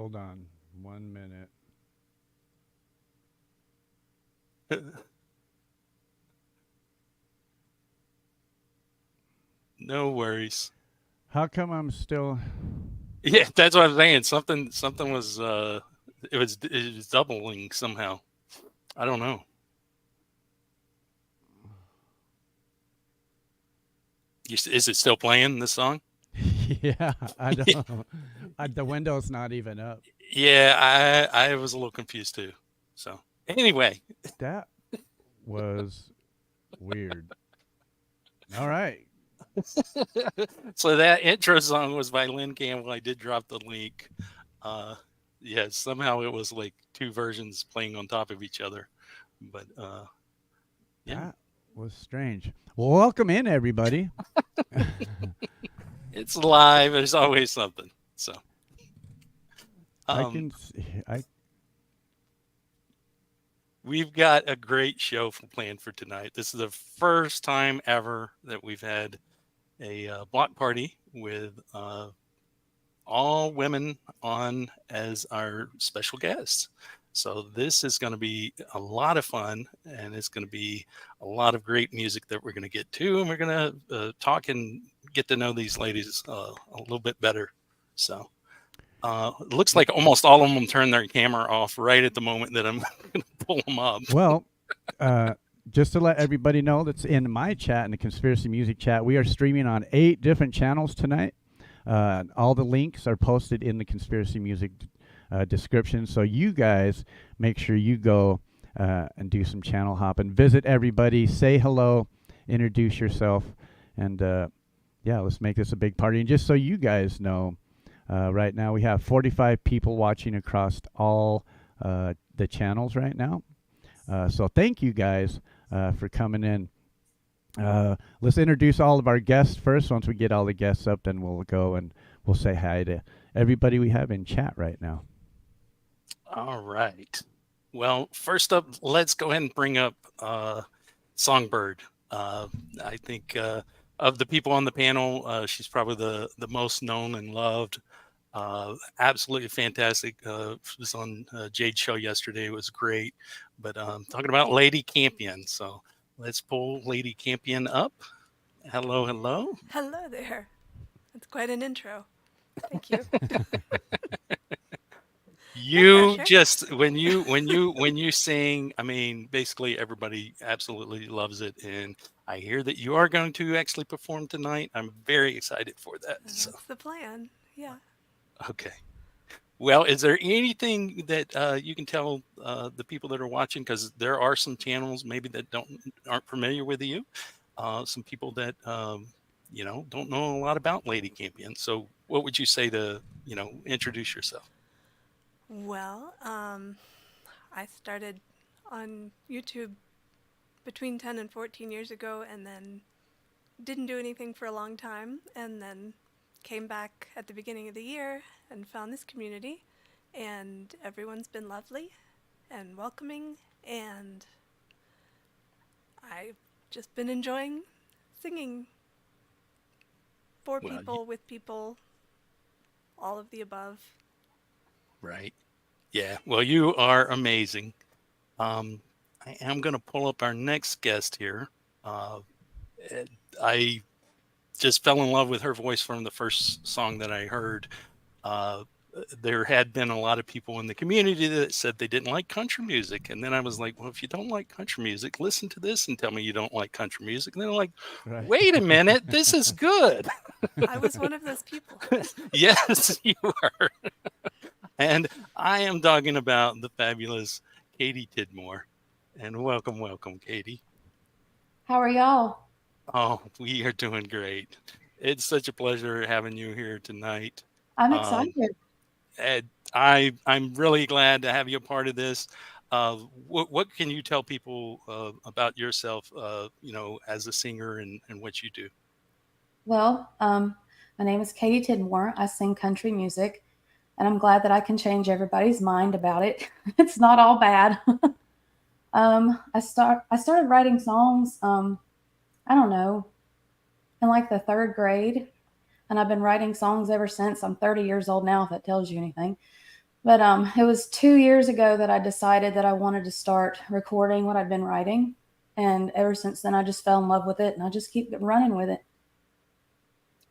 Hold on 1 minute. No worries. How come I'm still? Yeah, that's what I'm saying. Something was it was doubling somehow. I don't know. Is it still playing this song? Yeah, I don't. The window's not even up. Yeah, I was a little confused too. So anyway, That was weird. All right. so that intro song was by Lynn Campbell. I did drop the link. Uh, yeah, somehow it was like two versions playing on top of each other. But yeah, That was strange. Well, welcome in, everybody. it's live. There's always something. So I um, can. I we've got a great show planned for tonight. This is the first time ever that we've had a block party with all women on as our special guests. So this is going to be a lot of fun, and it's going to be a lot of great music that we're going to get to, and we're going to talk and get to know these ladies a little bit better. So it looks like almost all of them turn their camera off right at the moment that I'm going to pull them up. well, uh, just to let everybody know that's in my chat, in the conspiracy music chat, we are streaming on 8 different channels tonight. All the links are posted in the conspiracy music description. So you guys make sure you go and do some channel hopping, visit everybody, say hello, introduce yourself, and yeah, let's make this a big party. And just so you guys know, right now we have 45 people watching across all the channels right now. So thank you guys for coming in. Let's introduce all of our guests first. Once we get all the guests up, then we'll go and we'll say hi to everybody we have in chat right now. All right. Well, first up, let's go ahead and bring up Songbird. I think of the people on the panel, she's probably the most known and loved. Absolutely fantastic. Was on Jade's show yesterday. It was great. But talking about Lady Campion. So let's pull Lady Campion up. Hello, hello. Hello there. That's quite an intro. Thank you. No You pressure. just when you sing, I mean, basically everybody absolutely loves it, and I hear that you are going to actually perform tonight. I'm very excited for that. So, That's the plan. Yeah. okay. Well, is there anything that you can tell the people that are watching? Because there are some channels maybe that aren't familiar with you. Some people that don't know a lot about Lady Campion. So, what would you say to introduce yourself? Well, I started on YouTube between 10 and 14 years ago and then didn't do anything for a long time and then came back at the beginning of the year and found this community and everyone's been lovely and welcoming and I've just been enjoying singing for Well, people, with people, all of the above. right. Yeah. Well, you are amazing. Um, I am going to pull up our next guest here. Uh, I just fell in love with her voice from the first song that I heard. Uh, there had been a lot of people in the community that said they didn't like country music. And then I was like, well, if you don't like country music, listen to this and tell me you don't like country music. And they're like, Right. wait a minute, this is good. I was one of those people. Yes, you are. And I am talking about the fabulous Katie Tidmore. And welcome, welcome, Katie. How are y'all? Oh, we are doing great. It's such a pleasure having you here tonight. I'm Um, excited. and I'm really glad to have you a part of this. What can you tell people about yourself? As a singer and what you do. Well, my name is Katie Tidmore. I sing country music, and I'm glad that I can change everybody's mind about it. It's not all bad. I started writing songs. I don't know, in like the third grade, and I've been writing songs ever since. I'm 30 years old now, if that tells you anything. But it was 2 years ago that I decided that I wanted to start recording what I've been writing. And ever since then, I just fell in love with it and I just keep running with it.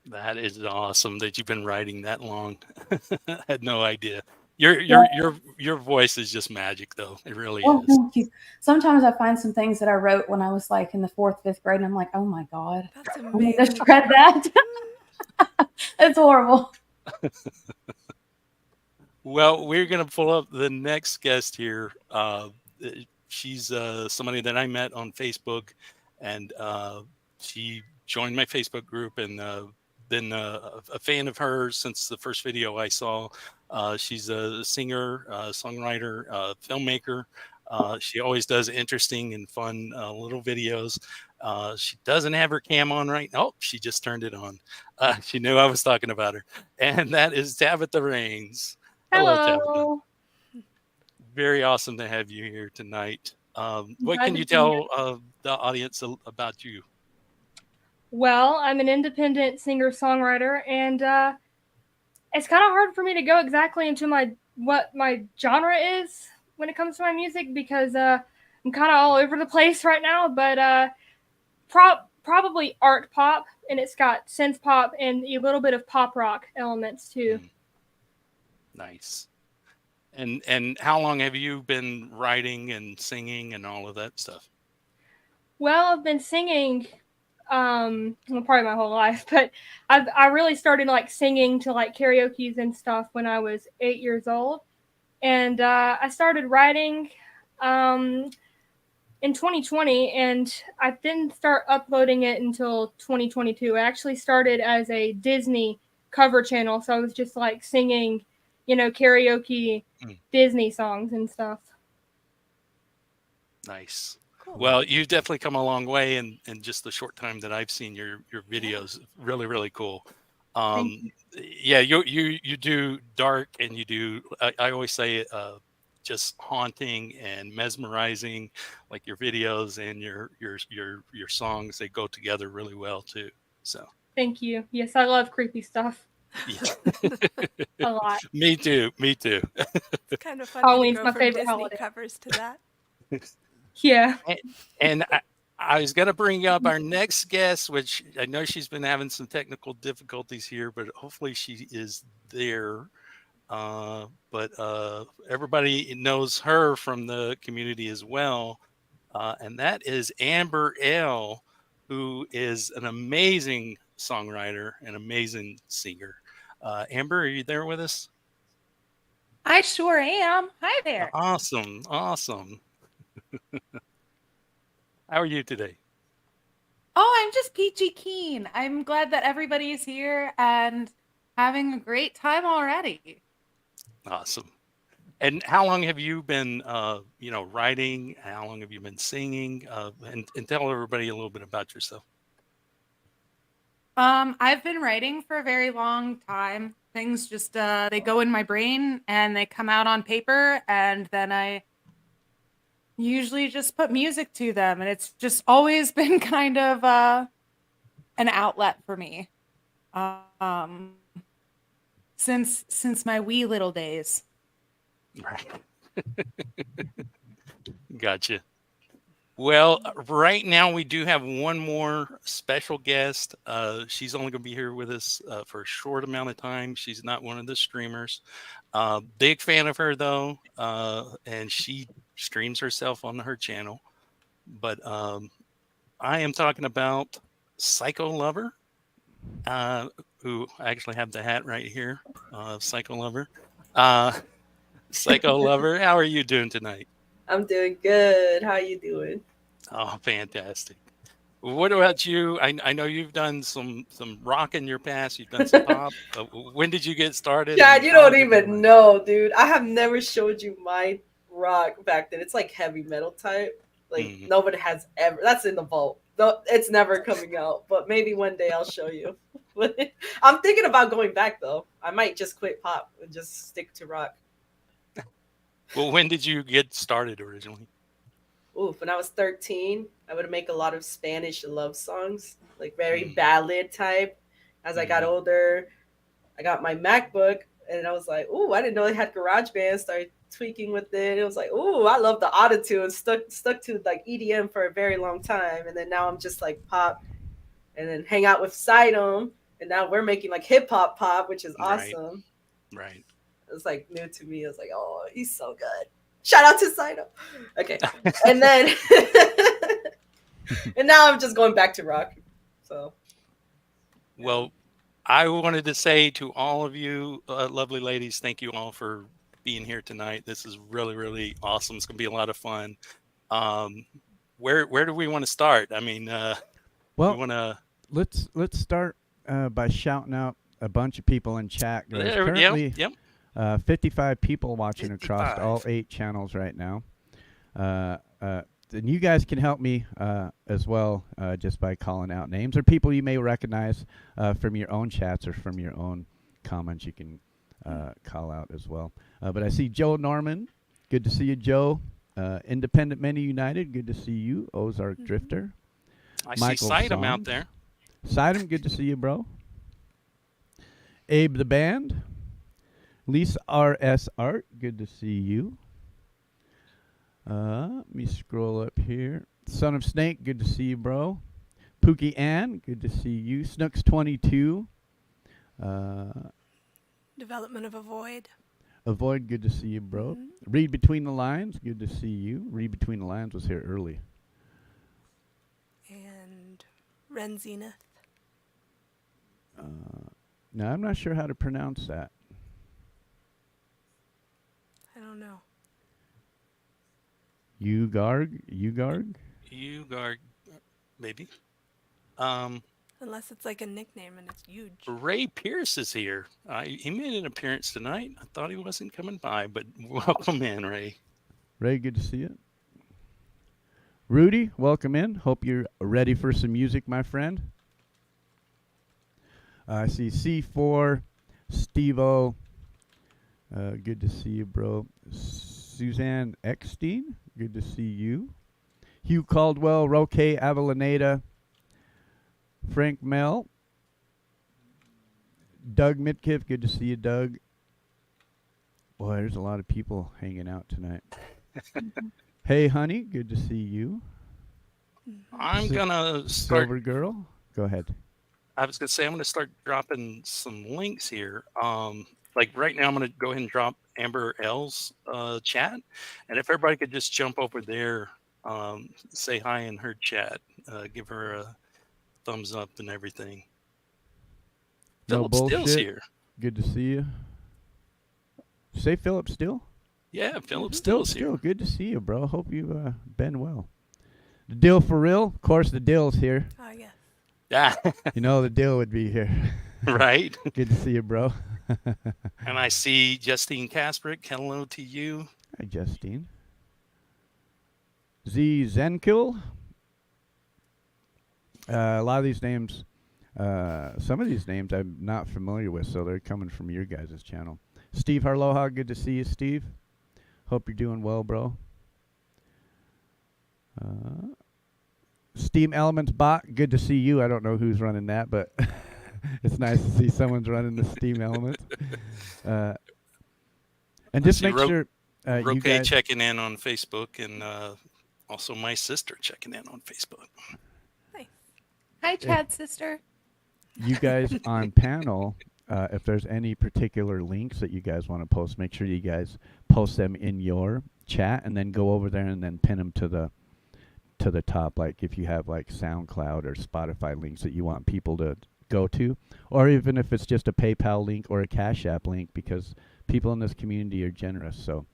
That is awesome that you've been writing that long. I had no idea. Yeah. Your voice is just magic, though. It really Well, is. thank you. Sometimes I find some things that I wrote when I was like in the fourth, fifth grade, and I'm like, oh my God, That's I need to amazing. shred that. It's horrible. Well, we're gonna pull up the next guest here. She's somebody that I met on Facebook, and she joined my Facebook group, and been a fan of hers since the first video I saw. She's a singer, songwriter, filmmaker. She always does interesting and fun little videos. She doesn't have her cam on right now. Oh, she just turned it on. She knew I was talking about her, and that is Tabitha Rains. Hello, Tabitha. Hello. Very awesome to have you here tonight. What Glad can to you be here. tell the audience about you? Well, I'm an independent singer-songwriter, and it's kind of hard for me to go exactly into what my genre is when it comes to my music because I'm kind of all over the place right now. But probably art pop, and it's got synth pop and a little bit of pop rock elements too. Nice. And how long have you been writing and singing and all of that stuff? Well, I've been singing well, probably my whole life, but I really started like singing to like karaoke's and stuff when I was 8 years old, and I started writing um, in 2020, and I didn't start uploading it until 2022. I actually started as a Disney cover channel, so I was just like singing, karaoke Disney songs and stuff. Nice. Cool. Well, you've definitely come a long way in just the short time that I've seen your videos. Really, really cool. Thank you. Yeah, you do dark, and you do. I always say just haunting and mesmerizing, like your videos and your songs. They go together really well too. So Thank you. Yes, I love creepy stuff yeah, a lot. me too. Me too. It's kind of funny to Halloween's go my from favorite Disney holiday. covers to that. Yeah. And I was going to bring up our next guest, which I know she's been having some technical difficulties here, but hopefully she is there. But everybody knows her from the community as well. And that is Amber L., who is an amazing songwriter and amazing singer. Amber, are you there with us? I sure am. Hi there. Awesome. Awesome. How are you today? Oh, I'm just peachy keen. I'm glad that everybody's here and having a great time already. Awesome. And how long have you been, writing? How long have you been singing? And tell everybody a little bit about yourself. I've been writing for a very long time. Things just they go in my brain and they come out on paper, and then I usually just put music to them, and it's just always been kind of an outlet for me. Um, since my wee little days. Right. Gotcha. Well, right now we do have one more special guest. She's only going to be here with us for a short amount of time. She's not one of the streamers. Big fan of her though, and she streams herself on her channel. But I am talking about Psycho Lover, who I actually have the hat right here. Psycho Lover. Psycho Lover, how are you doing tonight? I'm doing good. How you doing? Oh, fantastic. What about you? I know you've done some rock in your past. You've done some pop. When did you get started? Chad, and you how don't have you been even learning? know, dude. I have never showed you my rock back then. It's like heavy metal type. Like nobody has ever. That's in the vault. No, it's never coming out. But maybe one day I'll show you. I'm thinking about going back though. I might just quit pop and just stick to rock. Well, when did you get started originally? Oof, when I was 13, I would make a lot of Spanish love songs, like very ballad type. As I got older, I got my MacBook and I was like, "Ooh, I didn't know they had GarageBand." Started tweaking with it. It was like, "Ooh, I love the autotune." Stuck to like EDM for a very long time, and then now I'm just like pop, and then hang out with Sidem, and now we're making like hip hop pop, which is Right. awesome. Right. It's like new to me. I was like, "Oh, he's so good." Shout out to Sidem. Okay, and then and now I'm just going back to rock. So, Well, I wanted to say to all of you, lovely ladies, thank you all for being here tonight. This is really, really awesome. It's gonna be a lot of fun. Um, where do we want to start? I mean, we Well, want to. let's start by shouting out a bunch of people in chat. There's Yep. currently Yep. 55 people watching across 55. all 8 channels right now. And you guys can help me as well just by calling out names or people you may recognize from your own chats or from your own comments. You can call out as well. But I see Joe Norman. Good to see you, Joe. Independent Many United. Good to see you. Ozark Drifter. I Michael see Sidem out Songs. there. Sidem, good to see you, bro. Abe the Band. Lisa R.S. Art, good to see you. Let me scroll up here. Son of Snake, good to see you, bro. Pookie Ann, good to see you. Snooks22. Development of a Void. Avoid, good to see you, bro. Mhm. Read Between the Lines, good to see you. Read Between the Lines was here early. And Ren Zenith. Now, I'm not sure how to pronounce that. I don't know. Ugarg? You guard, maybe. Unless it's like a nickname and it's huge. Ray Pierce is here. He made an appearance tonight. I thought he wasn't coming by, but welcome in, Ray. Ray, good to see you. Rudy, welcome in. Hope you're ready for some music, my friend. I see C4, Steve-O. Good to see you, bro. Suzanne Eckstein, good to see you. Hugh Caldwell, Roque Avellaneda, Frank Mel. Doug Mitkiff, good to see you, Doug. Boy, there's a lot of people hanging out tonight. Hey, honey, good to see you. I'm gonna start. Silver Girl, go ahead. I was gonna say I'm gonna start dropping some links here. Like right now, I'm gonna go ahead and drop Amber L's chat, and if everybody could just jump over there, say hi in her chat, give her a thumbs up and everything. No Philip Steele's bullshit. here. Good to see you. Say Philip Steele? Yeah, Philip Philip Steele's here. Steele, good to see you, bro. Hope you've been well. The Dill for real? Of course, the Dill's here. Oh, yes. Yeah, You know the Dill would be here. right. Good to see you, bro. And I see Justine Kasperick. Hello to you. Hi, Justine. Z Zenkil. A lot of these names, some of these names I'm not familiar with, so they're coming from your guys' channel. Steve Harloha, good to see you, Steve. Hope you're doing well, bro. Steam Elements Bot, good to see you. I don't know who's running that, but it's nice to see someone's running the Steam Elements. And just see make sure you Roque guys... checking in on Facebook, and also my sister checking in on Facebook. Nice. Hi, Chad's sister. You guys on panel, if there's any particular links that you guys want to post, make sure you guys post them in your chat and then go over there and then pin them to the top. Like if you have like SoundCloud or Spotify links that you want people to go to, or even if it's just a PayPal link or a Cash App link, because people in this community are generous. So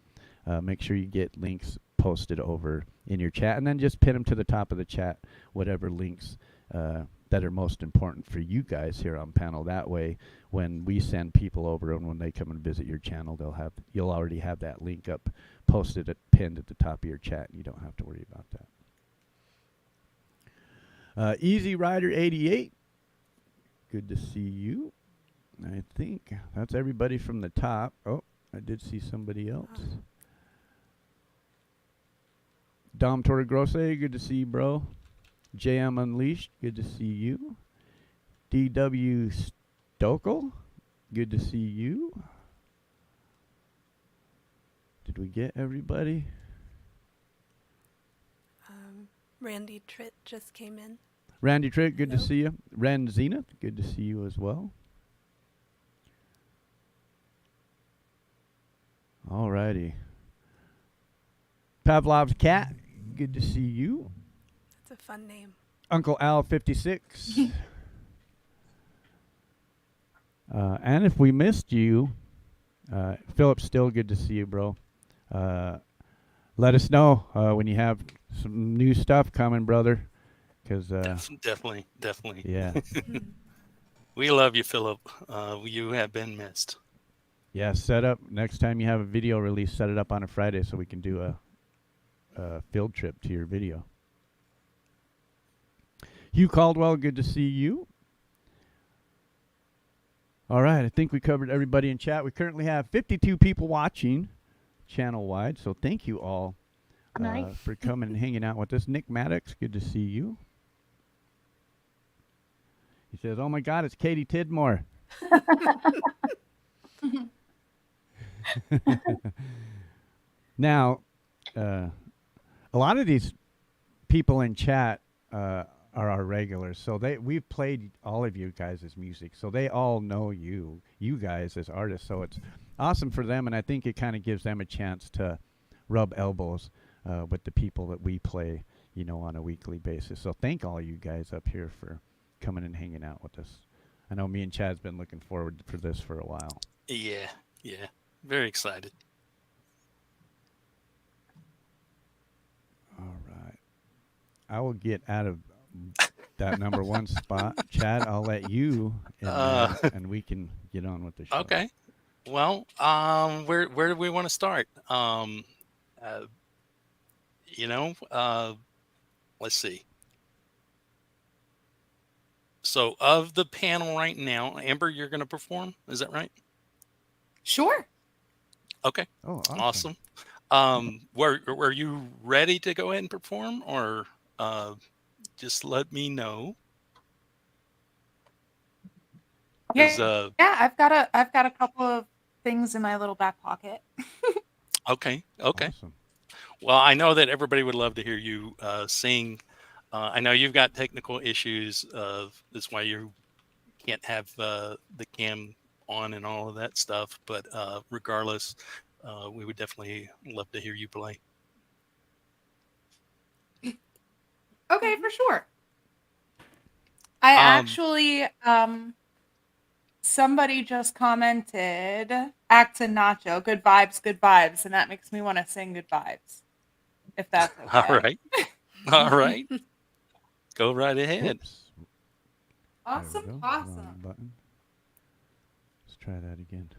make sure you get links posted over in your chat and then just pin them to the top of the chat, whatever links that are most important for you guys here on panel. That way, when we send people over and when they come and visit your channel, you'll already have that link up, posted, pinned at the top of your chat, and you don't have to worry about that. Easy Rider 88, good to see you. I think that's everybody from the top. Oh, I did see somebody else. Dom Torregrosse, good to see you, bro. JM Unleashed, good to see you. DW Stokel, good to see you. Did we get everybody? Randy Tritt just came in. Randy Tritt, good to Hello. see you. Ren Zenith, good to see you as well. Alrighty. Pavlov's cat, good to see you. That's a fun name. Uncle Al 56. And if we missed you, Philip, still good to see you, bro. Let us know when you have some new stuff coming, brother. Because Definitely. yeah, We love you, Philip. You have been missed. yeah. Set up next time you have a video release. Set it up on a Friday so we can do a field trip to your video. Hugh Caldwell, good to see you. All right, I think we covered everybody in chat. We currently have 52 people watching channel-wide, so thank you all Nice. for coming and hanging out with us. Nick Maddox, good to see you. He says, oh my God, it's Katie Tidmore. Now, a lot of these people in chat are our regulars, so we've played all of you guys' music, so they all know you guys as artists, so it's awesome for them, and I think it kind of gives them a chance to rub elbows with the people that we play, you know, on a weekly basis. So thank all you guys up here for coming and hanging out with us. I know me and Chad's been looking forward for this for a while. Yeah. Very excited. All right. I will get out of that number one spot. Chad, I'll let you in there, and we can get on with the show. Okay. Well, where do we want to start? Let's see. So of the panel right now, Amber, you're going to perform. Is that right? Sure. Okay. Oh, Awesome. Were you ready to go ahead and perform, or just let me know? Yeah, I've got a couple of things in my little back pocket. Okay. Awesome. Well, I know that everybody would love to hear you sing. I know you've got technical issues. That's why you can't have the cam on and all of that stuff. But regardless, we would definitely love to hear you play. Okay, for sure. I actually, somebody just commented, Acta Nacho, good vibes, and that makes me want to sing good vibes. If that's okay. All right. Go right ahead. Oops. Awesome. Wrong button. Let's try that again.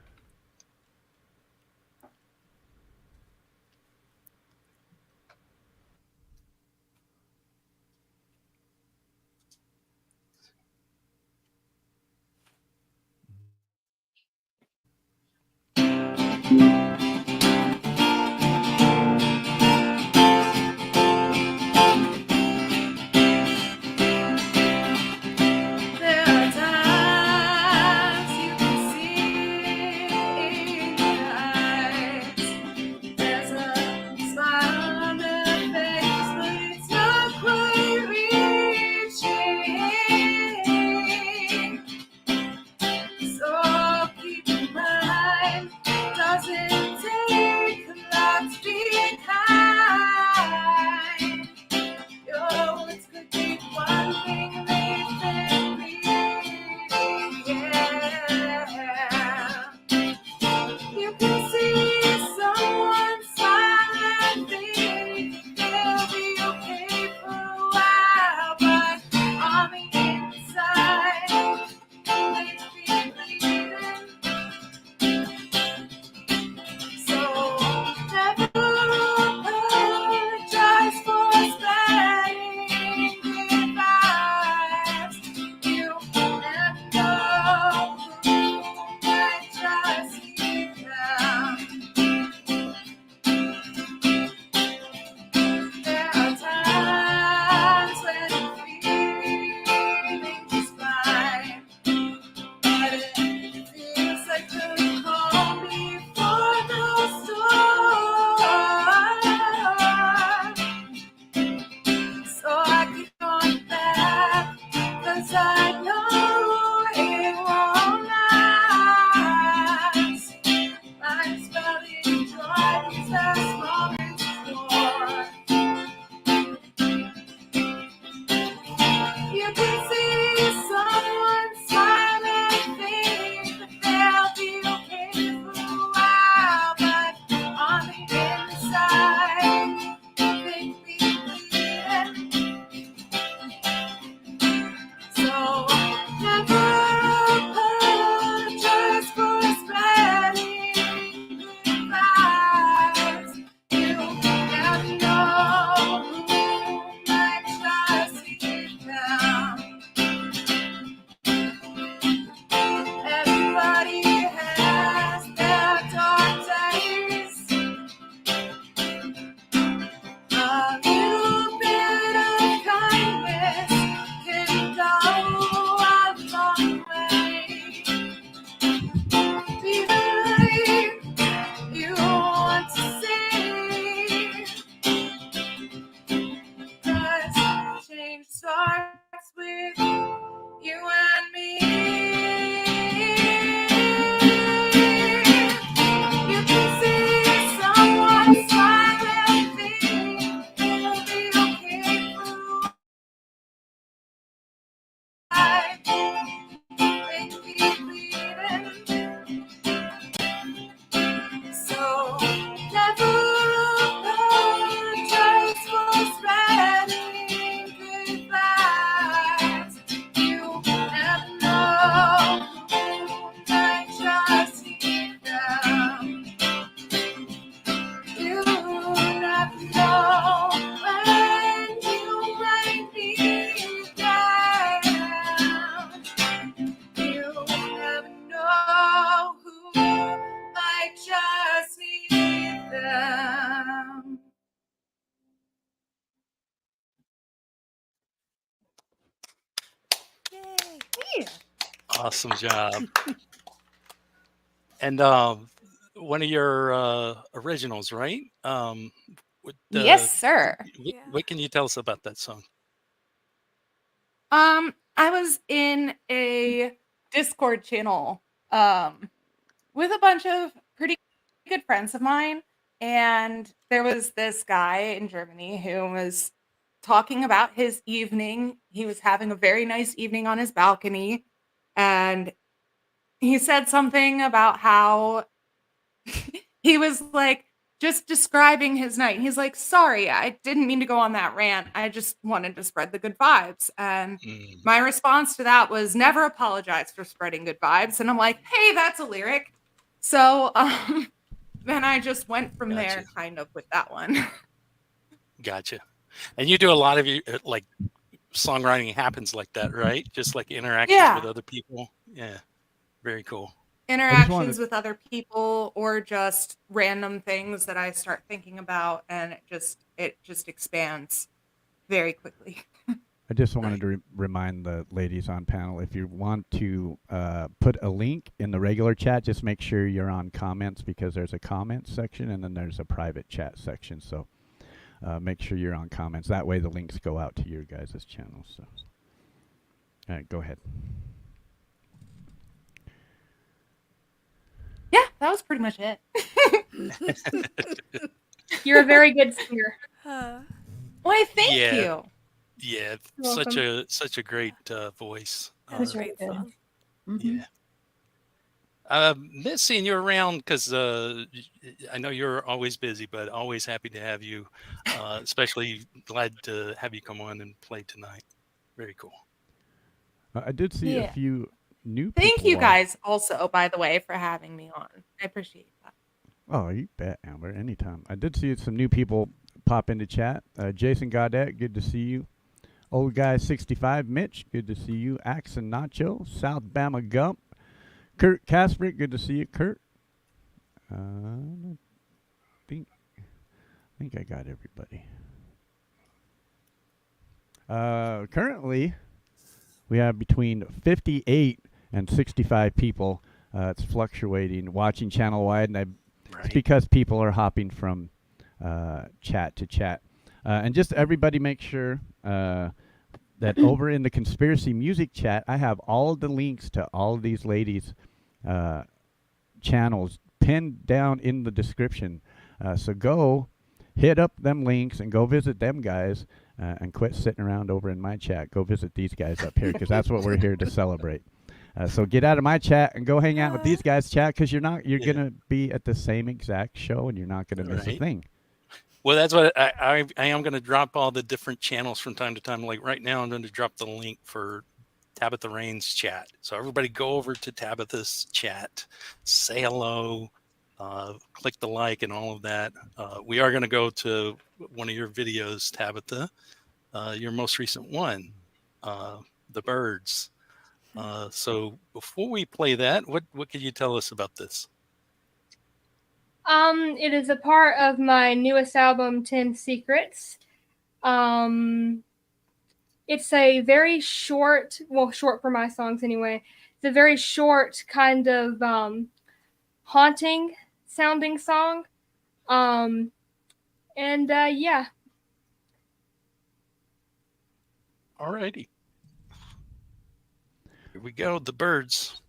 There are times you can see Yeah. Awesome job. And one of your originals, right? Yes, sir. Yeah. What can you tell us about that song? I was in a Discord channel with a bunch of pretty good friends of mine, and there was this guy in Germany who was talking about his evening. He was having a very nice evening on his balcony, and he said something about how he was like just describing his night. He's like, "Sorry, I didn't mean to go on that rant. I just wanted to spread the good vibes." And my response to that was, "Never apologize for spreading good vibes." And I'm like, "Hey, that's a lyric." So then I just went from Gotcha. there kind of with that one. Gotcha. And you do a lot of like songwriting happens like that, right? Just like interactions Yeah. with other people. Yeah. Very cool. Interactions with other people or just random things that I start thinking about, and it just expands very quickly. I just wanted to remind the ladies on panel, if you want to put a link in the regular chat, just make sure you're on comments, because there's a comments section and then there's a private chat section. So make sure you're on comments. That way the links go out to your guys' channels. So. All right, go ahead. Yeah, that was pretty much it. You're a very good singer. Why, thank Yeah. you. Yeah, You're such a great voice. That was a great song. Yeah. Miss seeing you around, because I know you're always busy, but always happy to have you. Especially glad to have you come on and play tonight. Very cool. I did see a few new people. Thank you guys also, by the way, for having me on. I appreciate that. Oh, you bet, Amber. Anytime. I did see some new people pop into chat. Jason Gaudette, good to see you. Old Guy 65, Mitch, good to see you. Axe and Nacho, South Bama Gump. Kurt Kasprick, good to see you, Kurt. I think I got everybody. Currently, we have between 58 and 65 people. It's fluctuating, watching channel wide, and it's because people are hopping from chat to chat. And just everybody make sure that over in the Conspiracy Music chat, I have all of the links to all of these ladies' channels pinned down in the description. So go hit up them links and go visit them guys, and quit sitting around over in my chat. Go visit these guys up here, because that's what we're here to celebrate. So get out of my chat and go hang out with these guys' chat, because you're gonna be at the same exact show and you're not gonna miss a thing. Well, that's what I am going to drop all the different channels from time to time. Like right now, I'm going to drop the link for Tabitha Rain's chat. So everybody go over to Tabitha's chat, say hello, click the like and all of that. We are going to go to one of your videos, Tabitha, your most recent one, The Birds. So before we play that, what can you tell us about this? It is a part of my newest album, 10 Secrets. It's a very short for my songs anyway. It's a very short kind of haunting sounding song. Yeah. Alrighty. Here we go, The Birds.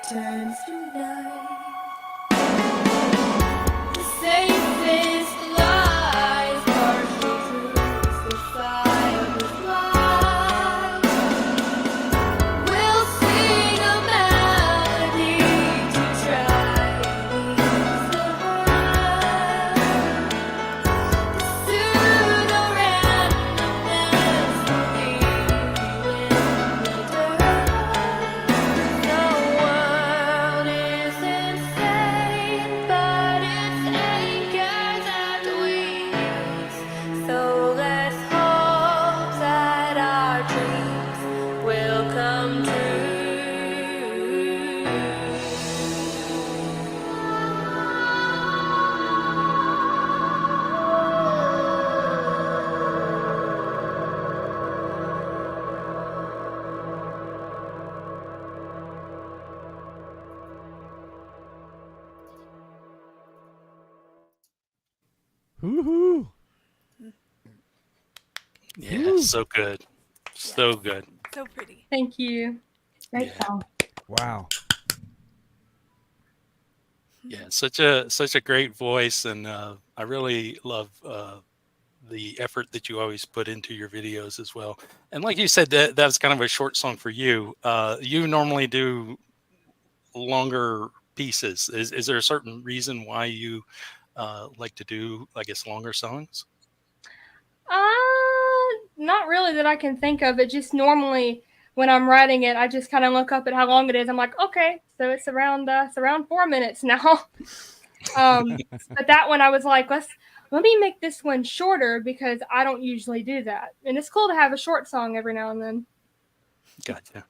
turns to night. The safest lies partial truths, the fire is light. We'll sing a melody to try and ease the high. The pseudo-randomness will leave you in the dirt. The world is insane, but its anchors and wings. So let's hope that our dreams will come true. Woohoo! Yeah, so good. So good. So pretty. Thank you. Great Yeah. song. Wow. Yeah, such a great voice, and I really love the effort that you always put into your videos as well. And like you said, that's kind of a short song for you. You normally do longer pieces. Is there a certain reason why you like to do, I guess, longer songs? Not really that I can think of. It just normally when I'm writing it, I just kind of look up at how long it is. I'm like, okay, so it's around 4 minutes now. But that one I was like, let me make this one shorter because I don't usually do that, and it's cool to have a short song every now and then. Gotcha.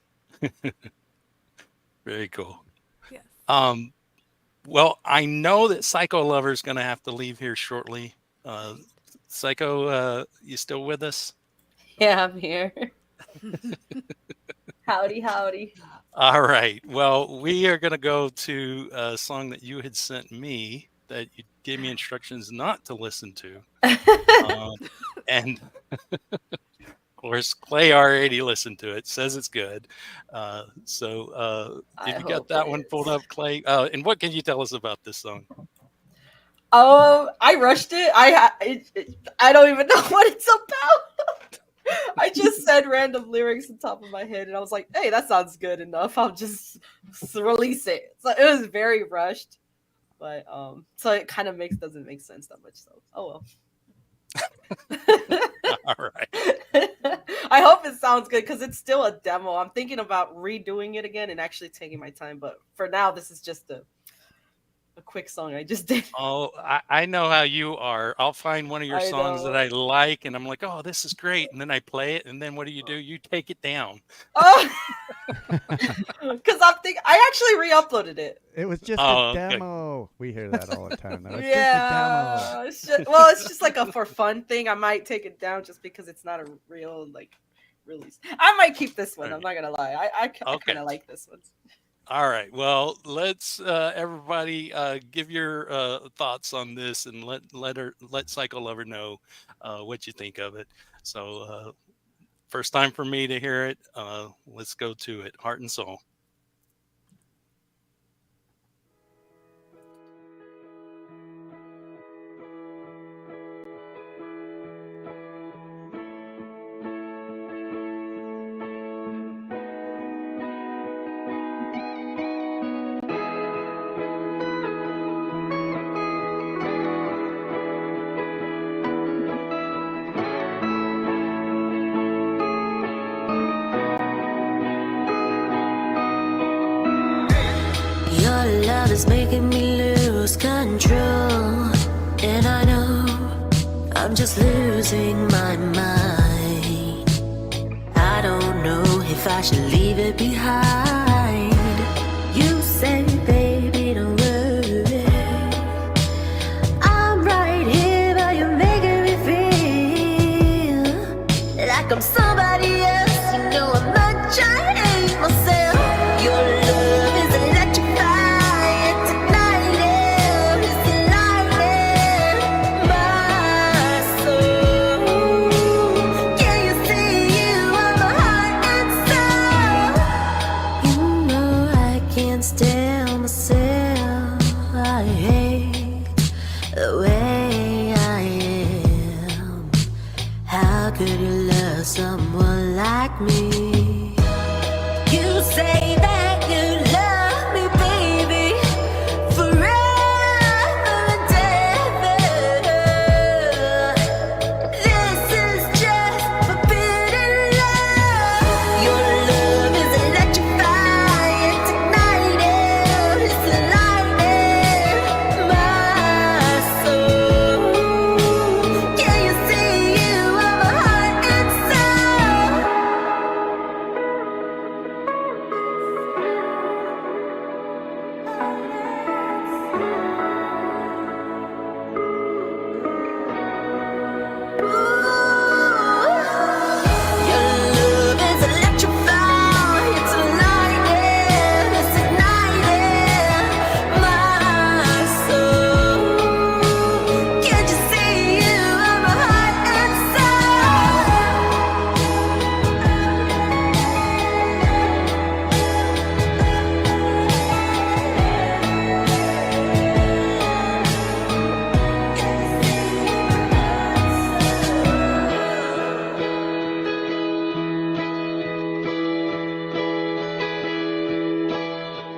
Very cool. Yes. Well, I know that Psycho Lover's going to have to leave here shortly. Psycho, you still with us? Yeah, I'm here. Howdy, howdy. All right. Well, we are going to go to a song that you had sent me that you gave me instructions not to listen to. And of course, Clay already listened to it, says it's good. So if you got that one pulled up, Clay, and what can you tell us about this song? I rushed it. I don't even know what it's about. I just said random lyrics on top of my head, and I was like, "Hey, that sounds good enough. I'll just release it." So it was very rushed, but so it kind of doesn't make sense that much. So, oh well. All right. I hope it sounds good because it's still a demo. I'm thinking about redoing it again and actually taking my time, but for now, this is just a quick song I just did. Oh, I know how you are. I'll find one of your songs that I like, and I'm like, oh, this is great. And then I play it, and then what do? You take it down. Oh, because I'm thinking I actually re-uploaded it. It was just a demo. We hear that all the time. Though. It's Yeah. just a demo. Well, it's just like a for fun thing. I might take it down just because it's not a real release. I might keep this one. I'm not gonna lie. I kind of like this one. All right. Well, let's everybody give your thoughts on this and let Psycho Lover know what you think of it. So first time for me to hear it. Let's go to it. Heart and Soul. Your love is making me lose control, and I know I'm just losing my mind. I don't know if I should leave it behind. You say, baby, don't worry, I'm right here, but you're making me feel like I'm somebody else. You know how much I hate myself. Your love is electrifying tonight, it's enlightening my soul. Can you see you on my heart and soul? just tell myself I hate the way I am. How could you love someone like me? You say that you love me, baby, forever and ever. This is just forbidden love. Your love is electrifying, igniting, it's lighting my soul. Can you see you are my heart and Your love is electrifying, it's lighting, it's igniting my soul. Can't you see you are my heart and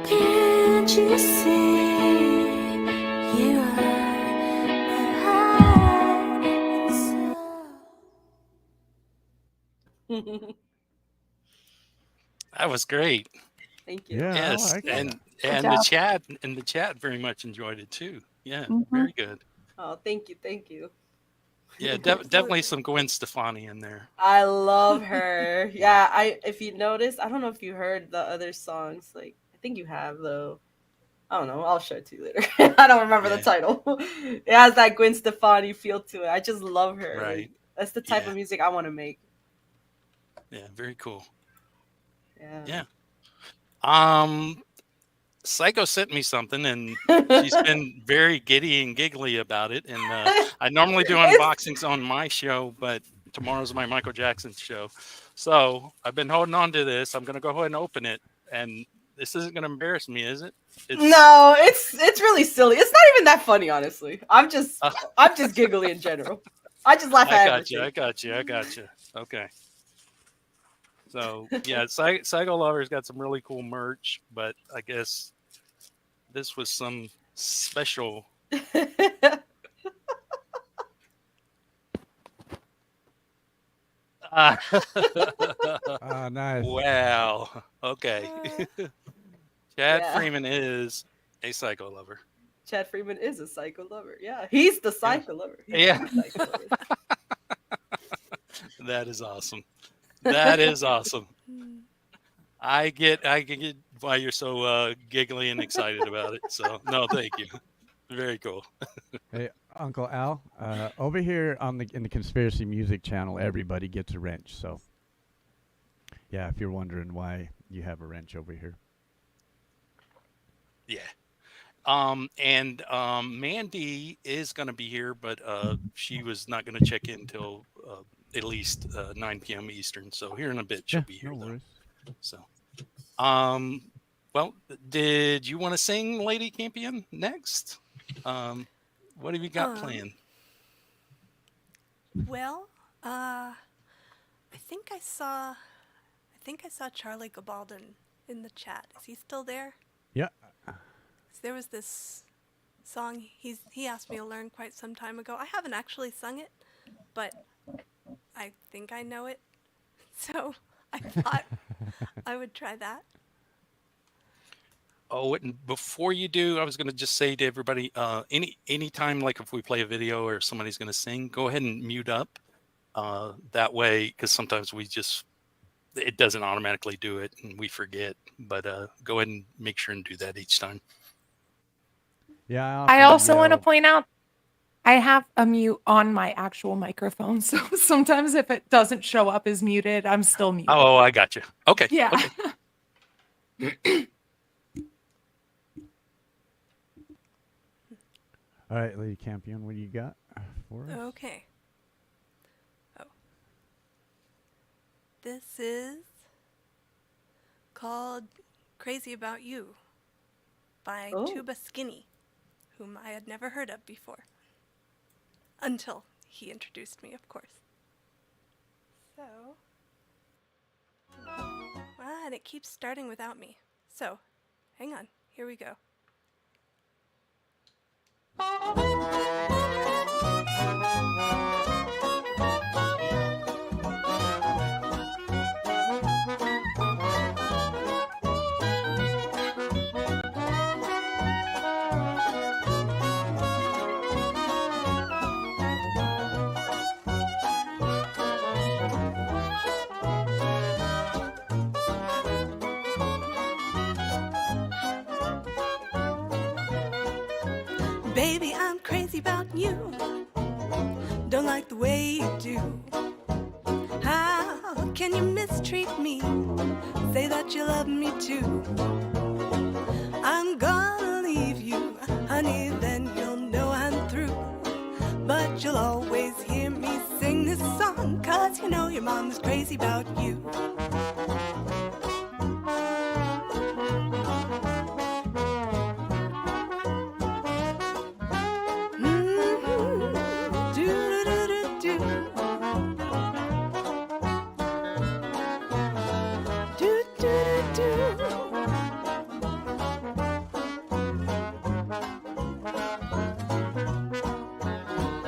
Can't you see you are my heart and soul? That was great. Thank you. Yeah, I Yes, like and that. and job. the chat very much enjoyed it too. Yeah, Mhm. very good. Oh, thank you. Thank you. Yeah, Absolutely. definitely some Gwen Stefani in there. I love her. Yeah, if you notice, I don't know if you heard the other songs. Like, I think you have though. I don't know. I'll show it to you later. I don't remember the Yeah. title. It has that Gwen Stefani feel to it. I just love her. Right. Like, that's the type Yeah. of music I want to make. Yeah, very cool. Yeah. Yeah. Psycho sent me something, and she's been very giddy and giggly about it. And I normally do It's- unboxings on my show, but tomorrow's my Michael Jackson show. So I've been holding on to this. I'm going to go ahead and open it. And this isn't going to embarrass me, is it? No, it's really silly. It's not even that funny, honestly. I'm just giggly in general. I just laugh I at got everything. you. I got you. I got you. Okay. So yeah, Psycho Lover's got some really cool merch, but I guess this was some special. Ah, nice. Wow. Okay. Chad Yeah. Freeman is a Psycho Lover. Chad Freeman is a psycho lover. Yeah, he's the psycho lover. He's Yeah. the psycho lover. That is awesome. That is awesome. Hmm. I get why you're so giggly and excited about it. So no, thank you. Very cool. Hey, Uncle Al, over here in the Conspiracy Music channel, everybody gets a wrench. So, yeah, if you're wondering why you have a wrench over here. Yeah. And Mandy is going to be here, but she was not going to check in until at least 9 p.m. Eastern. So here in a bit she'll be here. No Though. worries. So, well, did you want to sing Lady Campion next? What have you got planned? Well, I think I saw Charlie Gabaldon in the chat. Is he still there? Yeah. There was this song he asked me to learn quite some time ago. I haven't actually sung it, but I think I know it. So I thought I would try that. Oh, and before you do, I was going to just say to everybody, anytime, like if we play a video or somebody's going to sing, go ahead and mute up. That way, because sometimes it doesn't automatically do it and we forget. But go ahead and make sure and do that each time. Yeah. I also want to point out I have a mute on my actual microphone. So sometimes if it doesn't show up as muted, I'm still muted. Oh, I got you. Okay. Yeah. Okay. All right, Lady Campion, what do you got for us? Okay. Oh. This is called Crazy About You. by Oh. Tuba Skinny, whom I had never heard of before. Until he introduced me, of course. So, and it keeps starting without me. So, hang on, here we go. Baby, I'm crazy about you. Don't like the way you do. How can you mistreat me? Say that you love me too. I'm gonna leave you, honey, then you'll know I'm through. But you'll always hear me sing this song, 'cause you know your mom is crazy about you.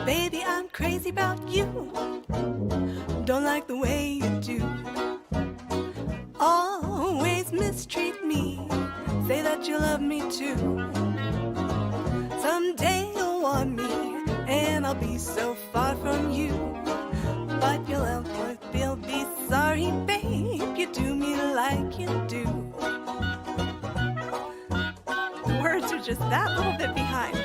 Baby, I'm crazy about you. Don't like the way you do. Always mistreat me. Say that you love me too. Someday you'll want me, and I'll be so far from you. But you'll be sorry, babe. You do me like you do. The words are just that little bit behind.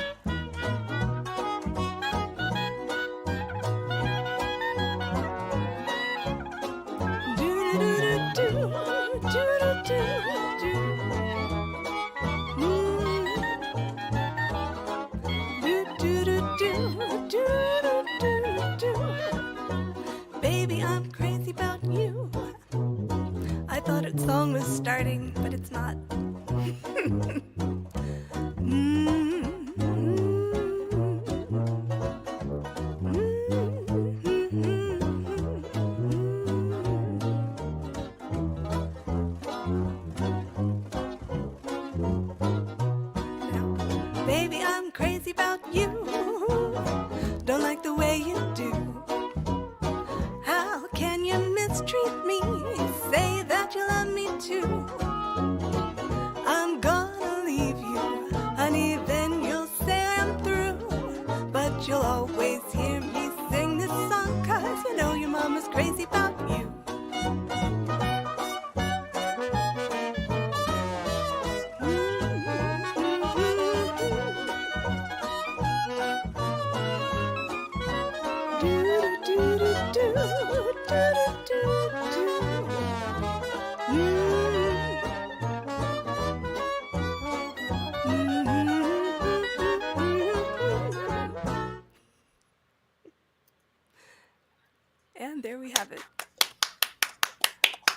Baby, I'm crazy about you. I thought its song was starting, but it's not. Baby, I'm crazy about you. Don't like the way you do. How can you mistreat me? Say that you love me too. I'm gonna leave you, honey, then you'll say I'm through. But you'll always hear me sing this song, 'cause you know your mama's crazy about you. And there we have it.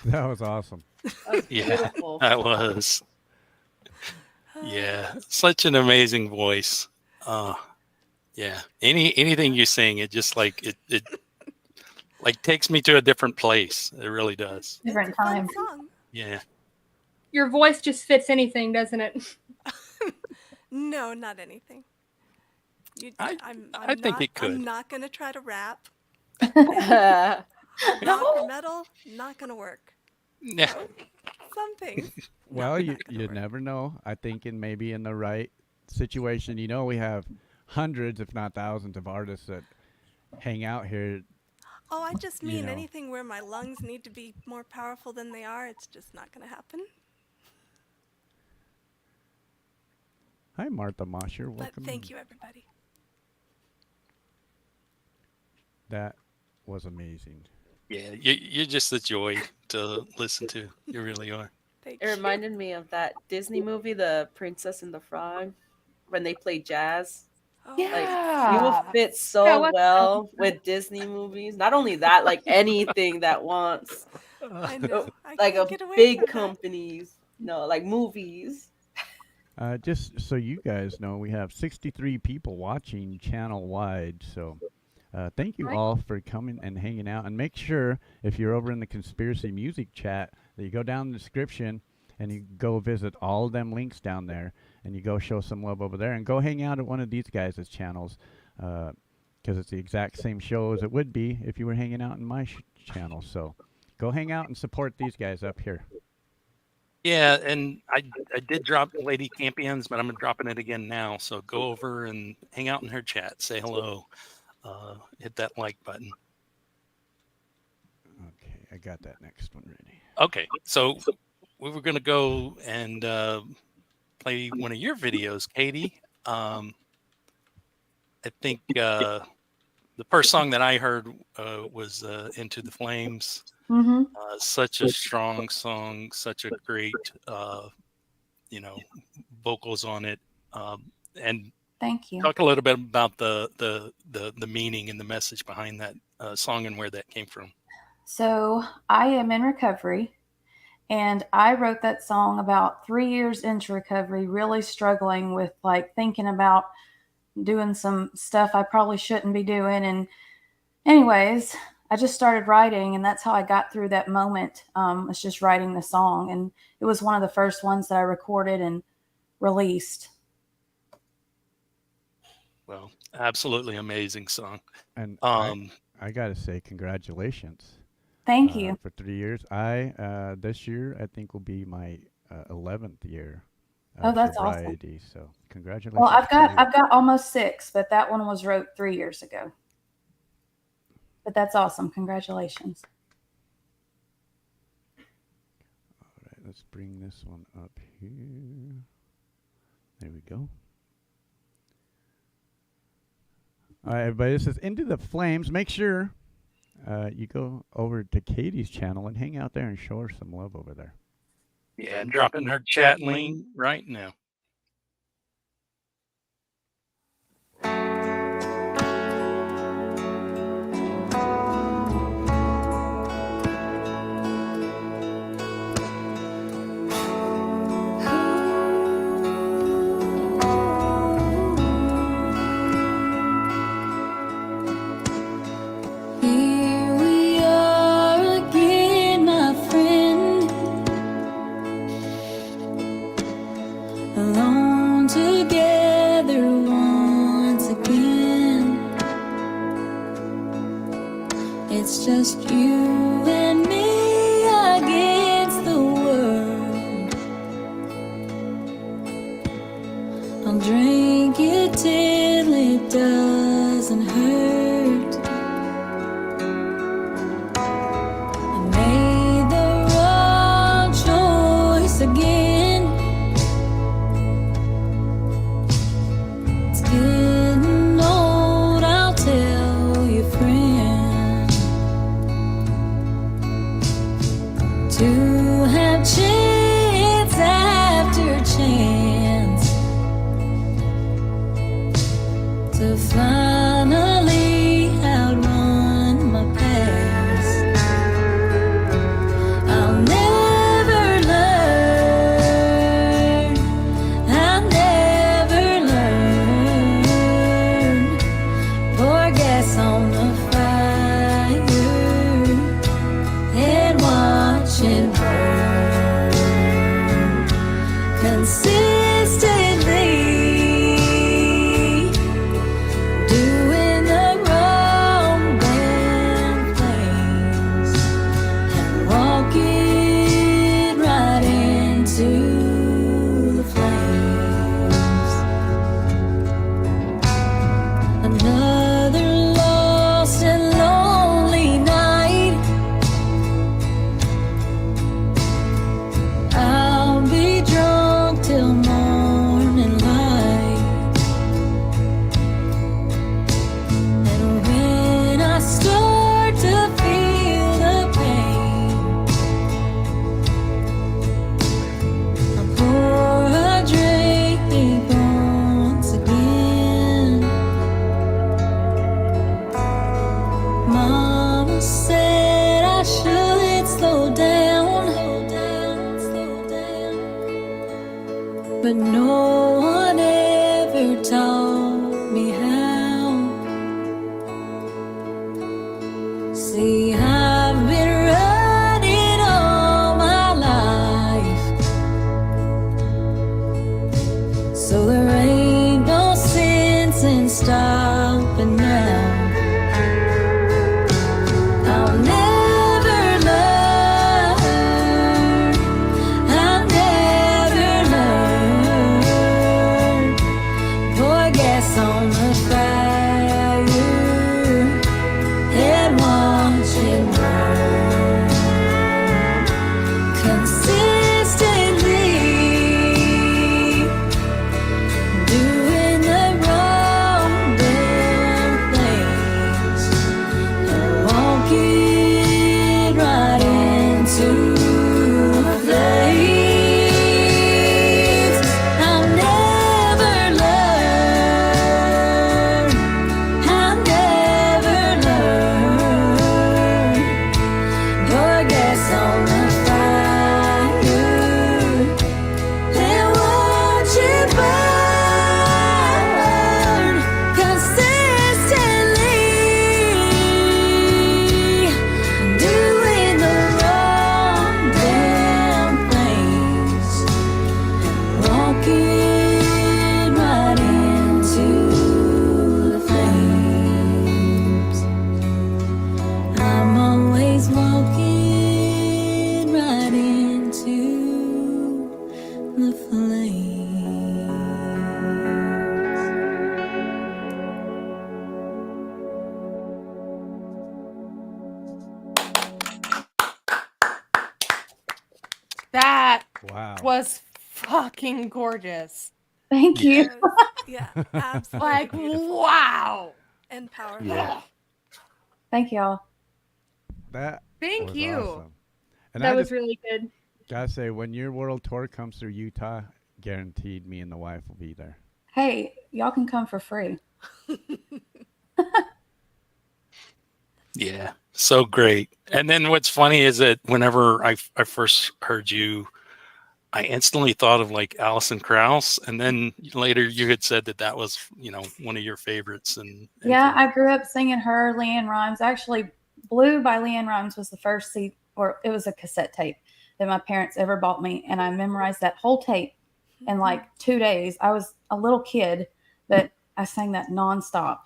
That was awesome. That's Yeah, beautiful. that was. Yeah, such an amazing voice. Yeah, anything you sing, it just like it like takes me to a different place. It really does. Different It's a fun time. song. Yeah. Your voice just fits anything, doesn't it? No, not anything. I I'm think not, it could. I'm not gonna try to rap. Yeah. Rock or metal, not gonna work. Yeah. Some things. Well, you not gonna work. never know. I think maybe in the right situation, we have hundreds, if not thousands, of artists that hang out here. Oh, I just mean know. anything where my lungs need to be more powerful than they are, it's just not gonna happen. Hi, Martha Mosher. But Welcome. thank you, everybody. That was amazing. Yeah, you're just a joy to listen to. You really are. Thank It you. reminded me of that Disney movie, The Princess and the Frog, when they play jazz. Oh, Yeah. You will fit so Yeah, what's well with Disney movies. Not only that, like anything that wants I know. I like can't a get away big from that. companies, like movies. Just so you guys know, we have 63 people watching channel wide. So thank you Right. all for coming and hanging out. And make sure, if you're over in the Conspiracy Music chat, that you go down the description and you go visit all of them links down there, and you go show some love over there, and go hang out at one of these guys' channels, because it's the exact same show as it would be if you were hanging out in my channel. So go hang out and support these guys up here. Yeah, and I did drop Lady Campions, but I'm dropping it again now. So go over and hang out in her chat, say hello, hit that like button. Okay, I got that next one ready. Okay, so we were gonna go and play one of your videos, Katie. I think the first song that I heard was "Into the Flames." Mm-hmm. Such a strong song, such a great, vocals on it. And Thank you. talk a little bit about the meaning and the message behind that song and where that came from. So I am in recovery, and I wrote that song about 3 years into recovery, really struggling with like thinking about doing some stuff I probably shouldn't be doing. And anyways, I just started writing, and that's how I got through that moment. Was just writing the song, and it was one of the first ones that I recorded and released. Well, absolutely amazing song. And Um, I gotta say, congratulations. Thank you. For 3 years. I this year I think will be my 11th year Oh, of that's awesome. sobriety. So congratulations. Well, I've to you. got almost 6, but that one was wrote 3 years ago. But that's awesome. Congratulations. All right, let's bring this one up here. There we go. All right, everybody, this is Into the Flames. Make sure you go over to Katie's channel and hang out there and show her some love over there. yeah, I'm dropping her chat link right now. Here we are again, my friend, alone together once again. It's just you and me against the world. I'll drink it till it doesn't hurt. I made the wrong choice again. It's getting old, I'll tell you, friend. To have chance after chance, to finally outrun my past. I'll never learn, I'll never learn. Pour gas on the fire and watch it burn consistently. Doing the wrong damn things and walking right into the flames. Another lost and lonely night. I'll be drunk till morning. but no one ever taught me how. See, I've been running all my life, so there ain't no sense in stopping now. I'll never learn, I'll never learn. Pour gas on the fire and watch it burn. Consistently doing the wrong damn things and walking right into the flames. I'll never learn, I'll never learn. Pour gas on the fire and watch it burn. Consistently doing the wrong damn things, walking right into the flames. I'm always walking right into the flames. That Wow. was fucking gorgeous. Thank you. Yeah, absolutely. Like, beautiful wow. and powerful. Yeah. Thank y'all. That Thank was you. awesome. And That I was just really good. gotta say, when your world tour comes through Utah, guaranteed me and the wife will be there. Hey, y'all can come for free. Yeah, so great. And then what's funny is that whenever I first heard you, I instantly thought of like Alison Krauss, and then later you had said that that was, you know, one of your favorites. And Yeah, for- I grew up singing her, LeAnn Rimes. Actually, Blue by LeAnn Rimes was the first CD, or it was a cassette tape that my parents ever bought me. And I memorized that whole tape in like 2 days. I was a little kid, but I sang that nonstop.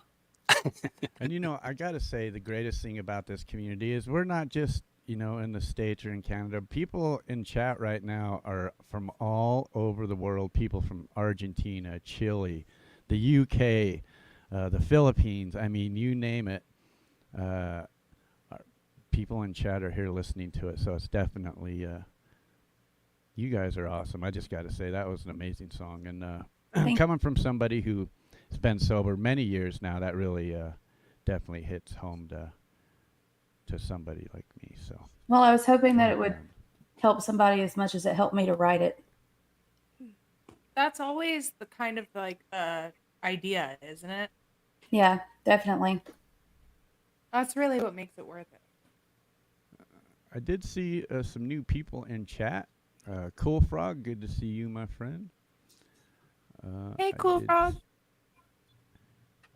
And you know, I gotta say, the greatest thing about this community is we're not just, you know, in the States or in Canada. People in chat right now are from all over the world. People from Argentina, Chile, the UK, the Philippines. I mean, you name it. People in chat are here listening to it, so it's definitely you guys are awesome. I just got to say that was an amazing song, and Thank- coming from somebody who's been sober many years now, that really definitely hits home to somebody like me. So Well, I was hoping that it would um, help somebody as much as it helped me to write it. That's always the kind of like idea, isn't it? Yeah, definitely. That's really what makes it worth it. I did see some new people in chat. Cool Frog, good to see you, my friend. Hey, I Cool did Frog.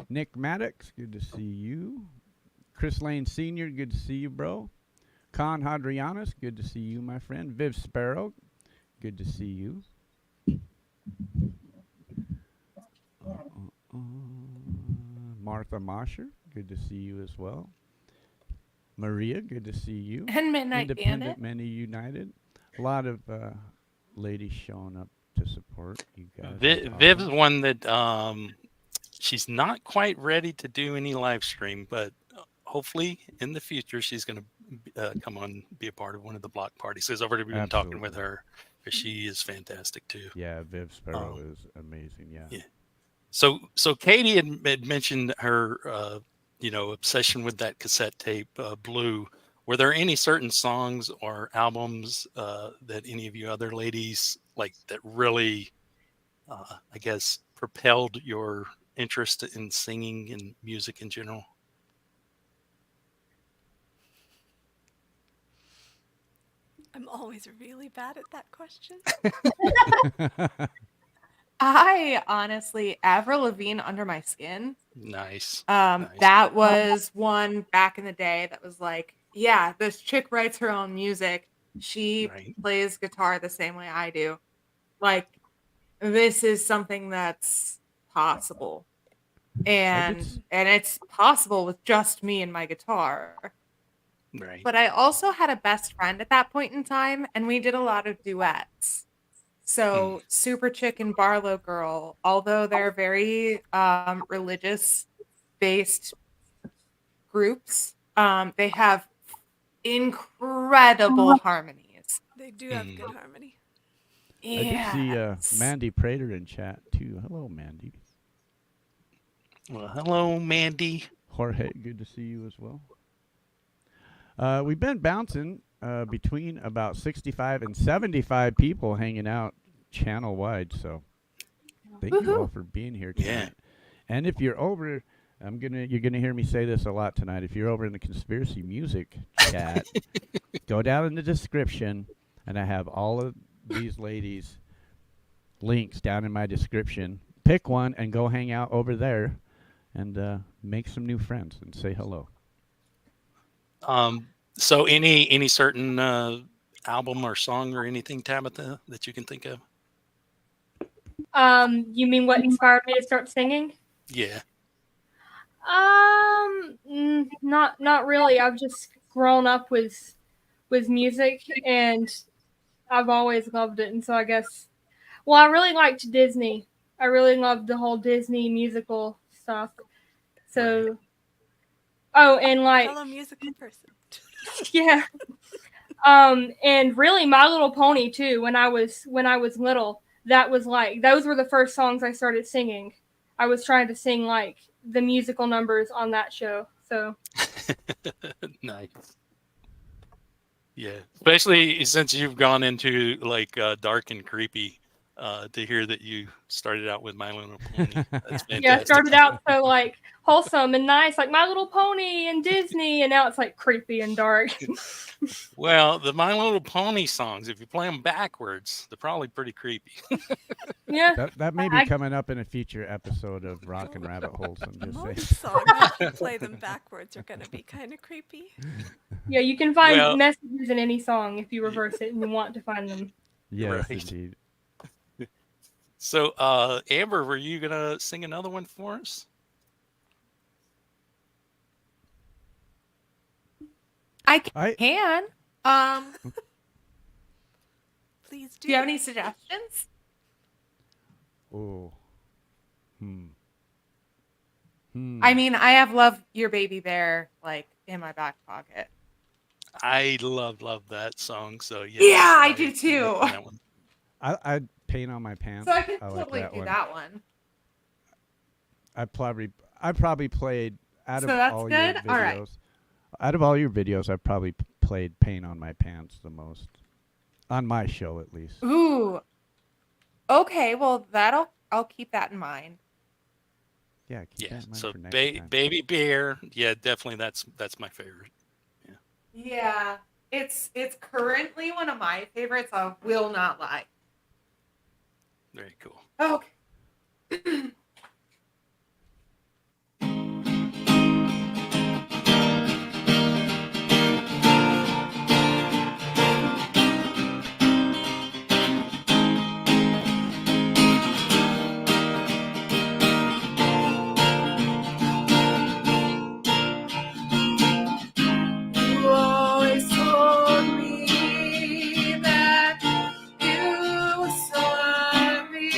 Nick Maddox, good to see you. Chris Lane Sr., good to see you, bro. Con Hadrianus, good to see you, my friend. Viv Sparrow, good to see you. Martha Mosher, good to see you as well. Maria, good to see you. And Midnight Independent Bandit. Many United. A lot of ladies showing up to support you guys. Viv's one that she's not quite ready to do any live stream, but hopefully in the future she's going to come on, be a part of one of the block parties. Because I've already been talking with Absolutely. her, because she is fantastic too. Yeah, Viv Sparrow is amazing. Yeah. Yeah. So Katie had mentioned her obsession with that cassette tape, Blue. Were there any certain songs or albums that any of you other ladies like that really, I guess, propelled your interest in singing and music in general? I'm always really bad at that question. I honestly, Avril Lavigne, Under My Skin. Nice. That was one back in the day that was like, yeah, this chick writes her own music. She Right. plays guitar the same way I do. Like, this is something that's possible. And it's possible with just me and my guitar. Right. But I also had a best friend at that point in time, and we did a lot of duets. So Super Chick and Barlow Girl, although they're very religious based groups, they have incredible harmonies. They do have good harmony. I did see Mandy Prater in chat too. Hello, Mandy. Well, hello, Mandy. Jorge, good to see you as well. We've been bouncing between about 65 and 75 people hanging out channel wide. So thank you all for being here tonight. Yeah. And if you're over, you're gonna hear me say this a lot tonight. If you're over in the conspiracy music chat, go down in the description, and I have all of these ladies' links down in my description. Pick one and go hang out over there, and make some new friends and say hello. So any certain album or song or anything, Tabitha, that you can think of? You mean what inspired me to start singing? Yeah. Not really. I've just grown up with music, and I've always loved it. And so I guess, well, I really liked Disney. I really loved the whole Disney musical stuff. So, oh, and like, Fellow musical person. yeah. And really, My Little Pony too. When I was little, that was like, those were the first songs I started singing. I was trying to sing like the musical numbers on that show. So Nice. Yeah, especially since you've gone into like dark and creepy. To hear that you started out with My Little Pony, that's fantastic. yeah, it started out so like wholesome and nice, like My Little Pony and Disney, and now it's like creepy and dark. Well, the My Little Pony songs, if you play them backwards, they're probably pretty creepy. Yeah, That may be coming up in a future episode of Rock and Rabbit Holes. I'm just saying. Most songs, if you play them backwards, are going to be kind of creepy. yeah, you can find messages in any song if you reverse it and you want to find them. Yes, Right. indeed. So, Amber, were you gonna sing another one for us? I can. Please do. Do you have any suggestions? Oh. I mean, I have Love Your Baby Bear like in my back pocket. I love that song. So yeah, I do too. That one. I paint on my pants. So I can like totally do that one. I probably played out So of that's all good? your videos. All right. Out of all your videos, I probably played Paint on My Pants the most. On my show, at least. Ooh. Okay, well I'll keep that in mind. Yeah, keep that in mind So for next time. Baby Bear, yeah, definitely that's my favorite. Yeah. It's currently one of my favorites, I will not lie. Very cool. Okay. You always told me that you were sorry.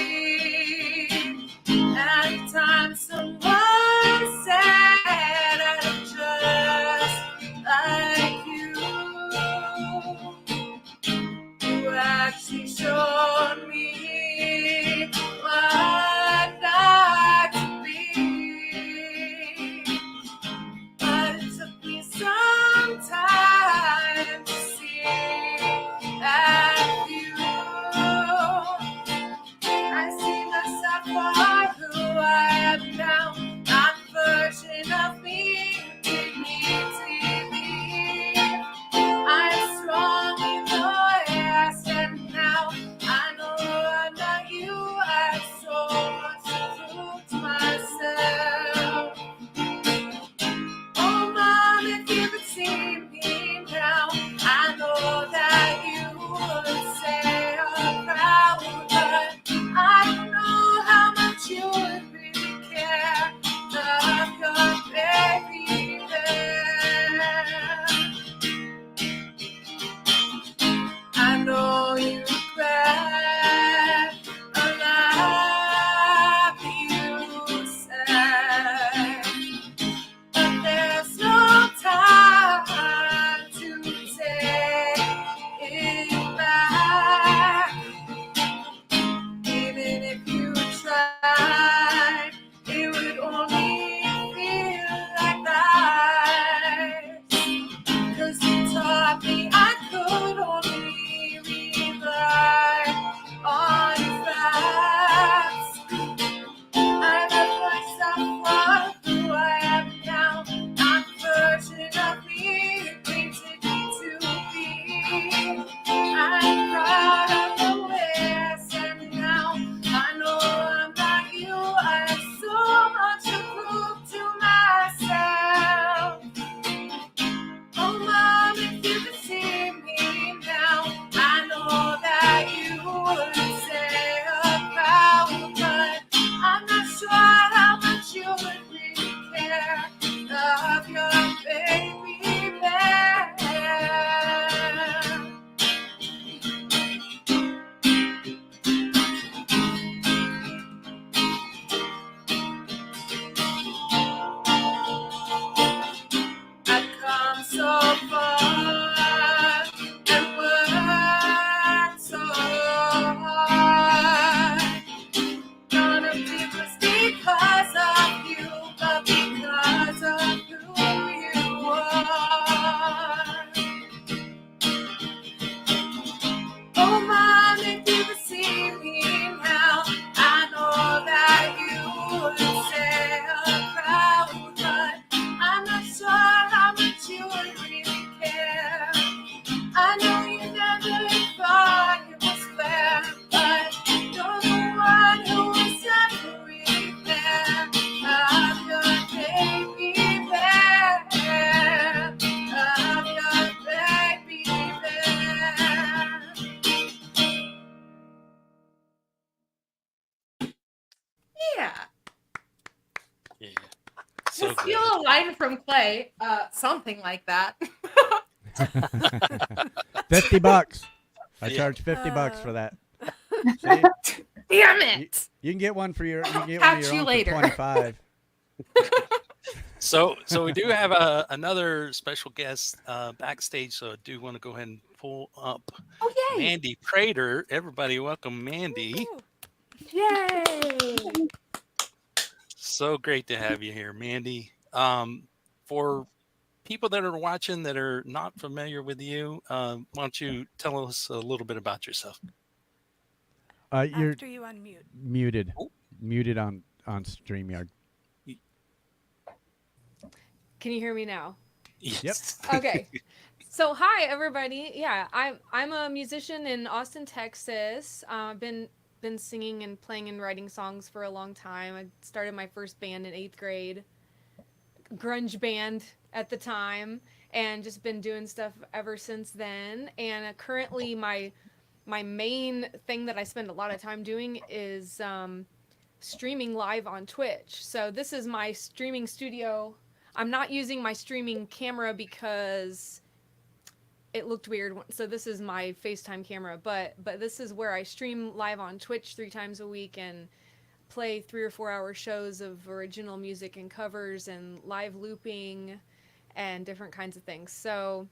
So to steal good. a line from Clay, something like that. $50. I Yeah. charge $50 for Uh, that. See, Damn you, it! you can get one for your. You can I'll get one of catch your you own later. for 25. So we do have another special guest backstage. So I do want to go ahead and pull up Oh yay! Mandy Prater. Everybody, welcome Mandy. woohoo. Yay! So great to have you here, Mandy. For people that are watching that are not familiar with you, why don't you tell us a little bit about yourself? You're After you unmute. muted. Oh. Muted on StreamYard. Can you hear me now? Yes. Okay. So hi everybody. Yeah, I'm a musician in Austin, Texas. Been singing and playing and writing songs for a long time. I started my first band in 8th grade, grunge band at the time, and just been doing stuff ever since then. And currently my main thing that I spend a lot of time doing is streaming live on Twitch. So this is my streaming studio. I'm not using my streaming camera because it looked weird. So this is my FaceTime camera, but this is where I stream live on Twitch 3 times a week and play 3 or 4 hour shows of original music and covers and live looping and different kinds of things. So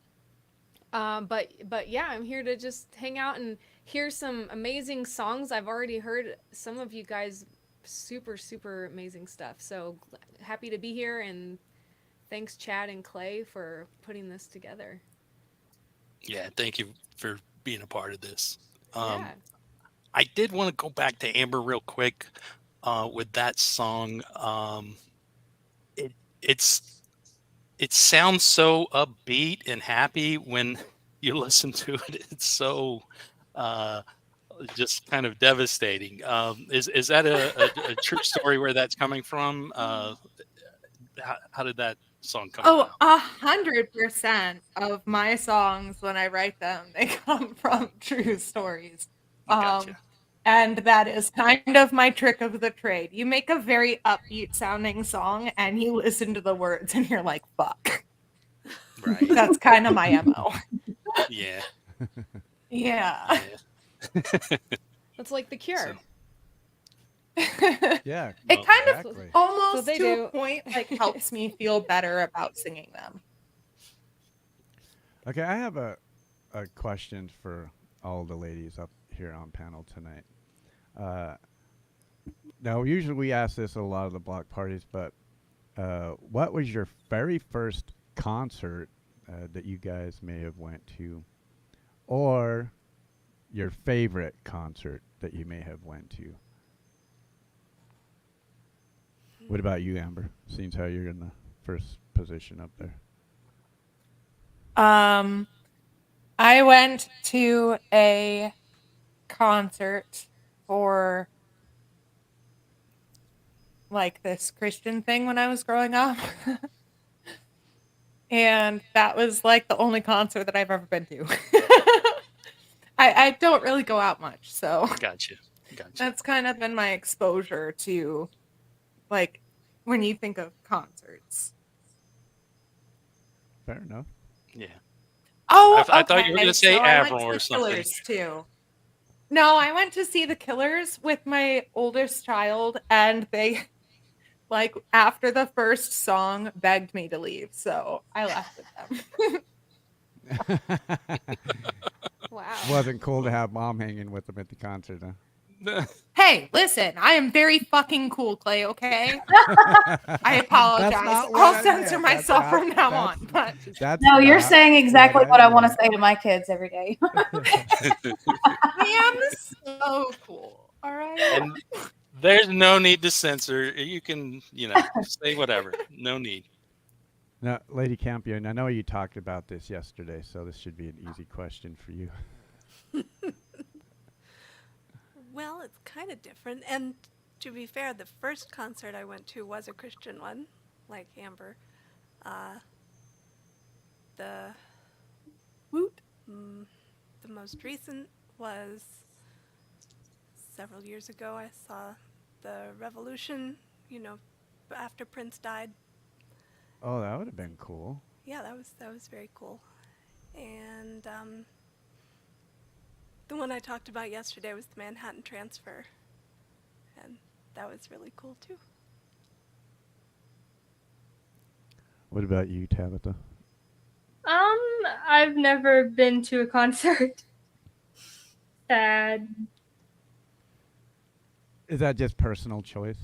but yeah, I'm here to just hang out and hear some amazing songs. I've already heard some of you guys super amazing stuff. So happy to be here, and thanks Chad and Clay for putting this together. Yeah, thank you for being a part of this. Yeah. I did want to go back to Amber real quick with that song. It it's it sounds so upbeat and happy when you listen to it. It's so uh, just kind of devastating. Is that a true story where that's coming from? How did that song come Oh, about? 100% of my songs when I write them, they come from true stories. Gotcha. And that is kind of my trick of the trade. You make a very upbeat sounding song and you listen to the words and you're like, fuck. Right. That's kind of my MO. Yeah. Yeah. Yeah. That's like The Cure. Yeah. It Well, kind of exactly. almost So they to do. a point like helps me feel better about singing them. Okay, I have a question for all the ladies up here on panel tonight. Now, usually we ask this at a lot of the block parties, but what was your very first concert that you guys may have went to, or your favorite concert that you may have went to? What about you, Amber? Seems how you're in the first position up there. I went to a concert for like this Christian thing when I was growing up. And that was like the only concert that I've ever been to. I don't really go out much, so Gotcha. that's kind of been my exposure to like when you think of concerts. Fair enough. Yeah. Oh, I thought you were gonna say so I went Avril to or the something. Killers too. No, I went to see the Killers with my oldest child, and they, like, after the first song, begged me to leave, so I left with them. Wow. Wasn't cool to have mom hanging with them at the concert, huh? Hey, listen, I am very fucking cool, Clay, okay? I apologize. not what I'll I censor meant. That's myself not- from now that's- on, but That's No, you're not saying exactly what I want to meant. say to my kids every day. I am so cool, all right? And there's no need to censor. You can, say whatever. No need. Now, Lady Campion, I know you talked about this yesterday, so this should be an easy question for you. Well, it's kind of different. And to be fair, the first concert I went to was a Christian one, like Amber. The the most recent was several years ago. I saw the Revolution, after Prince died. Oh, that would have been cool. Yeah, that was very cool. And the one I talked about yesterday was the Manhattan Transfer, and that was really cool too. What about you, Tabitha? I've never been to a concert. Sad. Is that just personal choice?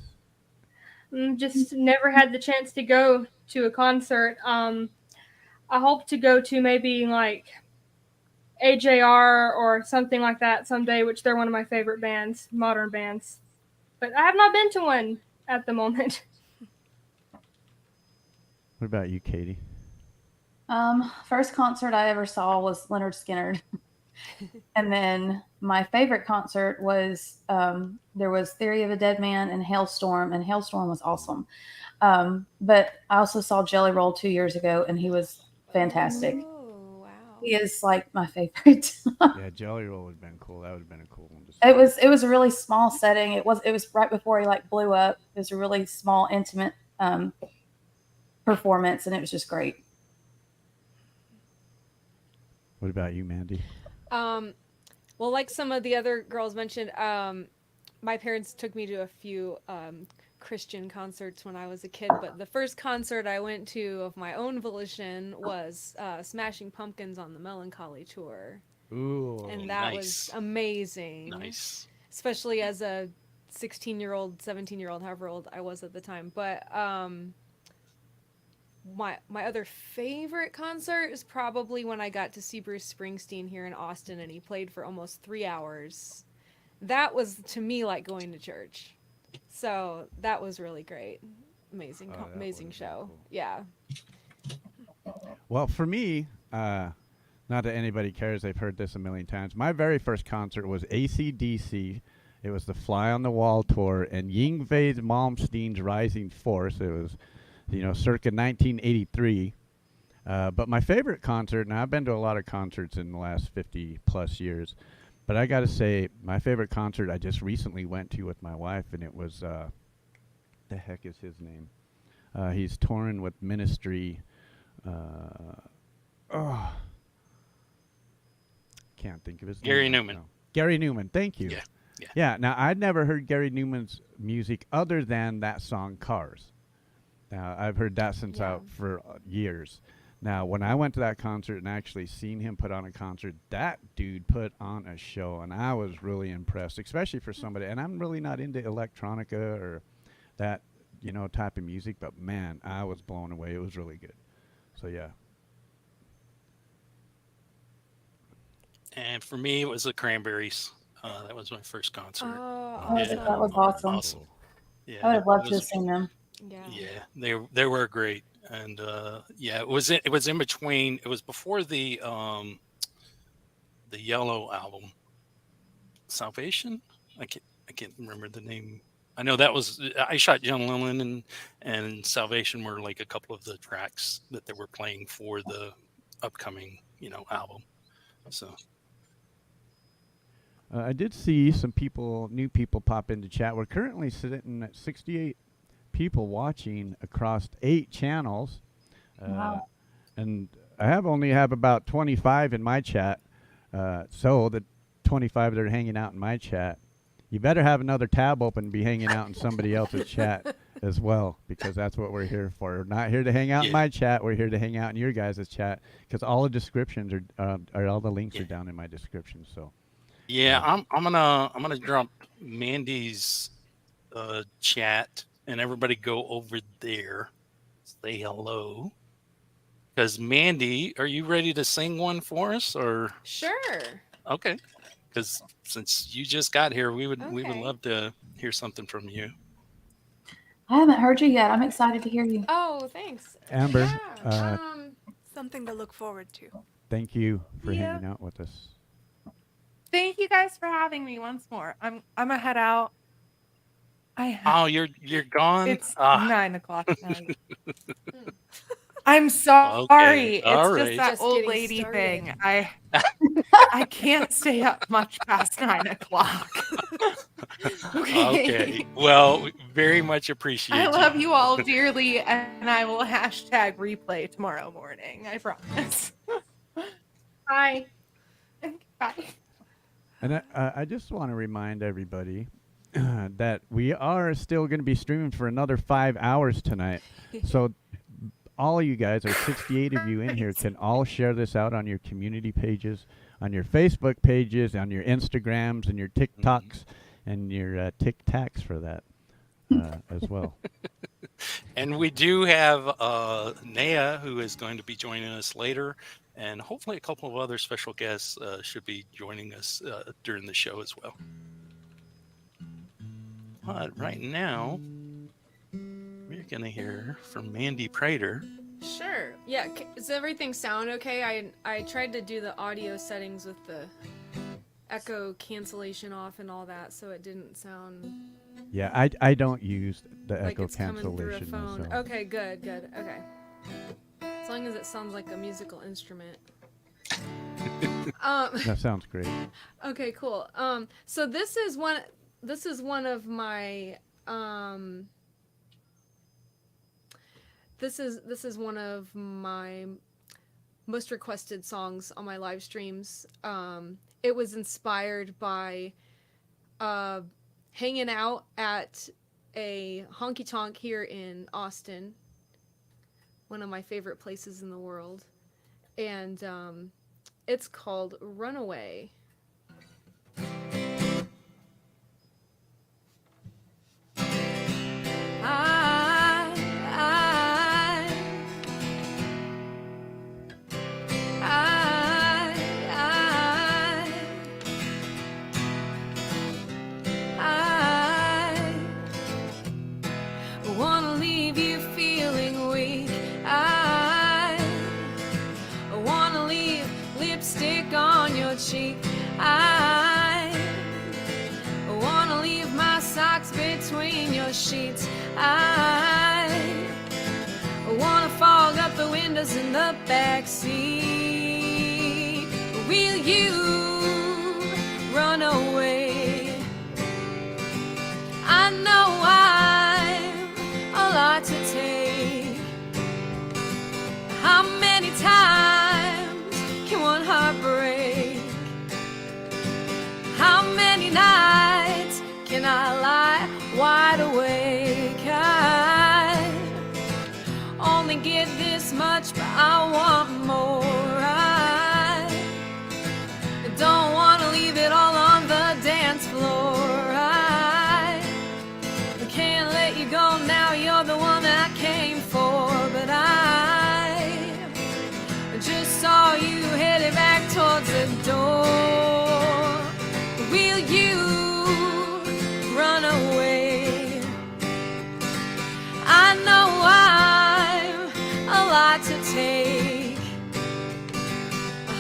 Just never had the chance to go to a concert. I hope to go to maybe like AJR or something like that someday, which they're one of my favorite bands, modern bands. But I have not been to one at the moment. What about you, Katie? First concert I ever saw was Leonard Skinner. And then my favorite concert was there was Theory of a Dead Man and Hailstorm was awesome. But I also saw Jelly Roll 2 years ago, and he was fantastic. Oh, wow. He is like my favorite. Yeah, Jelly Roll would have been cool. That would have been a cool one. It was a really small setting. It was right before he like blew up. It was a really small, intimate performance, and it was just great. What about you, Mandy? Well, like some of the other girls mentioned, my parents took me to a few Christian concerts when I was a kid, but the first concert I went to of my own volition was Smashing Pumpkins on the Melancholy Tour. Ooh. And that was amazing. Nice. Especially as a 16-year-old, 17-year-old, however old I was at the time. But my other favorite concert is probably when I got to see Bruce Springsteen here in Austin, and he played for almost 3 hours. That was, to me, like going to church. So that was really great. Amazing, amazing show. Cool. Yeah. Well, for me, not that anybody cares, I've heard this a million times. My very first concert was AC/DC. It was the Fly on the Wall tour and Yngwie Malmsteen's Rising Force. It was, circa 1983. But my favorite concert, and I've been to a lot of concerts in the last 50 plus years, but I got to say, my favorite concert I just recently went to with my wife, and it was, the heck is his name? He's touring with Ministry. Can't think of his name. Gary Newman. No. Gary Newman, thank you. Yeah. Now, I'd never heard Gary Newman's music other than that song, Cars. Now, I've heard that since out for years. Now, when I went to that concert and actually seen him put on a concert, that dude put on a show, and I was really impressed, especially for somebody. And I'm really not into electronica or that, type of music, but man, I was blown away. It was really good. So, yeah. And for me, it was the Cranberries. That was my first concert. Oh, that was awesome. Yeah, I would have loved to have seen them. Yeah, they were great, and it was in between. It was before the Yellow album, Salvation. I can't remember the name. I know that was I Shot John Lennon, and Salvation were like a couple of the tracks that they were playing for the upcoming album. So. I did see some new people pop into chat. We're currently sitting at 68 people watching across 8 channels. Wow. And I only have about 25 in my chat. So the 25 that are hanging out in my chat, you better have another tab open and be hanging out in somebody else's chat as well, because that's what we're here for. We're not here to hang out in my chat. We're here to hang out in your guys' chat, because all the descriptions are all the links are down in my description. So. Yeah, I'm gonna drop Mandy's chat, and everybody go over there, say hello. Because Mandy, are you ready to sing one for us, or? Sure. Okay. Because since you just got here, we would love to hear something from you. I haven't heard you yet. I'm excited to hear you. Oh, thanks, Amber. Yeah. Something to look forward to. Thank you for hanging out with us. Thank you guys for having me once more. I'm gonna head out. You're gone? It's 9:00 now. I'm sorry. Okay. All It's right. just that Just old getting lady started. thing. I can't stay up much past 9:00. Okay. Well, very much appreciate I you. love you all dearly, and I will hashtag replay tomorrow morning. I promise. Bye. Bye. And I just want to remind everybody that we are still going to be streaming for another 5 hours tonight. So all of you guys, or 68 of you in here, can all share this out on your community pages, on your Facebook pages, on your Instagrams, and your TikToks, and your TikToks for that as well. And we do have Naya, who is going to be joining us later, and hopefully a couple of other special guests should be joining us during the show as well. But right now, we're going to hear from Mandy Prater. Sure. Yeah. Does everything sound okay? I tried to do the audio settings with the echo cancellation off and all that, so it didn't sound Yeah, I don't use the like echo it's coming through a cancellation phone. myself. Okay, good. Okay. As long as it sounds like a musical instrument. That sounds great. Okay, cool. So this is one of my this is one of my most requested songs on my live streams. It was inspired by hanging out at a honky tonk here in Austin, one of my favorite places in the world, and it's called Runaway. Cheek. I wanna leave my socks between your sheets. I wanna fog up the windows in the back seat. Will you run away? I know I'm a lot to take. How many times can one heart break? How many nights can I lie wide awake? I only get this much, but I want more. I don't want to leave it all on the dance floor. I can't let you go now, you're the one that I came for. But I just saw you headed back towards the door. Will you run away? I know I'm a lot to take.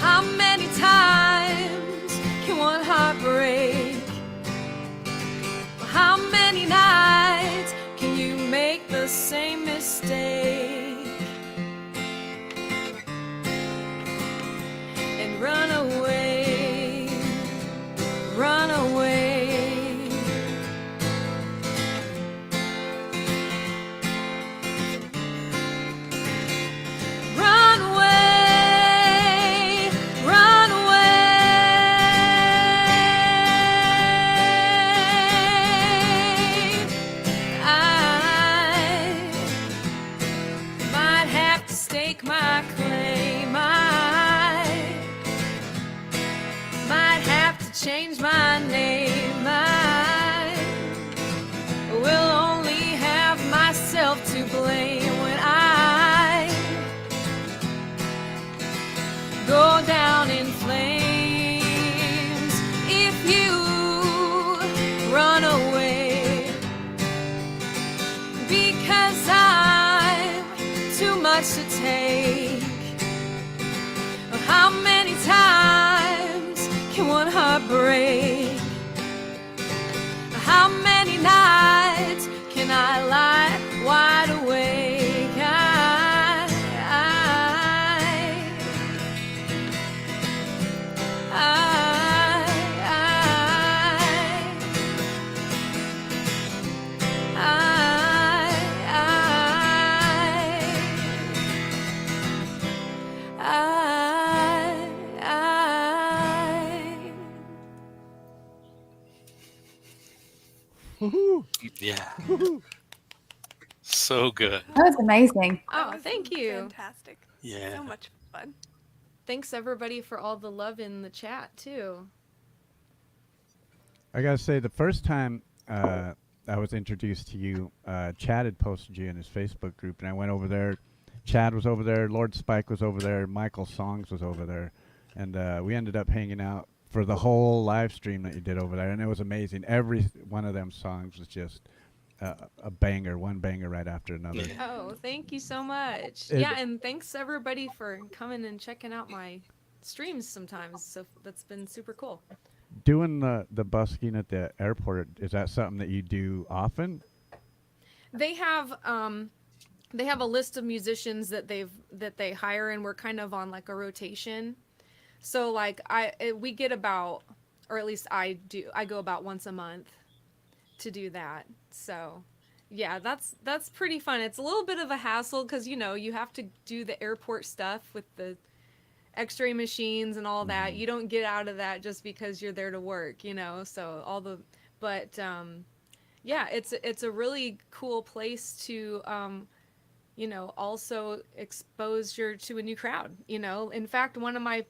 How many times can one heart break? How many nights can you make the same mistake and run away? Run away. Run away. Run away. I might have to stake my claim. I might have to change my name. I will only have myself to blame when I go down in flames. If you run away, because I'm too much to take. How many times can one heart break? How many nights can I lie wide awake? I Woohoo! Yeah, Woohoo! so good. That was amazing. That Oh, was thank you. Fantastic. Yeah. So much fun. Thanks everybody for all the love in the chat too. I gotta say, the first time I was introduced to you, Chad had posted you in his Facebook group, and I went over there. Chad was over there, Lord Spike was over there, Michael Songs was over there, and we ended up hanging out for the whole live stream that you did over there, and it was amazing. Every one of them songs was just a banger, one banger right after another. Yeah. Oh, thank you so much. It- Yeah, and thanks everybody for coming and checking out my streams sometimes. So that's been super cool. Doing the busking at the airport, is that something that you do often? They have a list of musicians that they hire, and we're kind of on like a rotation. So like we get about, or at least I go about once a month to do that. So yeah, that's pretty fun. It's a little bit of a hassle because you have to do the airport stuff with the x-ray machines and all that. You don't get out of that just because you're there to work, so but yeah, it's a really cool place to also exposure to a new crowd. In fact, one of my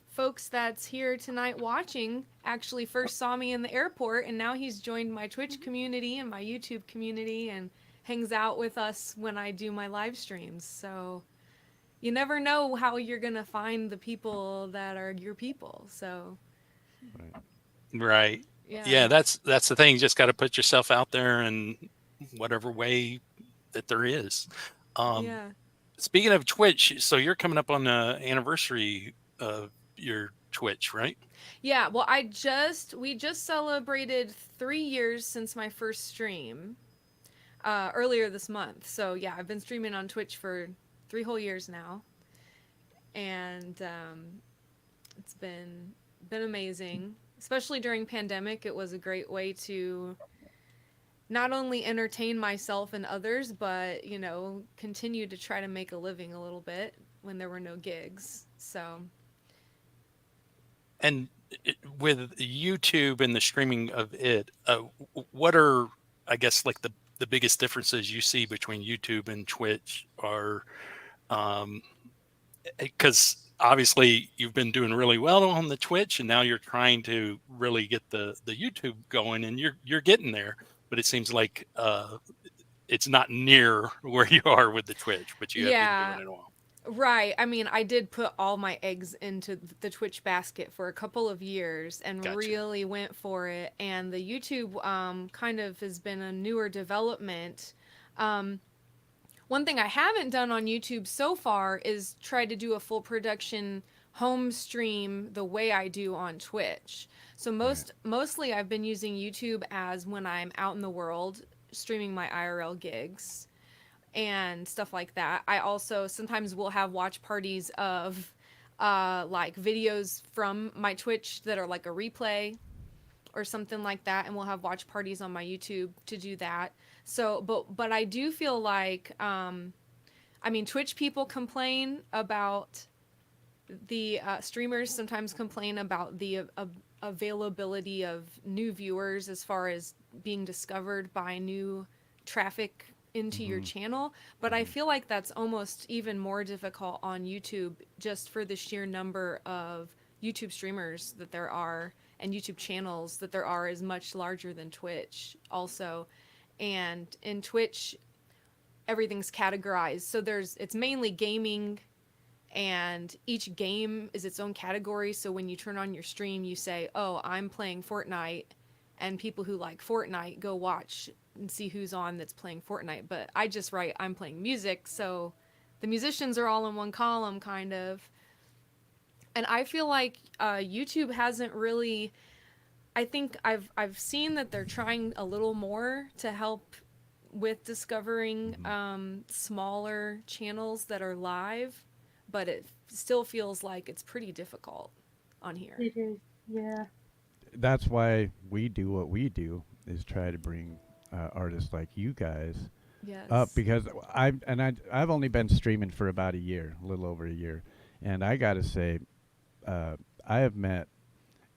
folks that's here tonight watching actually first saw me in the airport, and now he's joined my Twitch community and my YouTube community and hangs out with us when I do my live streams. So you never know how you're gonna find the people that are your people. So Right. yeah. Yeah, that's the thing. You just got to put yourself out there in whatever way that there is. Yeah. Speaking of Twitch, so you're coming up on the anniversary of your Twitch, right? Yeah, well, we just celebrated 3 years since my first stream earlier this month. So yeah, I've been streaming on Twitch for 3 whole years now, and it's been amazing. Especially during pandemic, it was a great way to not only entertain myself and others, but continue to try to make a living a little bit when there were no gigs. So. And with YouTube and the streaming of it, what are, I guess, like the biggest differences you see between YouTube and Twitch? Are because obviously you've been doing really well on the Twitch, and now you're trying to really get the YouTube going, and you're getting there. But it seems like it's not near where you are with the Twitch, but you have been doing it a while. Right. I mean, I did put all my eggs into the Twitch basket for a couple of years and Gotcha. really went for it. And the YouTube kind of has been a newer development. One thing I haven't done on YouTube so far is try to do a full production home stream the way I do on Twitch. So mostly I've been using YouTube as when I'm out in the world streaming my IRL gigs and stuff like that. I also sometimes will have watch parties of like videos from my Twitch that are like a replay or something like that, and we'll have watch parties on my YouTube to do that. So but I do feel like Twitch people complain about the streamers sometimes complain about the availability of new viewers as far as being discovered by new traffic into your channel, but I feel like that's almost even more difficult on YouTube just for the sheer number of YouTube streamers that there are and YouTube channels that there are is much larger than Twitch also. And in Twitch everything's categorized, so it's mainly gaming, and each game is its own category. So when you turn on your stream, you say, oh, I'm playing Fortnite, and people who like Fortnite go watch and see who's on that's playing Fortnite. But I just write, I'm playing music, so the musicians are all in one column, kind of. And I feel like YouTube hasn't really, I think I've seen that they're trying a little more to help with discovering smaller channels that are live, but it still feels like it's pretty difficult on here. It is, yeah. That's why we do what we do, is try to bring artists like you guys up, because I've only been streaming for about a year, a little over a year, and I gotta say, I have met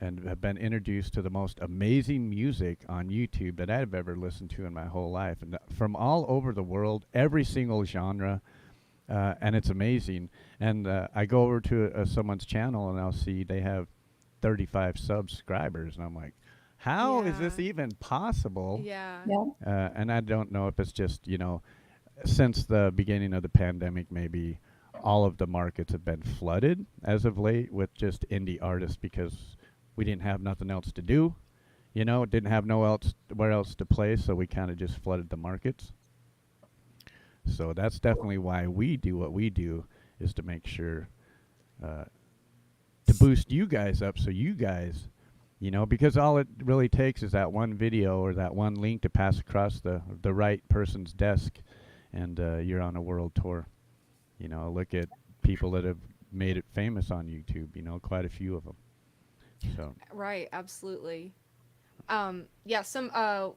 and have been introduced to the most amazing music on YouTube that I've ever listened to in my whole life, and from all over the world, every single genre, and it's amazing. And I go over to someone's channel and I'll see they have 35 subscribers, and I'm like, how is this Yeah. even possible? Yeah. Yeah. And I don't know if it's just, since the beginning of the pandemic, maybe all of the markets have been flooded as of late with just indie artists because we didn't have nothing else to do, didn't have where else to play, so we kind of just flooded the markets. So that's definitely why we do what we do, is to make sure to boost you guys up, so you guys, because all it really takes is that one video or that one link to pass across the right person's desk, and you're on a world tour. Look at people that have made it famous on YouTube, quite a few of them. So Right, absolutely. Yeah, some a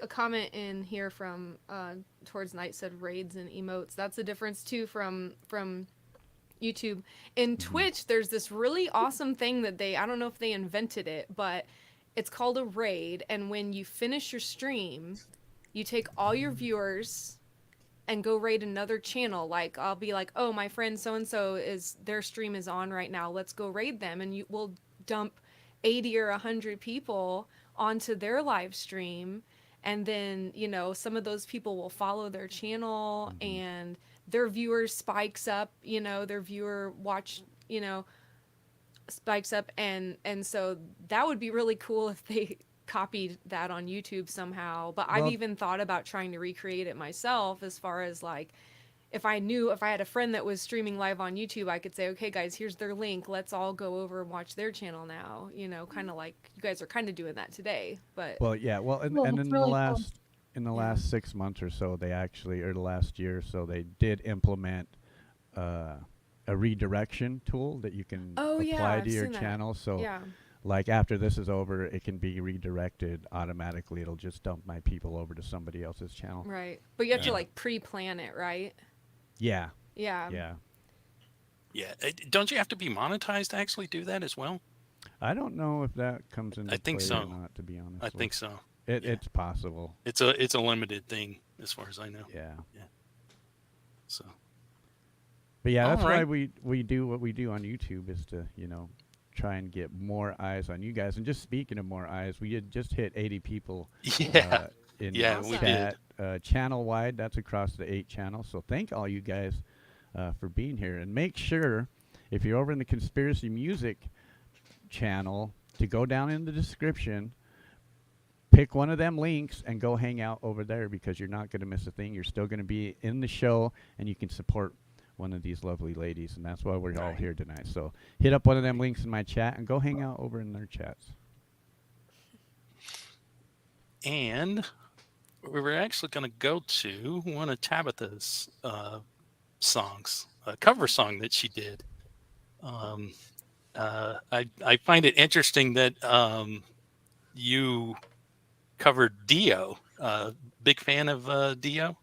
comment in here from towards night said raids and emotes. That's the difference too from YouTube. In Twitch, there's this really awesome thing that I don't know if they invented it, but it's called a raid, and when you finish your stream, you take all your viewers and go raid another channel. Like, I'll be like, oh, my friend so and so their stream is on right now, let's go raid them, and you will dump 80 or 100 people onto their live stream, and then some of those people will follow their channel, and their viewers spikes up, their viewer watch, spikes up, and so that would be really cool if they copied that on YouTube somehow. But I've Well- even thought about trying to recreate it myself, as far as like, if I had a friend that was streaming live on YouTube, I could say, okay guys, here's their link, let's all go over and watch their channel now, kind of like you guys are kind of doing that today. But well, yeah, well, and, Well, and it's in really the cool. last in the Yeah. last 6 months or so, they actually, or the last year or so, they did implement a redirection tool that you can oh yeah, apply I've to your seen that. channel. So Yeah. like after this is over, it can be redirected automatically. It'll just dump my people over to somebody else's channel. Right, but you have to Yeah. like pre-plan it, right? Yeah, Yeah. yeah. Yeah. Don't you have to be monetized to actually do that as well? I don't know if that comes into I think play so. or not, to be honest. I think so. yeah. It's possible. It's a limited thing as far as I know. Yeah. So But yeah, that's why Alright. we do what we do on YouTube, is to, try and get more eyes on you guys. And just speaking of more eyes, we had just hit 80 people yeah. in Yeah, we chat, channel wide. That's across the 8 channels. So thank all you guys for being here. And make sure, if you're over in the Conspiracy Music channel, to go down in the description, pick one of them links, and go hang out over there, because you're not going to miss a thing. You're still going to be in the show, and you can support one of these lovely ladies, and that's why we're all here tonight. So hit up one of them links in my chat and go hang out over in their chats. And we were actually going to go to one of Tabitha's songs, a cover song that she did. I find it interesting that you covered Dio. Big fan of Dio?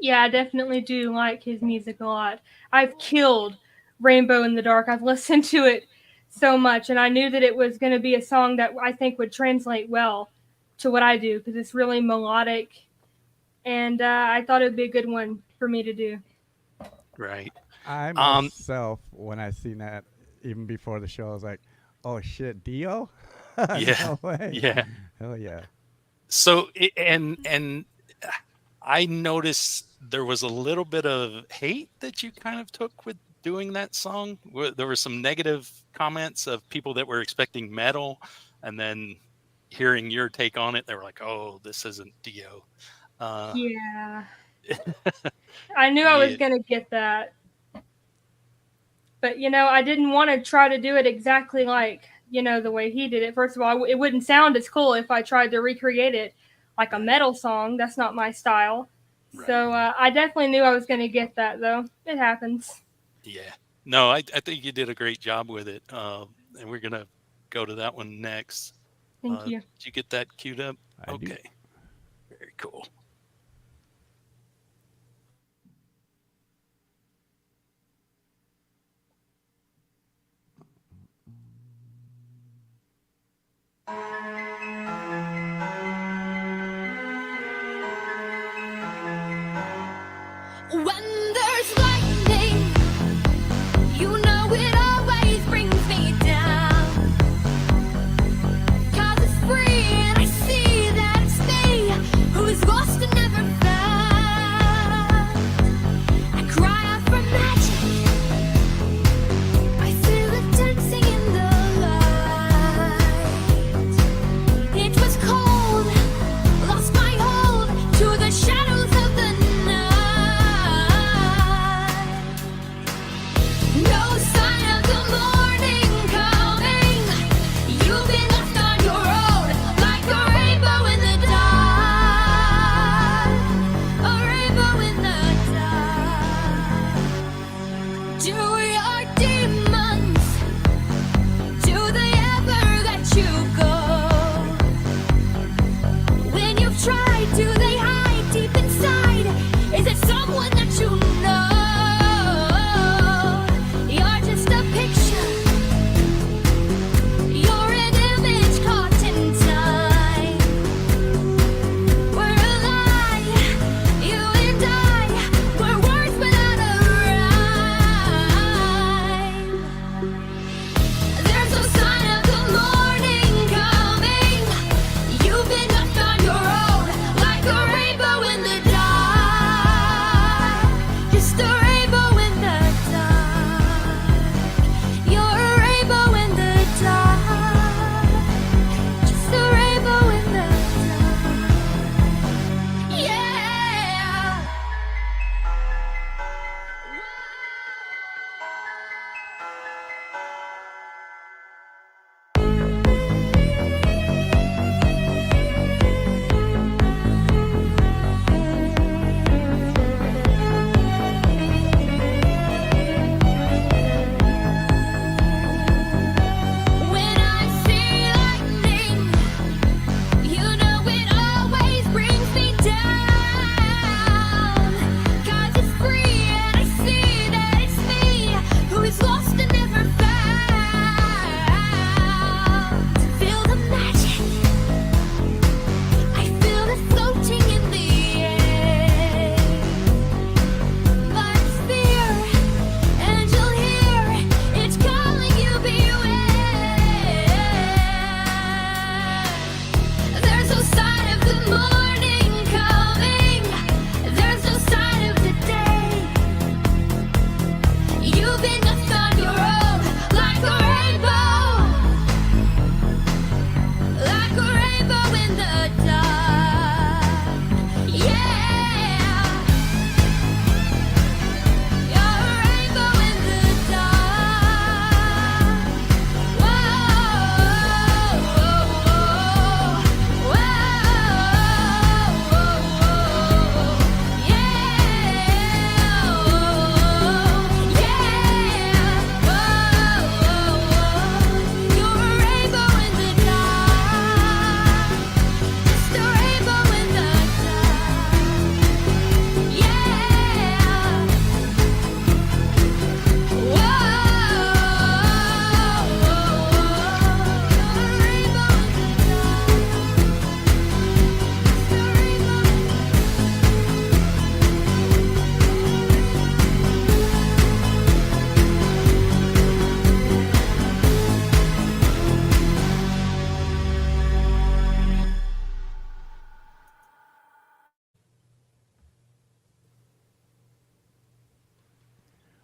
Yeah, I definitely do like his music a lot. I've killed Rainbow in the Dark. I've listened to it so much, and I knew that it was going to be a song that I think would translate well to what I do, because it's really melodic, and I thought it would be a good one for me to do. Right. I myself, when I seen that, even before the show, I was like, oh shit, Dio? Yeah. No way. Yeah. Hell yeah. So and I noticed there was a little bit of hate that you kind of took with doing that song. There were some negative comments of people that were expecting metal, and then hearing your take on it, they were like, "Oh, this isn't Dio." Yeah. I knew I was Yeah. going to get that. But, I didn't want to try to do it exactly like, the way he did it. First of all, it wouldn't sound as cool if I tried to recreate it like a metal song. That's not my style. Right. So I definitely knew I was going to get that, though. It happens. Yeah. No, I think you did a great job with it. And we're gonna go to that one next. Thank you. Did you get that queued up? I do. Okay. Very cool.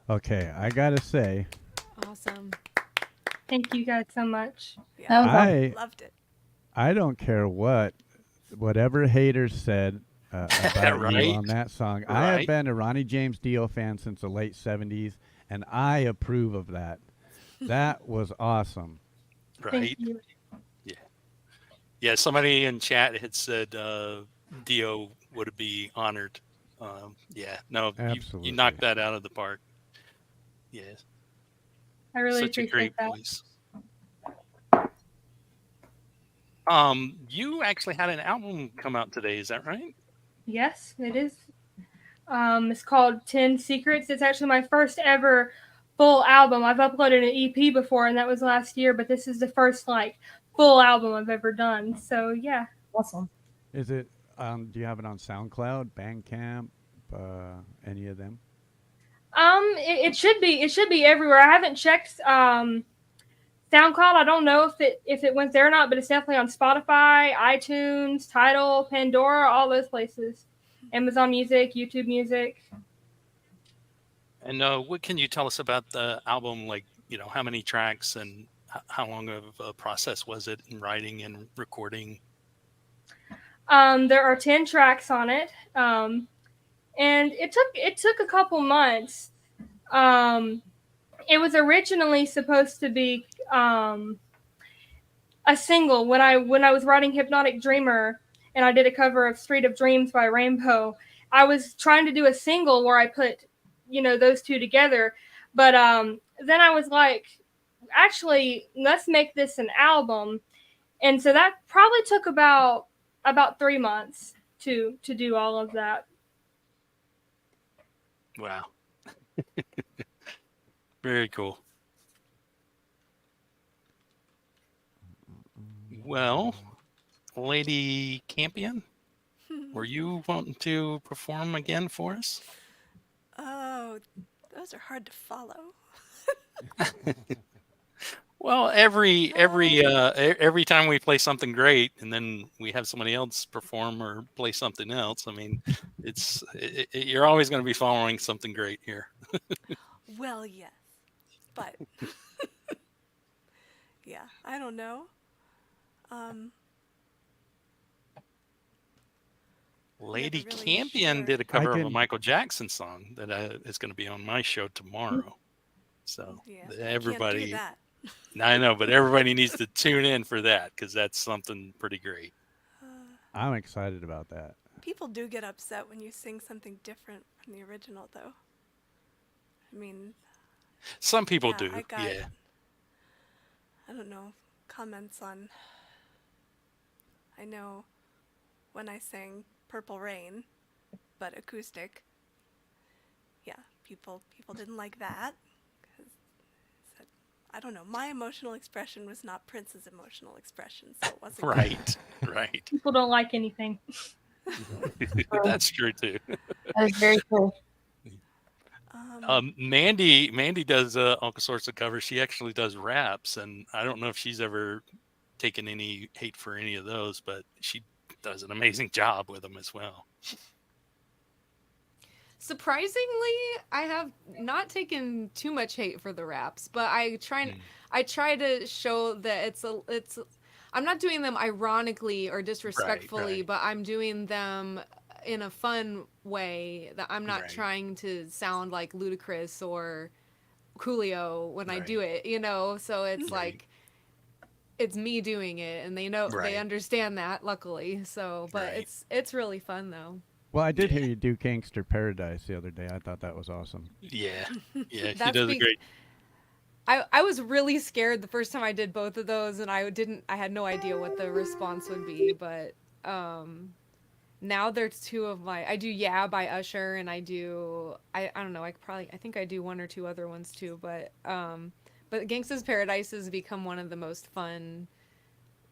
Okay, I gotta say, Awesome. Thank you guys so much. Yeah, That was awesome. I loved it. I don't care whatever haters said about you Right. on that song. I have Right. been a Ronnie James Dio fan since the late '70s, and I approve of that. That was awesome. Thank Right. you. Yeah. Yeah. Somebody in chat had said Dio would be honored. Yeah. No, you Absolutely. knocked that out of the park. Yes. I really Such a appreciate great that. voice. You actually had an album come out today, is that right? Yes, it is. It's called 10 Secrets. It's actually my first ever full album. I've uploaded an EP before, and that was last year, but this is the first like full album I've ever done. So yeah. Awesome. Is it? Do you have it on SoundCloud, Bandcamp, any of them? It should be everywhere. I haven't checked SoundCloud. I don't know if it went there or not, but it's definitely on Spotify, iTunes, Tidal, Pandora, all those places. Amazon Music, YouTube Music. And what can you tell us about the album? Like, how many tracks and how long of a process was it in writing and recording? There are 10 tracks on it, and it took a couple months. It was originally supposed to be a single when I was writing Hypnotic Dreamer, and I did a cover of Street of Dreams by Rainbow. I was trying to do a single where I put those two together, but then I was like, actually, let's make this an album. And so that probably took about 3 months to do all of that. Wow. Very cool. Well, Lady Campion, were you wanting to perform again for us? Oh, those are hard to follow. Well, every time we play something great, and then we have somebody else perform or play something else. I mean, you're always going to be following something great here. Well, yes, but yeah, I don't know. Lady really Campion sure. did a cover of a can- Michael Jackson song that is going to be on my show tomorrow. So Yeah, everybody, can't do that. I know, but everybody needs to tune in for that because that's something pretty great. I'm excited about that. People do get upset when you sing something different from the original, though. I mean, Some people yeah, do, I got, yeah. I don't know, comments on. I know when I sang Purple Rain, but acoustic. Yeah, people didn't like that. 'Cause said, I don't know, my emotional expression was not Prince's emotional expression, so it wasn't good. Right, right. People don't like anything. That's true too. That is very cool. Mandy does all sorts of covers. She actually does raps, and I don't know if she's ever taken any hate for any of those, but she does an amazing job with them as well. Surprisingly, I have not taken too much hate for the raps, but I try to show that it's I'm not doing them ironically or disrespectfully, right. but I'm doing them in a fun way, that I'm not Right. trying to sound like Ludacris or Coolio when I do Right. it, so it's Right. like it's me doing it, and they Right. understand that, luckily. So, but Right. it's really fun though. Well, I did Yeah. hear you do Gangster Paradise the other day. I thought that was awesome. Yeah, yeah, she That's does a be- great. I was really scared the first time I did both of those, and I had no idea what the response would be, but now there's two of my, I do Yeah by Usher, and I don't know, I think I do one or two other ones too, but Gangsta's Paradise has become one of the most fun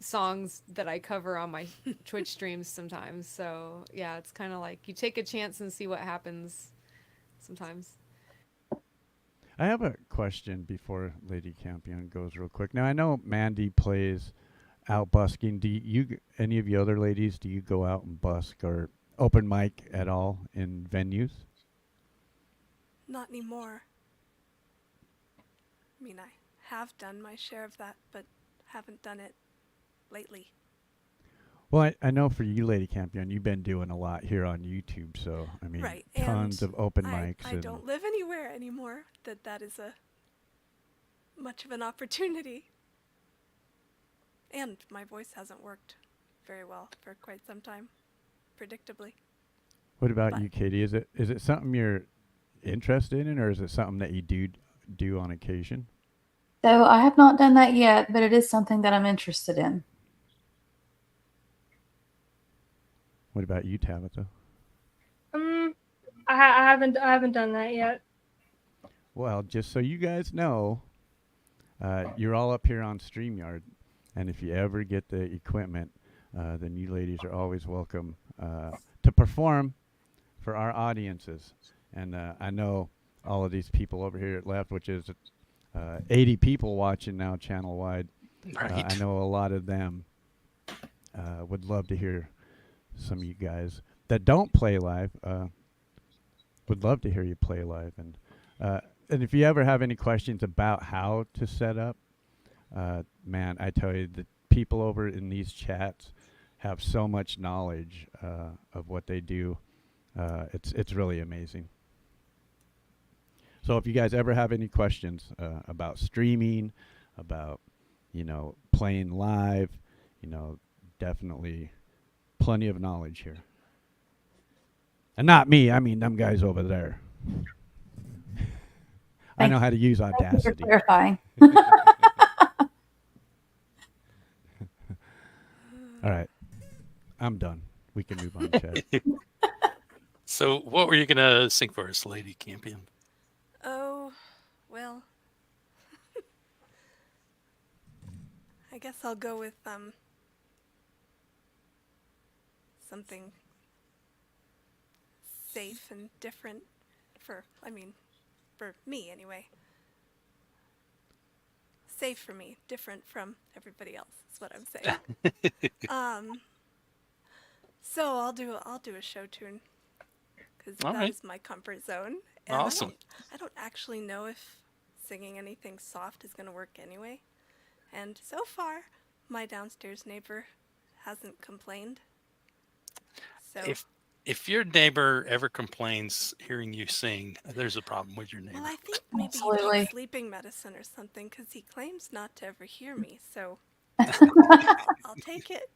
songs that I cover on my Twitch streams sometimes. So yeah, it's kind of like you take a chance and see what happens sometimes. I have a question before Lady Campion goes real quick. Now I know Mandy plays out busking. Do you any of you other ladies, do you go out and busk or open mic at all in venues? Not anymore. mean, I have done my share of that, but haven't done it lately. Well, I know for you, Lady Campion, you've been doing a lot here on YouTube. So, I mean, Right, tons and of open I mics. don't live anywhere anymore that is a much of an opportunity. And my voice hasn't worked very well for quite some time, predictably. What about But- you, Katie? Is it something you're interested in, or is it something that you do on occasion? So I have not done that yet, but it is something that I'm interested in. What about you, Tabitha? I haven't done that yet. Well, just so you guys know, you're all up here on StreamYard, and if you ever get the equipment, then you ladies are always welcome to perform for our audiences. And I know all of these people over here at left, which is 80 people watching now channel-wide. Right. I know a lot of them would love to hear some of you guys that don't play live. Would love to hear you play live. And if you ever have any questions about how to set up, man, I tell you, the people over in these chats have so much knowledge of what they do. It's really amazing. So if you guys ever have any questions about streaming, about, playing live, definitely plenty of knowledge here. And not me, I mean them guys over there. I know how to use Thank you for Audacity. clarifying. All right. I'm done. We can move on, Chad. So, what were you gonna sing for us, Lady Campion? Oh, well. I guess I'll go with something safe and different for me anyway. Safe for me, different from everybody else is what I'm saying. So I'll do a show tune because All that right. is my comfort zone. And Awesome. I don't actually know if singing anything soft is going to work anyway. And so far, my downstairs neighbor hasn't complained. So If your neighbor ever complains hearing you sing, there's a problem with your neighbor. well, I think maybe he Absolutely. takes sleeping medicine or something because he claims not to ever hear me. So I'll take it.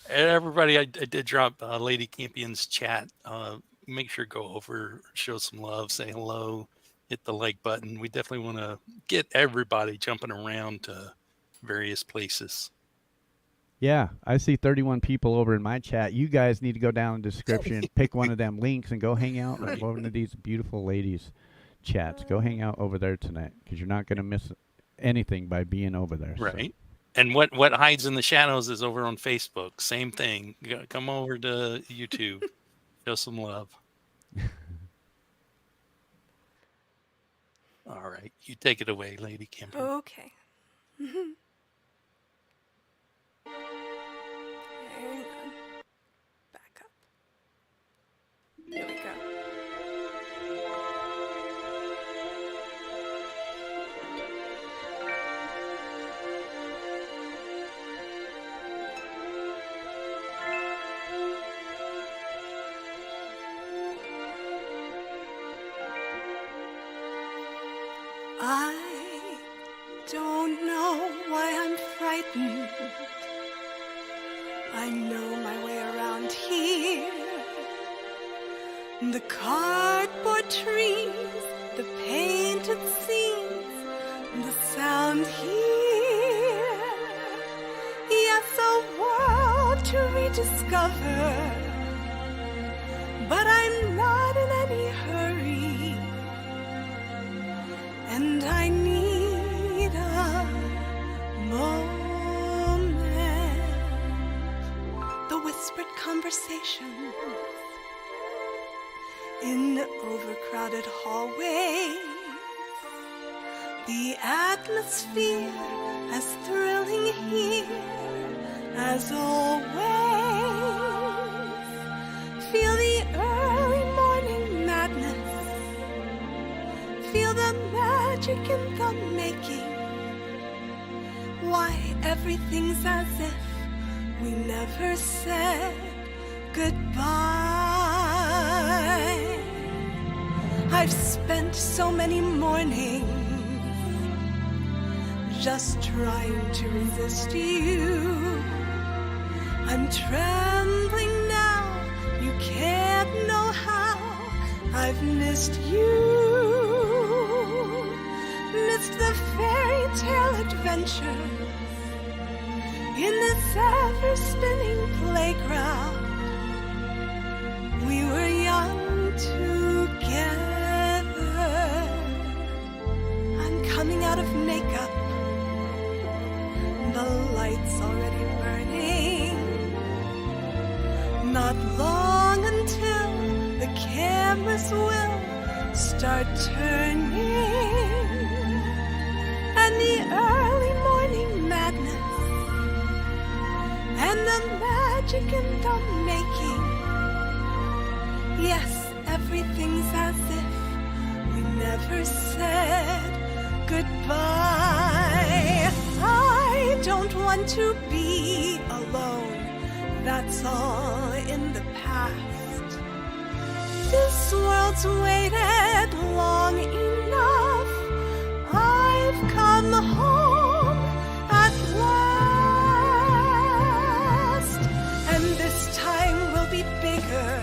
And everybody, I did drop Lady Campion's chat. Make sure to go over, show some love, say hello, hit the like button. We definitely want to get everybody jumping around to various places. Yeah, I see 31 people over in my chat. You guys need to go down in the description, pick one of them links, and go hang out with one of these beautiful ladies' chats. Go hang out over there tonight because you're not going to miss anything by being over there. Right. And what hides in the shadows is over on Facebook. Same thing. Come over to YouTube. Show some love. All right. You take it away, Lady Campion. Okay. Hang on. Back up. Here we go. I don't know why I'm frightened. I know my way around here. The cardboard trees, the painted scenes, the sound here. Yes, a world to rediscover. But I'm not in any hurry. And I need a moment. The whispered conversations in overcrowded hallways. The atmosphere as thrilling here as always. Feel the early morning madness. Feel the magic magic in the making. Why everything's as if we never said goodbye. I've spent so many mornings just trying to resist you. I'm trembling now, you can't know how I've missed you. Missed the fairy tale adventures in this ever-spinning playground. We were young together. I'm coming out of makeup, the light's already burning. Not long until the cameras will start turning, and the early morning madness and the magic in the making. Yes, everything's as if we never said goodbye. I don't want to be alone, that's all in the past. This world's waited long enough. I've come home at last, and this time will be bigger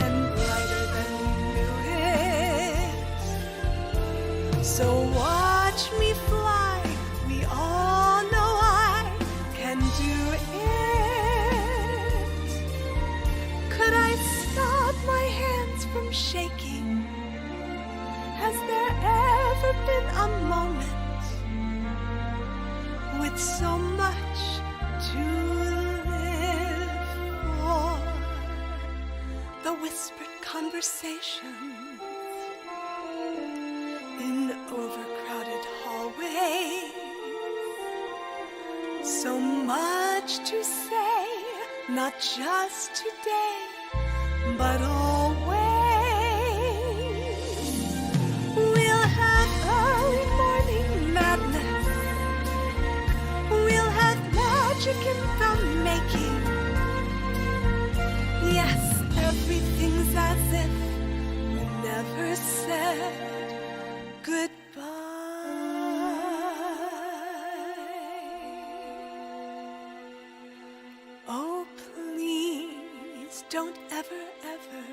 and brighter than we knew it. So watch me fly, we all know I can do it. Could I stop my hands from shaking? Has there ever been a moment with so much to live for? The whispered conversations in overcrowded hallways. So much to say, not just today, but always. We'll have early morning madness. We'll have magic in the making. Yes, everything's as if we never said goodbye. Oh, please don't ever, ever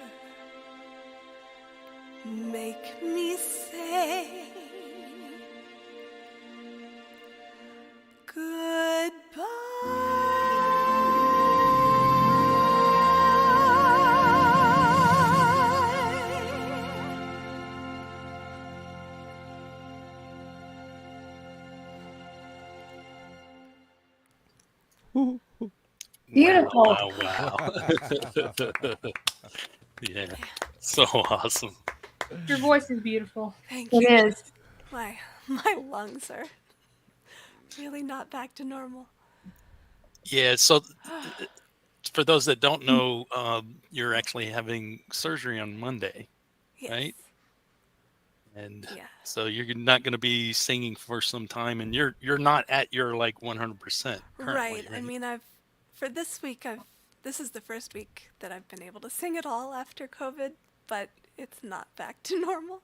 make me say Beautiful. Wow. Yeah. So awesome. Your voice is beautiful. Thank you. It is. My lungs are really not back to normal. Yeah. So for those that don't know, you're actually having surgery on Monday, Yes. right? And Yeah. so you're not going to be singing for some time, and you're not at your like 100% currently, Right. I mean, for this week, this is the first week that I've been able to sing at all after COVID, but it's not back to normal.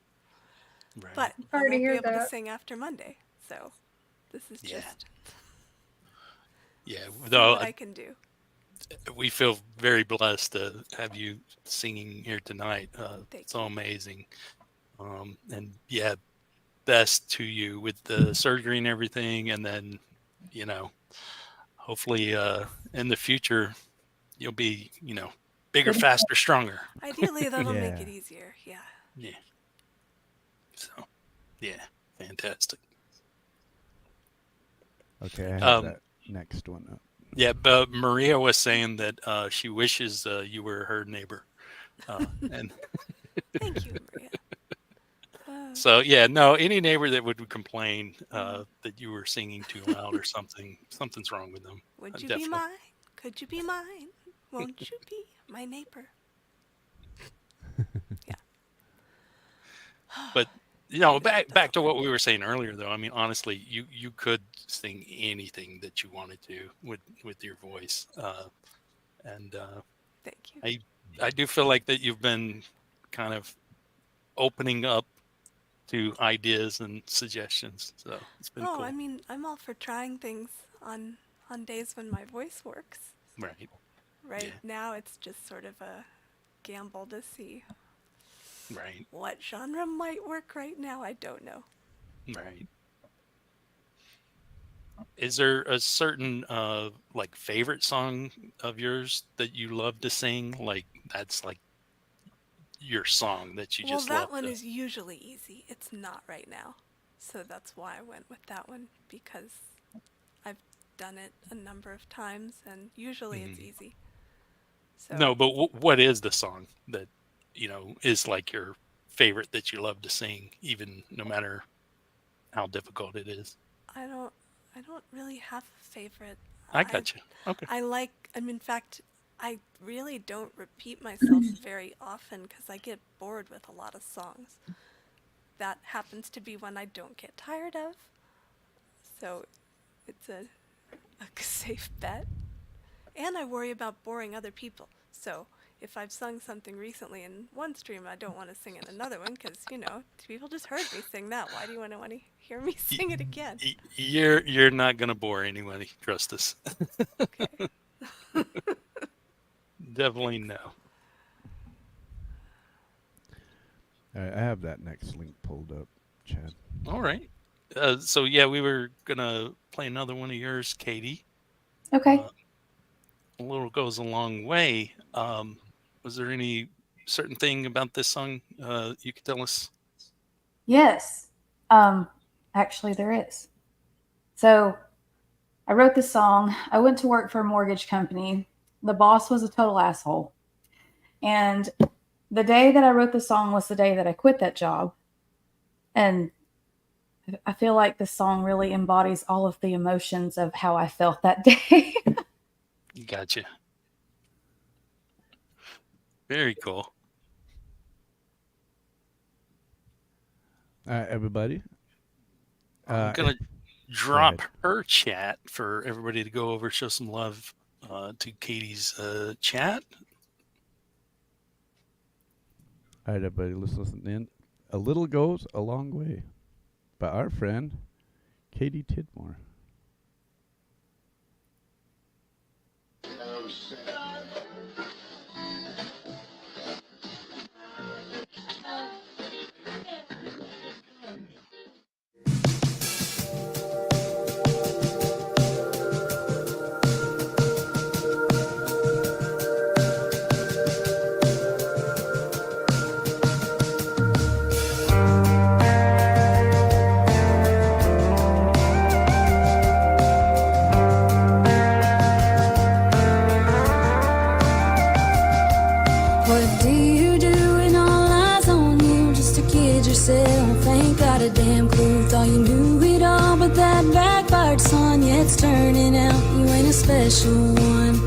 Right. But I Sorry to won't be hear able to that. sing after Monday, so this is Yeah. just Yeah. see No, what I can do. we feel very blessed to have you singing here tonight. Thank So amazing. And yeah, best to you with the surgery and everything. And then, hopefully in the future, you'll be, bigger, faster, stronger. Ideally, that'll make Yeah. it easier. Yeah. Yeah. So, yeah, fantastic. Okay, I have Um, that next one up. Yeah, but Maria was saying that she wishes you were her neighbor. And Thank you, Maria. so, yeah, no, any neighbor that would complain that you were singing too loud or something's wrong with them. Would you Definitely. be mine? Could you be mine? Won't you be my neighbor? Yeah. But back to what we were saying earlier, though. I mean, honestly, you could sing anything that you wanted to with your voice, and Thank you. I do feel like that you've been kind of opening up to ideas and suggestions. So it's been cool. I mean, I'm all for trying things on days when my voice works. Right. Right now, it's just sort of a gamble to see Right. what genre might work right now. I don't know. Right. Is there a certain like favorite song of yours that you love to sing? Like that's like your song that you Well, just that love one to... is usually easy. It's not right now. So that's why I went with that one, because I've done it a number of times and usually it's easy. So No, but what is the song that, is like your favorite that you love to sing, even no matter how difficult it is? I don't really have a favorite. I got you. Okay. In fact, I really don't repeat myself very often because I get bored with a lot of songs. That happens to be one I don't get tired of. So it's a safe bet. And I worry about boring other people. So if I've sung something recently in one stream, I don't want to sing in another one because, people just heard me sing that. Why do you want to hear me sing it again? You're not gonna bore anybody. Trust us. Okay. Definitely no. All right, I have that next link pulled up, Chad. All right. So yeah, we were gonna play another one of yours, Katie. Okay. A little goes a long way. Was there any certain thing about this song you could tell us? Yes. Actually, there is. So I wrote this song. I went to work for a mortgage company. The boss was a total asshole. And the day that I wrote the song was the day that I quit that job. And I feel like this song really embodies all of the emotions of how I felt that day. Gotcha. Very cool. All right, everybody. I'm gonna drop her chat for everybody to go over, show some love to Katie's chat. All right, everybody, let's listen in. A Little Goes a Long Way by our friend, Katie Tidmore. What do you do when all eyes on you just to kid yourself? Ain't got a damn clue. Thought you knew it all, but that backfired, son. Yeah, it's turning out you ain't a special one.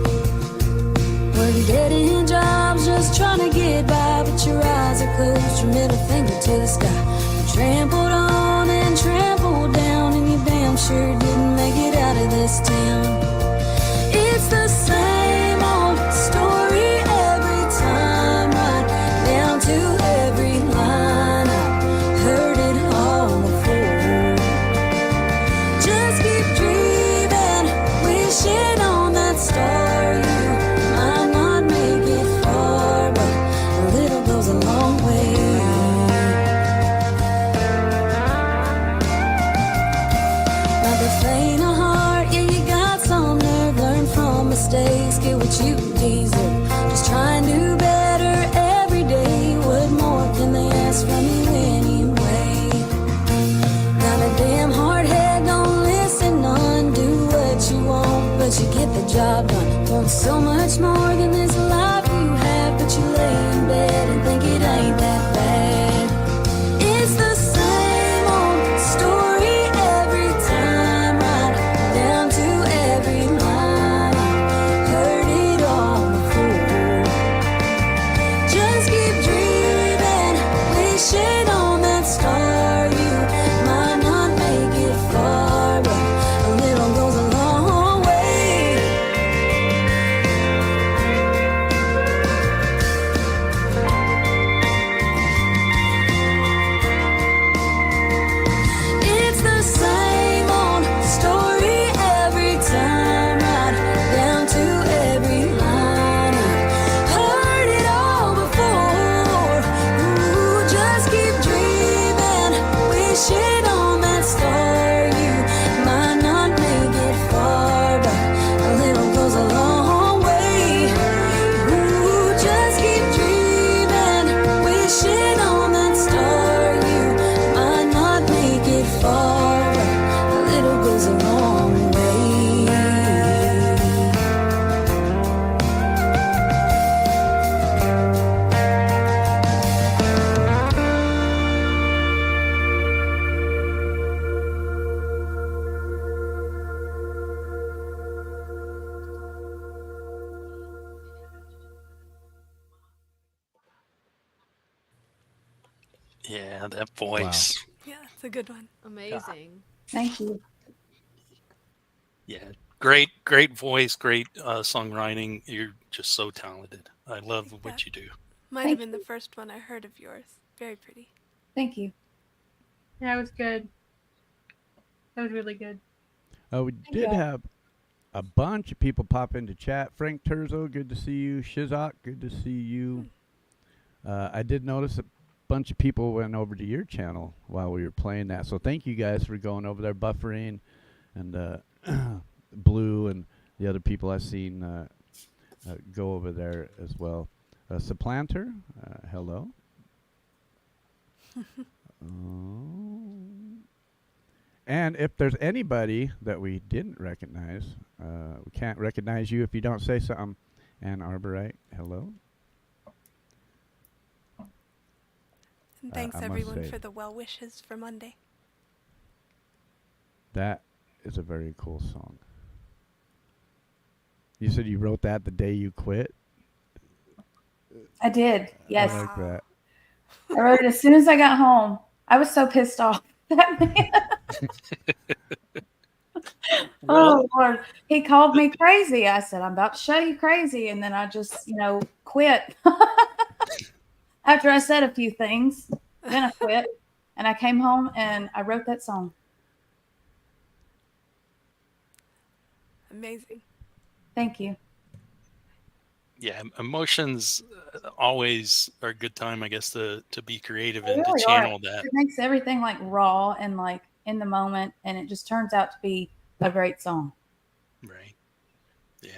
Working dead-end jobs, just trying to get by, but your eyes are closed, your middle finger to the sky. You trampled on and trampled down, and you damn sure didn't make it out of this town. It's the same old story every time, right down to every line. I've heard it all before. Just keep dreaming, wishing on that star. You might not make it far, but a little goes a long way. Like a faint of heart, yeah, you got some nerve. Learn from mistakes, get what you deserve. Just try and do better every day. What more can they ask from you anyway? Got a damn hard head, don't listen none. Do what you want, but you get the job done. Want so much more than this life you have, but you lay in bed and think it ain't that bad. It's the same old story every time, right down to every line. I've heard it all before. Just keep dreaming, wishing on that star. Yeah, that voice. Yeah, it's a good one. Amazing. Thank you. Yeah, great voice, great songwriting. You're just so talented. I love Like what that. you do. Might have been the first one I heard of yours. Very pretty. Thank you. Yeah, it was good. That was really good. We did you. have a bunch of people pop into chat. Frank Terzo, good to see you. Shizak, good to see you. I did notice a bunch of people went over to your channel while we were playing that. So thank you guys for going over there, buffering, and Blue and the other people I've seen go over there as well. Supplanter, hello. And if there's anybody that we didn't recognize, we can't recognize you if you don't say something. Ann Arborite, hello. And thanks I must everyone say. for the well wishes for Monday. That is a very cool song. You said you wrote that the day you quit? I did. Yes. I like that. I wrote it as soon as I got home. I was so pissed off. That man. Oh Lord. He called me crazy. I said, I'm about to show you crazy. And then I just, quit. After I said a few things, then I quit. And I came home and I wrote that song. Amazing. Thank you. Yeah, emotions always are a good time, I guess, to be creative They and really to channel that. It makes everything like raw and like in the moment, and it just turns out to be a great song. Right. Yeah.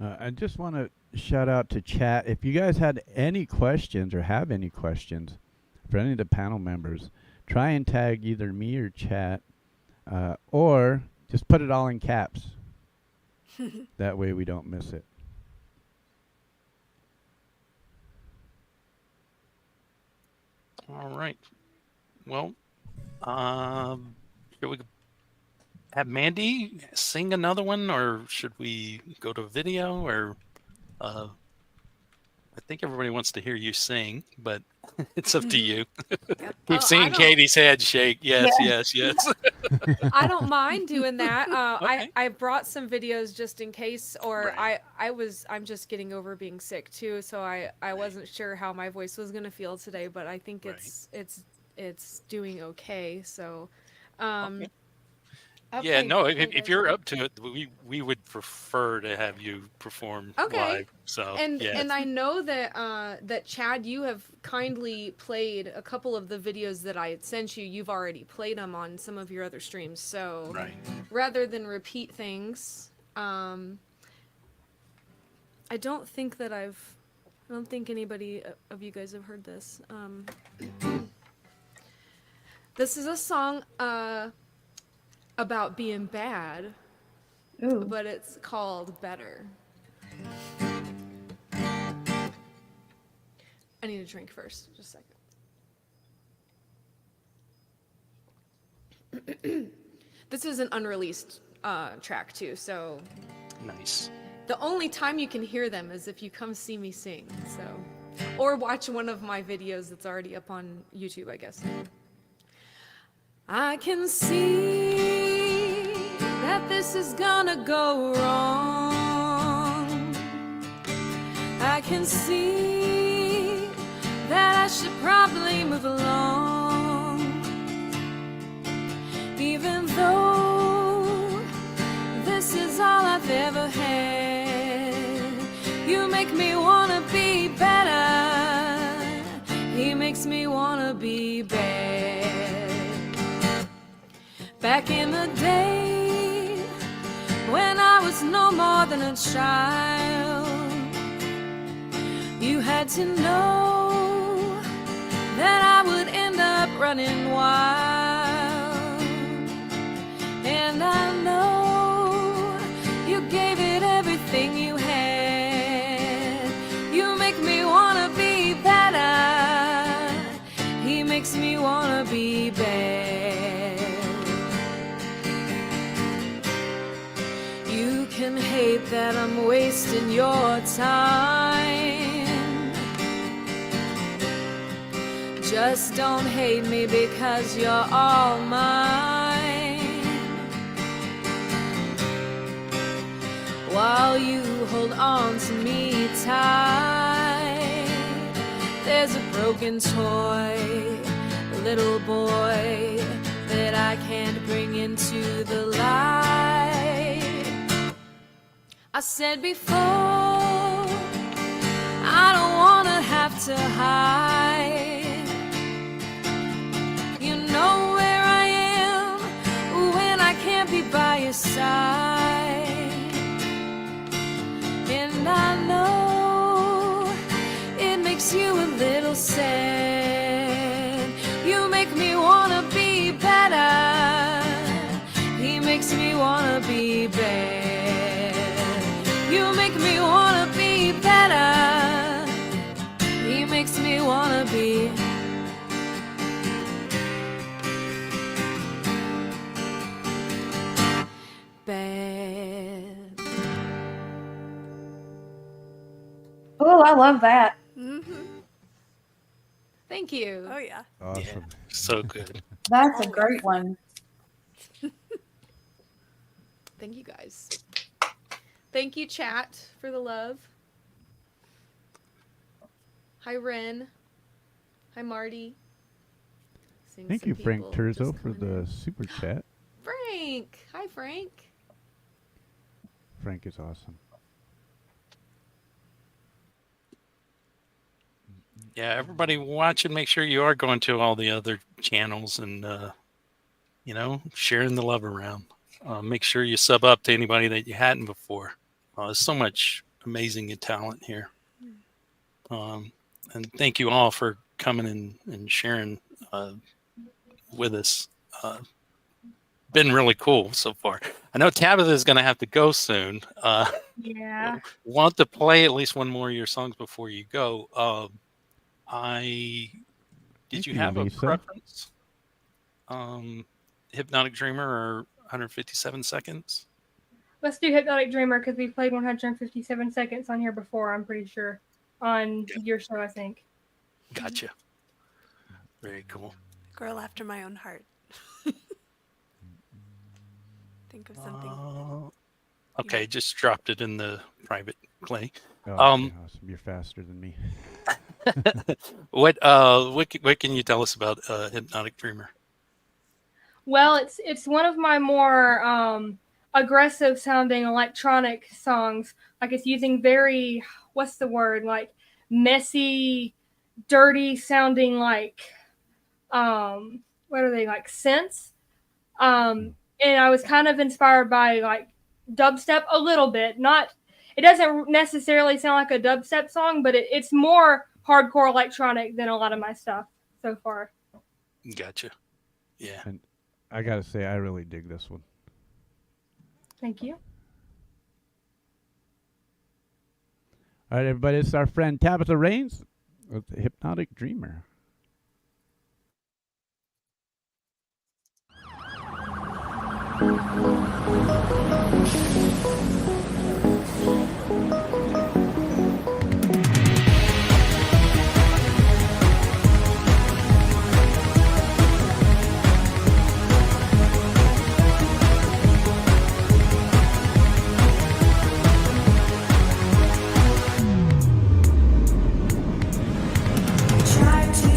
I just want to shout out to chat. If you guys had any questions or have any questions for any of the panel members, try and tag either me or chat, or just put it all in caps. That way we don't miss it. All right. Well, should we have Mandy sing another one, or should we go to video? Or I think everybody wants to hear you sing, but it's up to you. Keep seeing Katie's head shake. Yes, yes, yes. I don't mind doing that. Okay. I brought some videos just in case, or Right. I'm just getting over being sick too, so I wasn't sure how my voice was gonna feel today, but I think it's doing okay. So, Okay. I'll Yeah, play- no, play if those you're ones. up to it, we would prefer to have you perform Okay. live. So And yeah. and I know that that Chad, you have kindly played a couple of the videos that I had sent you. You've already played them on some of your other streams. So Right. rather than repeat things, I don't think anybody of you guys have heard this. This is a song about being bad, Ooh. but it's called Better. I need a drink first. Just a second. This is an unreleased track too, so Nice. the only time you can hear them is if you come see me sing. So, or watch one of my videos that's already up on YouTube, I guess. I can see that this is gonna go wrong. I can see that I should probably move along. Even though this is all I've ever had, you make me wanna be better. He makes me wanna be bad. Back in the day, when I was no more than a child, you had to know that I would end up running wild. And I know you gave it everything you had. You make me wanna be better. He makes me wanna be bad. You can hate that I'm wasting your time. Just don't hate me because you're all mine. While you hold on to me tight, there's a broken toy, a little boy that I can't bring into the light. I said before, I don't wanna have to hide. You know where I am when I can't be by your side. And I know it makes you a little sad. You make me wanna be better. He makes me wanna be bad. You make me wanna be better. He makes me wanna be bad. Oh, I love that. Thank you. Oh yeah. Awesome. So good. That's a great one. Thank you guys. Thank you, chat, for the love. Hi, Ren. Hi, Marty. Seeing Thank some you, Frank people Terzo, just for coming the in. super chat. Frank. Hi, Frank. Frank is awesome. Yeah, everybody watching, make sure you are going to all the other channels and, sharing the love around. Make sure you sub up to anybody that you hadn't before. There's so much amazing talent here. And thank you all for coming in and sharing with us. Been really cool so far. I know Tabitha is going to have to go soon. Yeah. Want to play at least one more of your songs before you go. Did Thank you you, have Lisa. a preference? Hypnotic Dreamer or 157 seconds? Let's do Hypnotic Dreamer because we played 157 seconds on here before, I'm pretty sure. On your show, I think. Gotcha. Very cool. Girl after my own heart. Think of something. Okay, just dropped it in the private Clay. Oh, okay, awesome. You're faster than me. What can you tell us about Hypnotic Dreamer? Well, it's one of my more aggressive sounding electronic songs. Like it's using very, what's the word, like messy, dirty sounding like what are they, like synths? And I was kind of inspired by like dubstep a little bit. It doesn't necessarily sound like a dubstep song, but it's more hardcore electronic than a lot of my stuff so far. Gotcha. Yeah. And I gotta say, I really dig this one. Thank you. All right, everybody, it's our friend Tabitha Rains with the Hypnotic Dreamer. Try to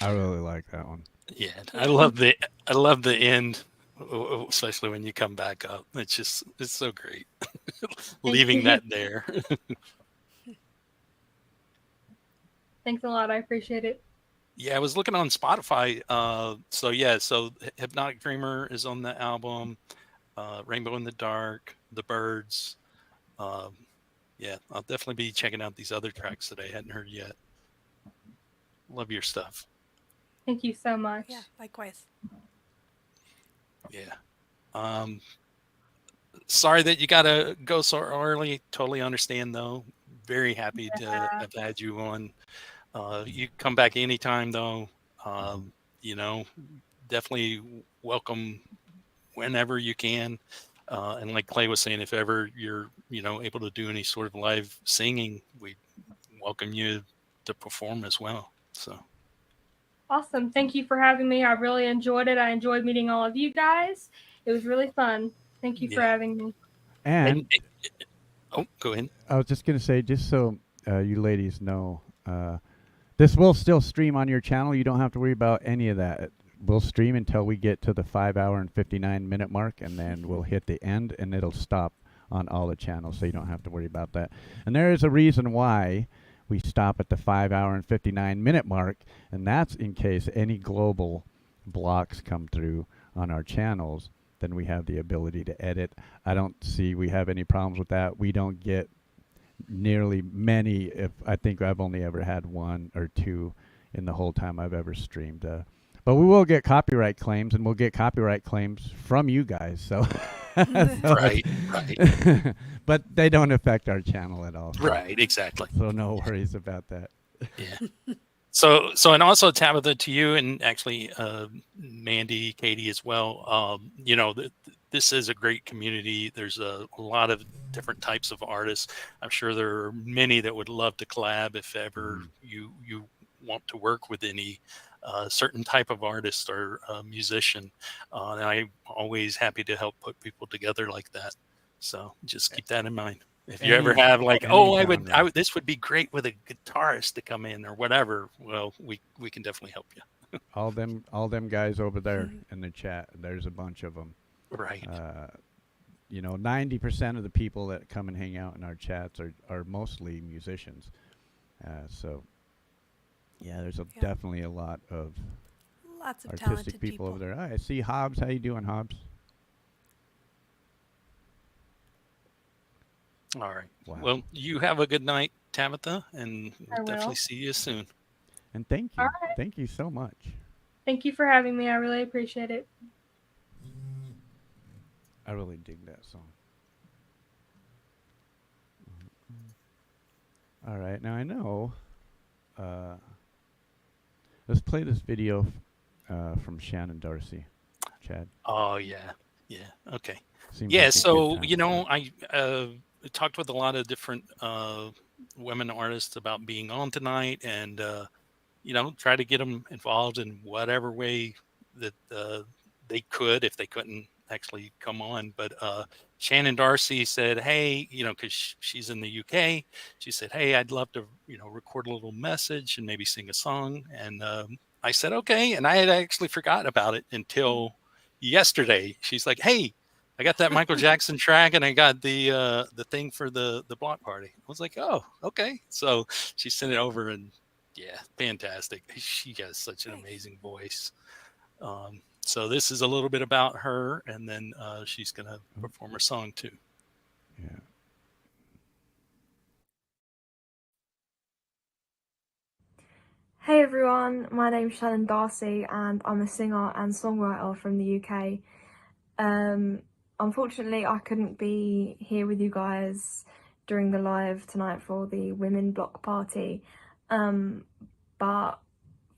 I really like that one. Yeah, I love the end, especially when you come back up. It's so great. Leaving that there. Thanks a lot. I appreciate it. Yeah, I was looking on Spotify. So Hypnotic Dreamer is on the album. Rainbow in the Dark, The Birds. Yeah, I'll definitely be checking out these other tracks that I hadn't heard yet. Love your stuff. Thank you so much. Yeah, likewise. Yeah. Sorry that you gotta go so early. Totally understand though. Very happy to have had you on. You come back anytime though. Definitely welcome whenever you can. And like Clay was saying, if ever you're, able to do any sort of live singing, we welcome you to perform as well. So awesome. Thank you for having me. I really enjoyed it. I enjoyed meeting all of you guys. It was really fun. Thank you for having me. And go ahead. I was just going to say, just so you ladies know, this will still stream on your channel. You don't have to worry about any of that. We'll stream until we get to the 5 hour and 59-minute mark, and then we'll hit the end, and it'll stop on all the channels, so you don't have to worry about that. And there is a reason why we stop at the 5 hour and 59-minute mark, and that's in case any global blocks come through on our channels. Then we have the ability to edit. I don't see we have any problems with that. We don't get nearly many. I think I've only ever had 1 or 2 in the whole time I've ever streamed. But we will get copyright claims, and we'll get copyright claims from you guys. So, right. But they don't affect our channel at all. Right, exactly. So no worries about that. Yeah. So and also Tabitha, to you, and actually Mandy, Katie as well. This is a great community. There's a lot of different types of artists. I'm sure there are many that would love to collab if ever you want to work with any certain type of artist or musician. And I'm always happy to help put people together like that. So just keep that in mind. If you ever have this would be great with a guitarist to come in or whatever. Well, we can definitely help you. all them guys over there in the chat. There's a bunch of them. Right. 90% of the people that come and hang out in our chats are mostly musicians. So yeah, there's definitely a lot of lots of artistic people over there. I see Hobbs. How you doing, Hobbs? All right. Wow. Well, you have a good night, Tabitha, and we'll definitely see you soon. And thank you. Right. Thank you so much. Thank you for having me. I really appreciate it. I really dig that song. All right. Now I know. Let's play this video from Shannon Darcy. Chad. Oh, yeah. Yeah. Okay. Seems yeah. Like so, I talked with a lot of different women artists about being on tonight and, try to get them involved in whatever way that they could if they couldn't actually come on. But Shannon Darcy said, hey, because she's in the UK, she said, hey, I'd love to, record a little message and maybe sing a song. And I said, okay. And I had actually forgotten about it until yesterday. She's like, hey, I got that Michael Jackson track and I got the thing for the block party. I was like, oh, okay. So she sent it over and yeah, fantastic. She has such an amazing voice. So this is a little bit about her, and then she's going to perform her song too. Yeah. Hey everyone, my name's Shannon Darcy and I'm a singer and songwriter from the UK. Unfortunately, I couldn't be here with you guys during the live tonight for the Women Block Party, but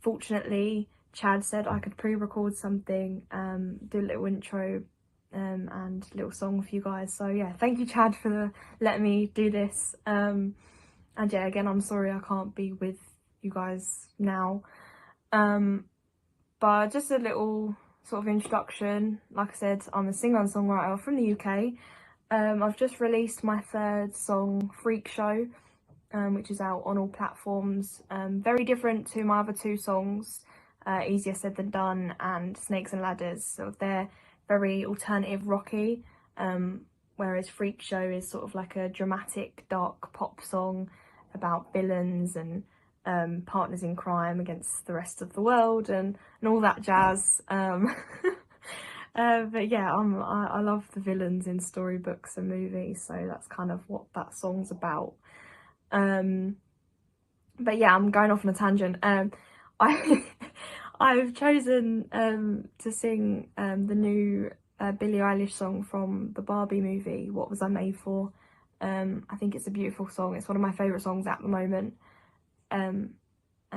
fortunately Chad said I could pre-record something, do a little intro and a little song for you guys. So yeah, thank you Chad for letting me do this. And yeah, again, I'm sorry I can't be with you guys now. But just a little sort of introduction. Like I said, I'm a singer and songwriter from the UK. I've just released my 3rd song, Freak Show, which is out on all platforms. Very different to my other 2 songs. Easier Said Than Done, and Snakes and Ladders. So they're very alternative rocky, whereas Freak Show is sort of like a dramatic, dark pop song about villains and partners in crime against the rest of the world and all that jazz. But yeah, I love the villains in storybooks and movies, so that's kind of what that song's about. But yeah, I'm going off on a tangent. I I've chosen to sing the new Billie Eilish song from the Barbie movie, What Was I Made For? I think it's a beautiful song. It's one of my favourite songs at the moment. And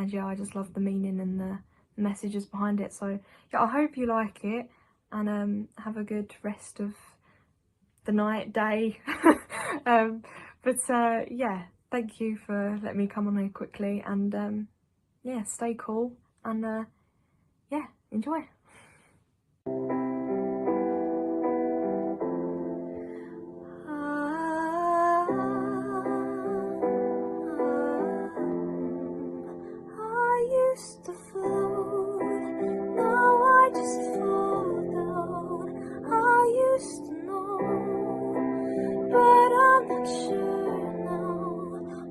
yeah, I just love the meaning and the messages behind it. So yeah, I hope you like it, and have a good rest of the night, day. But yeah, thank you for letting me come on here quickly, and yeah, stay cool, and yeah, enjoy. I used to float, now I just fall down. I used to know, but I'm not sure now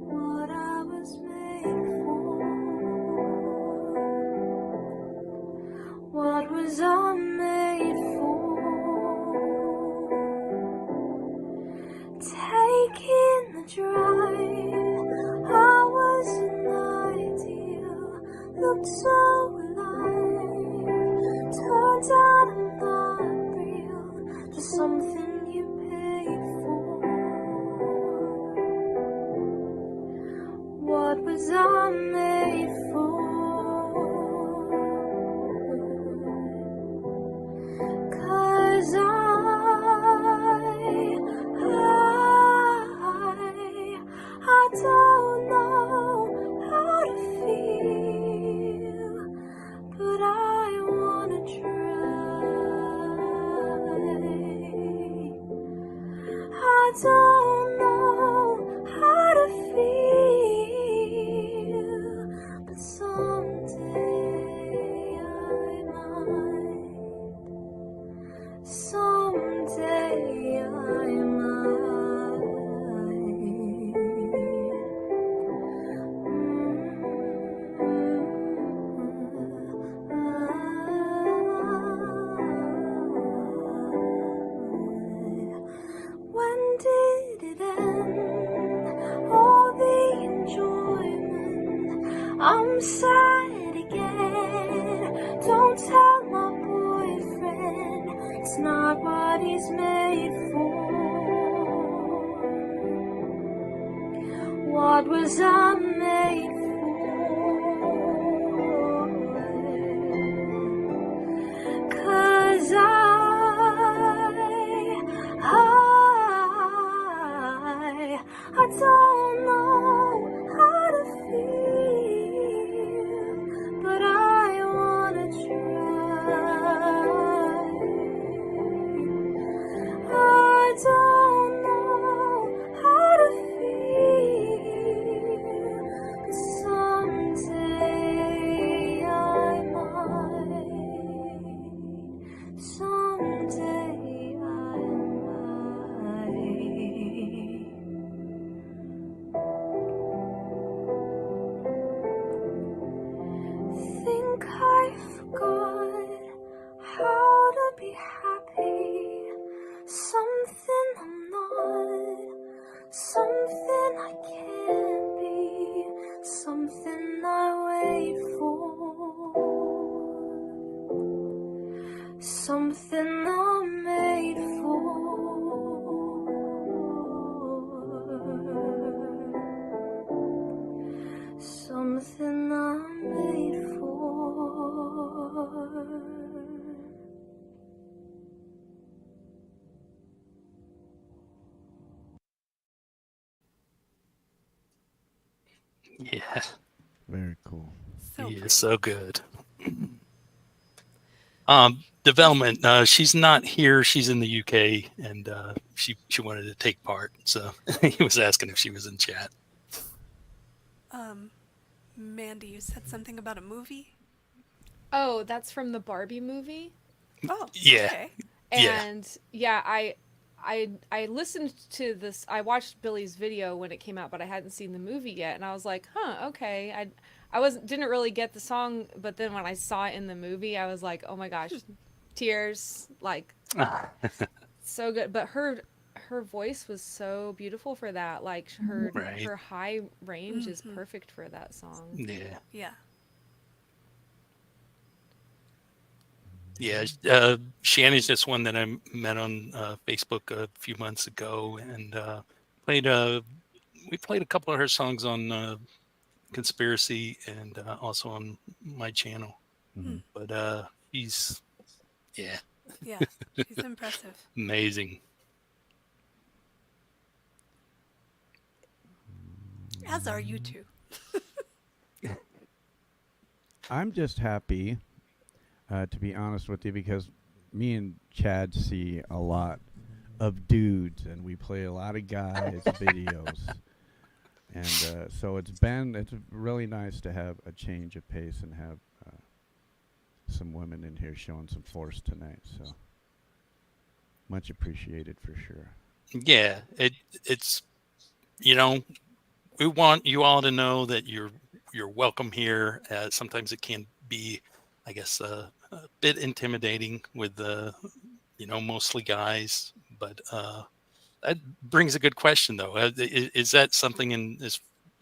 what I was made for. What was I made for? Taking the drive, I was an ideal, looked so alive. Turns out I'm not real, just something you paid for. What was I made for? 'Cause I don't know how to feel, but I wanna try. I don't know how to feel, but someday I might. Someday I might. When did it end? All the enjoyment. I'm sad again. Don't tell my boyfriend, it's not what he's made for. What was I made for? 'Cause I don't know how to feel, but I wanna try. I don't know how to feel, but someday I might. Someday I might. Think I forgot how to be happy. Something I'm not, something I can't be, something I wait for, something I'm made for. Something I'm made for. Yeah, Very cool. So he pretty. is so good. Development. She's not here. She's in the UK, and she wanted to take part. So he was asking if she was in chat. Mandy, you said something about a movie? Oh, that's from the Barbie movie. Oh, Yeah, okay. yeah. And yeah, I listened to this. I watched Billy's video when it came out, but I hadn't seen the movie yet. And I was like, huh, okay. I wasn't didn't really get the song, but then when I saw it in the movie, I was like, oh my gosh, tears, like so good. But her voice was so beautiful for that. Like Right. her high range is Mhm. perfect for that song. Yeah. Yeah. Yeah. Shannon's just one that I met on Facebook a few months ago, and played we played a couple of her songs on Conspiracy and also on my channel. Mm-hmm. But he's yeah, Yeah. She's impressive. amazing. As are you two. I'm just happy, to be honest with you, because me and Chad see a lot of dudes, and we play a lot of guys' videos, and so it's really nice to have a change of pace and have some women in here showing some force tonight. So much appreciated for sure. Yeah, it's you know we want you all to know that you're welcome here. Sometimes it can be, I guess, a bit intimidating with mostly guys, but that brings a good question though. Is that something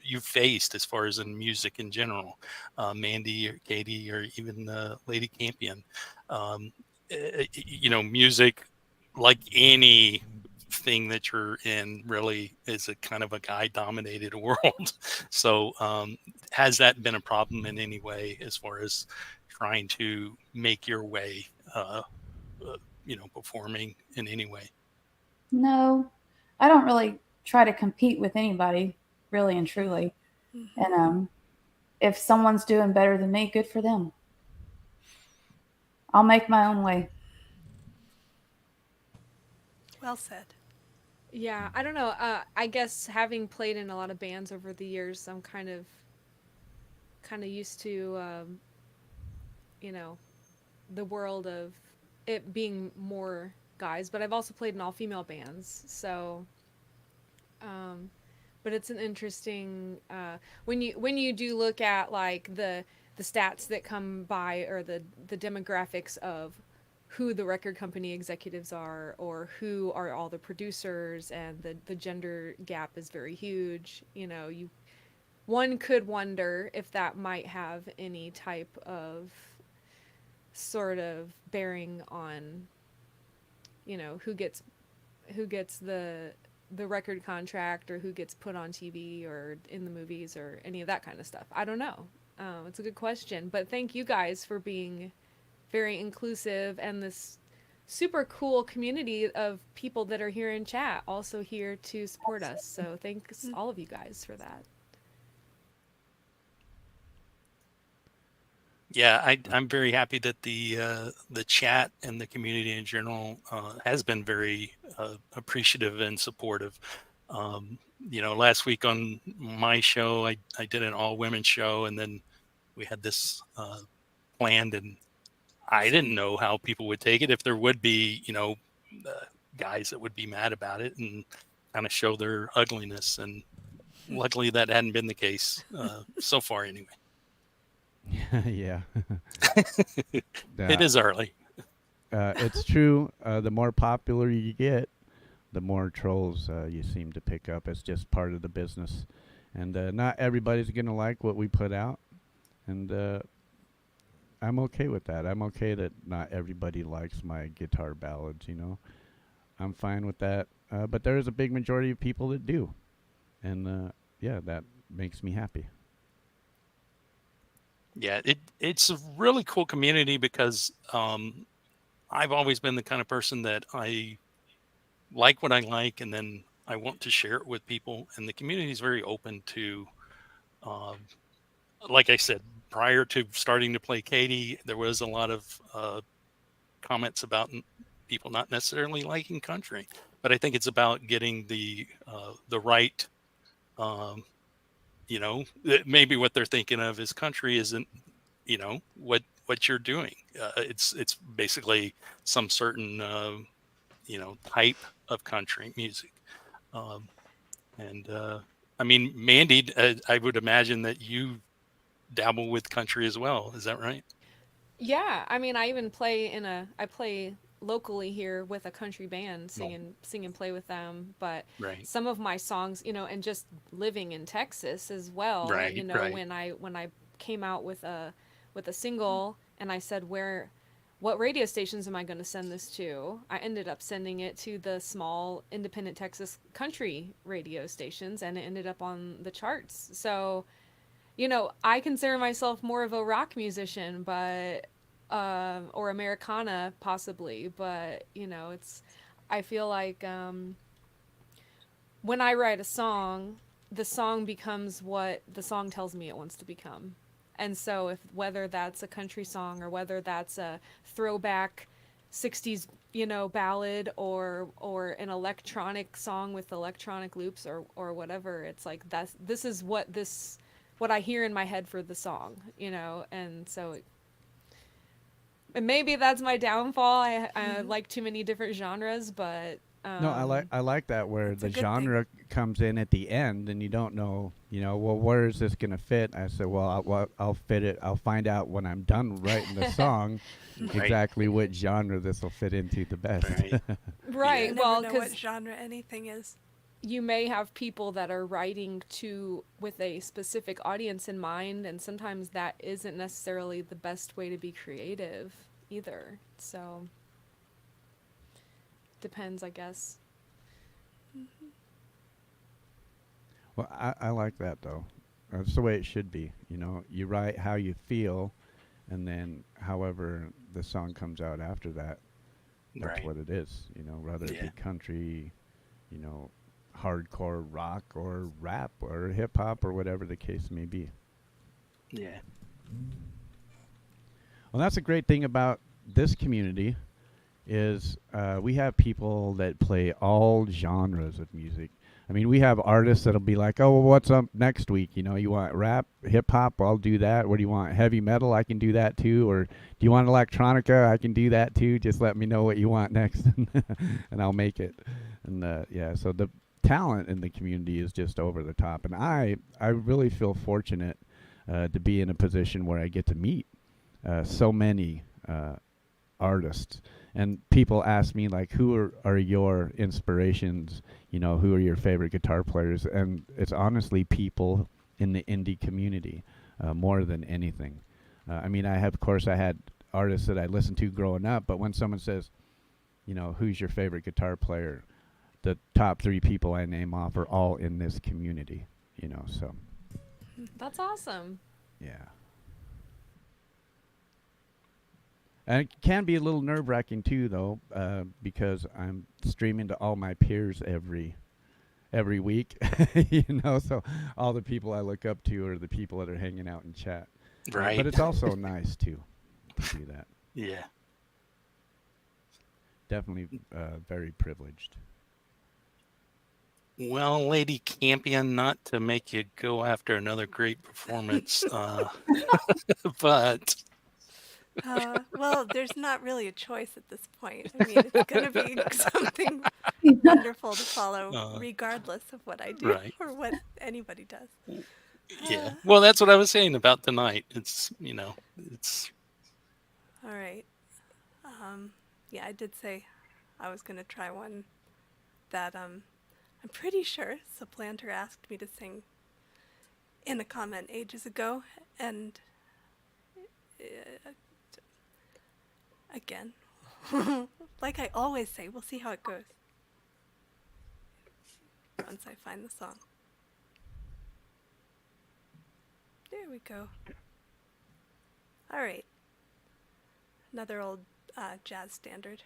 you've faced as far as in music in general, Mandy or Katie or even Lady Campion? Music, like any thing that you're in, really is a kind of a guy dominated world. So has that been a problem in any way as far as trying to make your way, performing in any way? No, I don't really try to compete with anybody, really and truly. Mhm. And if someone's doing better than me, good for them. I'll make my own way. Well said. Yeah, I don't know. I guess having played in a lot of bands over the years, I'm kind of used to you know, the world of it being more guys, but I've also played in all female bands. So um but it's an interesting when you do look at like the stats that come by, or the demographics of who the record company executives are, or who are all the producers, and the gender gap is very huge. You one could wonder if that might have any type of sort of bearing on who gets the record contract, or who gets put on TV or in the movies or any of that kind of stuff. I don't know. It's a good question, but thank you guys for being very inclusive, and this super cool community of people that are here in chat also here to support us. So thanks all of you guys for that. Yeah, I'm very happy that the chat and the community in general has been very appreciative and supportive. Last week on my show, I did an all women show, and then we had this planned, and I didn't know how people would take it, if there would be, guys that would be mad about it and kind of show their ugliness. And luckily that hadn't been the case so far anyway. Yeah. It is early. It's true. The more popular you get, the more trolls you seem to pick up. It's just part of the business. And not everybody's going to like what we put out. And I'm okay with that. I'm okay that not everybody likes my guitar ballads, I'm fine with that. But there is a big majority of people that do. And yeah, that makes me happy. Yeah, it's a really cool community because I've always been the kind of person that I like what I like, and then I want to share it with people. And the community is very open to, like I said, prior to starting to play Katie, there was a lot of comments about people not necessarily liking country, but I think it's about getting the right. Maybe what they're thinking of is country isn't, what you're doing. It's basically some certain type of country music. Um, and I mean, Mandy, I would imagine that you dabble with country as well. Is that right? Yeah, I mean, I even play I play locally here with a country band, No. sing and play with them. But Right. some of my songs, and just living in Texas as well, Right. Right. when I came out with a single and I said, what radio stations am I going to send this to? I ended up sending it to the small independent Texas country radio stations, and it ended up on the charts. So, I consider myself more of a rock musician, but or Americana possibly, but I feel like when I write a song, the song becomes what the song tells me it wants to become. And so if whether that's a country song or whether that's a throwback 60s, ballad or an electronic song with electronic loops or whatever, it's like this is what I hear in my head for the song, and so and maybe that's my downfall. I like too many different genres, but No, I like that where That's a the good thing. genre comes in at the end and you don't know, well, where is this going to fit? I said, I'll fit it. I'll find out when I'm done writing the song Right. exactly what genre this will fit into the best. Right. right, You well, never know what because genre anything is. you may have people that are writing with a specific audience in mind, and sometimes that isn't necessarily the best way to be creative either. So depends, I guess. Well, I like that though. That's the way it should be. You write how you feel, and then however the song comes out after that, that's Right. what it is. Whether it Yeah. be country, you know, hardcore rock or rap or hip hop or whatever the case may be. Yeah. Well, that's a great thing about this community is we have people that play all genres of music. I mean, we have artists that'll be like, oh, well, what's up next week? You want rap, hip hop? Well, I'll do that. What do you want? Heavy metal? I can do that too. Or do you want electronica? I can do that too. Just let me know what you want next, and I'll make it. And yeah, so the talent in the community is just over the top. And I really feel fortunate to be in a position where I get to meet so many artists. And people ask me, like, who are your inspirations? Who are your favorite guitar players? And it's honestly people in the indie community more than anything. I mean, of course, I had artists that I listened to growing up, but when someone says, who's your favorite guitar player? The top 3 people I name off are all in this community, so, That's awesome. yeah. And it can be a little nerve-wracking too, though, because I'm streaming to all my peers every week, So all the people I look up to are the people that are hanging out in chat. Right. But it's also nice too to do that. Yeah. Definitely very privileged. Well, Lady Campion, not to make you go after another great performance, but Well, there's not really a choice at this point. I mean, it's going to be something wonderful to follow, regardless of what I do right. or what anybody does. Yeah. Well, that's what I was saying about tonight. It's All right. Yeah, I did say I was going to try one that I'm pretty sure Supplanter asked me to sing in a comment ages ago, and again, like I always say, we'll see how it goes once I find the song. There we go. All right. Another old jazz standard.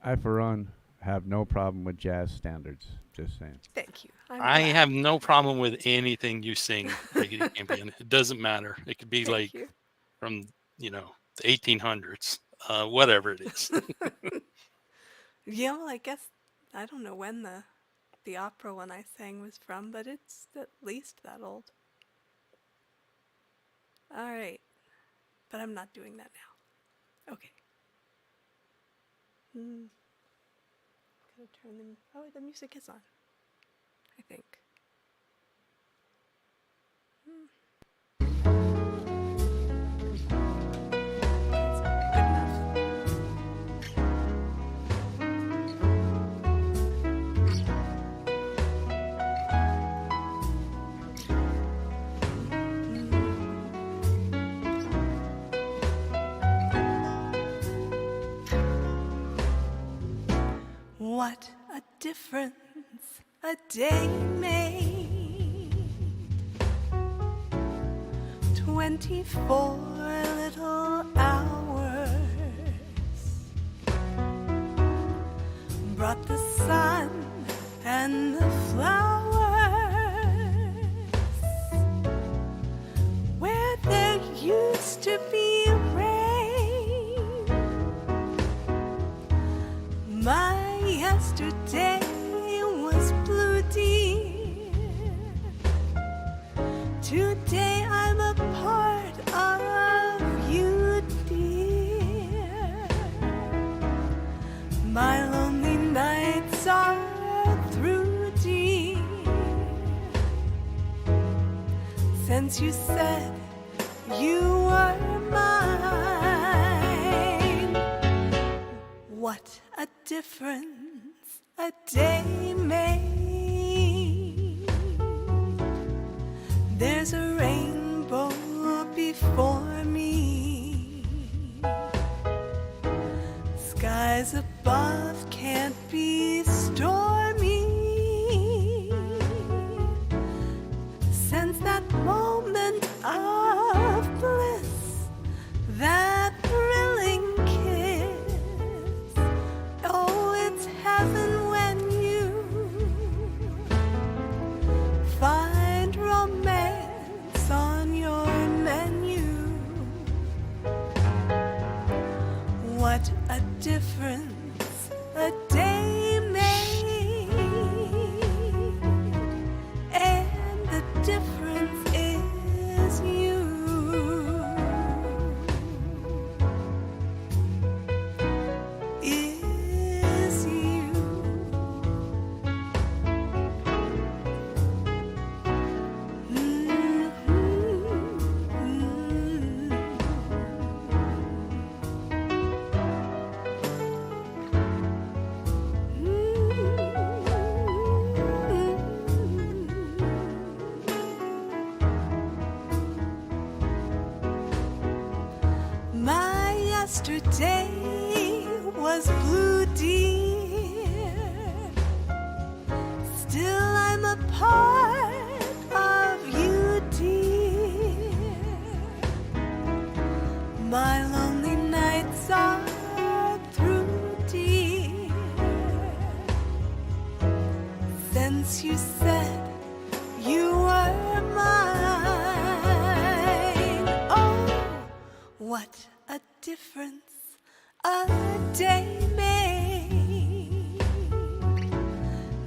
I, for one, have no problem with jazz standards. Just saying. Thank you. I have no problem with anything you sing, Lady Campion. It doesn't matter. It could be Thank like you. from the 1800s, whatever it is. Yeah, well, I guess I don't know when the opera one I sang was from, but it's at least that old. All right. But I'm not doing that now. Okay. Gotta turn them. Oh, the music is on. I think. That's good enough. What a difference a day made. 24 little hours brought the sun and the flowers where there used to be rain. My yesterday was blue, dear. Today I'm a part of you, dear. My lonely nights are through, dear. Since you said you were mine, what a difference a day made. There's a rainbow before me. Skies above can't be stormy. Since that moment of bliss, that thrilling kiss, oh, it's heaven when you find romance on your menu. What a difference a day made, and the difference is you. Is you. My yesterday was blue, dear. Still I'm a part of you, dear. My lonely nights are through, dear. Since you said you were mine, oh, what a difference a day made.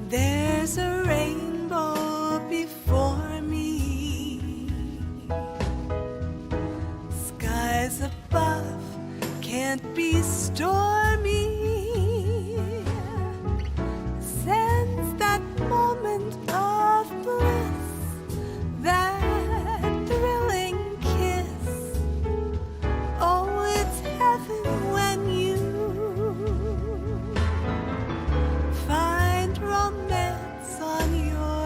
There's a rainbow before me. Skies above can't be stormy. Since that moment of bliss, that thrilling kiss, oh, it's heaven when you find romance on your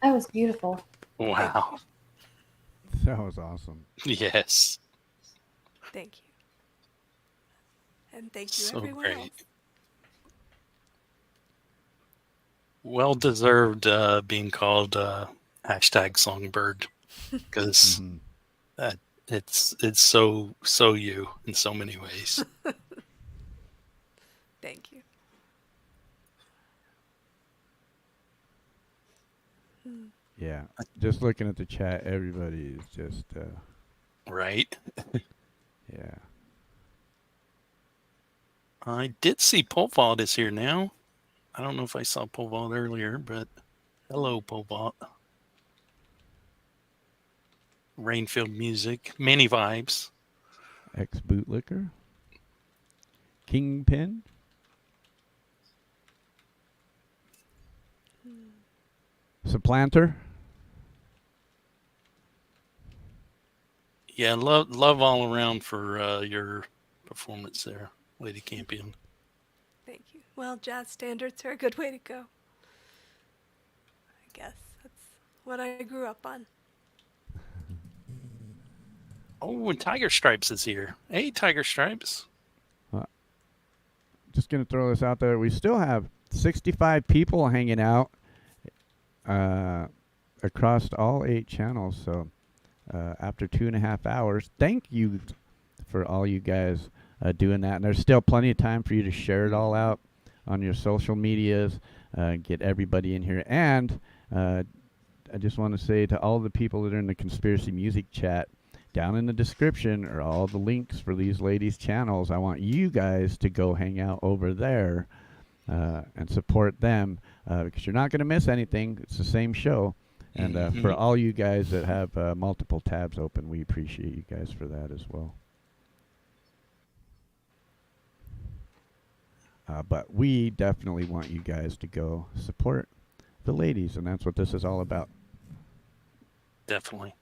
That was beautiful. Wow. That was awesome. Yes. Thank you. And thank you, So everyone great. else. Well deserved being called hashtag songbird because Mhm. it's so you in so many ways. Thank you. Yeah. Just looking at the chat, everybody is just, Right? yeah. I did see Pole Vault is here now. I don't know if I saw Pole Vault earlier, but hello, Pole Vault. Rainfield Music, many vibes. Ex bootlicker. Kingpin. Supplanter. Yeah, love all around for your performance there, Lady Campion. Thank you. Well, jazz standards are a good way to go. I guess that's what I grew up on. Oh, and Tiger Stripes is here. Hey, Tiger Stripes. Just going to throw this out there. We still have 65 people hanging out across all 8 channels. So after 2.5 hours, thank you for all you guys doing that. And there's still plenty of time for you to share it all out on your social medias, get everybody in here. And I just want to say to all the people that are in the Conspiracy Music chat, down in the description are all the links for these ladies' channels. I want you guys to go hang out over there and support them because you're not going to miss anything. It's the same show. And for all you guys that have multiple tabs open, we appreciate you guys for that as well. But we definitely want you guys to go support the ladies, and that's what this is all about. Definitely.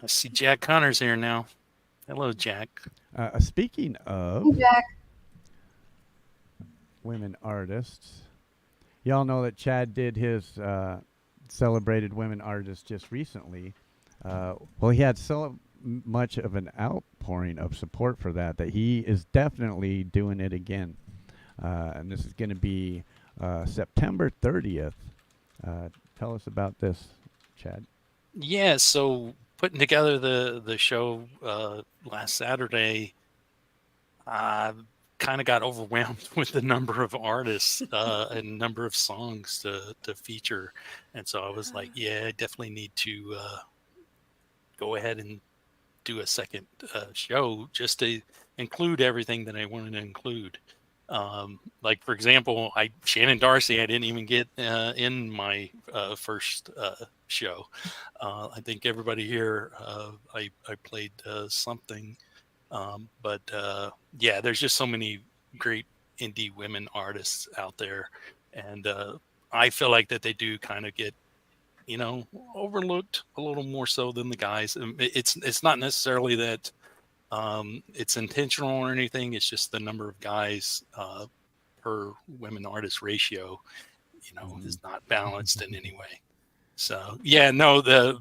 I see Jack Connor's here now. Hello, Jack. Speaking of Hey, Jack. women artists, y'all know that Chad did his celebrated women artists just recently. Well, he had so much of an outpouring of support for that he is definitely doing it again. And this is going to be September 30th. Tell us about this, Chad. Yeah, so putting together the show last Saturday, I kind of got overwhelmed with the number of artists and number of songs to feature, and so I was like, yeah, I definitely need to go ahead and do a second show just to include everything that I wanted to include. Like for example, Shannon Darcy, I didn't even get in my first show. I think everybody here, I played something, but yeah, there's just so many great indie women artists out there, and I feel like that they do kind of get overlooked a little more so than the guys. It's not necessarily that it's intentional or anything. It's just the number of guys per women artist ratio, is not balanced in any way. So yeah, no, the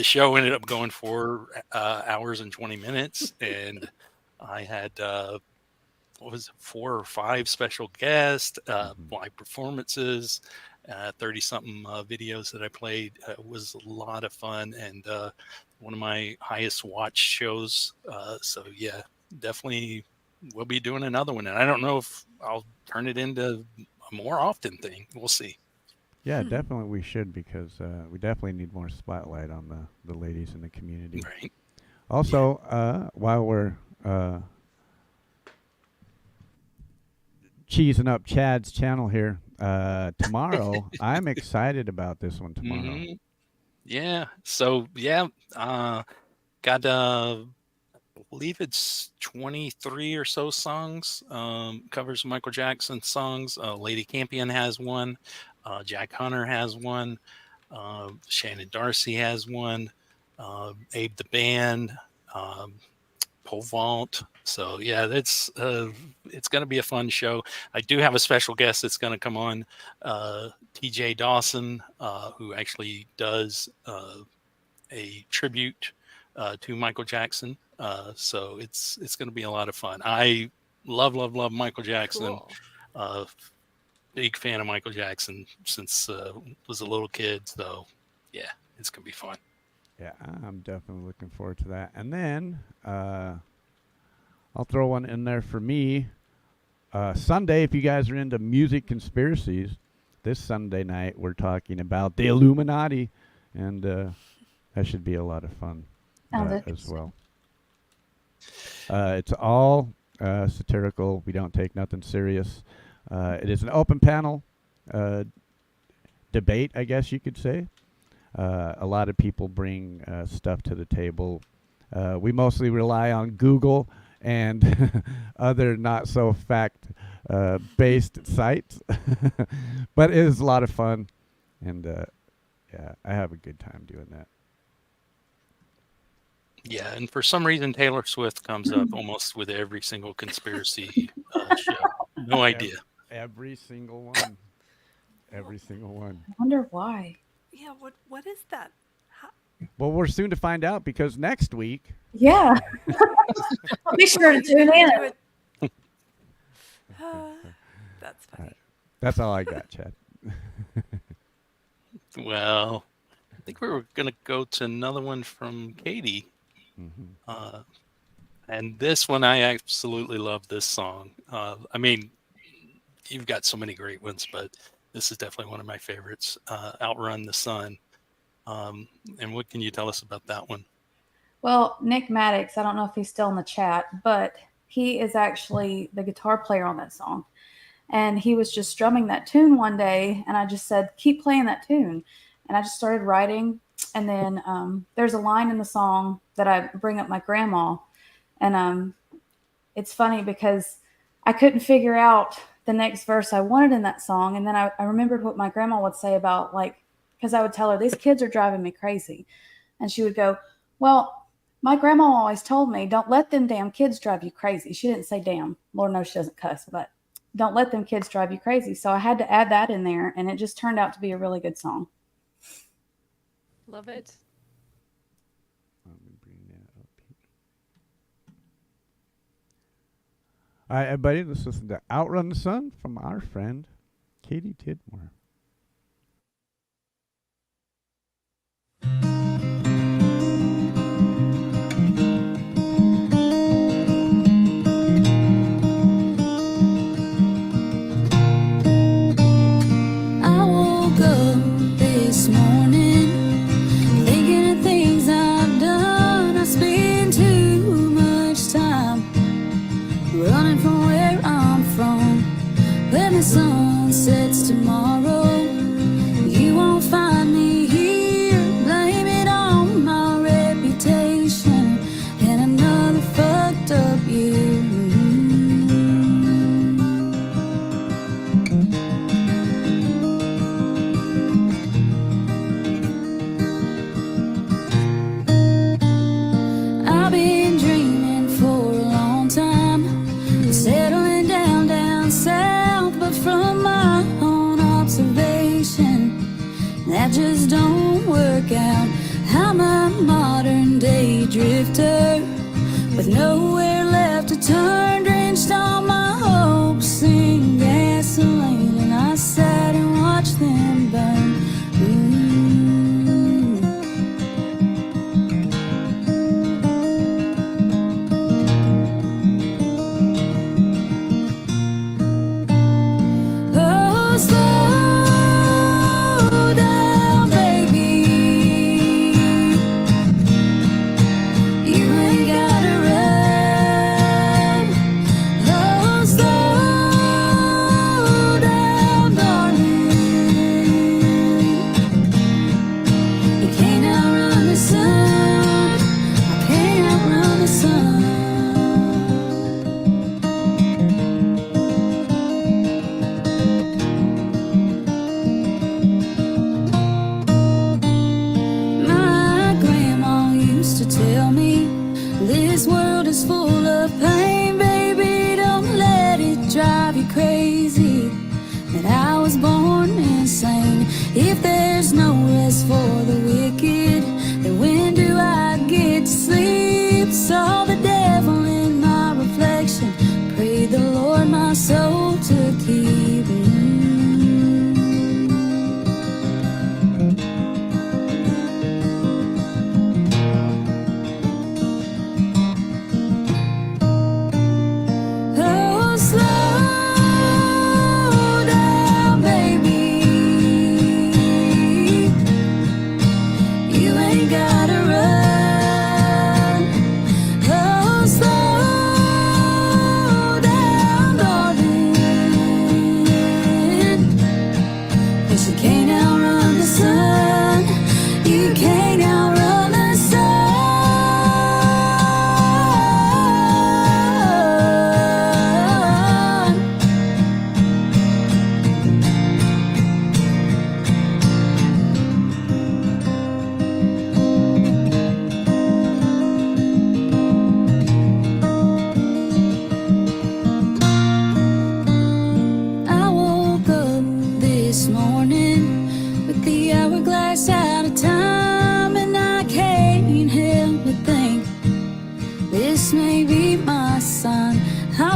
show ended up going 4 hours and 20 minutes, and I had what was it, 4 or 5 special guests, live performances, 30 something videos that I played. It was a lot of fun, and one of my highest watch shows. So yeah, definitely we'll be doing another one, and I don't know if I'll turn it into a more often thing. We'll see. Yeah, definitely we should, because we definitely need more spotlight on the ladies in the community. Right. Also, while we're cheesing up Chad's channel here, tomorrow, I'm excited about this one tomorrow. Yeah. So yeah, got I believe it's 23 or so songs, covers Michael Jackson songs. Lady Campion has one. Jack Hunter has one. Shannon Darcy has one. Abe the Band. pole vault. So yeah, it's going to be a fun show. I do have a special guest that's going to come on, TJ Dawson, who actually does a tribute to Michael Jackson. So it's going to be a lot of fun. I love Michael Jackson. Cool. Big fan of Michael Jackson since was a little kid. So yeah, it's going to be fun. Yeah, I'm definitely looking forward to that. And then I'll throw one in there for me. Sunday, if you guys are into music conspiracies, this Sunday night we're talking about the Illuminati, and that should be a lot of fun as well. It's all satirical. We don't take nothing serious. It is an open panel debate, I guess you could say. A lot of people bring stuff to the table. We mostly rely on Google and other not so fact based sites, but it is a lot of fun, and yeah, I have a good time doing that. Yeah, and for some reason Taylor Swift comes up almost with every single conspiracy show. No idea. Every single one. Every single one. I wonder why. Yeah, what is that? Well, we're soon to find out, because next week. Yeah. Be sure to tune in. That's funny. That's all I got, Chad. Well, I think we were going to go to another one from Katie. Mm-hmm. And this one, I absolutely love this song. I mean, you've got so many great ones, but this is definitely one of my favorites, Outrun the Sun. And what can you tell us about that one? Well, Nick Maddox, I don't know if he's still in the chat, but he is actually the guitar player on that song. And he was just strumming that tune one day, and I just said, keep playing that tune. And I just started writing. And then there's a line in the song that I bring up my grandma. And it's funny because I couldn't figure out the next verse I wanted in that song. And then I remembered what my grandma would say about, like, because I would tell her, these kids are driving me crazy. And she would go, well, my grandma always told me, don't let them damn kids drive you crazy. She didn't say damn. Lord knows she doesn't cuss, but don't let them kids drive you crazy. So I had to add that in there, and it just turned out to be a really good song. Love it. Let me bring that up here. All right, everybody, let's listen to Outrun the Sun from our friend Katie Tidmore. The sun sets tomorrow, you won't find me here. Blame it on my reputation and another fucked up year. I've been dreaming for a long time, settling down south, but from my own observation, that just don't work out. I'm a modern day drifter with nowhere left to turn, drenched all my hopes in gasoline, and I sat and watched them burn. Oh, slow down, baby. You ain't gotta run.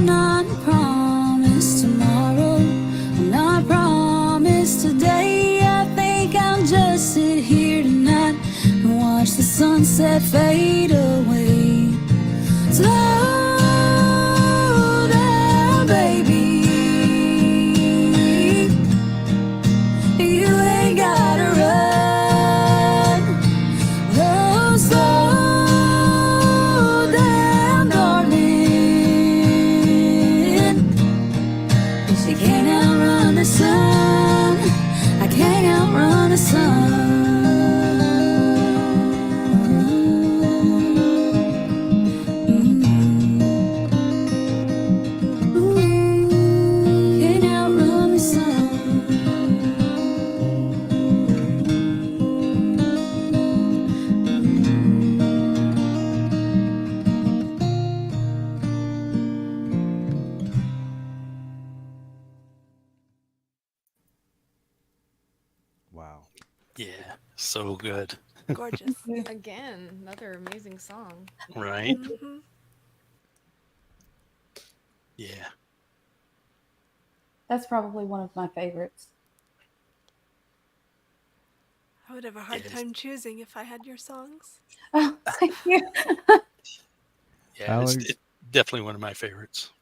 I'm not promised tomorrow, I'm not promised today. I think I'll just sit here tonight and watch the sunset fade away. Slow down, baby. You ain't gotta run. Oh, slow down, darling. 'Cause you can't outrun the sun. I can't outrun the sun. Can't outrun the sun. Wow. Yeah, so good. Gorgeous. Again, another amazing song. Right? Hmm. Yeah. That's probably one of my favorites. I would have a hard Yes. time choosing if I had your songs. Oh, thank you. Yeah, it's Alex, definitely one of my favorites.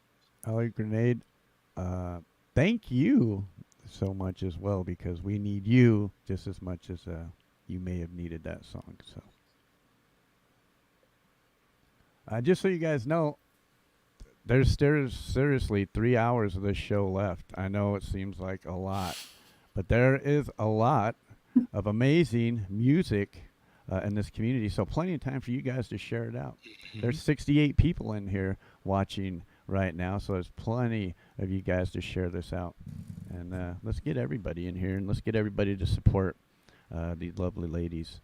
Alex Grenade, thank you so much as well, because we need you just as much as you may have needed that song. So, just so you guys know, there's seriously 3 hours of this show left. I know it seems like a lot, but there is a lot of amazing music in this community. So plenty of time for you guys to share it out. There's 68 people in here watching right now, so there's plenty of you guys to share this out. And let's get everybody in here, and let's get everybody to support these lovely ladies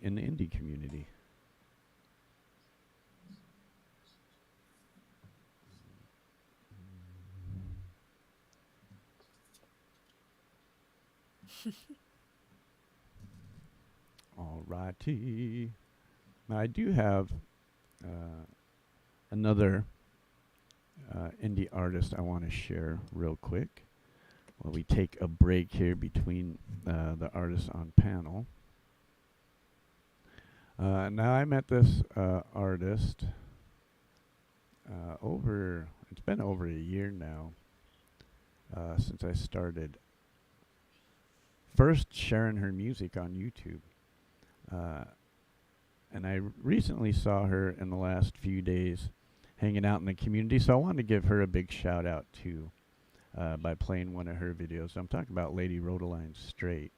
in the indie community. All righty. Now I do have another indie artist I want to share real quick while we take a break here between the artists on panel. Now I met this artist it's been over a year now since I started first sharing her music on YouTube. And I recently saw her in the last few days hanging out in the community, so I wanted to give her a big shout out too by playing one of her videos. I'm talking about Lady Rodaline Straight.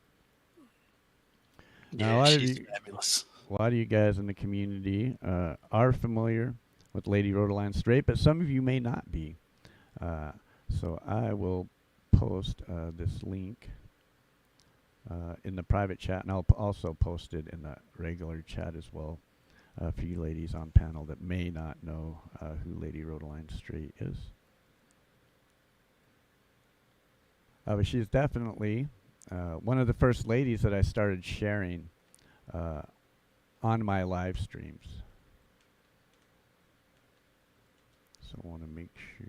Now, Yeah, she's fabulous. A lot of you guys in the community are familiar with Lady Rodaline Straight, but some of you may not be. So I will post this link in the private chat, and I'll also post it in the regular chat as well for you ladies on panel that may not know who Lady Rodaline Straight is. But she's definitely one of the first ladies that I started sharing on my live streams. So I want to make sure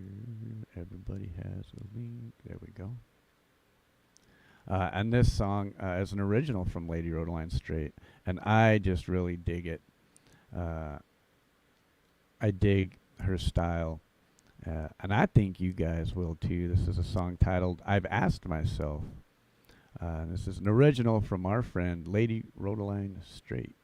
everybody has a link. There we go. And this song is an original from Lady Rodaline Straight, and I just really dig it. I dig her style, and I think you guys will too. This is a song titled "I've Asked Myself." This is an original from our friend Lady Rodaline Straight.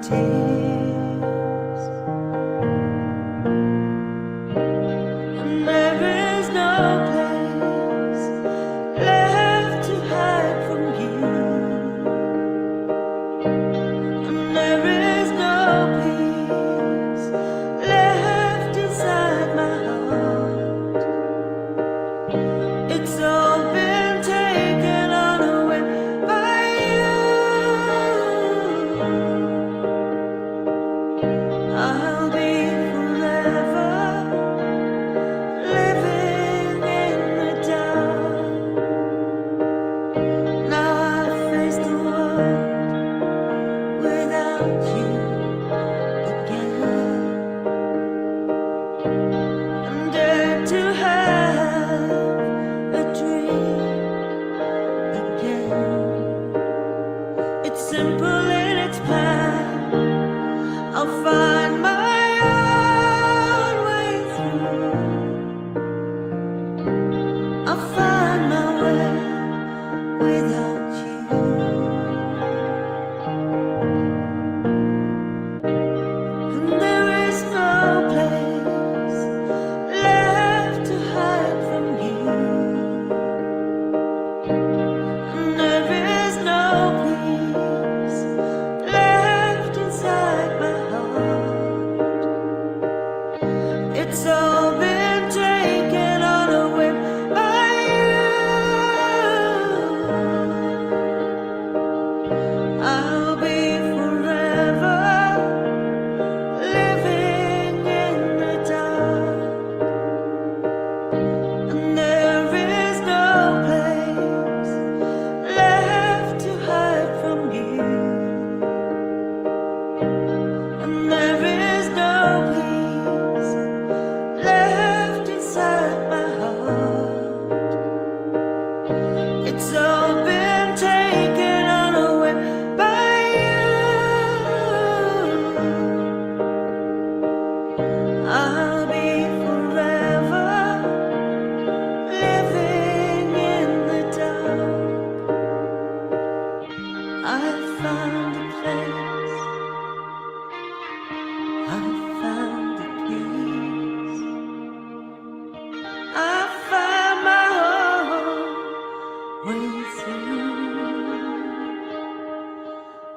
tears, and there is no place left to hide from you, and there is no peace left inside my heart. It's all been taken unaware by you. I'll be forever living in the dark. Now I face the world without you again, and dare to have a dream again. It's simple in its plan. I'll find my own way through. I'll find my way without you. And there is no place left to hide from you, and there is no peace left inside my heart. It's all been taken unaware by you. I'll be forever living in the dark, and there is no place left to hide from you, and there is no peace left inside my heart. It's all been taken unaware by you. I'll be forever living in the dark. I found a place, I found a peace, I found my own way through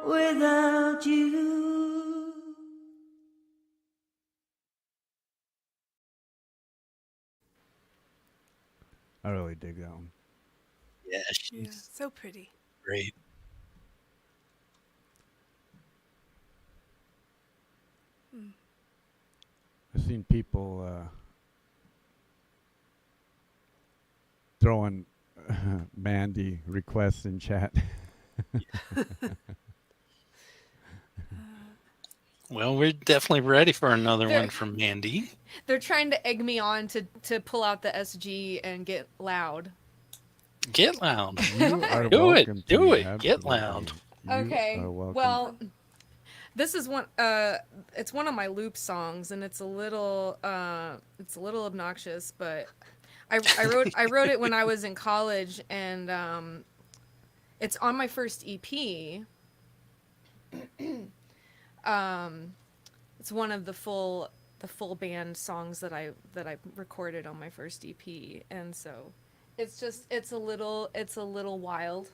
without you. I really dig that one. Yeah, Yeah, she's so pretty. great. Mm. I've seen people throwing Mandy requests in chat. Well, we're definitely ready for another There- one from Mandy. They're trying to egg me on to pull out the SG and get loud. Get loud. You are Do it. welcome Do to, it. Get absolutely. loud. You Okay. are welcome. Well, this is one. It's one of my loop songs, and it's a little obnoxious, but I wrote it when I was in college, and it's on my first EP. It's one of the full band songs that I recorded on my first EP, and so it's a little wild.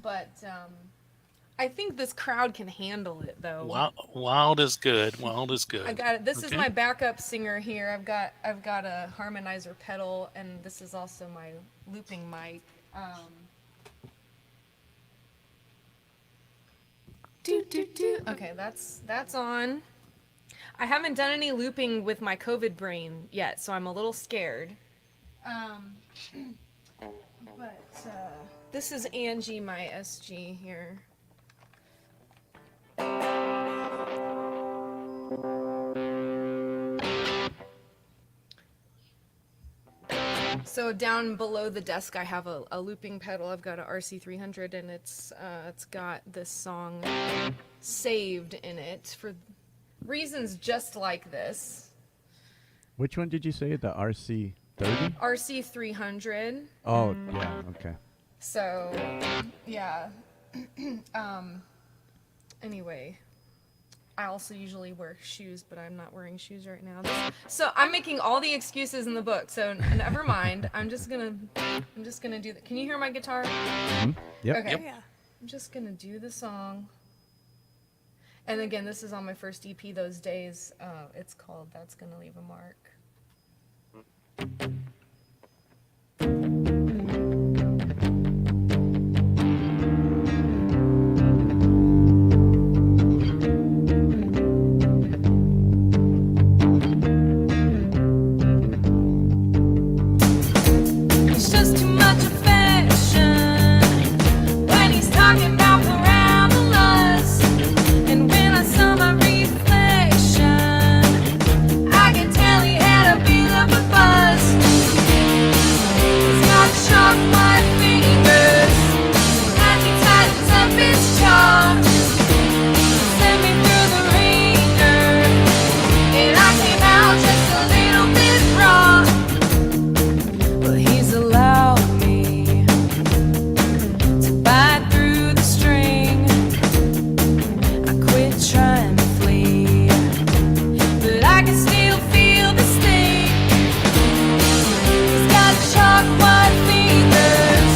But I think this crowd can handle it, though. Wild is good. Wild is good. I got it. This is Okay. my backup singer here. I've got a harmonizer pedal, and this is also my looping mic. Okay, that's on. I haven't done any looping with my COVID brain yet, so I'm a little scared. But this is Angie, my SG here. So down below the desk, I have a looping pedal. I've got a RC300, and it's got this song saved in it for reasons just like this. Which one did you say? The RC30? RC300. Oh, yeah, okay. So, yeah, Anyway, I also usually wear shoes, but I'm not wearing shoes right now. So I'm making all the excuses in the book. So never mind. I'm just gonna do that. Can you hear my guitar? Yep. Okay. Yep. Yeah. I'm just gonna do the song. And again, this is on my first EP, Those Days. It's called That's Gonna Leave a Mark. It's just too much affection when he's talking about parabolas. And when I saw my reflection, I could tell he had a bit of a buzz. He's got sharp white fingers as he tightens up his jaw. Sent me through the ringer, and I came out just a little bit raw. But he's allowed me to bite through the string. I quit trying to flee, but I can still feel the sting. He's got sharp white fingers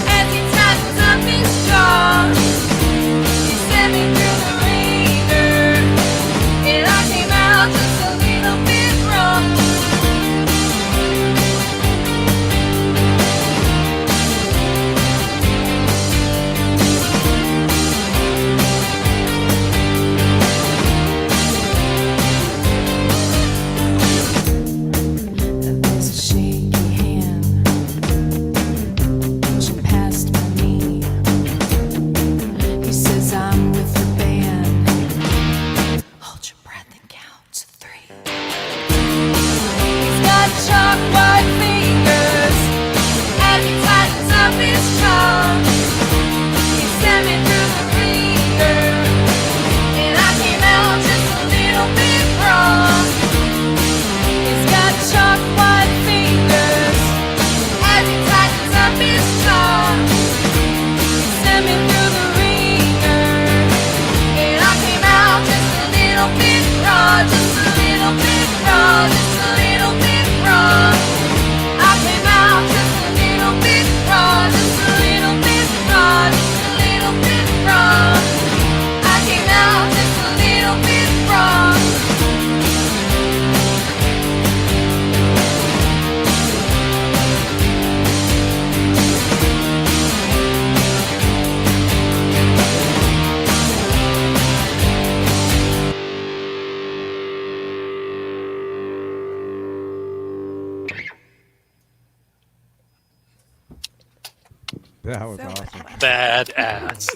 as he tightens up his jaw. He sent me through the ringer, and I came out just a little bit wrong. There's a shaky hand reaching past my knee. He says I'm with the band. Hold your breath and count to 3. He's got sharp white fingers as he tightens up his jaw. He sent me through the ringer, and I came out just a little bit wrong. He's got sharp white fingers as he tightens up his jaw. He sent me through the ringer, and I came out just a little bit raw, just a little bit raw, just a little bit raw. I came out just a little bit raw, just a little bit raw, just a little bit raw. I came out just a little bit raw. That was So awesome. Badass.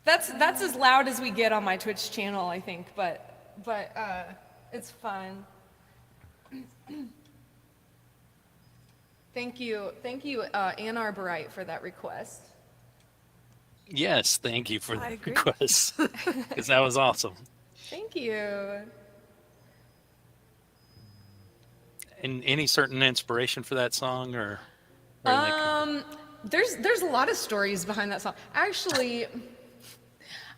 That's as loud as we get on my Twitch channel, I think, but it's fun. Thank you, Ann Arborite, for that request. Yes, thank you for I the agree. request. Because that was awesome. Thank you. And any certain inspiration for that song, or where did that come There's a lot of stories behind that song. Actually,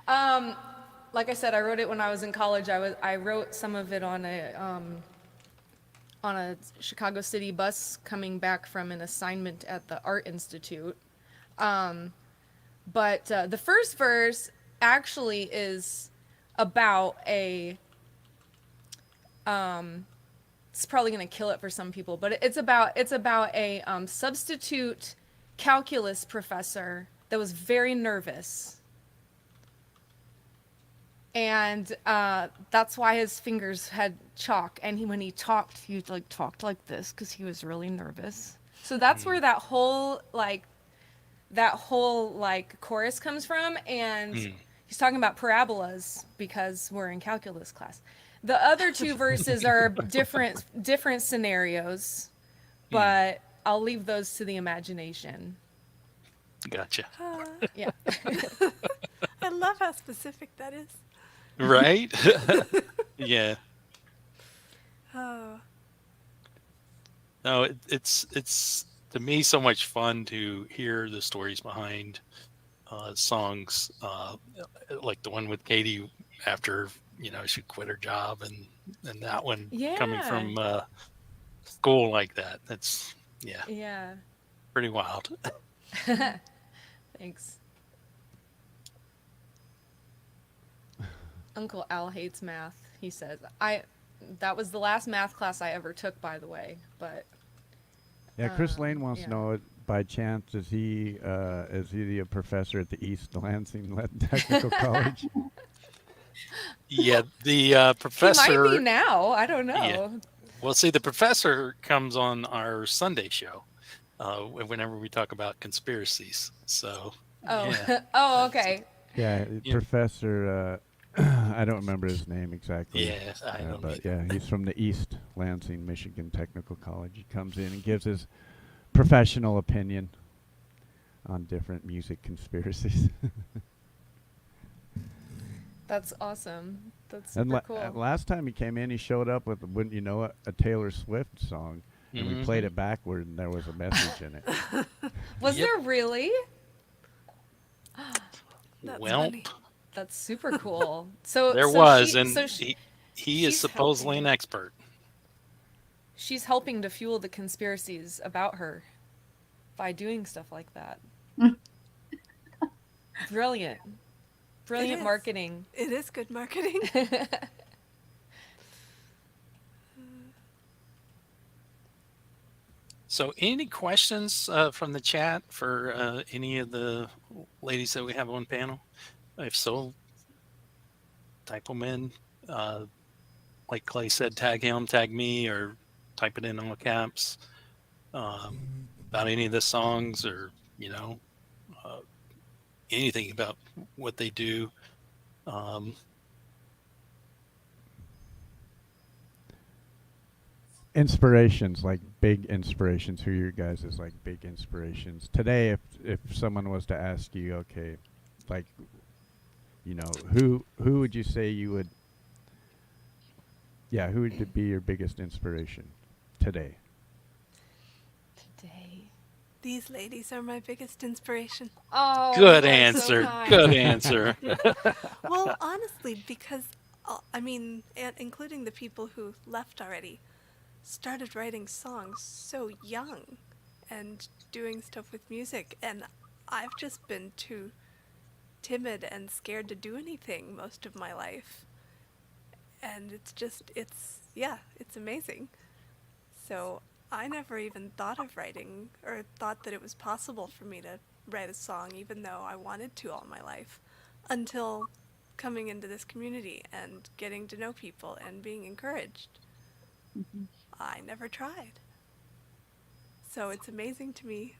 like I said, I wrote it when I was in college. I wrote some of it on a Chicago City bus coming back from an assignment at the Art Institute. But the first verse actually is about a it's probably going to kill it for some people, but it's about a substitute calculus professor that was very nervous. And that's why his fingers had chalk. And when he talked, he talked like this because he was really nervous. So that's where that whole chorus comes from. And he's talking about parabolas because we're in calculus class. The other two verses are different scenarios, but I'll leave those to the imagination. Gotcha. Yeah. I love how specific that is. Right? Yeah. Oh, No, it's to me so much fun to hear the stories behind songs, like the one with Katie after she quit her job, and that one coming Yeah. from school like that. That's Yeah. pretty wild. Thanks. Uncle Al hates math, he says. That was the last math class I ever took, by the way, but Yeah, Chris Lane wants yeah. to know, by chance, is he a professor at the East Lansing Technical College? Yeah, the He might be professor. now. I don't Yeah. know. Well, see, the professor comes on our Sunday show whenever we talk about conspiracies. So, Oh. yeah, Oh, okay. Yeah, Yeah. Professor. I don't remember his name exactly. Yeah, I don't but either. yeah, he's from the East Lansing, Michigan Technical College. He comes in and gives his professional opinion on different music conspiracies. That's awesome. That's And super cool. last time he came in, he showed up with, wouldn't you know it, a Taylor Swift song, and we played it backward, and there was a message in it. Was Yep. there really? That's Well, funny. That's super cool. So there so was, she, and so she, he is she's supposedly helping an expert. she's helping to fuel the conspiracies about her by doing stuff like that. Brilliant. Brilliant is. marketing. It is good marketing. So, any questions from the chat for any of the ladies that we have on panel? If so, type them in. Like Clay said, tag him, tag me, or type it in all caps about any of the songs, or uh, anything about what they do. Um, Inspirations, like big inspirations. Who are your guys' is like big inspirations today? If someone was to ask you, okay, like, who would you say you would? Yeah, who would be your biggest inspiration today? Today. These ladies are my biggest inspiration. Oh, good you are so answer. kind. Good answer. Well, honestly, because, including the people who left already, started writing songs so young and doing stuff with music, and I've just been too timid and scared to do anything most of my life. And it's amazing. So I never even thought of writing or thought that it was possible for me to write a song, even though I wanted to all my life, until coming into this community and getting to know people and being encouraged. I never tried. So it's amazing to me,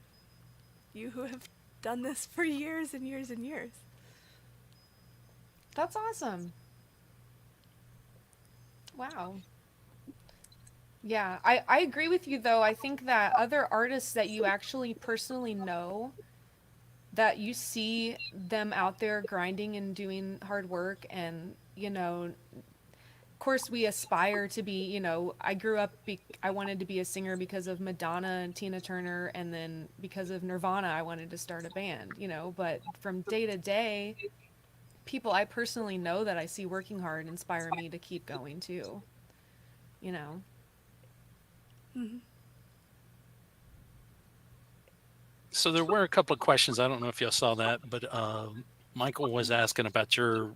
you who have done this for years and years and years. That's awesome. Wow. Yeah, I agree with you though. I think that other artists that you actually personally know, that you see them out there grinding and doing hard work, and of course we aspire to be, I grew up I wanted to be a singer because of Madonna and Tina Turner, and then because of Nirvana I wanted to start a band, but from day to day, people I personally know that I see working hard inspire me to keep going too. Mm-hmm. So there were a couple of questions. I don't know if y'all saw that, but Michael was asking about your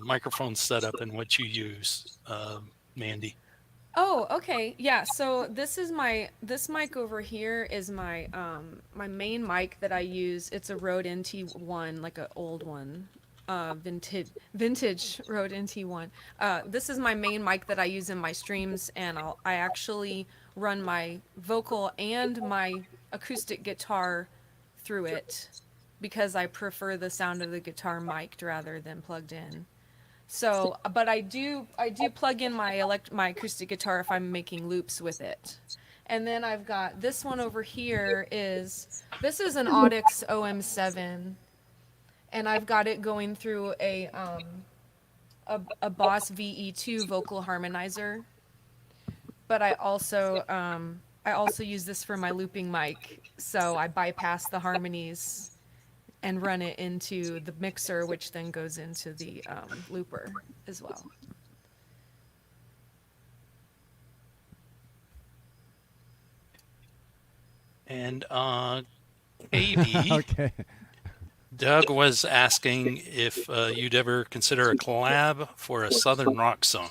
microphone setup and what you use, Mandy. Oh, okay. Yeah, so this mic over here is my my main mic that I use. It's a Rode NT1, like an old one. Vintage Rode NT1. This is my main mic that I use in my streams, and I actually run my vocal and my acoustic guitar through it because I prefer the sound of the guitar mic'd rather than plugged in. So, but I do plug in my acoustic guitar if I'm making loops with it. And then I've got this one over here this is an Audix OM7, and I've got it going through a Boss VE2 vocal harmonizer. But I also I also use this for my looping mic, so I bypass the harmonies and run it into the mixer, which then goes into the looper as well. And Katie, Okay. Doug was asking if you'd ever consider a collab for a Southern rock song.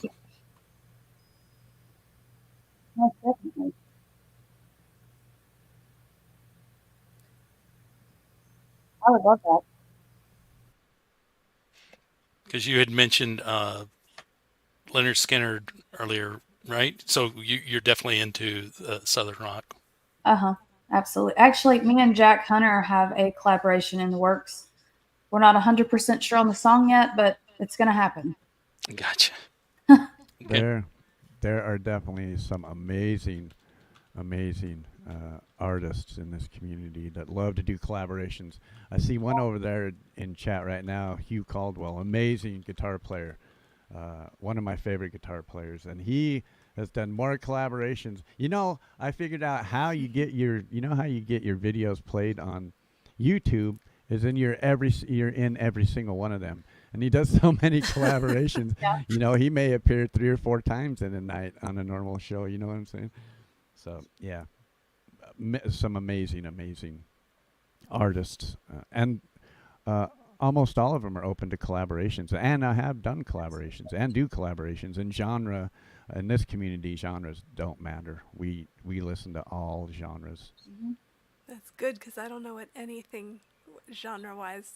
Most definitely. I would love that. Because you had mentioned Leonard Skinner earlier, right? So you're definitely into Southern rock. Absolutely. Actually, me and Jack Hunter have a collaboration in the works. We're not 100% sure on the song yet, but it's going to happen. Gotcha. There are definitely some amazing artists in this community that love to do collaborations. I see one over there in chat right now, Hugh Caldwell, amazing guitar player, one of my favorite guitar players, and he has done more collaborations. You know, I figured out how you get your, how you get your videos played on YouTube is in you're in every single one of them. And he does so many collaborations. Yeah. You know, he may appear 3 or 4 times in a night on a normal show. You know what I'm saying? So yeah, some amazing artists, and almost all of them are open to collaborations, and I have done collaborations and do collaborations. And genre in this community, genres don't matter. We listen to all genres. That's good because I don't know what anything genre-wise.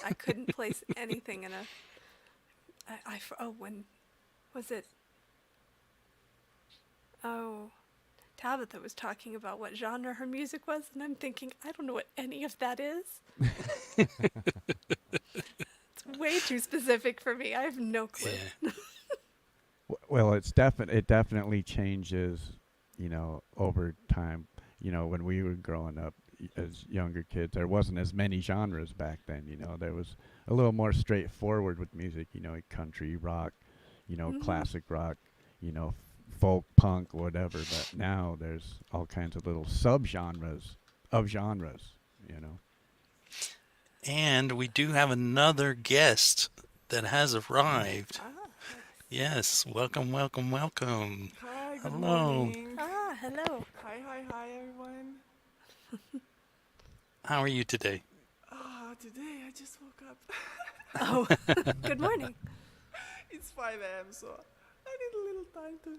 I couldn't place anything in a. When was it? Oh, Tabitha was talking about what genre her music was, and I'm thinking, I don't know what any of that is. It's way too specific for me. I have no clue. Yeah. Well, it definitely changes, over time. When we were growing up as younger kids, there wasn't as many genres back then. There was a little more straightforward with music. Country rock, classic rock, folk, punk, whatever. But now there's all kinds of little subgenres of genres. And we do have another guest that has arrived. Yes, welcome. Hi, good Hello. morning. Hello. Hi, everyone. How are you today? Today I just woke up. Oh, good morning. It's 5 a.m., so I need a little time to,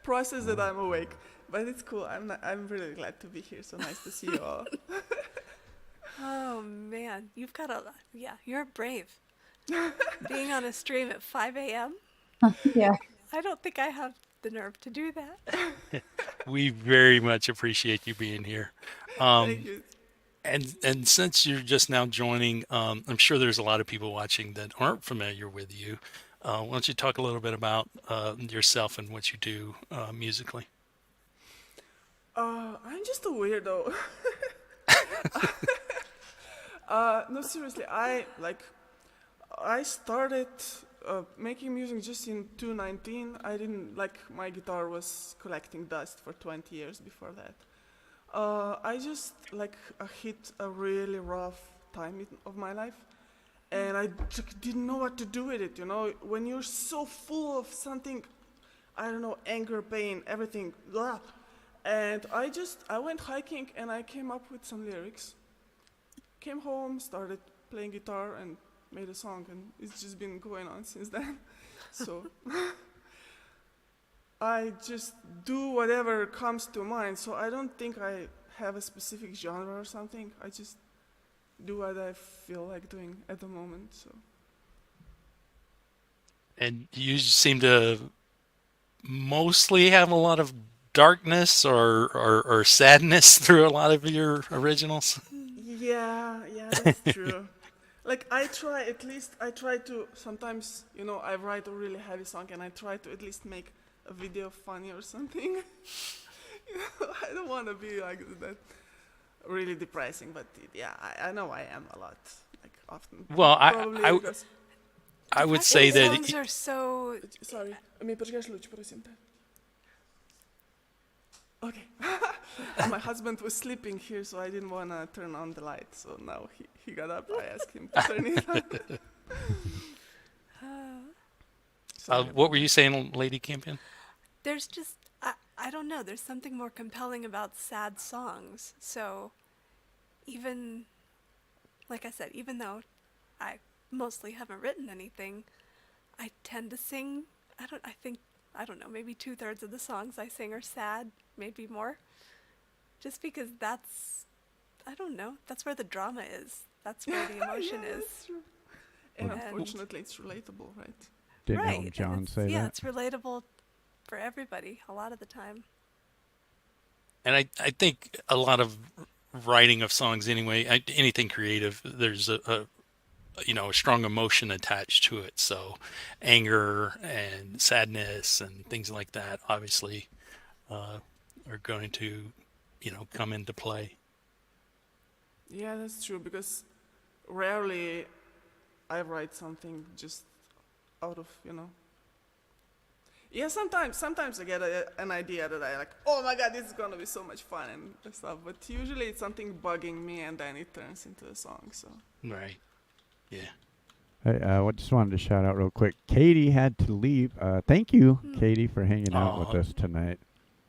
process that I'm awake. But it's cool. I'm really glad to be here. So nice to see you all. Oh man, you've got you're brave. Being on a stream at 5 a.m. Yeah. I don't think I have the nerve to do that. We very much appreciate you being here. Thank you. And since you're just now joining, I'm sure there's a lot of people watching that aren't familiar with you. Why don't you talk a little bit about yourself and what you do musically? I'm just a weirdo. No, seriously, I started making music just in 2019. I didn't my guitar was collecting dust for 20 years before that. I just hit a really rough time of my life, and I didn't know what to do with it. When you're so full of something, I don't know, anger, pain, everything, blah. And I went hiking and I came up with some lyrics. Came home, started playing guitar, and made a song, and it's just been going on since then. So I just do whatever comes to mind. So I don't think I have a specific genre or something. I just do what I feel like doing at the moment. So. And you seem to mostly have a lot of darkness or sadness through a lot of your originals. Yeah, that's true. I try to sometimes, I write a really heavy song and I try to at least make a video funny or something. I don't want to be like that really depressing, but yeah, I know I am a lot, often. Well, Probably I would say that songs are so. Sorry, mi përshkash luq, prosím te. Okay. My husband was sleeping here, so I didn't want to turn on the light. So now he got up. I asked him to turn it on. What were you saying, Lady Campion? There's just, I don't know, there's something more compelling about sad songs. So even, like I said, even though I mostly haven't written anything, I tend to sing, I don't know, maybe 2/3 of the songs I sing are sad, maybe more. Just because I don't know, that's where the drama is. That's where the emotion Yeah, is. that's true. And unfortunately, it's relatable, right? Didn't Right. Elton John and say yeah, that? it's relatable for everybody a lot of the time. And I think a lot of writing of songs anyway, anything creative, there's a strong emotion attached to it. So anger and sadness and things like that obviously are going to, come into play. Yeah, that's true, because rarely I write something just out of, Yeah, sometimes I get an idea that I like, oh my god, this is gonna be so much fun and stuff, but usually it's something bugging me and then it turns into a song, so. Right. Yeah. Hey, I just wanted to shout out real quick. Katie had to leave. Thank you, Katie, for hanging out with us tonight.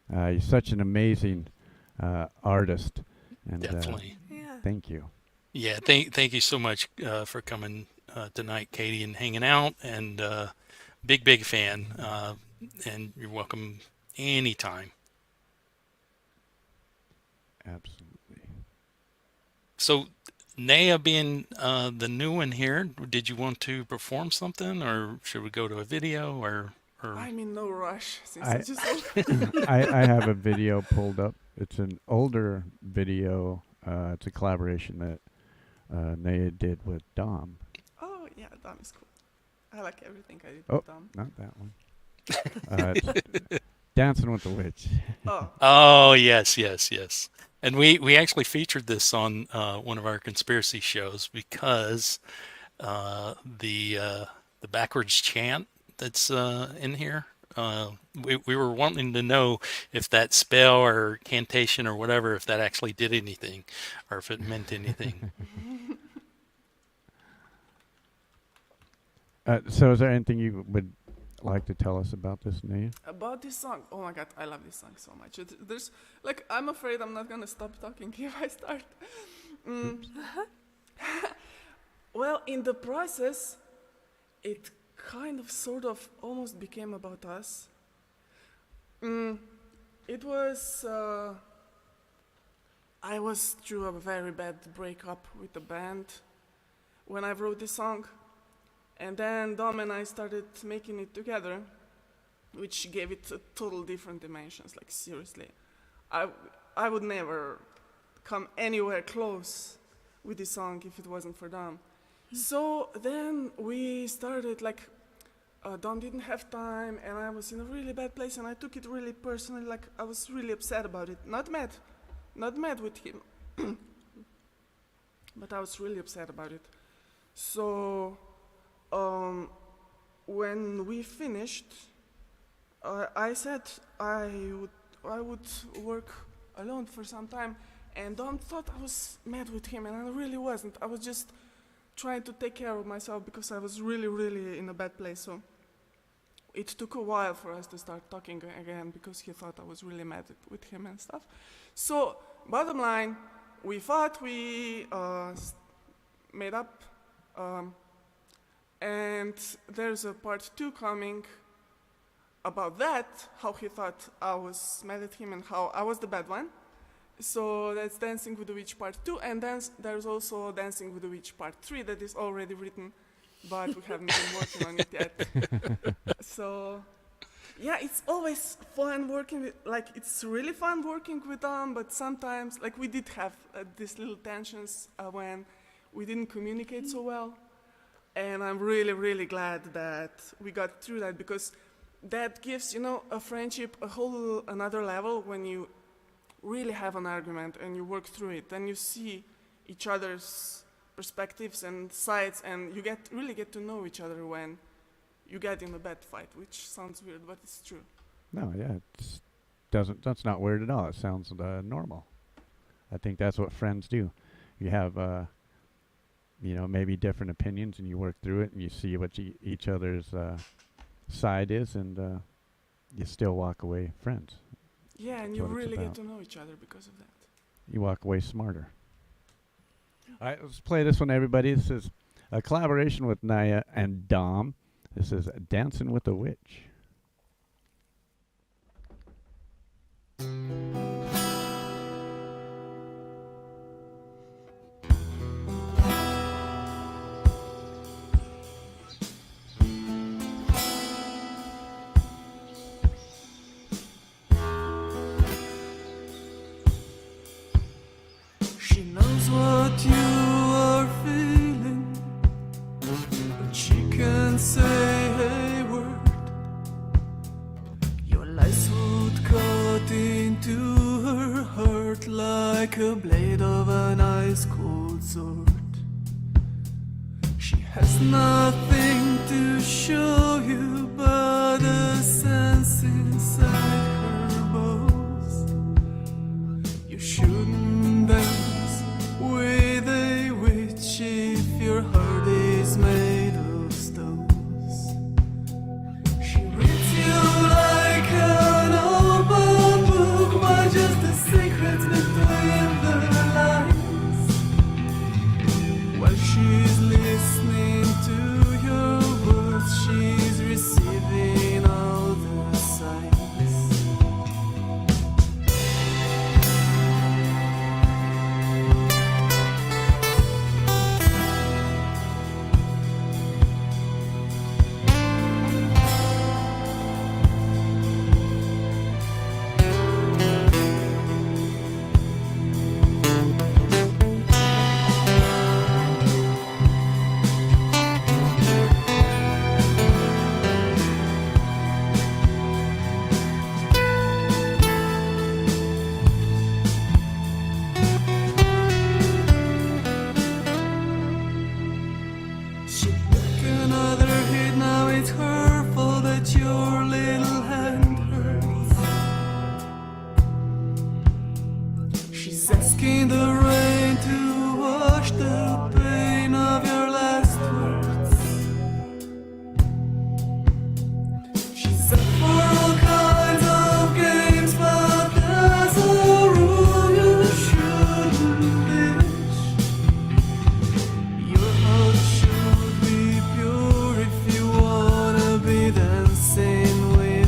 You're such an amazing artist, and Definitely. thank you. Yeah, thank you so much for coming tonight, Katie, and hanging out. And big fan. And you're welcome anytime. Absolutely. So, Naya being the new one here, did you want to perform something, or should we go to a video, or? I'm in no rush since I I just. I have a video pulled up. It's an older video. It's a collaboration that Naya did with Dom. Oh yeah, Dom is cool. I like everything I did Oh, with Dom. not that one. It's Dancing with the Witch. Oh yes. And we actually featured this on one of our conspiracy shows because the backwards chant that's in here. We were wanting to know if that spell or cantation or whatever, if that actually did anything, or if it meant anything. So, is there anything you would like to tell us about this, Naya? About this song, oh my god, I love this song so much. There's like, I'm afraid I'm not gonna stop talking if I start. Well, in the process, it kind of, sort of, almost became about us. It was, I was through a very bad breakup with the band when I wrote this song. And then Dom and I started making it together, which gave it a total different dimensions, like seriously. I would never come anywhere close with this song if it wasn't for Dom. So then we started, like, Dom didn't have time and I was in a really bad place and I took it really personally, like I was really upset about it. Not mad with him, but I was really upset about it. So when we finished, I said I would work alone for some time, and Dom thought I was mad with him, and I really wasn't. I was just trying to take care of myself because I was really in a bad place. So it took a while for us to start talking again because he thought I was really mad with him and stuff. So bottom line, we fought, we made up. And there's a part 2 coming about that, how he thought I was mad at him and how I was the bad one. So that's Dancing with the Witch part 2, and then there's also Dancing with the Witch part 3 that is already written, but we haven't been working on it yet. So yeah, it's always fun working with, like, it's really fun working with them, but sometimes, like, we did have these little tensions when we didn't communicate so well. And I'm really glad that we got through that, because that gives, a friendship a whole another level when you really have an argument and you work through it. Then you see each other's perspectives and sides, and you really get to know each other when you get in a bad fight, which sounds weird, but it's true. No, yeah, that's not weird at all. It sounds normal. I think that's what friends do. You have maybe different opinions, and you work through it, and you see what each other's side is, and you still walk away friends. Yeah, and That's you what it's really get about. to know each other because of that. You walk away smarter. All right, let's play this one, everybody. This is a collaboration with Naya and Dom. This is Dancing with the Witch. She knows what you are feeling, but she can't say a word. Your lies would cut into her heart like a blade of an ice cold sword. She has nothing to show you but a sense inside her bones. You shouldn't dance with a witch if your heart is made of stones. She reads you like an open book, but just the secrets between the lines. While she's listening to your words, she's receiving all the signs. She took another hit, now it's her fault that your little hand hurts. She's asking the rain to wash the pain of your last words. She's up for all kinds of games, but there's a rule you shouldn't ditch. Your heart should be pure if you wanna be dancing with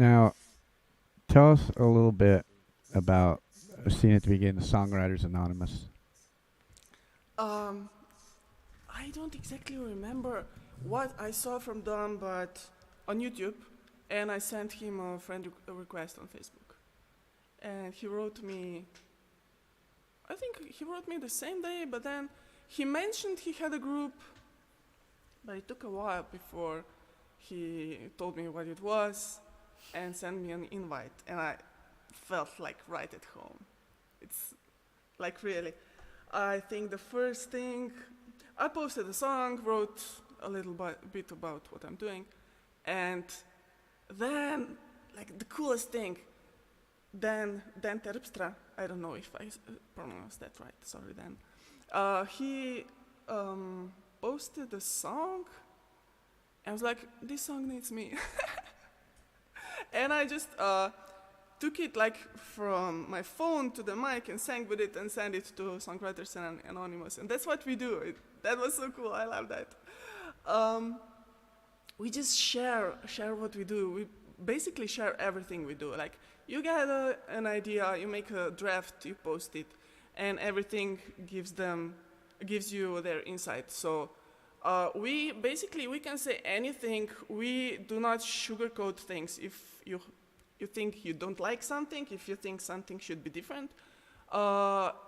Now, tell us a little bit about seeing at the beginning, Songwriters Anonymous. Um, I don't exactly remember what I saw from Dom, but on YouTube, and I sent him a friend request on Facebook, and he wrote me. I think he wrote me the same day, but then he mentioned he had a group, but it took a while before he told me what it was and sent me an invite, and I felt like right at home. It's like really. I think the first thing, I posted a song, wrote a little bit about what I'm doing, and then, like the coolest thing, Dan Terpstra, I don't know if I pronounced that right, sorry Dan. He posted a song, and I was like, this song needs me. And I just took it like from my phone to the mic and sang with it and sent it to Songwriters Anonymous. And that's what we do. That was so cool, I love that. We just share what we do. We basically share everything we do. Like, you get an idea, you make a draft, you post it, and everything gives you their insight. So we can say anything. We do not sugarcoat things. If you think you don't like something, if you think something should be different,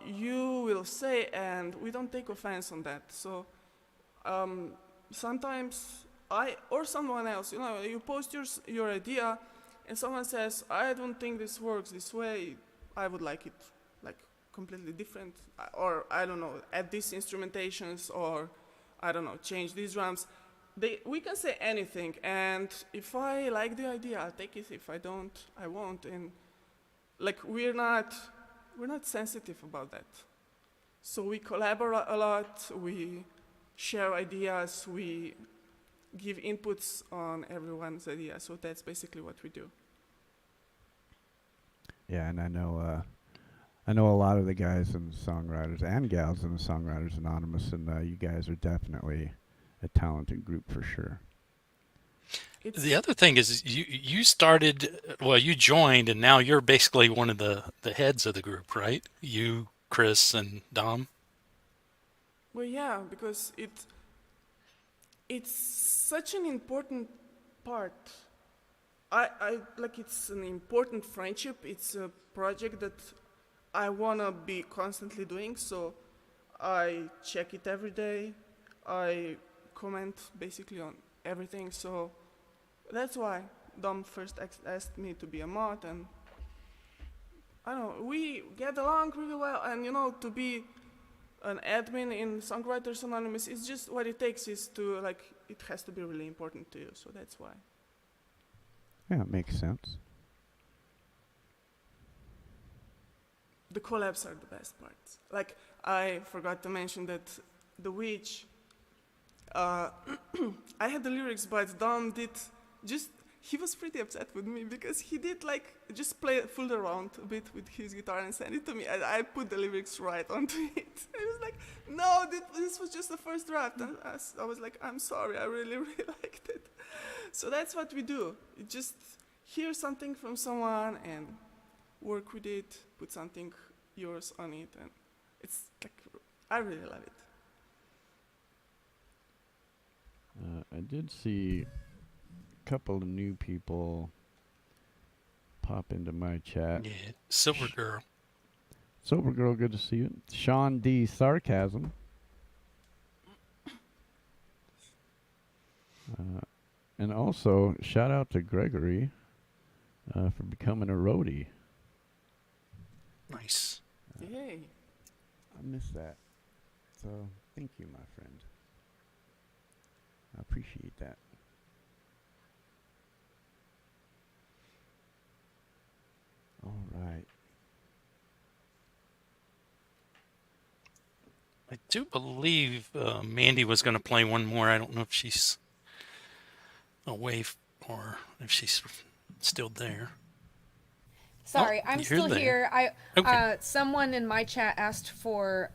you will say, and we don't take offense on that. So sometimes I or someone else, you post your idea, and someone says, I don't think this works this way, I would like it like completely different, or I don't know, add these instrumentations, or I don't know, change these drums. We can say anything, and if I like the idea, I'll take it. If I don't, I won't. And like we're not sensitive about that. So we collaborate a lot, we share ideas, we give inputs on everyone's ideas. So that's basically what we do. Yeah, and I know a lot of the guys and songwriters and gals in the Songwriters Anonymous, and you guys are definitely a talented group for sure. The other thing is you started, well, you joined, and now you're basically one of the heads of the group, right? You, Chris, and Dom. Well, yeah, because it's such an important part. I like, it's an important friendship. It's a project that I wanna be constantly doing, so I check it every day. I comment basically on everything, so that's why Dom first asked me to be a mod, and I don't know, we get along really well, and to be an admin in Songwriters Anonymous is just what it takes, is to like, it has to be really important to you, so that's why. Yeah, it makes sense. The collabs are the best parts. Like, I forgot to mention that The Witch, I had the lyrics, but Dom did he was pretty upset with me because he did like just fooled around a bit with his guitar and sent it to me, and I put the lyrics right onto it. He was like, no, this was just the first draft. And I was like, I'm sorry, I really, really liked it. So that's what we do. You just hear something from someone and work with it, put something yours on it, and it's like, I really love it. I did see a couple of new people pop into my chat. Yeah, Silver Girl. Silver Girl, good to see you. Sean D. Sarcasm. And also, shout out to Gregory for becoming a roadie. Nice. Yay. I missed that. So, thank you, my friend. I appreciate that. All right. I do believe Mandy was going to play one more. I don't know if she's away or if she's still there. Sorry, Oh, I'm you're still there. here. Okay. Someone in my chat asked for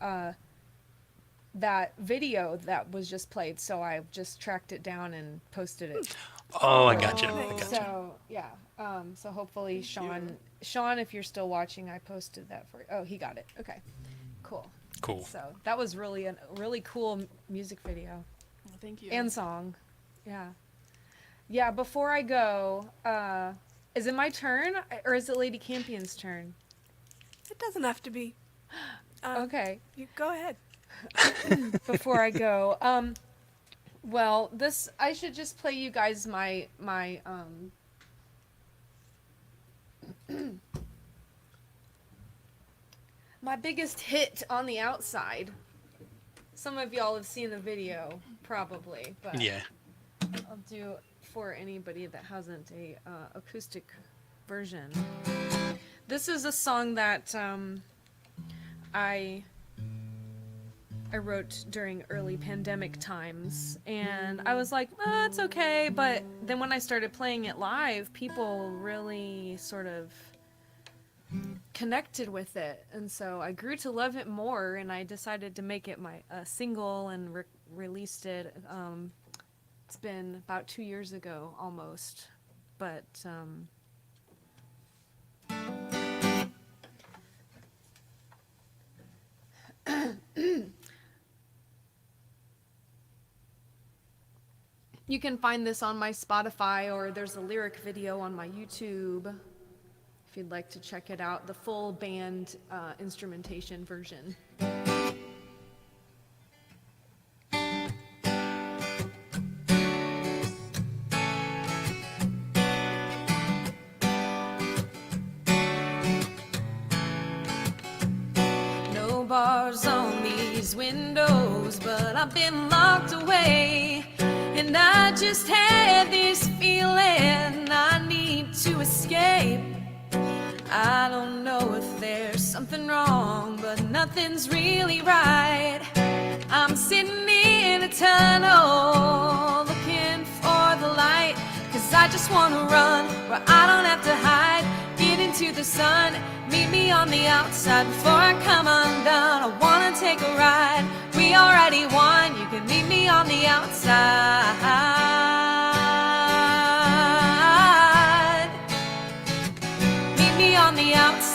that video that was just played, so I just tracked it down and posted it. Oh, I got you. I got you. So yeah, So hopefully Thank you. Sean, if you're still watching, I posted that for. Oh, he got it. Okay, cool. Cool. So that was really a really cool music video Thank you. and song. Yeah. Yeah. Before I go, is it my turn or is it Lady Campion's turn? It doesn't have to be. Okay. You go ahead. Before I go, well, this I should just play you guys my my biggest hit on the outside. Some of y'all have seen the video, probably, but Yeah. I'll do for anybody that hasn't a acoustic version. This is a song that I wrote during early pandemic times, and I was like, it's okay, but then when I started playing it live, people really sort of connected with it, and so I grew to love it more, and I decided to make it my single and released it. It's been about 2 years ago almost, but you can find this on my Spotify, or there's a lyric video on my YouTube if you'd like to check it out, the full band instrumentation version. No bars on these windows, but I've been locked away. And I just had this feeling I need to escape. I don't know if there's something wrong, but nothing's really right. I'm sitting in a tunnel looking for the light, 'cause I just wanna run where I don't have to hide. Get into the sun, meet me on the outside before I come undone. I wanna take a ride, we already won. You can meet me on the outside. Meet me on the outside.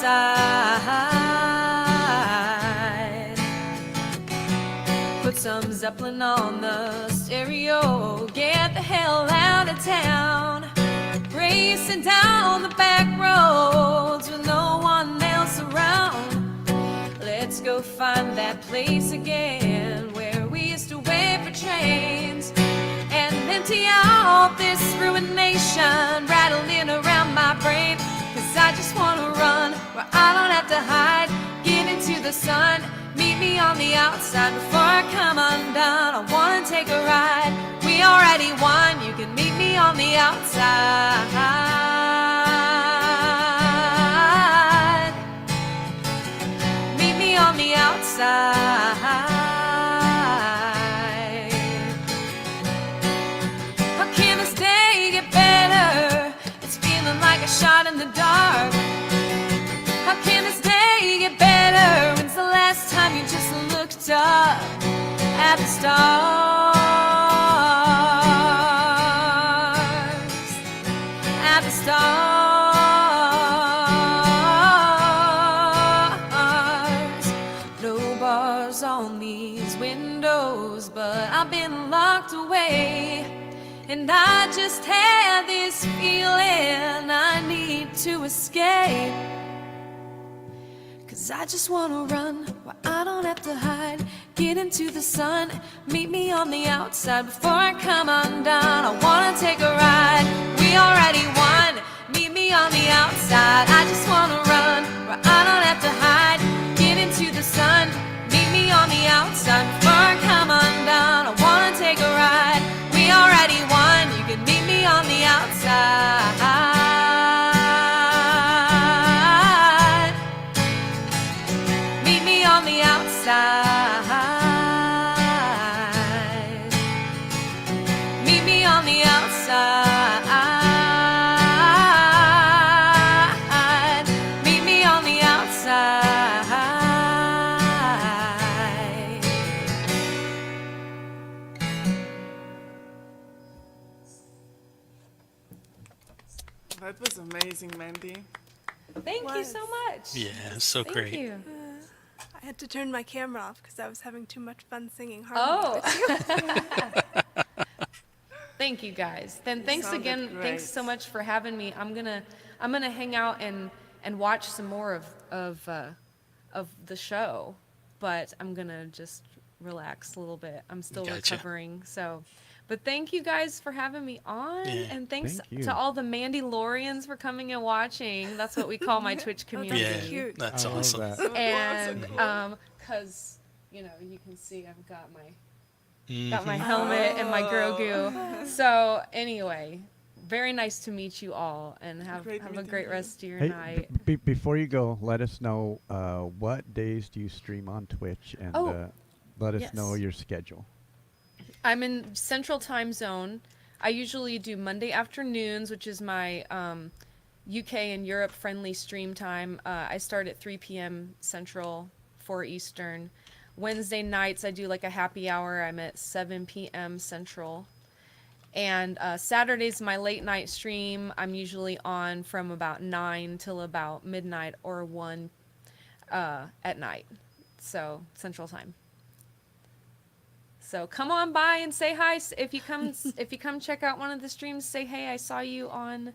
Put some Zeppelin on the stereo, get the hell out of town. Racing down the back roads with no one else around. Let's go find that place again where we used to wait for trains, and empty out this ruination rattling around my brain. 'Cause I just wanna run where I don't have to hide. Get into the sun, meet me on the outside before I come undone. I wanna take a ride, we already won. You can meet me on the outside. Meet me on the outside. How can this day get better? It's feeling like a shot in the dark. How can this day get better? When's the last time you just looked up at the stars? At the stars. No bars on these windows, but I've been locked away. And I just had this feeling I need to escape. 'Cause I just wanna run where I don't have to hide. Get into the sun, meet me on the outside before I come undone. I wanna take a ride, we already won. Meet me on the outside. I just wanna run where I don't have to hide. Get into the sun, meet me on the outside before I come undone. I wanna take a ride, we already won. You can meet me on the outside. Meet me on the outside. Meet me on the outside. Meet me on the outside. That was amazing, Mandy. Thank you so much. Yeah, so Thank great. you. I had to turn my camera off because I was having too much fun singing harmony with you. Thank you guys. Then You thanks sounded again. Thanks great. so much for having me. I'm gonna hang out and watch some more of the show, but I'm gonna just relax a little bit. I'm still Gotcha. recovering, so. But thank you guys for having me on, Yeah. and thanks Thank you. to all the Mandalorians for coming and watching. That's what we call my Twitch community. That's cute. That's I love awesome. that. So And awesome. cause you can see I've got my Mhm. helmet and my Oh. Grogu. So anyway, very nice to meet you all, and have Great a meeting great you. rest of your Hey, night. before you go, let us know what days do you stream on Twitch, and Oh, let us know yes. your schedule. I'm in Central Time Zone. I usually do Monday afternoons, which is my UK and Europe friendly stream time. I start at 3 p.m. Central, 4 Eastern. Wednesday nights I do like a happy hour. I'm at 7 p.m. Central. And Saturday's my late night stream. I'm usually on from about 9 till about midnight or 1 at night. So Central Time. So come on by and say hi. If you come check out one of the streams, say hey, I saw you on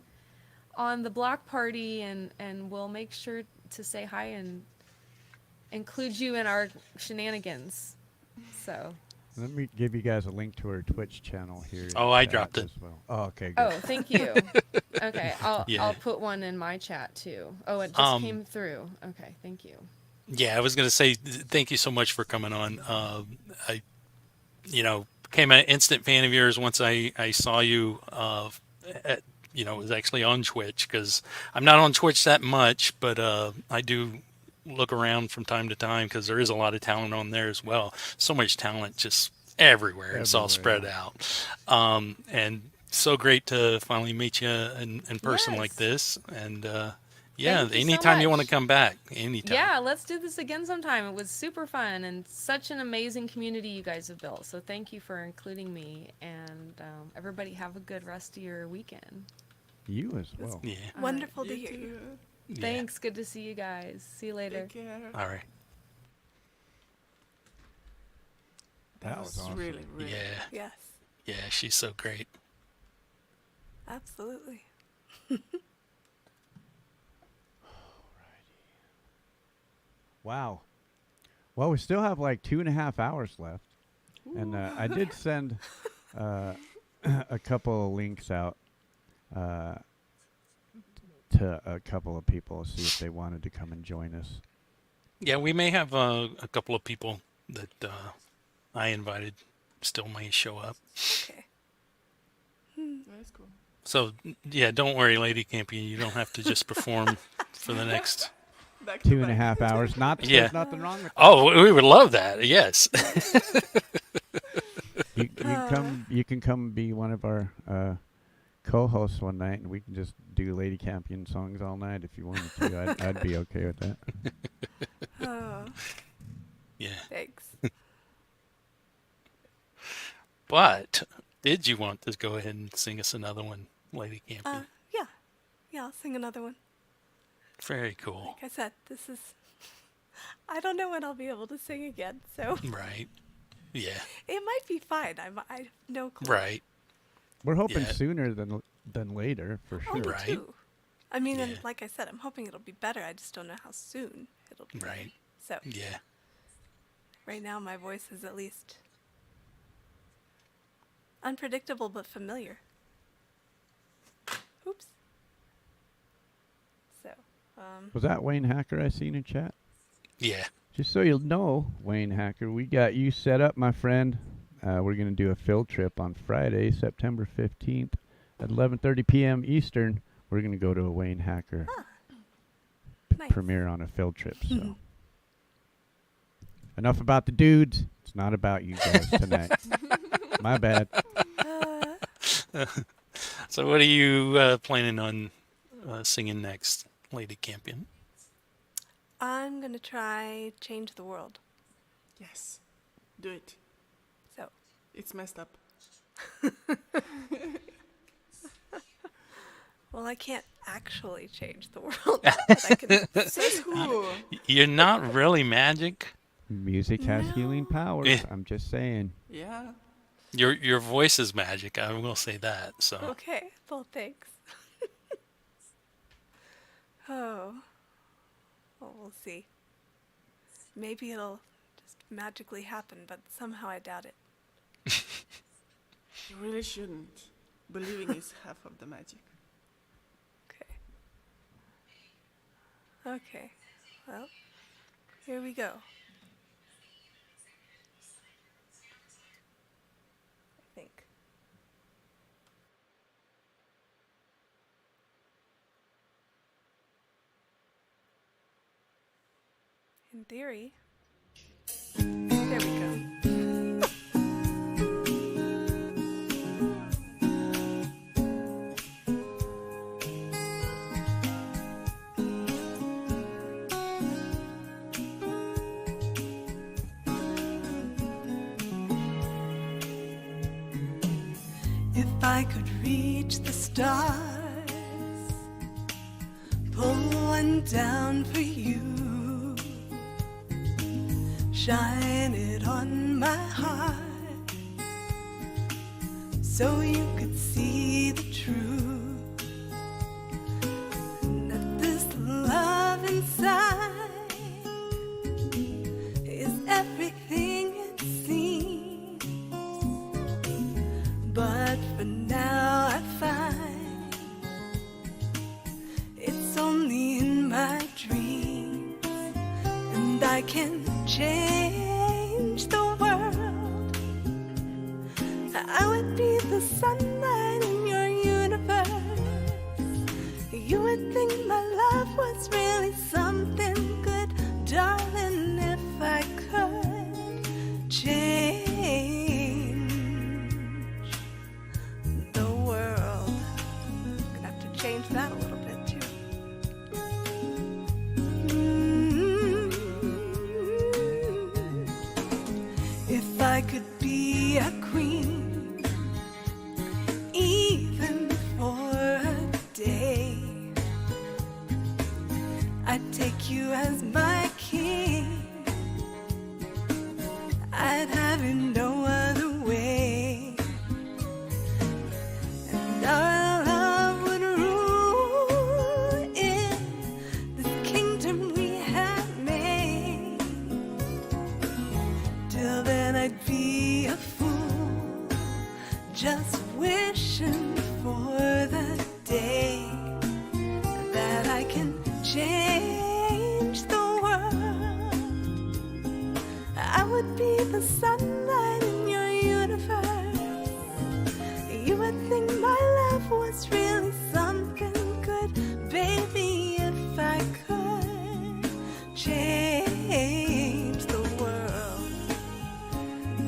the block party, and we'll make sure to say hi and include you in our shenanigans. So. Let me give you guys a link to our Twitch channel here. in Oh, I chat dropped it. as well. Oh, okay, good. Oh, thank you. Okay, Yeah. I'll put one in my chat too. Oh, it just came through. Okay, thank you. Yeah, I was gonna say thank you so much for coming on. I, became an instant fan of yours once I saw you. At, it was actually on Twitch, because I'm not on Twitch that much, but I do look around from time to time because there is a lot of talent on there as well. So much talent just everywhere. It's all spread Everywhere, out. And so great to finally meet you in person like Yes. this. And Thank you so anytime you want to much. come back, anytime. Yeah, let's do this again sometime. It was super fun and such an amazing community you guys have built. So thank you for including me, and everybody have a good rest of your weekend. You as well. Yeah. Wonderful to You hear you. too. Thanks. Good to see you guys. See you later. Take care. All right. That was awesome. really, really. Yeah. Yes, Yeah, she's so great. absolutely. Wow. Well, we still have like 2.5 hours left. And I did send a couple of links out to a couple of people to see if they wanted to come and join us. Yeah, we may have a couple of people that I invited still may show up. Okay. That's cool. So, yeah, don't worry, Lady Campion. You don't have to just perform for the next. Back to back. 2.5 hours. Not that Yeah. there's nothing wrong with that. Oh, we would love that. Yes. You can come be one of our co-hosts one night, and we can just do Lady Campion songs all night if you wanted to. I'd be okay with that. Oh, Yeah. thanks. But did you want to go ahead and sing us another one, Lady Campion? Yeah. Yeah, I'll sing another one. Very cool. Like I said, this is... I don't know when I'll be able to sing again, so Right. Yeah. it might be fine. I have no clue. Right. We're hoping Yeah. sooner than later, for Oh, sure. me Right. too. I mean, and Yeah. like I said, I'm hoping it'll be better. I just don't know how soon it'll be. Right. So Yeah. right now, my voice is at least unpredictable but familiar. Oops. So, Was that Wayne Hacker I seen in chat? Yeah. Just so you'll know, Wayne Hacker, we got you set up, my friend. We're going to do a field trip on Friday, September 15th at 11:30 p.m. Eastern. We're going to go to a Wayne Hacker nice. premiere on a field trip. So enough about the dudes. It's not about you guys tonight. My bad. So what are you planning on singing next, Lady Campion? I'm gonna try Change the World. Yes. Do it. So, It's messed up. Well, I can't actually change the world, but I can. Says who? You're not really magic. Music has healing No. powers. Yeah. I'm just saying. Yeah. Your voice is magic. I will say that. So Okay. Well, thanks. Oh. Well, we'll see. Maybe it'll just magically happen, but somehow I doubt it. You really shouldn't. Believing is half of the magic. Okay. Okay. Well, here we go. I think. In theory. There we go. If I could reach the stars, pull one down for you, shine it on my heart, so you could see the truth, that this love inside is everything it seems. But for now I find it's only in my dreams, and I can change the world. I would be the sunlight in your universe. You would think my love was really something good, darling, if I could change the world. Gonna have to change that a little bit too. If I could be a queen, even for a day, I'd take you as my king. I'd have it no other way. And our love would rule in this kingdom we have made. Till then I'd be a fool, just wishing for the day that I can change the world. I would be the sunlight in your universe. You would think my love was really something good, baby, if I could change the world.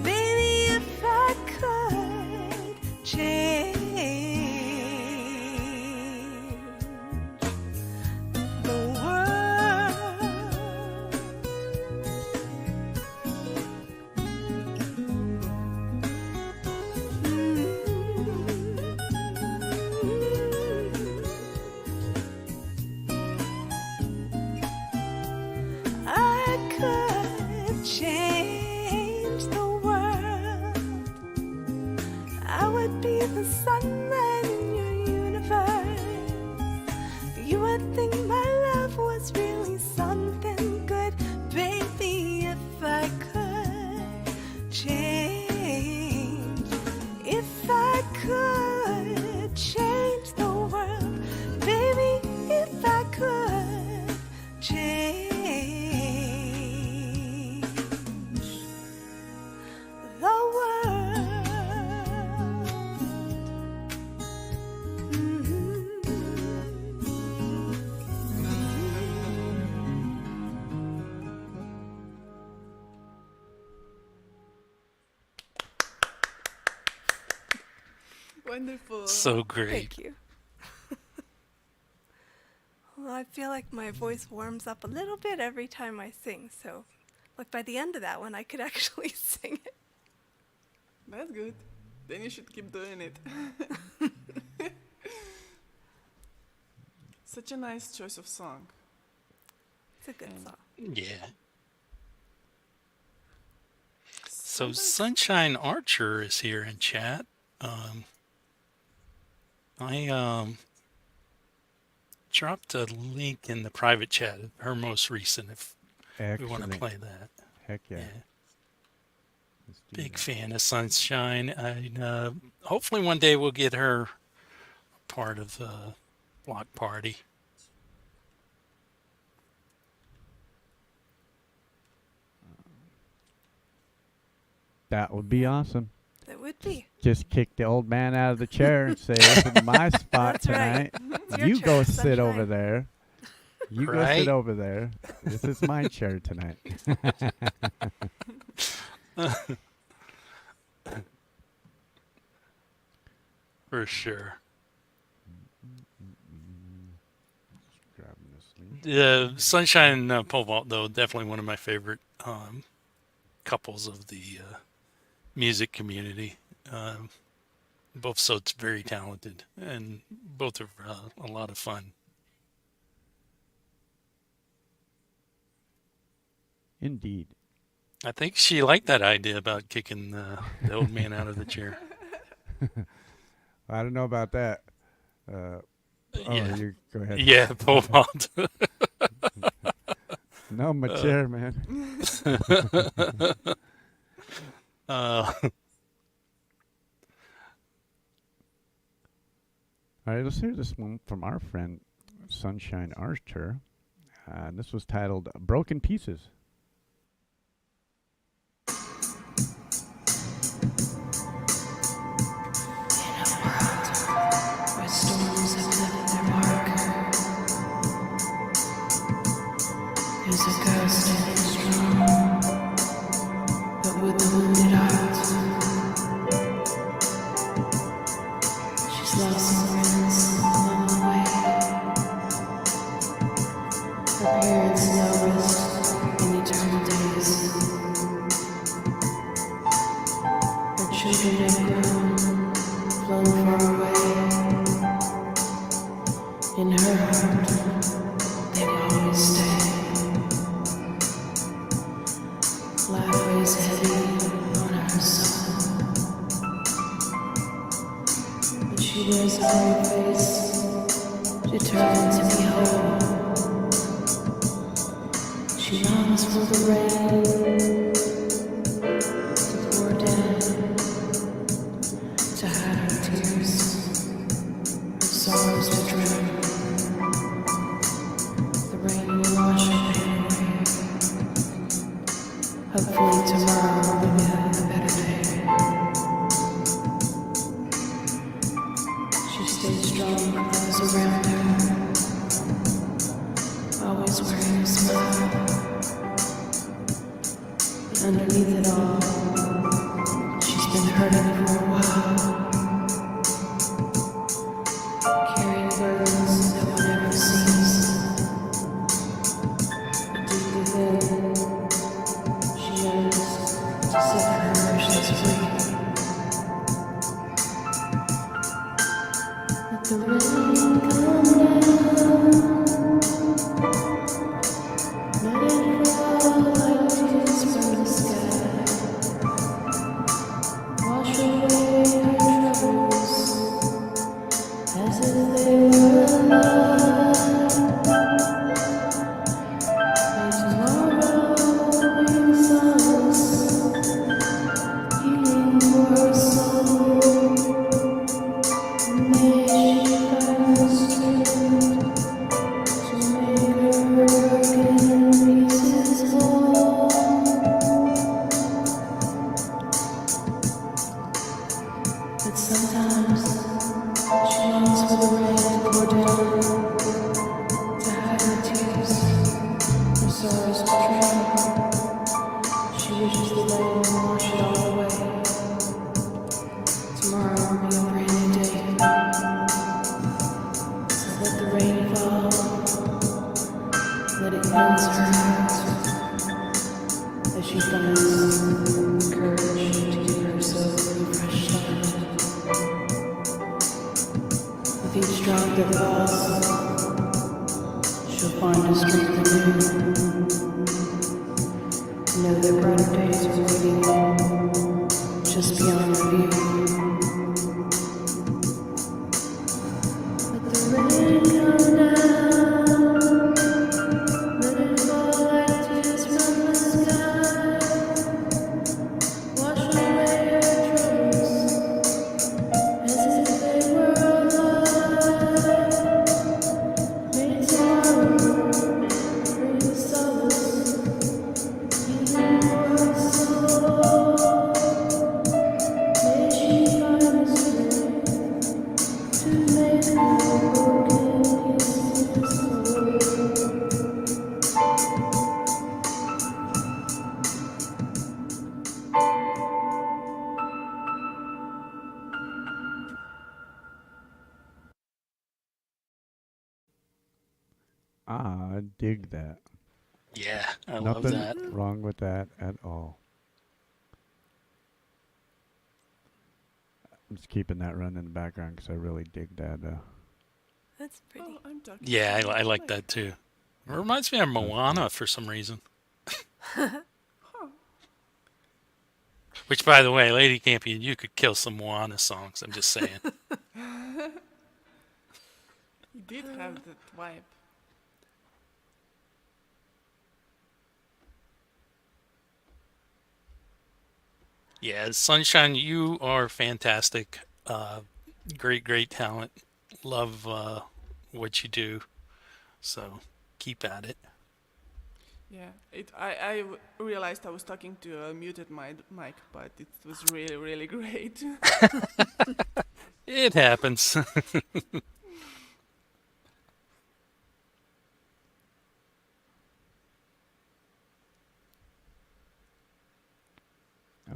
Baby, if I could change the world. I could change the world. I would be the sunlight in your universe. You would think my love was really something good, baby, if I could change. If I could change the world, baby, if I could change the world. Wonderful. so great. Thank you. Well, I feel like my voice warms up a little bit every time I sing, so look, by the end of that one, I could actually sing it. That's good. Then you should keep doing it. Such a nice choice of song. It's a good song. Yeah. So Sunshine Archer is here in chat. I dropped a link in the private chat of her most recent if we want to Excellent. play that. Heck yeah. Let's do Big that. fan of Sunshine. Hopefully one day we'll get her part of the block party. That would be awesome. It would be. Just kick the old man out of the chair and say, "This is my spot That's right. tonight. It's your You go chair, sit over Sunshine." there. You go Right? sit over there. This is my chair tonight." For sure. Grabbing this link. Sunshine and Pole Vault, though, definitely one of my favorite couples of the music community. Both so very talented, and both are a lot of fun. Indeed. I think she liked that idea about kicking the old man out of the chair. I don't know about that. Oh, Yeah. you go ahead. Yeah, Pole Vault. No, my chair, man. All right, let's hear this one from our friend Sunshine Archer. This was titled "Broken Pieces." Where storms have left their mark. There's a girl standing strong, but with a wounded heart. She's lost some friends along the way. Her parents know rest in eternal days. Her children have grown, flown far away. In her heart, they will always stay. Life weighs heavy on her soul, but she wears a brave face, determined to be whole. She longs for the rain to pour down, to hide her tears, her sorrows to drown. The rain will wash her pain away. Hopefully tomorrow will be a better day. She stays strong with those around her, always wearing a smile. And underneath it all, she's been hurting for a while, carrying burdens that one never sees. But deep within, she yearns to set her emotions free. Let the rain come down, let it fall like tears from the sky. Wash away her troubles as if they were alive. May tomorrow bring solace, healing for her soul. May she find the strength to make her broken pieces whole. But sometimes she longs for the rain to pour down, to hide her tears, her sorrows to drown. She wishes the rain would wash it all away. Tomorrow will be a brand new day. So let the rain fall, let it cleanse her heart, as she finds courage to give her soul a fresh start. With each drop that falls, find a strength anew. Know that brighter days are waiting just beyond the view. Let the rain come down, let it fall like tears from the sky. Wash away your troubles as if they were alive. May tomorrow bring solace even for a soul. May she find the strength to make her broken pieces whole. I dig that. Yeah, I love Nothing that. wrong with that at all. I'm just keeping that running in the background because I really dig that. That's pretty. Oh, I'm talking. Yeah, to I like that too. It reminds me of Moana for some reason. Huh. Which, by the way, Lady Campion, you could kill some Moana songs. I'm just saying. You did have that vibe. Yeah, Sunshine, you are fantastic. Great talent. Love what you do. So keep at it. Yeah, I realized I was talking to a muted mic, but it was really, really great. It happens.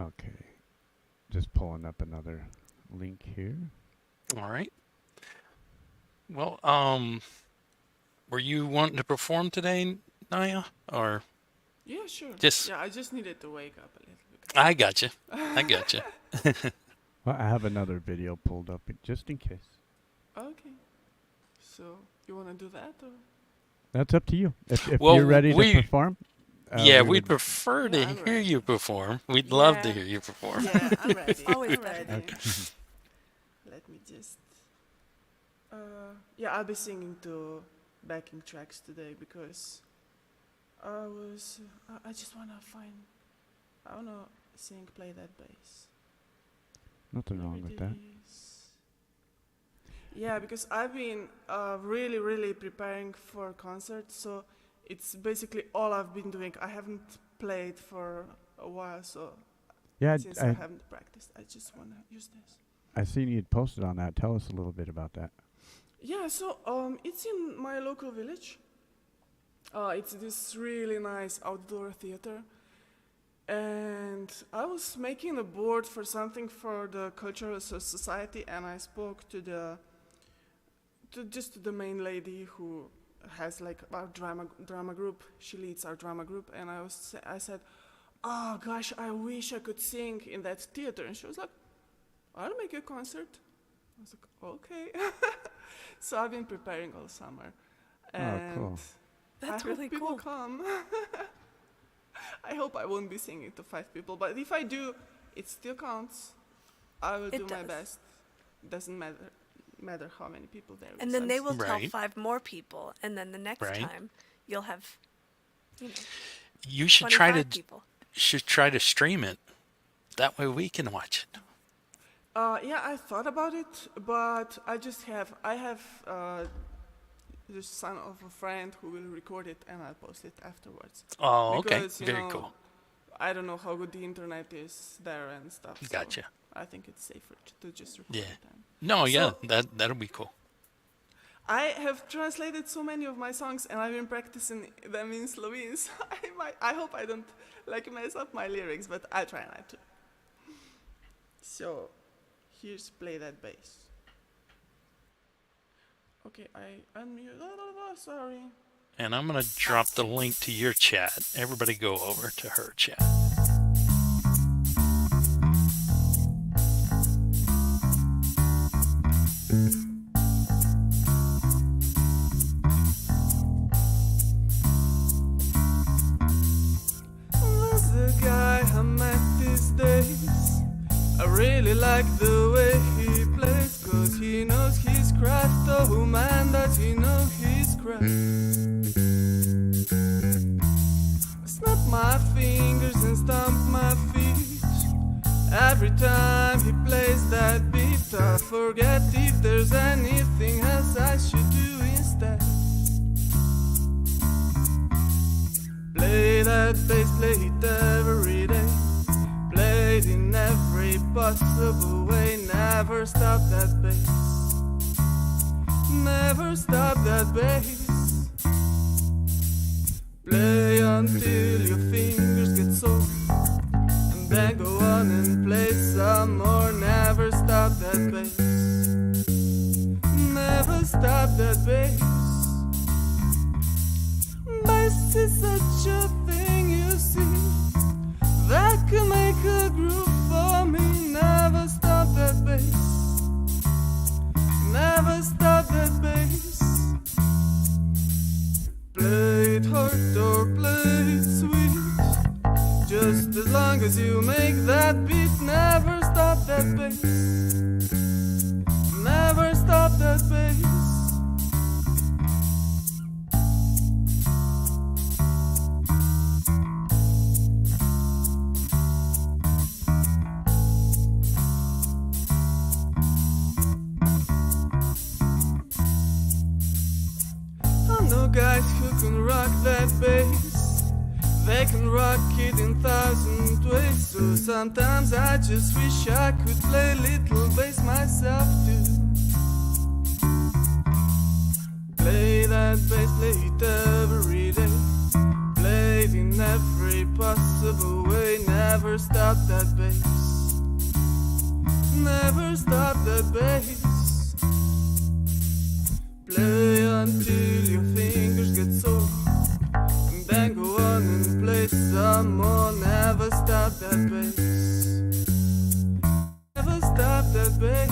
Okay. Just pulling up another link here. All right. Well, were you wanting to perform today, Naya? Or Yeah, sure. Just- Yeah, I just needed to wake up a little bit. I gotcha. I gotcha. Well, I have another video pulled up just in case. Okay. So, you want to do that? Or? That's up to you. If Well, you're ready we- to perform. Yeah, we we'd would- prefer to Yeah, I'm hear ready. you perform. We'd love to Yeah. hear you perform. Yeah, I'm ready. Always I'm ready. ready. Okay. Let me just. Yeah, I'll be singing to backing tracks today because I just wanna play that bass. Nothing Where wrong with it that. is. Yeah, because I've been really, really preparing for concerts, so it's basically all I've been doing. I haven't played for a while, so Yeah, since I haven't practiced, I just wanna use this. I seen you'd posted on that. Tell us a little bit about that. Yeah, so it's in my local village. It's this really nice outdoor theater. And I was making a board for something for the cultural society, and I spoke to the main lady who has like our drama group. She leads our drama group, and I said, "Oh gosh, I wish I could sing in that theater." And she was like, "I'll make you a concert." I was like, "Okay." So I've been preparing all summer, and cool. That's I really hope people cool. come. I hope I won't be singing to 5 people, but if I do, it still counts. I will It do my does. best. Doesn't matter how many people there. And then they will tell Right. 5 more people, and then the next Right. time you'll have, you know, You should try 25 to people. stream it. That way we can watch it. Yeah, I thought about it, but I have the son of a friend who will record it, and I'll post it afterwards. Oh, okay. Because, you Very know, cool. I don't know how good the internet is there and stuff. so Gotcha. I think it's safer to just record Yeah. it. And No, yeah, So- that'll be cool. I have translated so many of my songs, and I've been practicing them in Slovene. So I hope I don't mess up my lyrics, but I'll try not to. So, here's Play That Bass. Okay, I unmute. Sorry. And I'm gonna drop the link to your chat. Everybody go over to her chat. I met these days. I really like the way he plays, 'cause he knows his craft. Oh man, does he know his craft. Snap my fingers and stomp my feet. Every time he plays that beat, I forget if there's anything else I should do instead. Play that bass, play it every day. Play it in every possible way. Never stop that bass. Never stop that bass. Play until your fingers get sore, and then go on and play some more. Never stop that bass. Never stop that bass. Bass is such a thing, you see, that can make a groove for me. Never stop that bass. Never stop that bass. Play it hard or play it sweet, just as long as you make that beat. Never stop that bass. Never stop that bass. I know guys who can rock that bass. They can rock it in 1,000 ways. So sometimes I just wish I could play little bass myself too. Play that bass, play it every day. Play it in every possible way. Never stop that bass. Never stop that bass. Play until your fingers get sore, and then go on and play some more. Never stop that bass. Never stop that bass.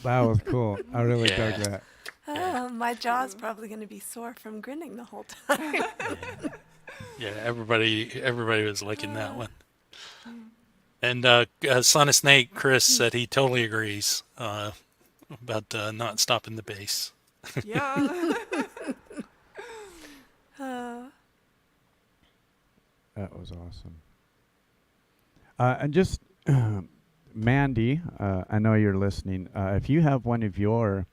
That was cool. I really dug that. My jaw's probably going to be sore from grinning the whole time. Yeah, everybody was liking that one. And Son of Snake, Chris said he totally agrees about not stopping the bass. Yeah. That was awesome. And just Mandy, I know you're listening. If you have one of your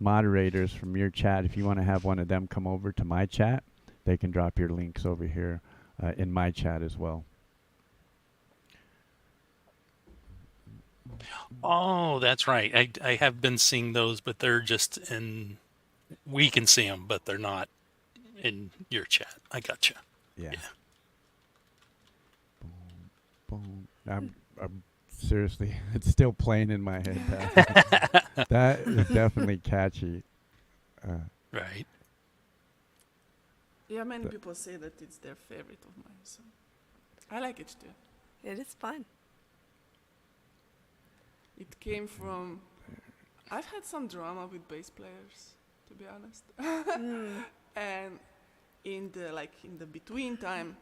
moderators from your chat, if you want to have one of them come over to my chat, they can drop your links over here in my chat as well. Oh, that's right. I have been seeing those, but they're just in. We can see them, but they're not in your chat. I gotcha. Yeah. Boom, boom. I'm seriously, it's still playing in my head. That is definitely catchy. Right. Yeah, many people say that it's their favorite of mine, so I like it too. It is fun. It came from. I've had some drama with bass players, to be honest. And in the between time,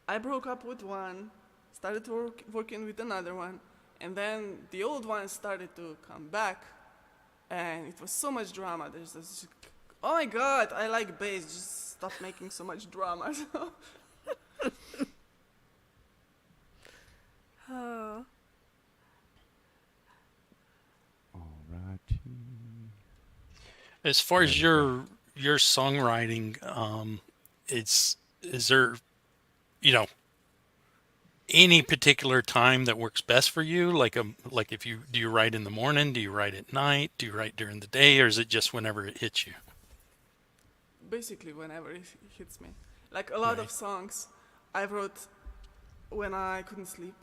I broke up with one, started working with another one, and then the old one started to come back, and it was so much drama. There's this, oh my god, I like bass, just stop making so much drama. Oh. Alrighty. As far as your songwriting, is there, any particular time that works best for you? Like if do you write in the morning? Do you write at night? Do you write during the day, or is it just whenever it hits you? Basically, whenever it hits me. Like a lot of songs I wrote when I couldn't sleep.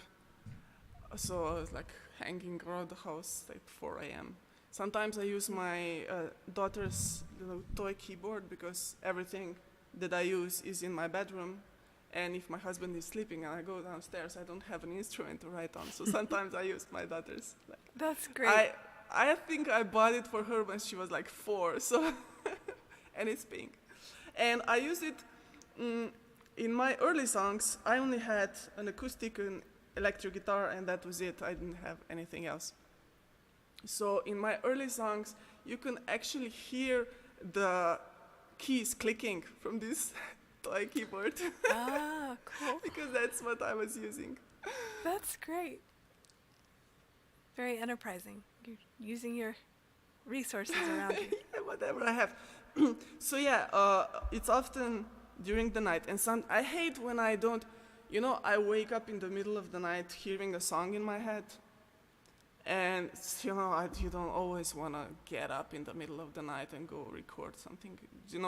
So I was like hanging around the house at 4 a.m. Sometimes I use my daughter's little toy keyboard because everything that I use is in my bedroom. And if my husband is sleeping and I go downstairs, I don't have an instrument to write on. So sometimes I use my daughter's. That's great. I think I bought it for her when she was like 4, so and it's pink. And I use it in my early songs. I only had an acoustic and electric guitar, and that was it. I didn't have anything else. So in my early songs, you can actually hear the keys clicking from this toy keyboard. Ah, cool. Because that's what I was using. That's great. Very enterprising. You're using your resources around you. Yeah, whatever I have. So yeah, it's often during the night, and I hate when I don't, I wake up in the middle of the night hearing a song in my head, and you don't always want to get up in the middle of the night and go record something,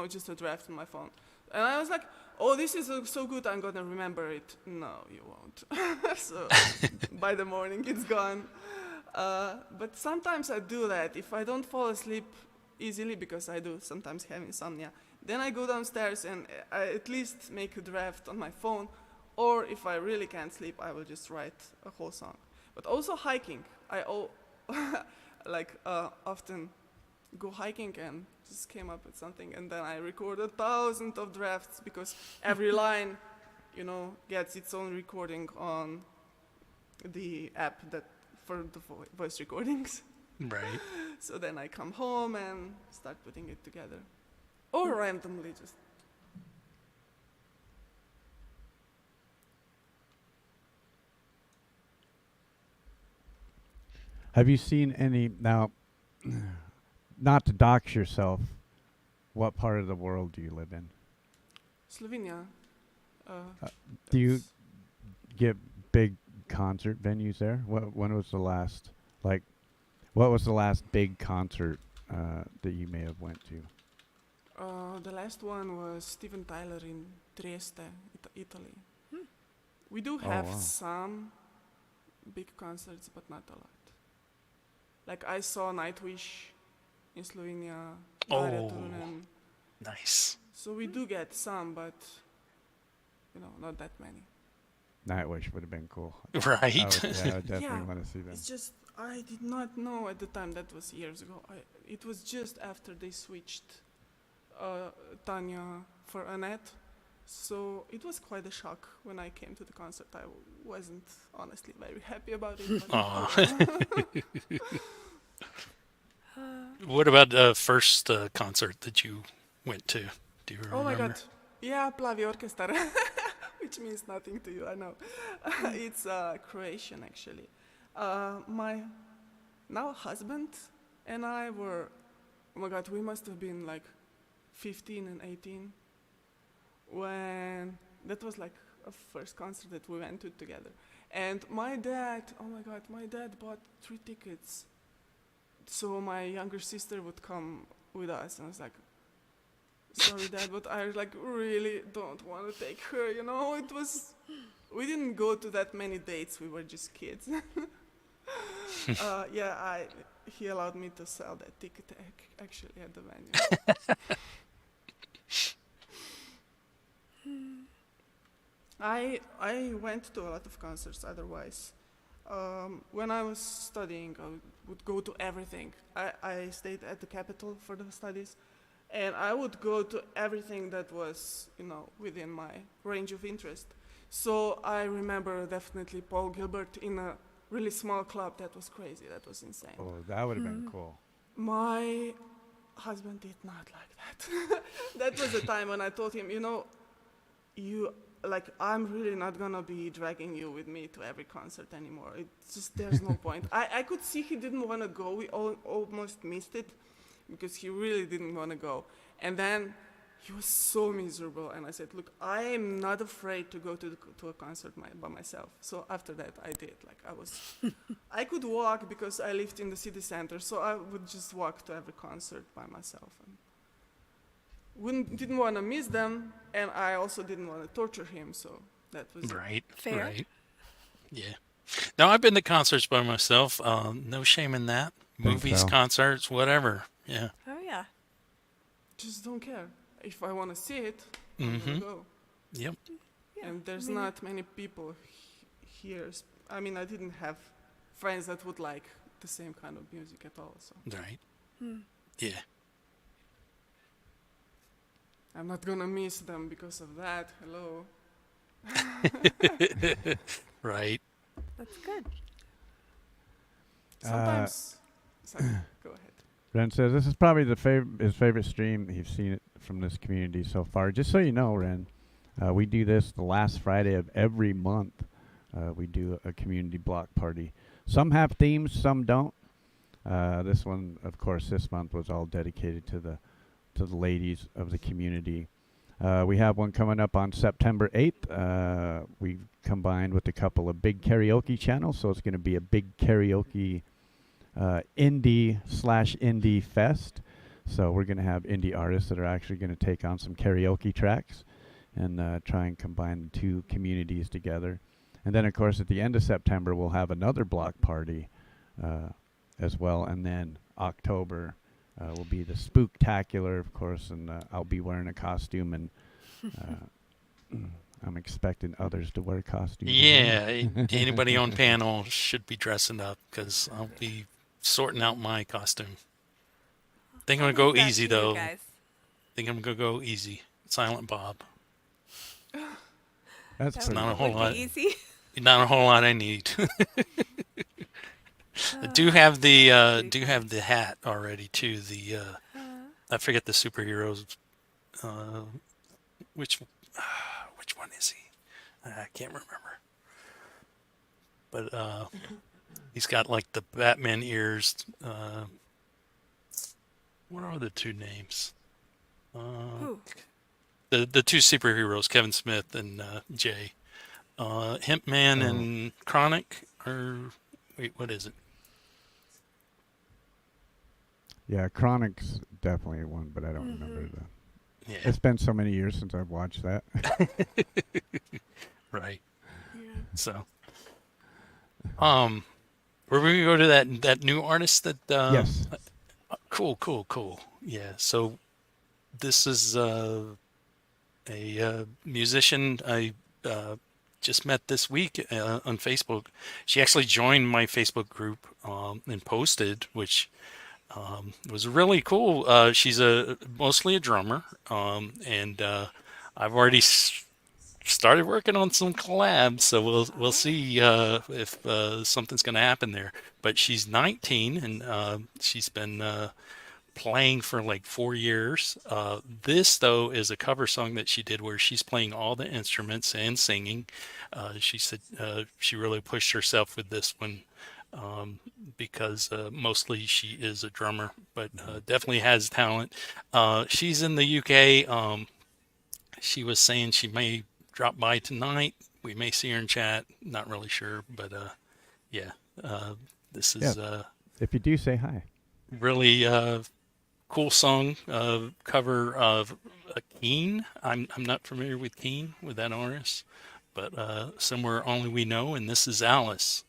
just a draft on my phone. And I was like, oh, this is so good, I'm gonna remember it. No, you won't. So by the morning it's gone. But sometimes I do that. If I don't fall asleep easily, because I do sometimes have insomnia, then I go downstairs and I at least make a draft on my phone, or if I really can't sleep, I will just write a whole song. But also hiking. I often go hiking and just came up with something, and then I record 1,000 of drafts, because every line, gets its own recording on the app that for the voice recordings. Right. So then I come home and start putting it together. Or randomly just. Have you seen any, now, not to dox yourself, what part of the world do you live in? Slovenia. Do you get big concert venues there? When was the last, what was the last big concert that you may have went to? The last one was Steven Tyler in Trieste, Italy. We do have some big concerts, but not a lot. Like I saw Nightwish in Slovenia, Darja Turunen. Nice. So we do get some, but not that many. Nightwish would have been cool. Right. I would definitely want to see them. It's just I did not know at the time, that was years ago. It was just after they switched Tanya for Annette. So it was quite a shock when I came to the concert. I wasn't honestly very happy about it. What about the first concert that you went to? Do you remember? Oh my god. Yeah, Plavi Orchestra, which means nothing to you, I know. It's Croatian, actually. My now husband and I were, oh my god, we must have been like 15 and 18 when that was like a first concert that we went to together. And my dad, oh my god, my dad bought 3 tickets so my younger sister would come with us, and I was like, sorry dad, but I really don't want to take her, it was, we didn't go to that many dates, we were just kids. He allowed me to sell that ticket actually at the venue. I went to a lot of concerts otherwise. When I was studying, I would go to everything. I stayed at the capital for the studies, and I would go to everything that was, within my range of interest. So I remember definitely Paul Gilbert in a really small club. That was crazy. That was insane. Oh, that would have been cool. My husband did not like that. That was the time when I told him, I'm really not gonna be dragging you with me to every concert anymore. It's just, there's no point. I could see he didn't want to go. We almost missed it because he really didn't want to go. And then he was so miserable, and I said, look, I am not afraid to go to a concert by myself. So after that, I did. I could walk because I lived in the city center, so I would just walk to every concert by myself. And didn't want to miss them, and I also didn't want to torture him, so that was right. Fair. Right. Yeah. No, I've been to concerts by myself. No shame in that. Think Movies, so. concerts, whatever. Yeah. Oh yeah. Just don't care. If I want to see it, I'm Mm-hmm. gonna go. Yep. Yeah. And there's I mean, not many people here. I mean, I didn't have friends that would like the same kind of music at all. So Right. Hmm. Yeah. I'm not gonna miss them because of that. Hello. Right. That's good. Sometimes. Sorry, go ahead. Ren says this is probably his favorite stream. He's seen it from this community so far. Just so you know, Ren, we do this the last Friday of every month. We do a community block party. Some have themes, some don't. This one, of course, this month was all dedicated to the ladies of the community. We have one coming up on September 8th. We've combined with a couple of big karaoke channels, so it's going to be a big karaoke indie/indie fest. So we're going to have indie artists that are actually going to take on some karaoke tracks and try and combine the two communities together. And then, of course, at the end of September, we'll have another block party as well. And then October will be the Spooktacular, of course, and I'll be wearing a costume, and I'm expecting others to wear costumes. Yeah. Anybody on panel should be dressing up because I'll be sorting out my costume. Think I'm going to go easy, though. Guys. Think I'm going to go easy. Silent Bob. That's That pretty not a would whole be lot. easy. Not a whole lot I need. I do have the hat already too. I forget the superheroes. Which one is he? I can't remember. But he's got like the Batman ears. What are the two names? Who? The two superheroes, Kevin Smith and Jay. Hemp Man and Chronic, or wait, what is it? Yeah, Chronic's definitely one, but I don't remember the. Yeah. It's been so many years since I've watched that. Right. Yeah. So, were we gonna go to that new artist that? Yes. Cool. Yeah. So, this is a musician I just met this week on Facebook. She actually joined my Facebook group and posted, which was really cool. She's mostly a drummer, and I've already started working on some collabs, so we'll see if something's going to happen there. But she's 19, and she's been playing for like 4 years. This, though, is a cover song that she did where she's playing all the instruments and singing. She said she really pushed herself with this one because mostly she is a drummer, but definitely has talent. She's in the UK. She was saying she may drop by tonight. We may see her in chat. Not really sure, but yeah, this is if you do, say hi. Really cool song cover of Keen. I'm not familiar with Keen, with that artist, but Somewhere Only We Know, and this is Alice.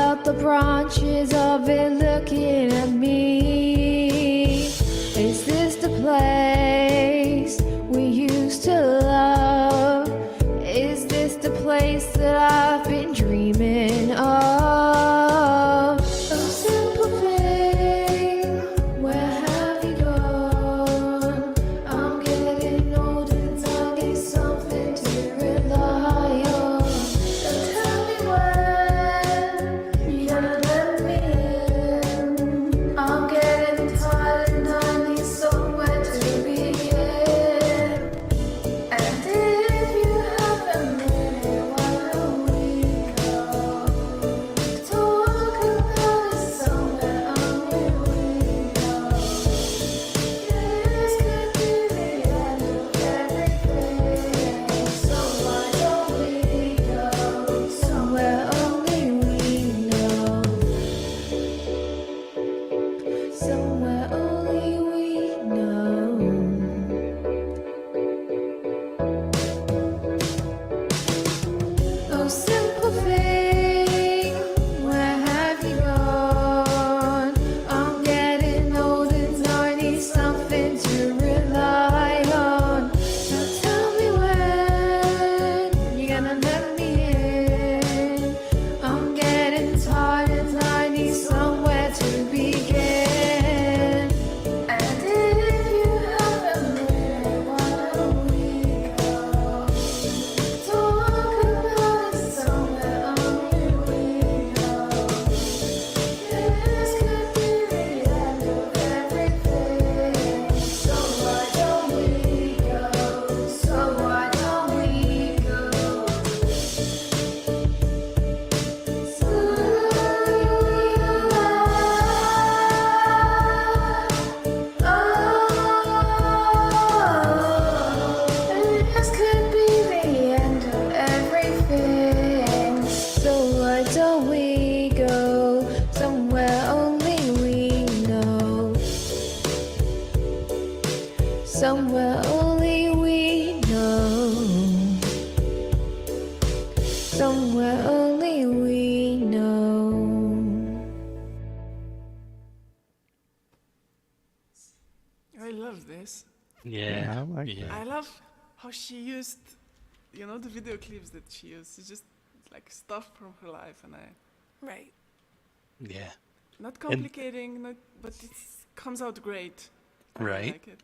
out the branches of it looking at me. Is this the place we used to love? Is this the place that I've been dreaming of? Oh, simple thing, where have you gone? I'm getting old and I need something to rely on. So tell me when you're gonna let me in. I'm getting tired and I need somewhere to begin. And if you have a minute, why don't we go talk about it somewhere only we know? This could be the end of everything, so why don't we go somewhere only we know? Somewhere only we know. Oh, simple thing, where have you gone? I'm getting old and I need something to rely on. So tell me when you're gonna let me in. I'm getting tired and I need somewhere to begin. And if you have a minute, why don't we go talk about it somewhere only we know? This could be the end of everything, so why don't we go? So why don't we go? This could be the end of everything, so why don't we go somewhere only we know? Somewhere only we know. Somewhere only we know. I love this. Yeah. I like yeah. I love how she used, the video clips that she used. It's just like stuff from her life, and Right. Yeah. not complicating, but it comes out great. I Right. like it.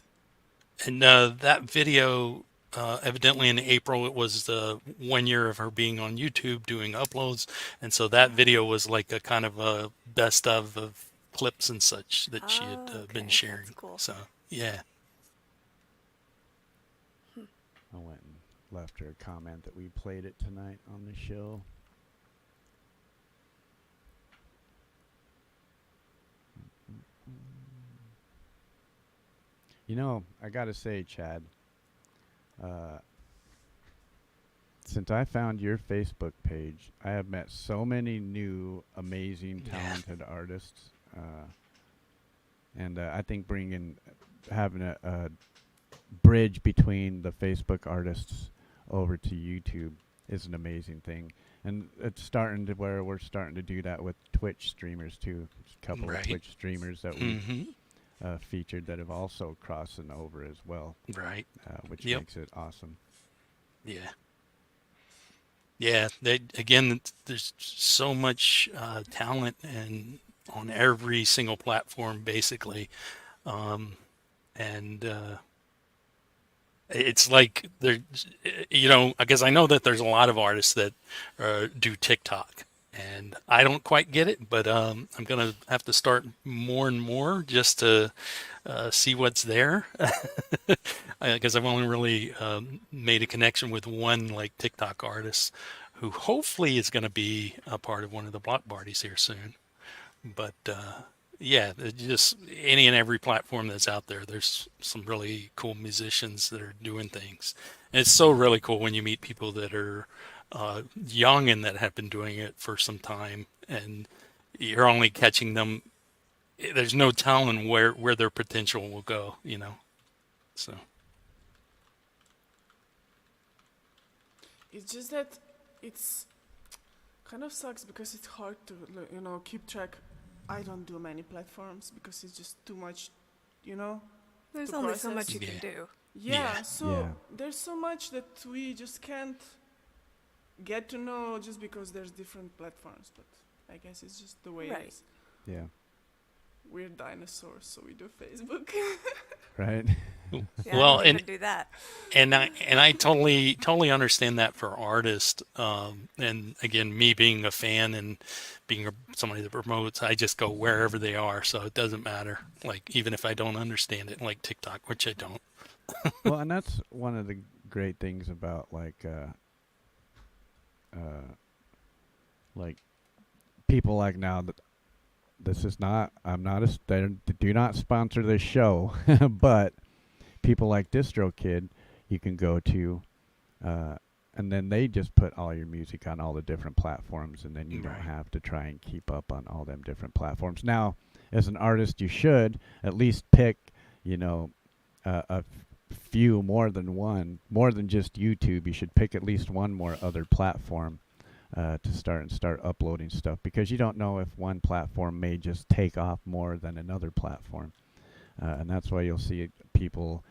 And that video, evidently in April, it was the 1 year of her being on YouTube doing uploads, and so that video was like a kind of a best of clips and such that she had Oh, been okay. sharing. That's cool. So yeah, I went and left her a comment that we played it tonight on the show. I gotta say, Chad, since I found your Facebook page, I have met so many new, amazing, Yeah. talented artists, and I think having a bridge between the Facebook artists over to YouTube is an amazing thing. And it's starting to where we're starting to do that with Twitch streamers too. There's a couple of Right. Twitch streamers that we hmm featured that have also crossing over as well, right, which Yep. makes it awesome. yeah, yeah. There's so much talent and on every single platform basically, and it's like I guess I know that there's a lot of artists that do TikTok, and I don't quite get it, but I'm gonna have to start more and more just to see what's there, because I've only really made a connection with one like TikTok artist who hopefully is going to be a part of one of the block parties here soon. But yeah, just any and every platform that's out there, there's some really cool musicians that are doing things. And it's so really cool when you meet people that are young and that have been doing it for some time, and you're only catching them. There's no telling where their potential will go, So It's just that it's kind of sucks because it's hard to keep track. I don't do many platforms because it's just too much, There's to only so process. much you can do. Yeah, so Yeah. there's so much that we just can't get to know just because there's different platforms. But I guess it's just the way it Right. is. Yeah. We're dinosaurs, so we do Facebook. Right. Yeah, Well, I didn't even do that. and I totally understand that for artists. And again, me being a fan and being somebody that promotes, I just go wherever they are, so it doesn't matter. Like even if I don't understand it, like TikTok, which I don't. Well, and that's one of the great things about like people like now that this is not. I'm not a. They do not sponsor this show, but people like DistroKid, you can go to, and then they just put all your music on all the different platforms, and then you don't Right. have to try and keep up on all them different platforms. Now, as an artist, you should at least pick, a few more than one, more than just YouTube. You should pick at least one more other platform to start uploading stuff, because you don't know if one platform may just take off more than another platform. And that's why you'll see people,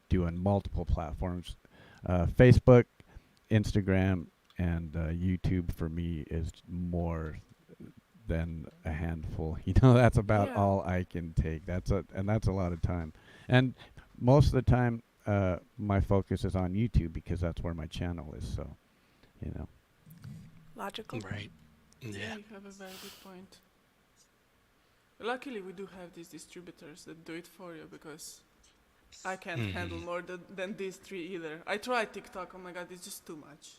doing multiple platforms. Facebook, Instagram, and YouTube for me is more than a handful. That's about Yeah. all I can take. That's a lot of time. And most of the time, my focus is on YouTube because that's where my channel is. So, Logical. Right. Yeah. You have a very good point. Luckily, we do have these distributors that do it for you because I can't handle more than these three either. I tried TikTok. Oh my god, it's just too much.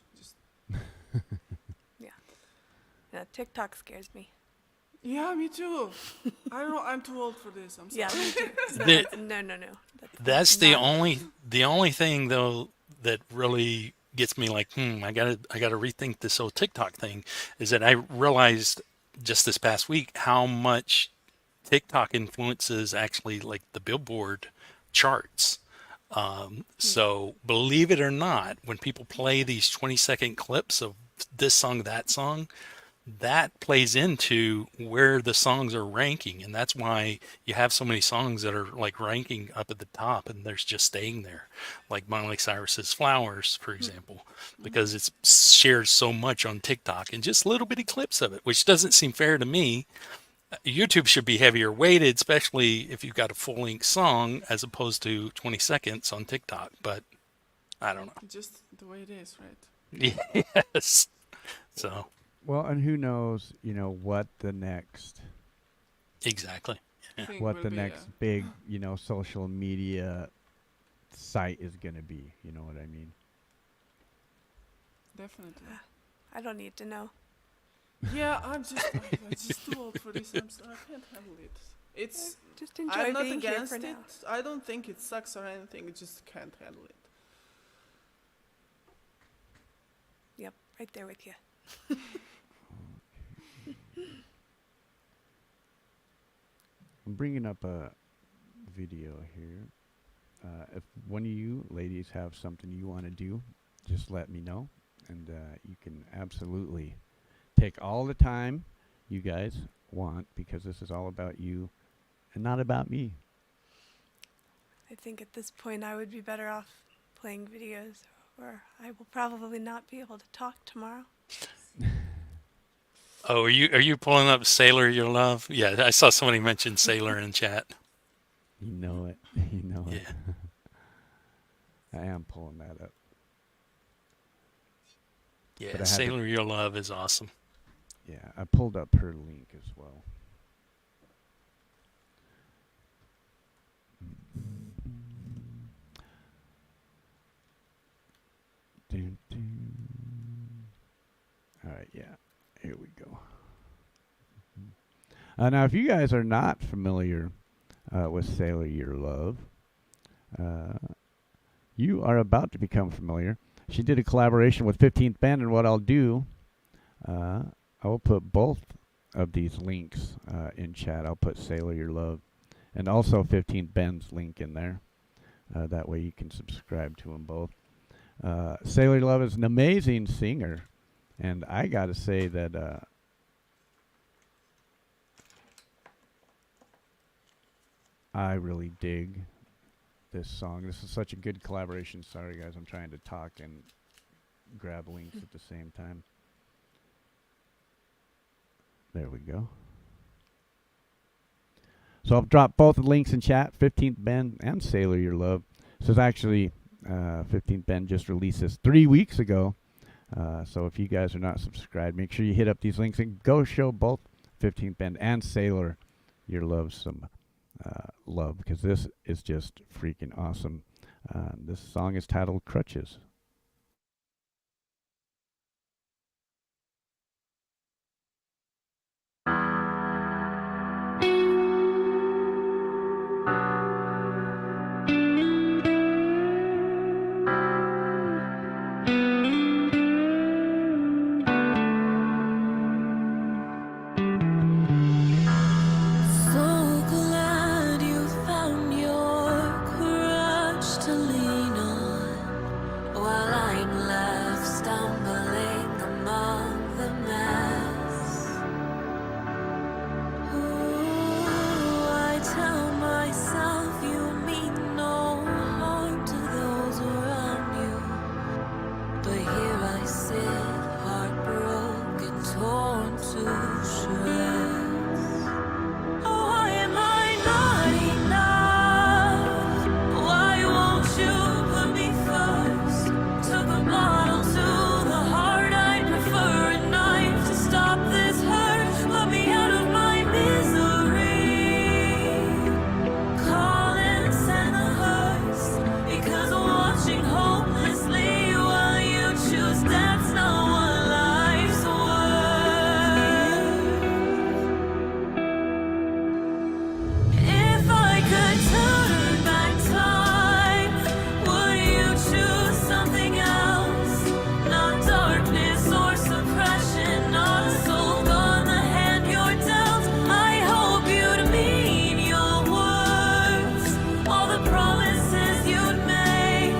Yeah, TikTok scares me. Yeah, me too. I don't know. I'm too old for this. I'm sorry. Yeah, me too. The- No. That's the not- only thing though that really gets me like, I gotta rethink this whole TikTok thing, is that I realized just this past week how much TikTok influences actually like the Billboard charts. So believe it or not, when people play these 20-second clips of this song, that plays into where the songs are ranking, and that's why you have so many songs that are like ranking up at the top and they're just staying there, like Miley Cyrus's Flowers, for example, because it's shared so much on TikTok and just little bitty clips of it, which doesn't seem fair to me. YouTube should be heavier weighted, especially if you've got a full-length song as opposed to 20 seconds on TikTok, but I don't know. Just the way it is, right? Yes. So well, and who knows, what the next exactly. Thing what will the be, next big, social media site is going to be. You know what I mean? Definitely. I don't need to know. Yeah, I'm just too old for this. I can't handle it. It's Just enjoy I'm not being here against for it. now. I don't think it sucks or anything. I just can't handle it. Yep, right there with you. I'm bringing up a video here. If one of you ladies have something you want to do, just let me know, and you can absolutely take all the time you guys want, because this is all about you and not about me. I think at this point I would be better off playing videos, or I will probably not be able to talk tomorrow. Oh, are you pulling up Sailor Your Love? Yeah, I saw somebody mention Sailor in chat. You know it. You know it. Yeah. I am pulling that up. But I Yeah, had to- Sailor Your Love is awesome. Yeah, I pulled up her link as well. Dun, dun. All right, yeah, here we go. Now, if you guys are not familiar with Sailor Your Love, you are about to become familiar. She did a collaboration with 15th Band, and what I'll do, I will put both of these links in chat. I'll put Sailor Your Love and also 15th Band's link in there. That way you can subscribe to them both. Sailor Your Love is an amazing singer. And I got to say that I really dig this song. This is such a good collaboration. Sorry, guys, I'm trying to talk and grab links at the same time. There we go. So I'll drop both the links in chat. 15th Ben and Sailor Your Love. This is actually 15th Ben just released this 3 weeks ago. So if you guys are not subscribed, make sure you hit up these links and go show both 15th Ben and Sailor Your Love some love, because this is just freaking awesome. This song is titled Crutches. So glad you found your crutch to lean on, while I'm left stumbling among the mess. Ooh, I tell myself you mean no harm to those around you, but here I sit, heartbroken, torn to shreds. Oh, why am I not enough? Why won't you put me first? Took a bottle to the heart, I'd prefer a knife to stop this hurt. Let me out of my misery. Call and send the hearse, because watching hopelessly while you choose, that's not what life's worth. If I could turn back time, would you choose something else? Not darkness or suppression, not a soul gone, the hand you're dealt. I hope you'd mean your words, all the promises you'd make.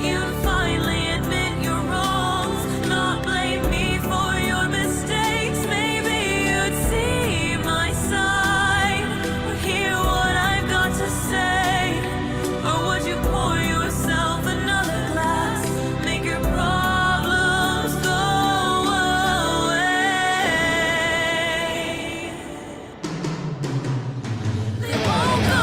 You'd finally admit your wrongs, not blame me for your mistakes. Maybe you'd see my side, or hear what I've got to say. Or would you pour yourself another glass, make your problems go away? They won't go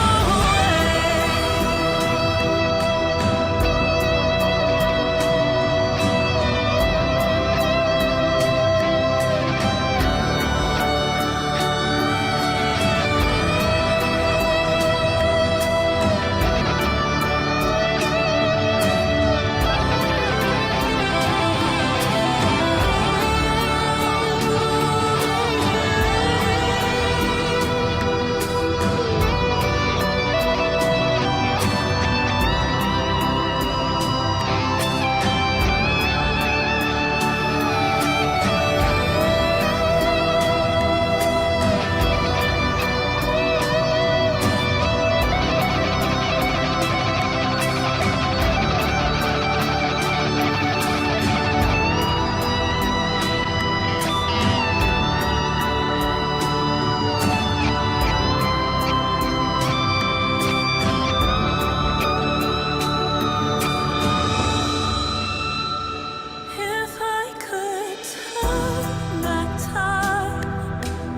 If I could turn back time,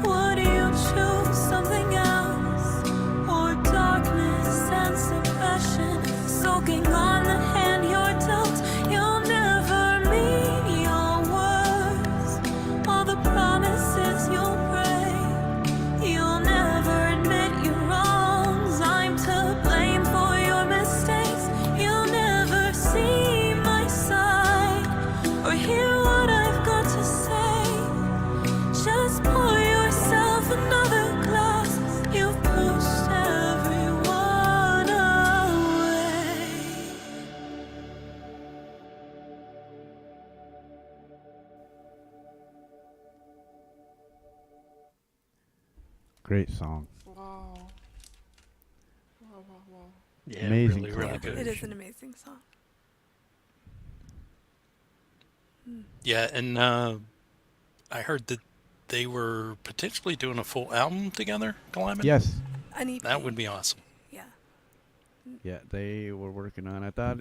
would you choose something else? Or darkness and suppression, soaking on the hand you're dealt? You'll never mean your words, all the promises you'll break. You'll never admit your wrongs, I'm to blame for your mistakes. You'll never see my side, or hear what I've got to say. Just pour yourself another glass, you've pushed everyone away. Great song. Wow. Wow, wow, wow. Yeah, Amazing really, really good. It is an amazing song. Yeah, and I heard that they were potentially doing a full album together, Glyman. Yes. An EP. That would be awesome. Yeah. Yeah, they were working on. I thought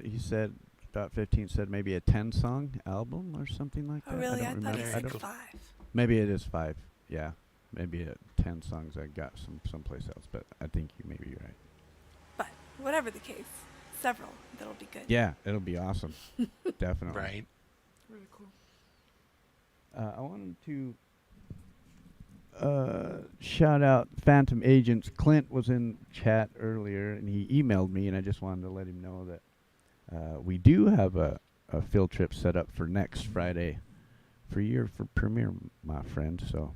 15 said maybe a 10-song album or something like that. Oh, really? I I don't thought remember. he Very said cool. 5. Maybe it is 5. Yeah, maybe 10 songs. I got someplace else, but I think you may be right. But whatever the case, several. That'll be good. Yeah, it'll be awesome. Definitely. Right. Really cool. I wanted to shout out Phantom Agents. Clint was in chat earlier, and he emailed me, and I just wanted to let him know that we do have a field trip set up for next Friday for your premiere, my friend. So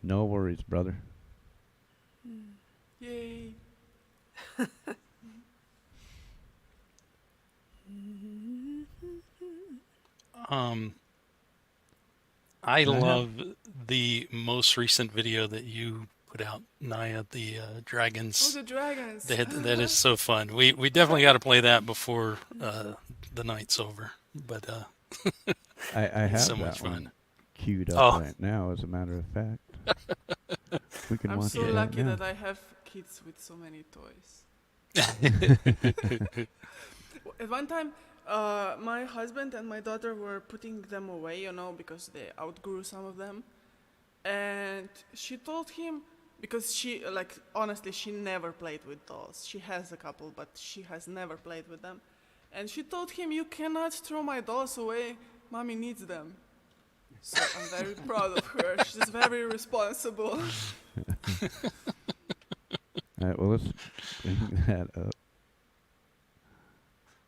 no worries, brother. Yay. I love the most recent video that you put out, Naya, the dragons. Oh, the dragons. That is so fun. We definitely got to play that before the night's over. But I have so that much one fun. queued up Oh. right now, as a matter of fact. We can I'm watch so it right lucky now. that I have kids with so many toys. At one time, my husband and my daughter were putting them away, you know, because they outgrew some of them. And she told him, because she, like, honestly, she never played with dolls. She has a couple, but she has never played with them. And she told him, "You cannot throw my dolls away. Mommy needs them." So I'm very proud of her. She's very responsible. All right, well, let's bring that up.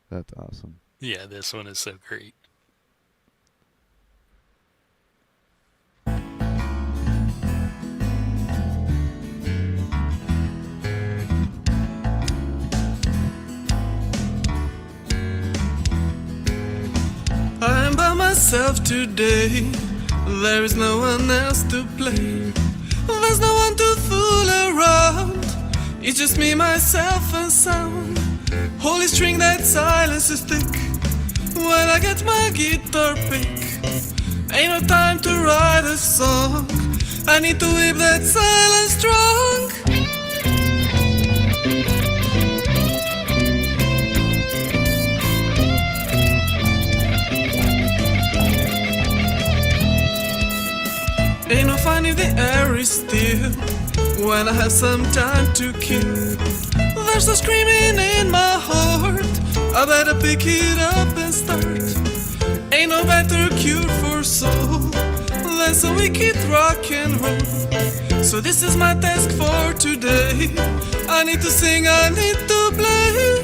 That's awesome. Yeah, this one is so great. I'm by myself today. There is no one else to play. There's no one to fool around. It's just me, myself, and sound. Holy string, that silence is thick. When I get my guitar pick, ain't no time to write a song. I need to whip that silence strong. Ain't no fun if the air is still. When I have some time to kill, there's a screaming in my heart. I better pick it up and start. Ain't no better cure for soul than some wicked rock and roll. So this is my task for today. I need to sing, I need to play.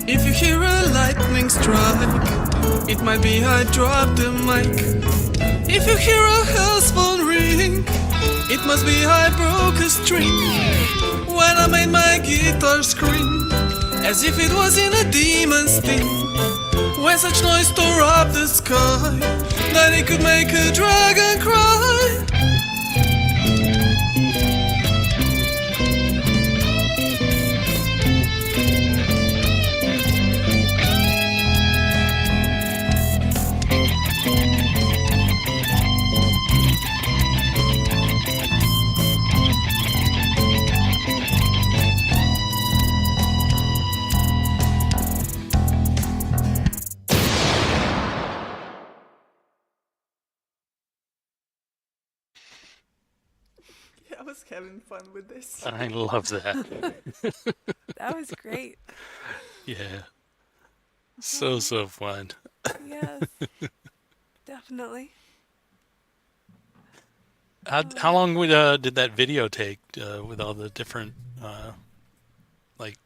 If you hear a lightning strike, it might be I dropped the mic. If you hear a house phone ring, it must be I broke a string. When I made my guitar scream, as if it was in a demon's thing. When such noise tore up the sky, that it could make a dragon cry. Yeah, I was having fun with this. I love that. That was great. Yeah. So fun. Yes. Definitely. How long did that video take with all the different like?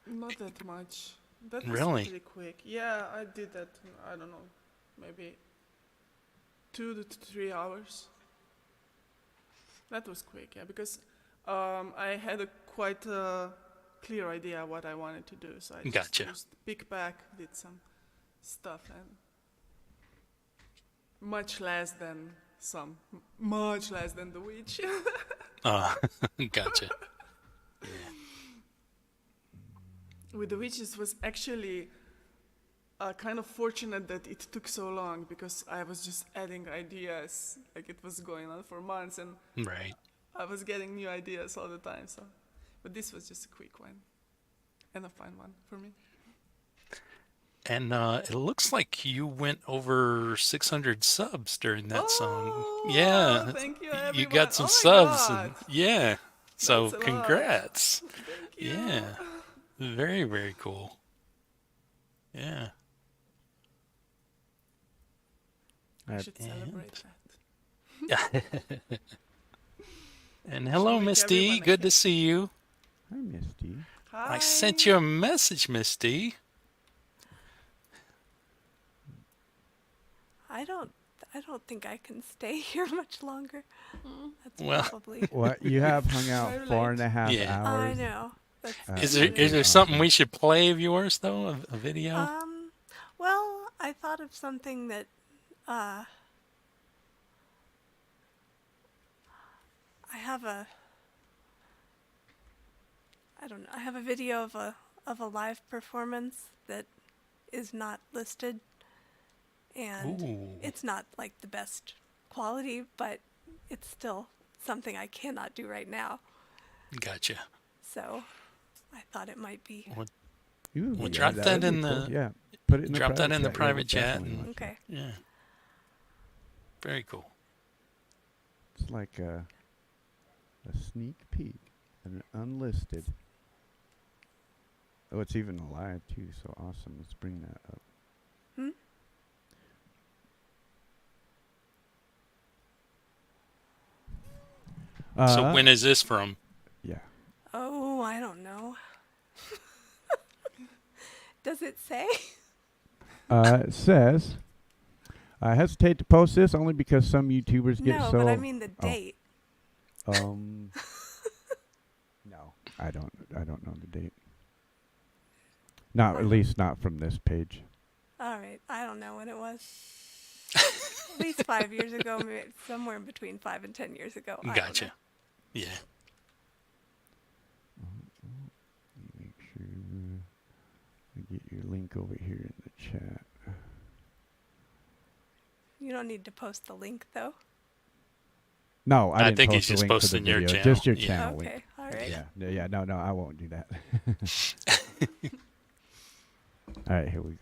Not that much. That was Really? pretty quick. Yeah, I did that, I don't know, maybe 2 to 3 hours. That was quick, yeah, because I had a quite clear idea what I wanted to do, so I Gotcha. just picked back, did some stuff, and much less than some, much less than The Witch. Gotcha. With The Witch, it was actually kind of fortunate that it took so long, because I was just adding ideas. Like, it was going on for months, and Right. I was getting new ideas all the time. So, but this was just a quick one and a fun one for me. And it looks like you went over 600 subs during that song. Yeah. Thank you, You everyone. got some Oh my subs. God. And, yeah. So That's a lot. congrats. Thank you. Yeah. Very, very cool. Yeah. I should celebrate that. And hello, Showing Misty. everyone Good to see you. Hi, Misty. Hi. I sent you a message, Misty. I don't think I can stay here much longer. That's Well- probably. What, you have hung out I 4.5 Yeah. I hours? know. That's Is there awesome. something we should play of yours though? A video? Well, I thought of something that I have a video of a live performance that is not listed, and Ooh. it's not like the best quality, but it's still something I cannot do right now. Gotcha. So I thought it might be. Ooh, We'll yeah, drop that would in be cool. the- Yeah, put it in the drop that in the Yeah, private we'll chat definitely and- watch it. Okay. Yeah. Very cool. It's like a sneak peek, an unlisted. Oh, it's even alive too. So awesome! Let's bring that up. So when is this from? Yeah. Oh, I don't know. Does it say? It says, I hesitate to post this only because some YouTubers get No, so. but I mean the Oh. date. No, I don't know the date. Not at least not from this page. All right, I don't know when it was. At least 5 years ago, maybe somewhere in between 5 and 10 years ago. I don't Gotcha. know. Yeah. Make sure I get your link over here in the chat. You don't need to post the link though. No, I didn't think post he's the just link to the posting your video, channel. just your Yeah. channel Okay, link. all right. Yeah, no, I won't do that. All right, here we go.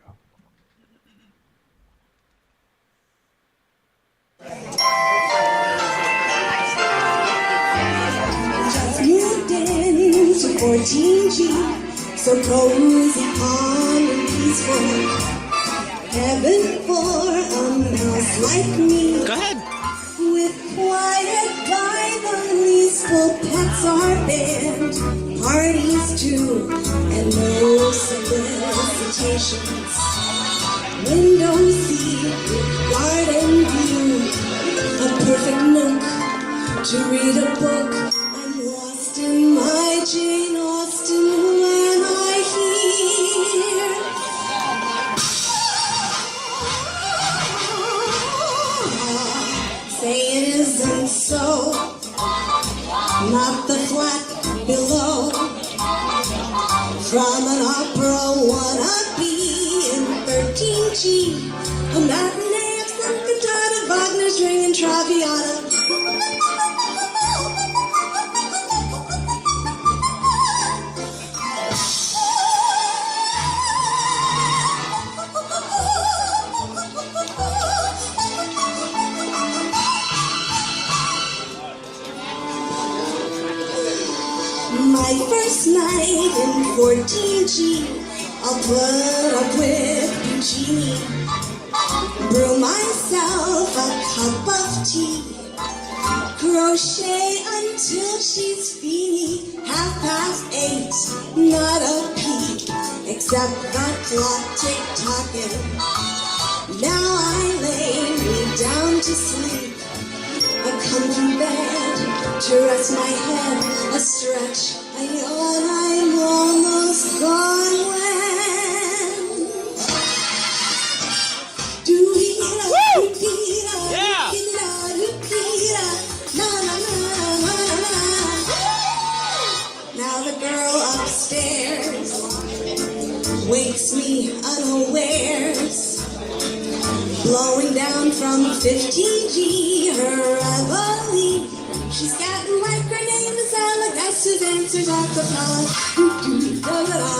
Just moved in to 14G, so cozy, calm, and peaceful. Heaven for a mouse like me. Go ahead. With quiet by the lease, full pets are banned, parties too, and no solicitations. Window seat with garden view, a perfect nook to read a book. I'm lost in my Jane Austen when I hear say it isn't so, not the flat below. From an opera wannabe in 13G, a matinee of some cantata, Wagner's ringing Traviata. My first night in 14G, I'll put up with Eugenie, brew myself a cup of tea, crochet until she's feeny, 8:30, not a peep, except the clock tick-tocking. Now I lay me down to sleep, a comfy bed to rest my head, a stretch, a yawn, I'm almost gone when Yeah. girl upstairs wakes me unawares, blowing down from 15G, her reveille. She's got like her name is Ella, guess who dances a cappella. Do-do-da-da-da.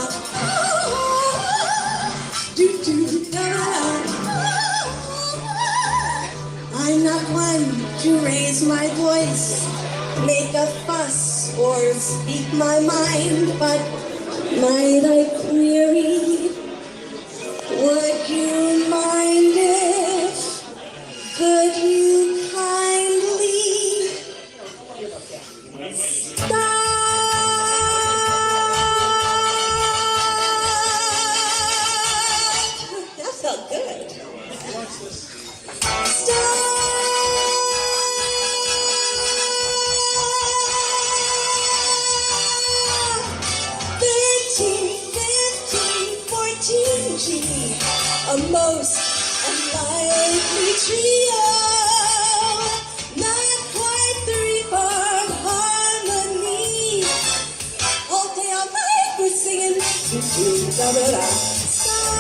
Do-do-da-da-da. I'm not one to raise my voice, make a fuss, or speak my mind, but might I query, would you mind if, could you kindly stop? That felt good. Stop. 14G, a most unlikely trio, not quite three-part harmony. All day, all night, we're singing. Da-da-da. Stop.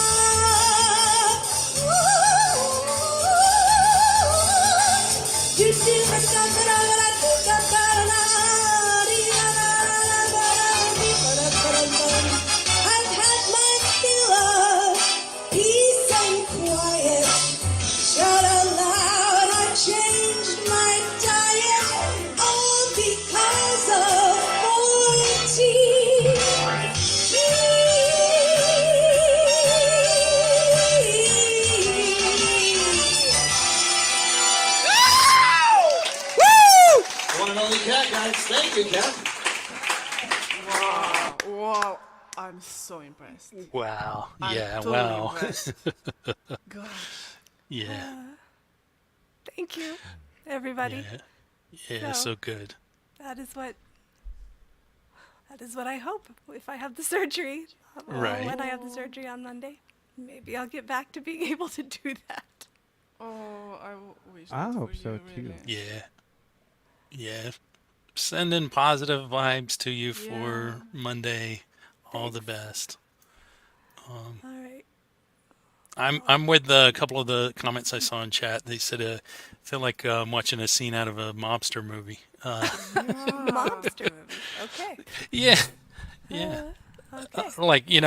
I've had my fill of peace and quiet. Shut out loud, I changed my diet, all because of 14G. One and only Cat, guys. Thank you, Cat. Wow, I'm so impressed. Wow. I'm Yeah. totally Wow. impressed. Gosh. Yeah. Thank you, everybody. Yeah. So good. That is what I hope if I have the surgery. Right. When I have the surgery on Monday, maybe I'll get back to being able to do that. Oh, I wish. I that hope for so you, too. really. Yeah. Yeah. Sending positive vibes to you for Yeah. Monday. All the best. All right. I'm with a couple of the comments I saw in chat. They said, feel like I'm watching a scene out of a mobster movie. Mobster movie. Okay. Yeah. Yeah. Okay. Like, in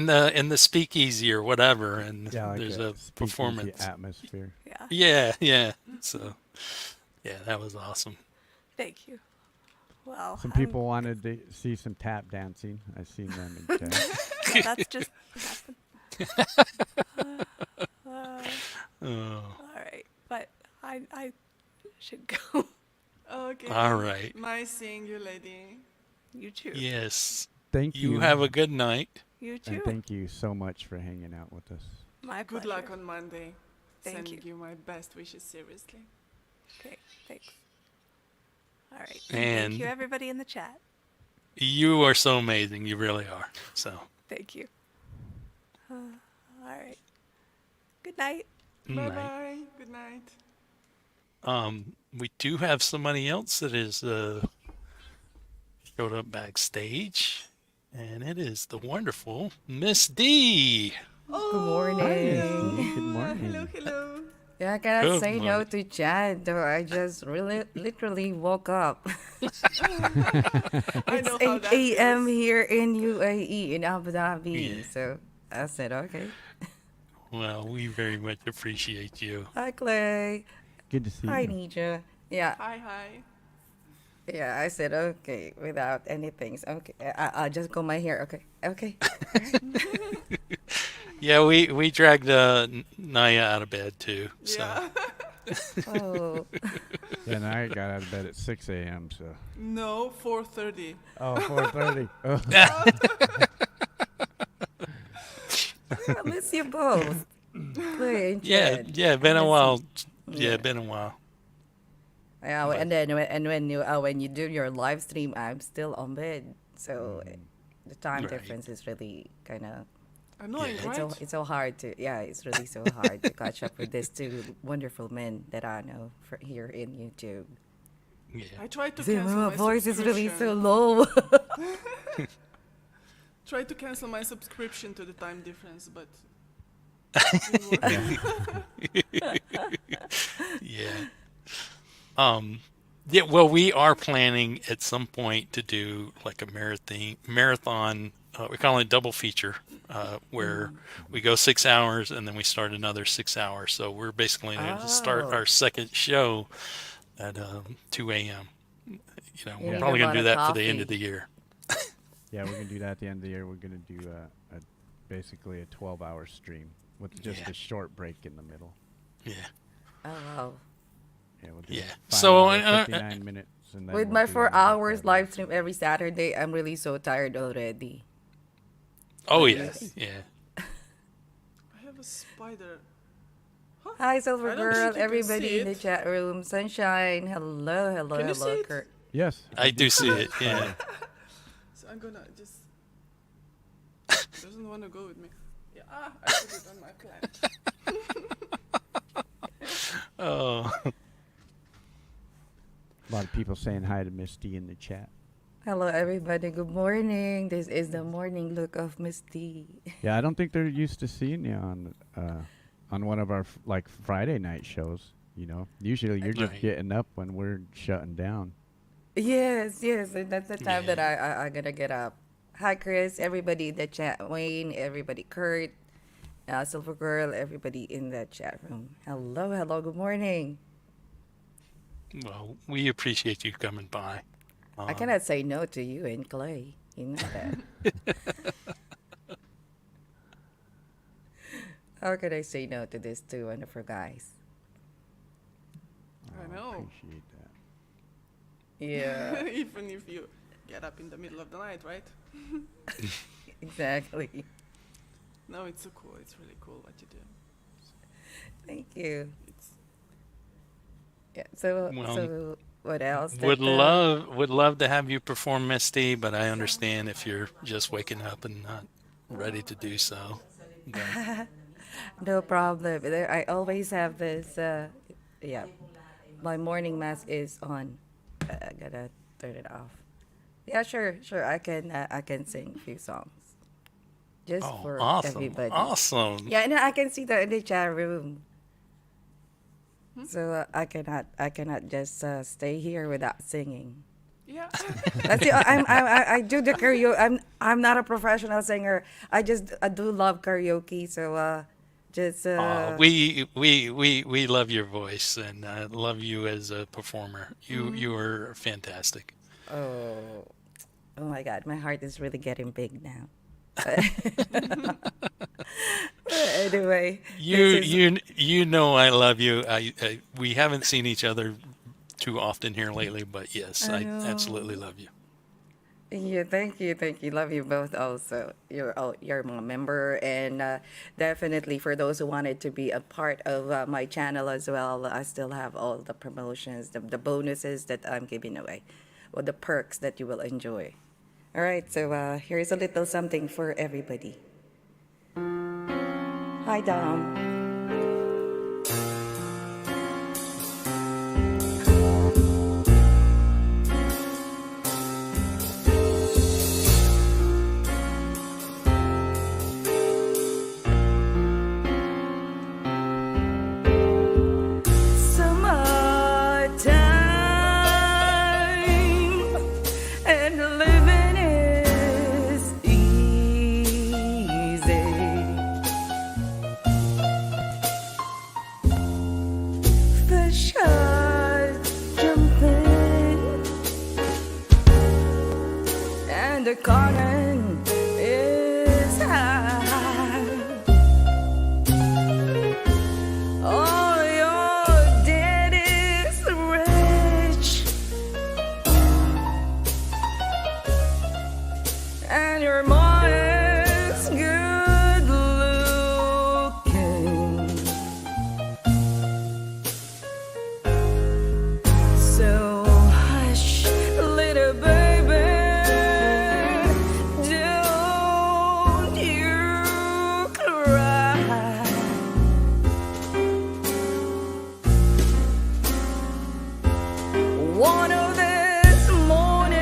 the speakeasy or whatever, and Yeah, like there's a a speakeasy performance. atmosphere. Yeah. Yeah. So, yeah, that was awesome. Thank you. Well, Some people wanted to see some tap dancing. I've seen them in chat. that's just. Oh. All right, but I should go. Okay. All right. Nice seeing you, lady. You too. Yes. Thank you. You have a good night. You too. And thank you so much for hanging out with us. My Good pleasure. luck on Monday. Thank Sending you. you my best wishes, seriously. Okay, thanks. All right. And thank you, everybody in the chat. you are so amazing. You really are. So. Thank you. All right. Good night. Bye Night. bye. Good night. We do have somebody else that is showed up backstage, and it is the wonderful Miss D. Good morning. Good morning. Hello, hello. Yeah, I cannot Good say no morning. to Chad, though I just really literally woke up. I It's know how 8 that a.m. feels. here in UAE, in Abu Dhabi. Yeah. So I said, okay. Well, we very much appreciate you. Hi, Clay. Good to see Hi, you. Nija. Yeah, Hi, hi. yeah, I said, okay, without anything. So, okay, I'll just comb my hair. Okay, okay. Yeah, we dragged Naya out of bed too. So. Yeah. Oh, And I got out of bed at 6 a.m. So. No, 4:30. Oh, 4:30. Oh. I miss you both. Clay and Yeah, Chad. yeah, been I a miss while. you. Yeah, been a while. Yeah, and then when you do your live stream, I'm still on bed, so the time Right. difference is really kind of Annoying, Yeah. right? it's so hard to it's really so hard to catch up with these two wonderful men that I know here in YouTube. Yeah. I tried to See, cancel my my voice is really so subscription. low. Try to cancel my subscription to the time difference, but Yeah. Yeah, well, we are planning at some point to do like a marathon. We call it double feature, where we go 6 hours and then we start another 6 hours. So we're basically going to start Oh. our second show at 2 a.m. You know, You we're need probably a going to lot do of that for the end of coffee. the year. Yeah, we're gonna do that at the end of the year. We're gonna do basically a 12-hour stream with just Yeah. a short break in the middle. Yeah. Oh wow. Yeah, we'll do Yeah. 5 So, hours, 59 minutes, and then With we'll my do 4 another hours 12 live stream every Saturday, I'm really so tired already. Oh, But yeah. Yeah. I have a spider. Hi, Silver I don't think Girl, you can everybody see in the it. chat room. Sunshine, hello, hello, Can you see hello, it? Kurt. Yes, I do see it. Yeah. So I'm gonna just. Doesn't want to go with me. Yeah, I put it on my plant. Oh. A lot of people saying hi to Misty in the chat. Hello, everybody. Good morning. This is the morning look of Misty. Yeah, I don't think they're used to seeing you on one of our like Friday night shows. You know, usually you're just Right. getting up when we're shutting down. Yes, yes, and that's the time that I gonna get up. Hi, Chris. Everybody in the chat. Wayne. Everybody. Kurt. Silver Girl. Everybody in the chat room. Hello, hello. Good morning. Well, we appreciate you coming by. I cannot say no to you and Clay. You know that. How could I say no to these two wonderful guys? I know. Appreciate that. Yeah, Even if you get up in the middle of the night, right? exactly. No, it's so cool. It's really cool what you do. Thank you. It's Yeah. So, Well, so what else? Would that, love to have you perform Misty, but I understand if you're just waking up and not ready to do so. But No problem. I always have this. Yeah, my morning mass is on. I gotta turn it off. Yeah, sure, sure. I can sing a few songs just oh, for awesome, everybody. awesome. Yeah, and I can see that in the chat room. So I cannot just stay here without singing. yeah. That's it. I do the karaoke. I'm not a professional singer. I do love karaoke. So just We love your voice and love you as a performer. You are fantastic. oh oh my God, my heart is really getting big now. But anyway, You know I love you. We haven't seen each other too often here lately, but yes, I absolutely love you. yeah, thank you, love you both. Also, you're my member, and definitely for those who wanted to be a part of my channel as well, I still have all the promotions, the bonuses that I'm giving away, or the perks that you will enjoy. All right, so here's a little something for everybody. Hi, Dom. Summertime and living is easy. Fish are jumping and the cotton is high. Oh, your dad is rich, and your mom is good looking. So hush, little baby, don't you cry. One of this morning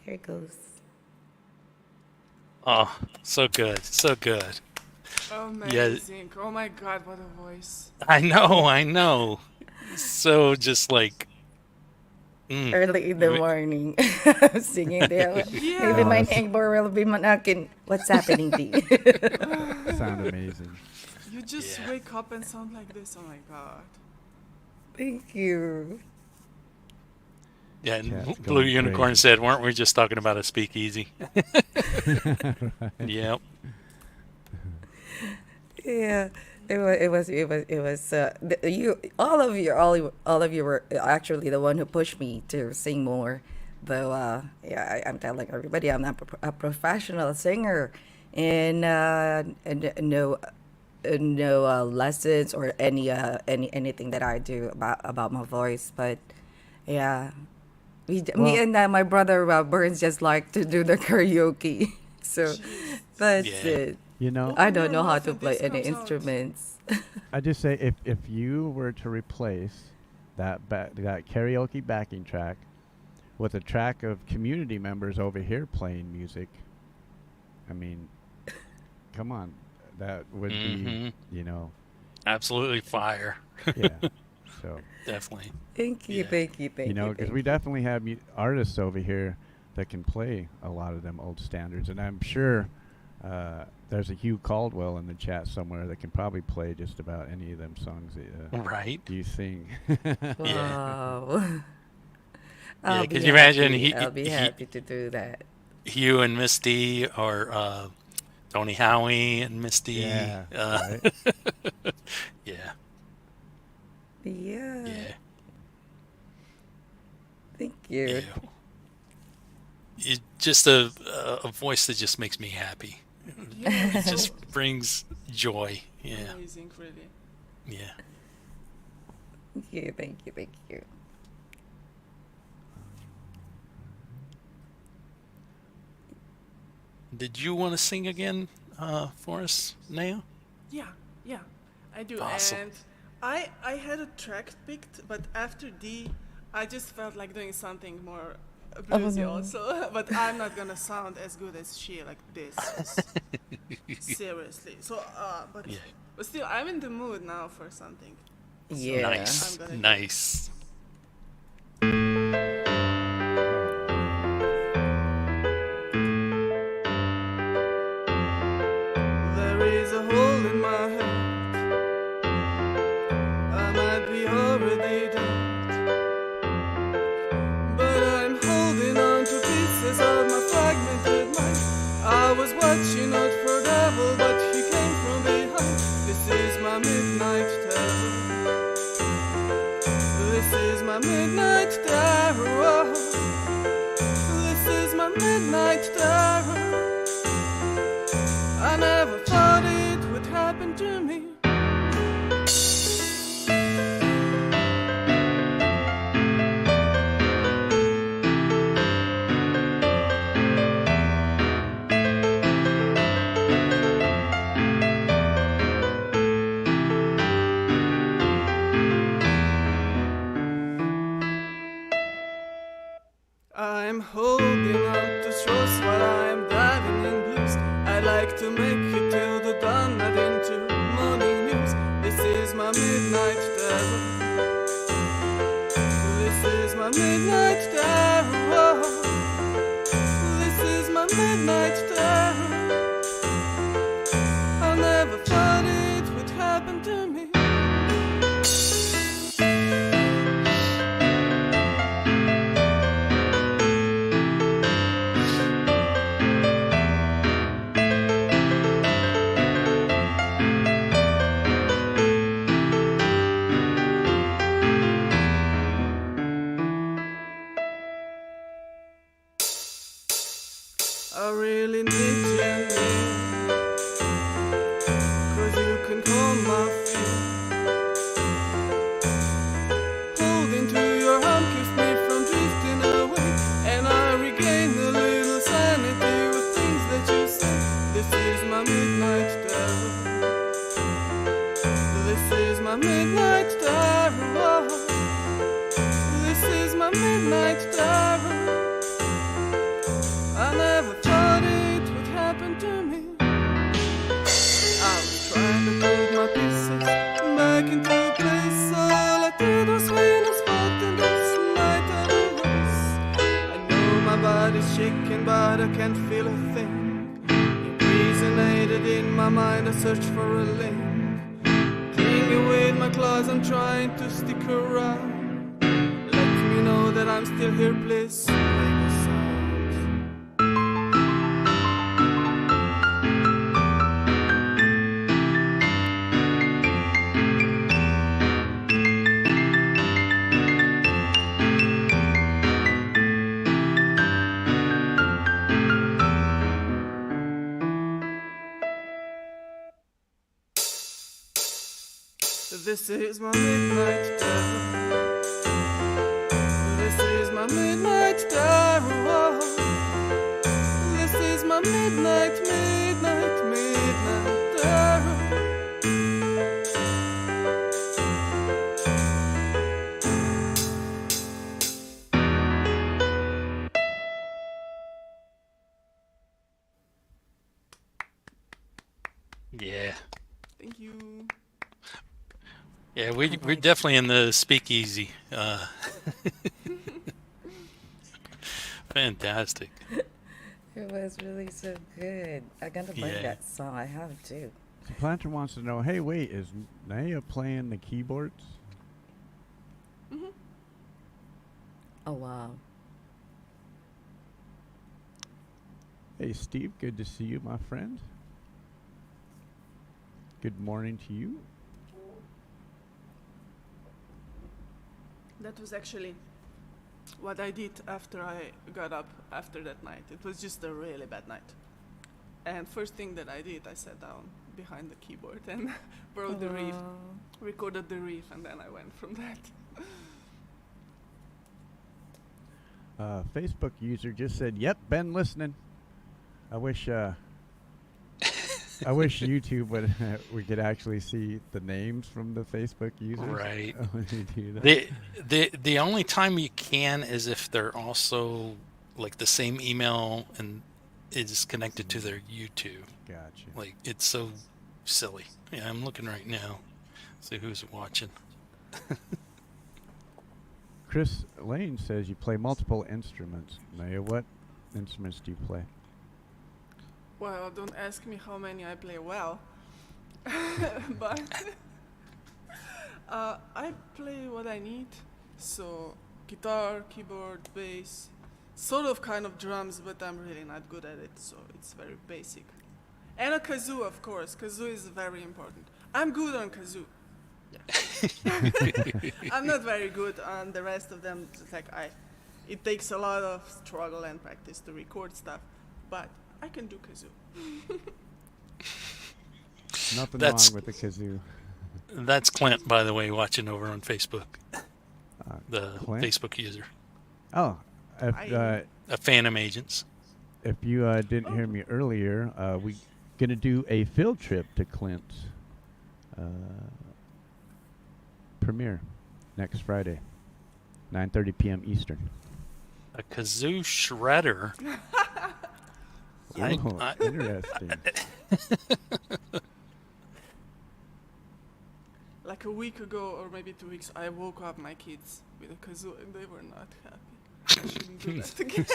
There it goes. Oh, so good, so good. Amazing. Oh my God, what a voice. I know. So just like Early in the morning, singing there. Maybe my Yes. neighbor will be knocking. What's happening, D? Sound amazing. You just wake up and sound like this. Oh my God. Thank you. Yeah, and Chat's Blue going Unicorn crazy. said, "Weren't we just talking about a speakeasy?" Right. Yep. Yeah, you all of you were actually the one who pushed me to sing more. Though, I'm telling everybody I'm not a professional singer, and no lessons or anything that I do about my voice. But yeah, me Well, and my brother Burns just like to do the karaoke. So that's Yeah. it. you know, Open I don't your know how mouth to and play this any comes out. instruments. I just say if you were to replace that karaoke backing track with a track of community members over here playing music, I mean, come on, that would Mm-hmm. be, you know, Absolutely fire. yeah. So, Definitely. Thank you, Yeah. thank you, thank you know, you, because thank we you. definitely have artists over here that can play a lot of them old standards, and I'm sure there's a Hugh Caldwell in the chat somewhere that can probably play just about any of them songs that Right. you sing. Yeah. Wow. Yeah. I'll be Could you imagine happy. I'll be happy to do that. Hugh and Misty, or Tony Howie and Misty? Yeah, right. Yeah. Yeah. Yeah. Thank you. Yeah. Just a voice that just makes me happy. Yeah, It just brings joy. Yeah. amazing, really. Yeah. Thank you, thank you, thank you. Did you want to sing again for us now? Yeah, yeah, I do. Awesome. And I had a track picked, but after D, I just felt like doing something more bluesy no. also. But I'm not gonna sound as good as she like this. Seriously. So, but Yeah. but still, I'm in the mood now for something. Yeah. Nice. I'm gonna do it. Nice. There is a hole in my head. I might be already dead, but I'm holding on to pieces of my fragmented mind. I was watching out for devil, but he came from behind. This is my midnight terror. This is my midnight terror. This is my midnight terror. I never thought it would happen to me. I'm holding on to straws while I'm diving in blues. I like to make it till the dawn, not into morning news. This is my midnight terror. This is my midnight terror. This is my midnight terror. I never thought it would happen to me. I really need you near, 'cause you can calm my fear. Holding to your arm keeps me from drifting away, and I regain a little sanity with things that you say. This is my midnight terror. This is my midnight terror. This is my midnight terror. happened to me. I was trying to put my pieces back into place. All I did was win a spot in this night and race. I know my body's shaking, but I can't feel a thing. It resonated in my mind, I searched for a link. Clinging with my claws, I'm trying to stick around. Let me know that I'm still here, please. Make a sound. This is my midnight terror. This is my midnight terror. This is my midnight, midnight, midnight terror. Yeah. Thank you. Yeah, we're definitely in the speakeasy. Fantastic. It was really so good. I gotta buy Yeah. that song. I have to. So Planter wants to know, hey, wait, is Naya playing the keyboards? Mm-hmm. Oh wow. Hey, Steve, good to see you, my friend. Good morning to you. That was actually what I did after I got up after that night. It was just a really bad night. And first thing that I did, I sat down behind the keyboard and wrote the riff, recorded the riff, and then I went from that. Facebook user just said, "Yep, been listening." I wish I wish YouTube would we could actually see the names from the Facebook users. Right. when you do that. The only time you can is if they're also like the same email and is connected to their YouTube. Gotcha. Like it's so silly. Yeah, I'm looking right now. See who's watching. Chris Lane says you play multiple instruments. Naya, what instruments do you play? Well, don't ask me how many I play well, but I play what I need. So guitar, keyboard, bass, sort of kind of drums, but I'm really not good at it, so it's very basic. And a kazoo, of course. Kazoo is very important. I'm good on kazoo. Yeah. I'm not very good on the rest of them. It's like it takes a lot of struggle and practice to record stuff, but I can do kazoo. Nothing That's- wrong with the kazoo. That's Clint, by the way, watching over on Facebook. The Clint? Facebook user. Oh, if, A Phantom Agents. if you didn't hear me earlier, we gonna do a field trip to Clint's premiere next Friday, 9:30 p.m. Eastern. A kazoo shredder. Oh, interesting. Like a week ago, or maybe 2 weeks, I woke up my kids with a kazoo and they were not happy. I shouldn't do that again.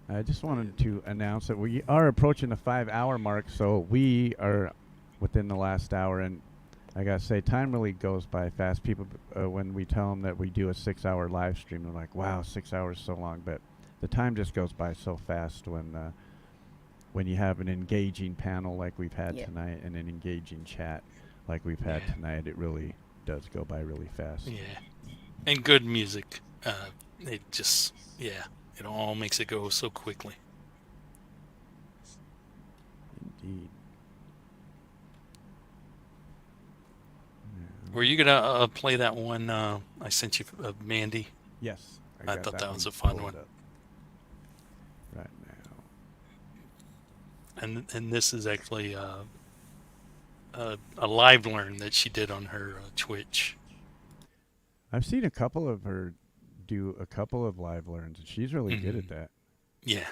I just wanted to announce that we are approaching the 5-hour mark, so we are within the last hour, and I gotta say, time really goes by fast. People, when we tell them that we do a 6-hour live stream, they're like, "Wow, 6 hours is so long," but the time just goes by so fast when you have an engaging panel like we've had tonight and an engaging chat like we've had tonight. It really does go by really fast. Yeah. And good music. It just, it all makes it go so quickly. Indeed. Were you gonna play that one I sent you of Mandy? Yes. I got thought that was one a fun pulled one. up right now. And this is actually a live learn that she did on her Twitch. I've seen a couple of her do a couple of live learns, and she's really good at that. Yeah.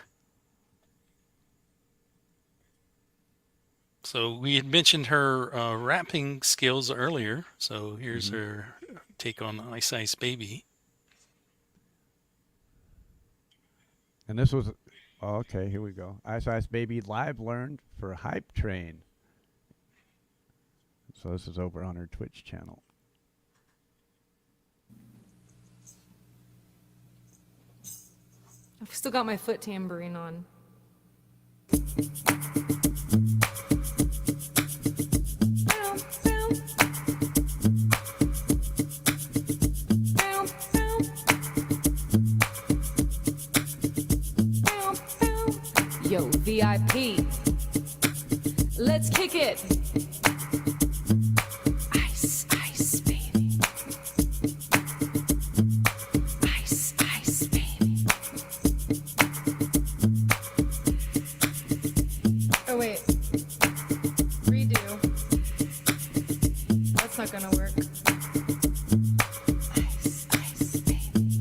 So we had mentioned her rapping skills earlier. So here's her take on Ice Ice Baby. And this was, okay, here we go. Ice Ice Baby live learned for Hype Train. So this is over on her Twitch channel. I've still got my foot tambourine on. Yo, VIP. Let's kick it. Ice, ice, baby. Ice, ice, baby. Oh, wait. Redo. That's not gonna work. Ice, ice, baby.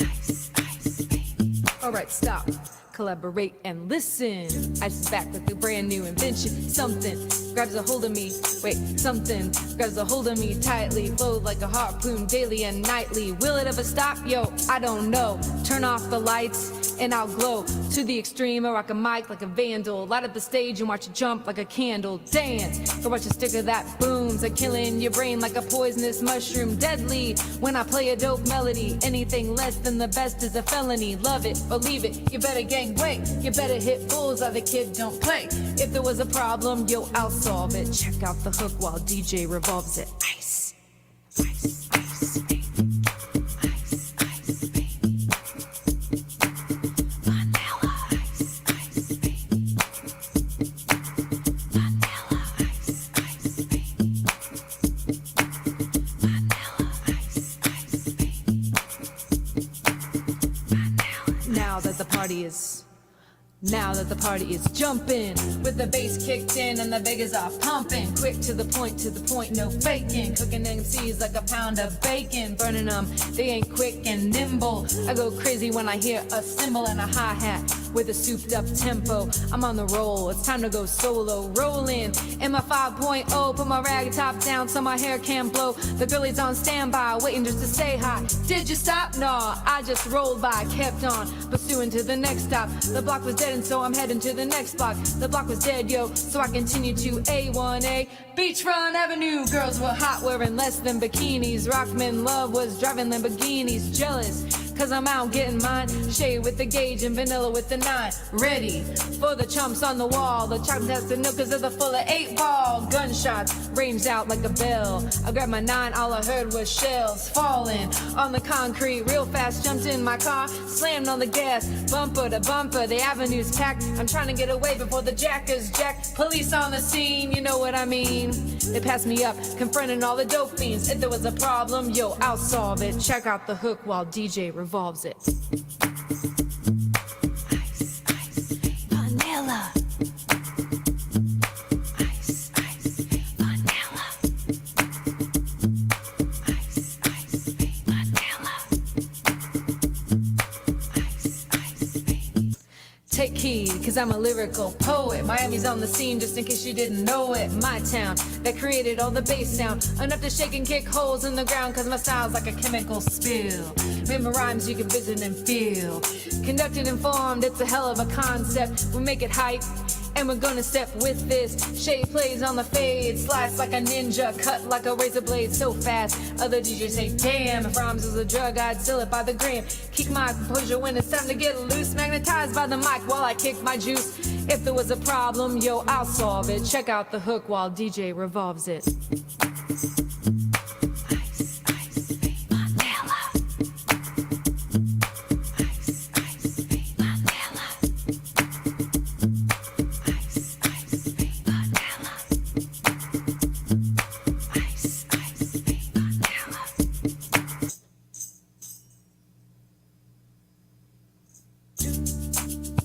Ice, ice, baby. All right, stop. Collaborate and listen. Ice is back with a brand new invention. Something grabs a hold of me. Wait, something grabs a hold of me tightly. Flows like a harpoon daily and nightly. Will it ever stop? Yo, I don't know. Turn off the lights and I'll glow to the extreme. I rock a mic like a vandal. Light up the stage and watch it jump like a candle. Dance or watch a sticker that booms. A killing your brain like a poisonous mushroom. Deadly when I play a dope melody. Anything less than the best is a felony. Love it or leave it. You better gang wait. You better hit bulls or the kid don't play. If there was a problem, yo, I'll solve it. Check out the hook while DJ revolves it. Ice, ice, ice, baby. Ice, ice, baby. Vanilla ice, ice, baby. Vanilla ice, ice, baby. Vanilla ice, ice, baby. Vanilla. Now that the party is jumping, with the bass kicked in and the Vegas are pumping. Quick to the point, no faking. Cooking MCs like a pound of bacon. Burning them, they ain't quick and nimble. I go crazy when I hear a cymbal and a hi-hat with a souped up tempo. I'm on the roll, it's time to go solo. Rolling in my 5.0, put my rag top down so my hair can blow. The girlie's on standby, waiting just to say hi. Did you stop? Nah, I just rolled by, kept on pursuing to the next stop. The block was dead and so I'm heading to the next block. The block was dead, yo, so I continued to A1A Beachfront Avenue. Girls were hot, wearing less than bikinis. Rockman Love was driving Lamborghinis. Jealous, cause I'm out getting mine. Shade with the gauge and vanilla with the 9. Ready for the chumps on the wall. The chocolate has the nookers of the full of 8-ball. Gunshots ranged out like a bell. I grabbed my 9, all I heard was shells falling on the concrete. Real fast, jumped in my car, slammed on the gas. Bumper to bumper, the avenue's packed. I'm trying to get away before the jackers jack. Police on the scene, you know what I mean. They passed me up, confronting all the dope fiends. If there was a problem, yo, I'll solve it. Check out the hook while DJ revolves it. Ice, ice, vanilla. Ice, ice, vanilla. Ice, ice, vanilla. Ice, ice, baby. Take heed, cause I'm a lyrical poet. Miami's on the scene, just in case you didn't know it. My town, that created all the bass sound. Enough to shake and kick holes in the ground, cause my style's like a chemical spill. Remember rhymes you can visit and feel. Conducted and formed, it's a hell of a concept. We make it hype, and we're gonna step with this. Shade plays on the fade, slice like a ninja, cut like a razor blade so fast. Other DJs say, damn, if rhymes was a drug, I'd sell it by the gram. Keep my composure when it's time to get loose. Magnetized by the mic while I kick my juice. If there was a problem, yo, I'll solve it. Check out the hook while DJ revolves it. Ice, ice, vanilla. Ice, ice, vanilla. Ice, ice, vanilla. Ice, ice, vanilla.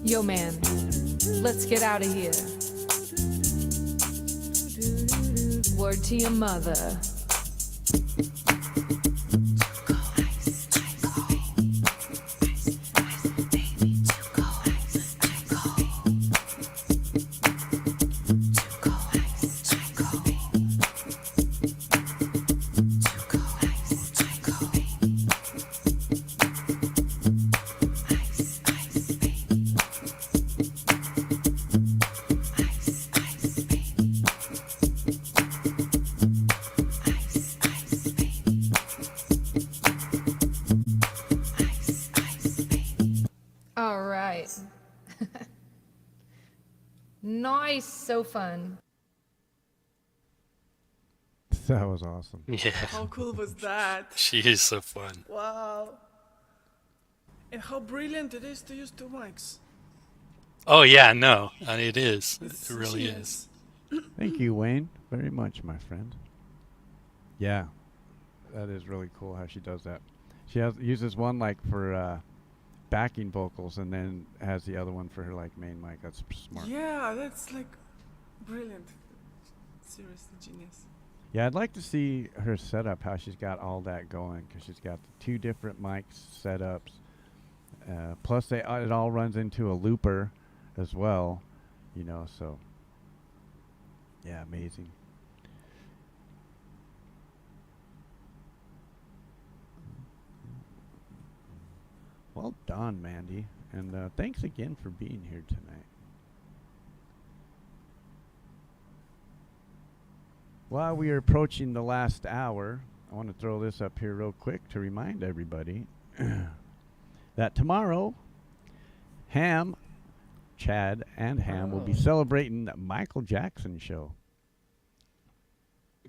Yo, man, let's get out of here. Word to your mother. She's so fun. That was awesome. Yeah. How cool was that? She is so fun. Wow. And how brilliant it is to use two mics. Oh yeah, no, it is. It's It really genius. is. Thank you, Wayne, very much, my friend. Yeah, that is really cool how she does that. She uses one like for backing vocals, and then has the other one for her like main mic. That's smart. Yeah, that's like brilliant. Seriously genius. Yeah, I'd like to see her setup, how she's got all that going, because she's got the two different mics setups. Plus, it all runs into a looper as well, you know, so yeah, amazing. Well done, Mandy, and thanks again for being here tonight. While we are approaching the last hour, I want to throw this up here real quick to remind everybody that tomorrow, Chad and Ham will be celebrating the Michael Jackson show.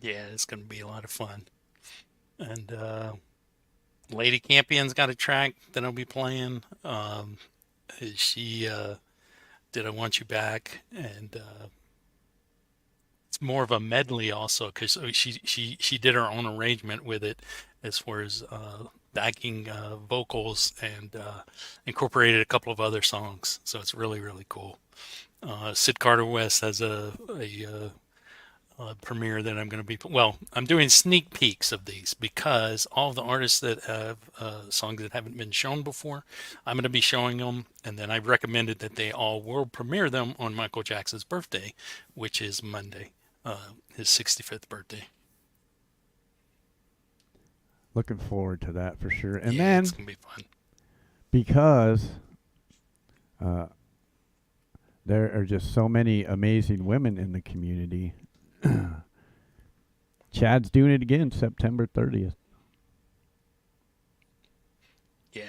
Yeah, it's going to be a lot of fun. And Lady Campion's got a track that I'll be playing. She did I Want You Back, and it's more of a medley also, because she did her own arrangement with it as far as backing vocals, and incorporated a couple of other songs. So it's really, really cool. Sid Carter West has a premiere that I'm going to be, I'm doing sneak peeks of these because all the artists that have songs that haven't been shown before, I'm going to be showing them, and then I recommended that they all world premiere them on Michael Jackson's birthday, which is Monday, his 65th birthday. Looking forward to that for sure. And yeah, then, it's going to be fun. Because there are just so many amazing women in the community, Chad's doing it again, September 30th. Yeah.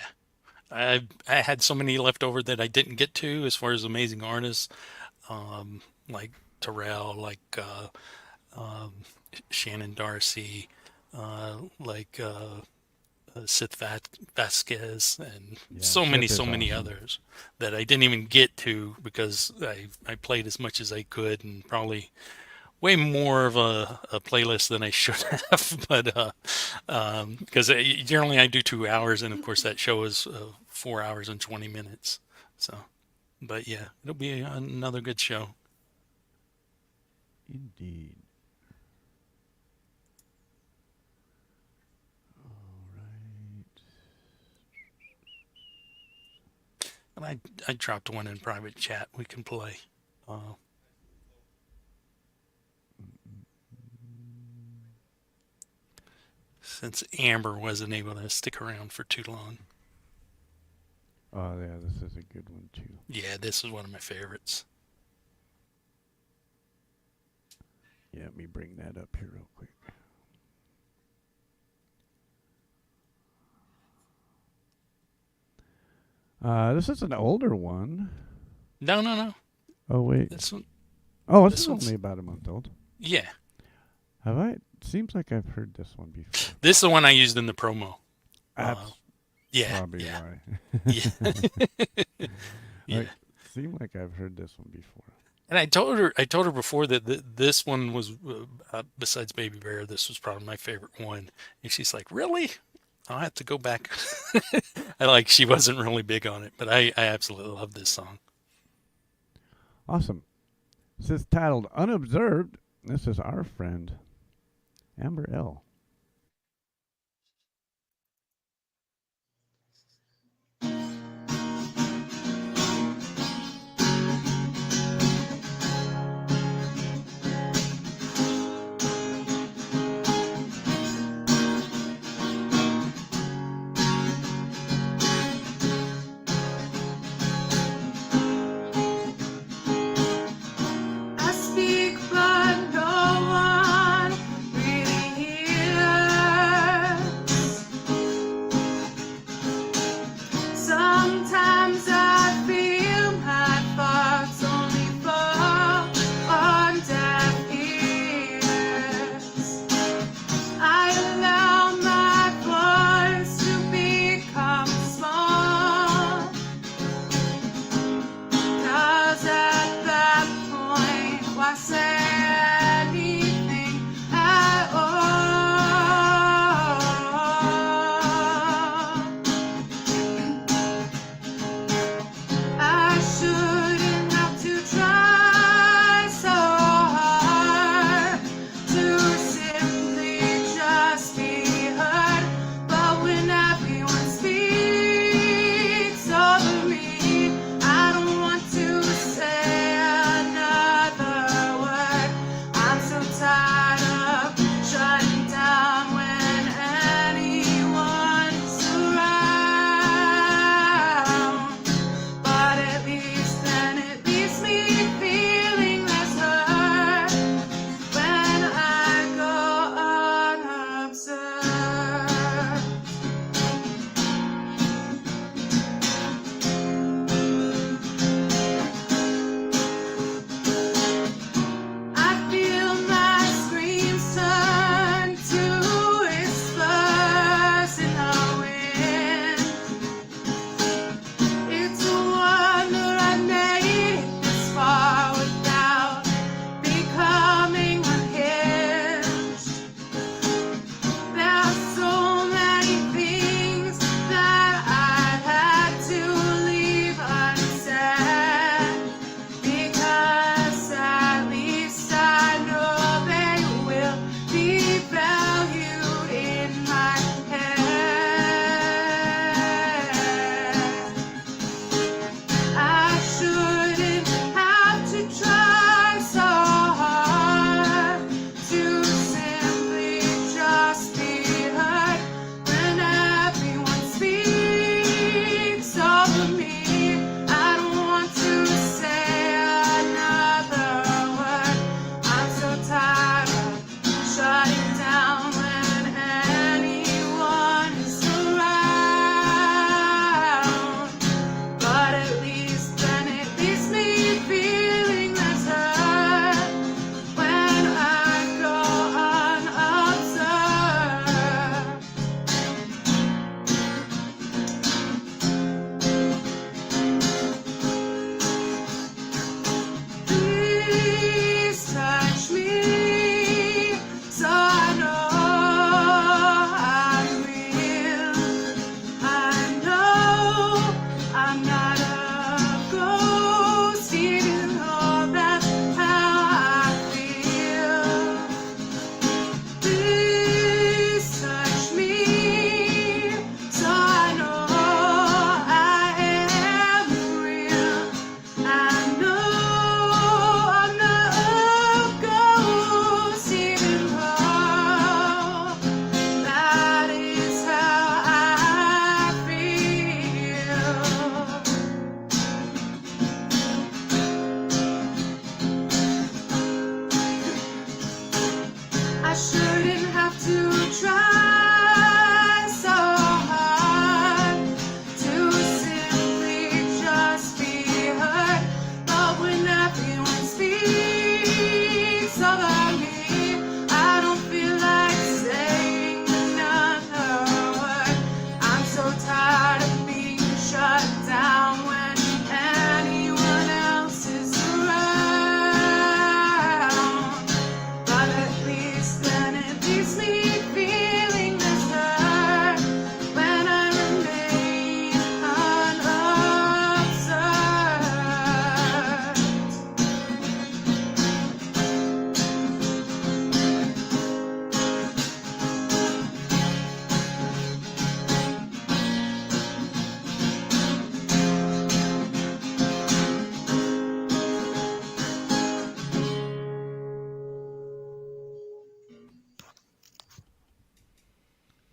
I had so many left over that I didn't get to as far as amazing artists, like Terrell, like Shannon Darcy, like Sith Vasquez, and so many awesome. others that I didn't even get to because I played as much as I could, and probably way more of a playlist than I should have. But because generally I do 2 hours, and of course that show is 4 hours and 20 minutes. So, but yeah, it'll be another good show. Indeed. And I dropped one in private chat we can play. Since Amber wasn't able to stick around for too long. Oh, yeah, this is a good one, too. Yeah, this is one of my favorites. Yeah, let me bring that up here real quick. This is an older one. No. Oh, wait. This one. Oh, this is one's only about a month old. Yeah. Have I? Seems like I've heard this one before. This is the one I used in the promo. Yeah. Probably yeah. why. Yeah. Yeah. Seemed like I've heard this one before. And I told her before that this one was, besides Baby Bear, this was probably my favorite one. And she's like, really? I'll have to go back. She wasn't really big on it, but I absolutely love this song. Awesome. This is titled Unobserved. This is our friend, Amber L. I speak, but no one really hears.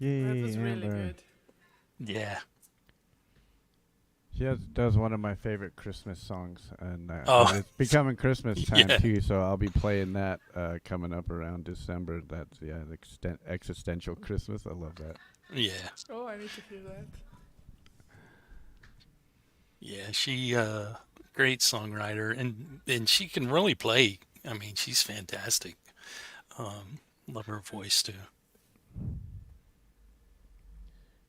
Yay, That was really Amber. good. Yeah. She does one of my favorite Christmas songs, and 'cause Oh, it's becoming Christmas time yeah. too, so I'll be playing that coming up around December. That's the existential Christmas. I love that. Yeah. Oh, I need to hear that. Yeah. She great songwriter, and she can really play. I mean, she's fantastic. Love her voice too.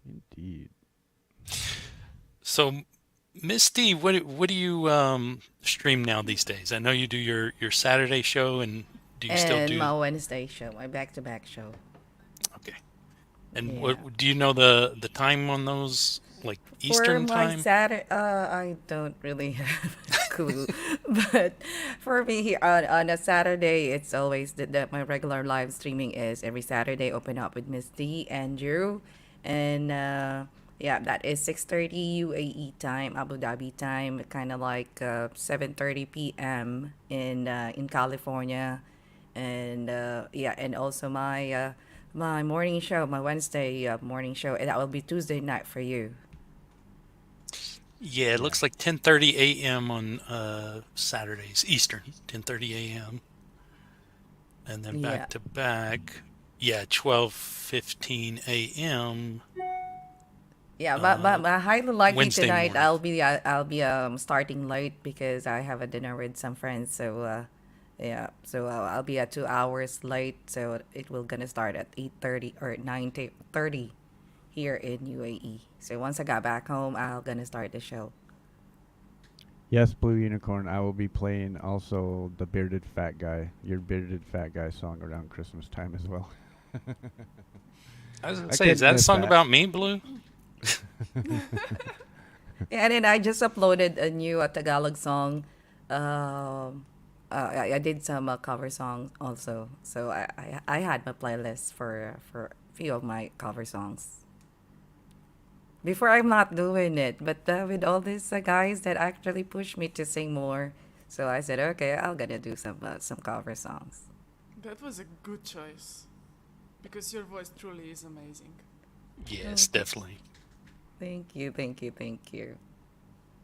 Indeed. So, Misty, what do you stream now these days? I know you do your Saturday show, and do you still And do? my Wednesday show, my back-to-back show. Okay. And Yeah. what do you know the time on those, like For Eastern my time? Saturday, I don't really have a clue, but for me on a Saturday, it's always that my regular live streaming is every Saturday. Open up with Miss D and Drew, and yeah, that is 6:30 UAE time, Abu Dhabi time, kind of like 7:30 p.m. In California, and yeah, and also my morning show, my Wednesday morning show, and that will be Tuesday night for you. Yeah, it Yeah. looks like 10:30 a.m. on Saturdays Eastern, 10:30 a.m. and then Yeah. back to back, yeah, 12:15 a.m. Yeah, but highly likely Wednesday tonight morning. I'll be starting late because I have a dinner with some friends. So yeah, so I'll be at 2 hours late. So it will gonna start at 8:30 or 9:30 here in UAE. So once I got back home, I'll gonna start the show. Yes, Blue Unicorn. I will be playing also the Bearded Fat Guy, your Bearded Fat Guy song around Christmas time as well. I was gonna I say, is couldn't that a miss song that. about me, Blue? Yeah, and then I just uploaded a new Tagalog song. I did some cover songs also. So I had my playlist for a few of my cover songs. Before I'm not doing it, but with all these guys that actually pushed me to sing more, so I said, okay, I'm gonna do some cover songs. That was a good choice. Because your voice truly is amazing. Yes, definitely. Thank you, thank you, thank you.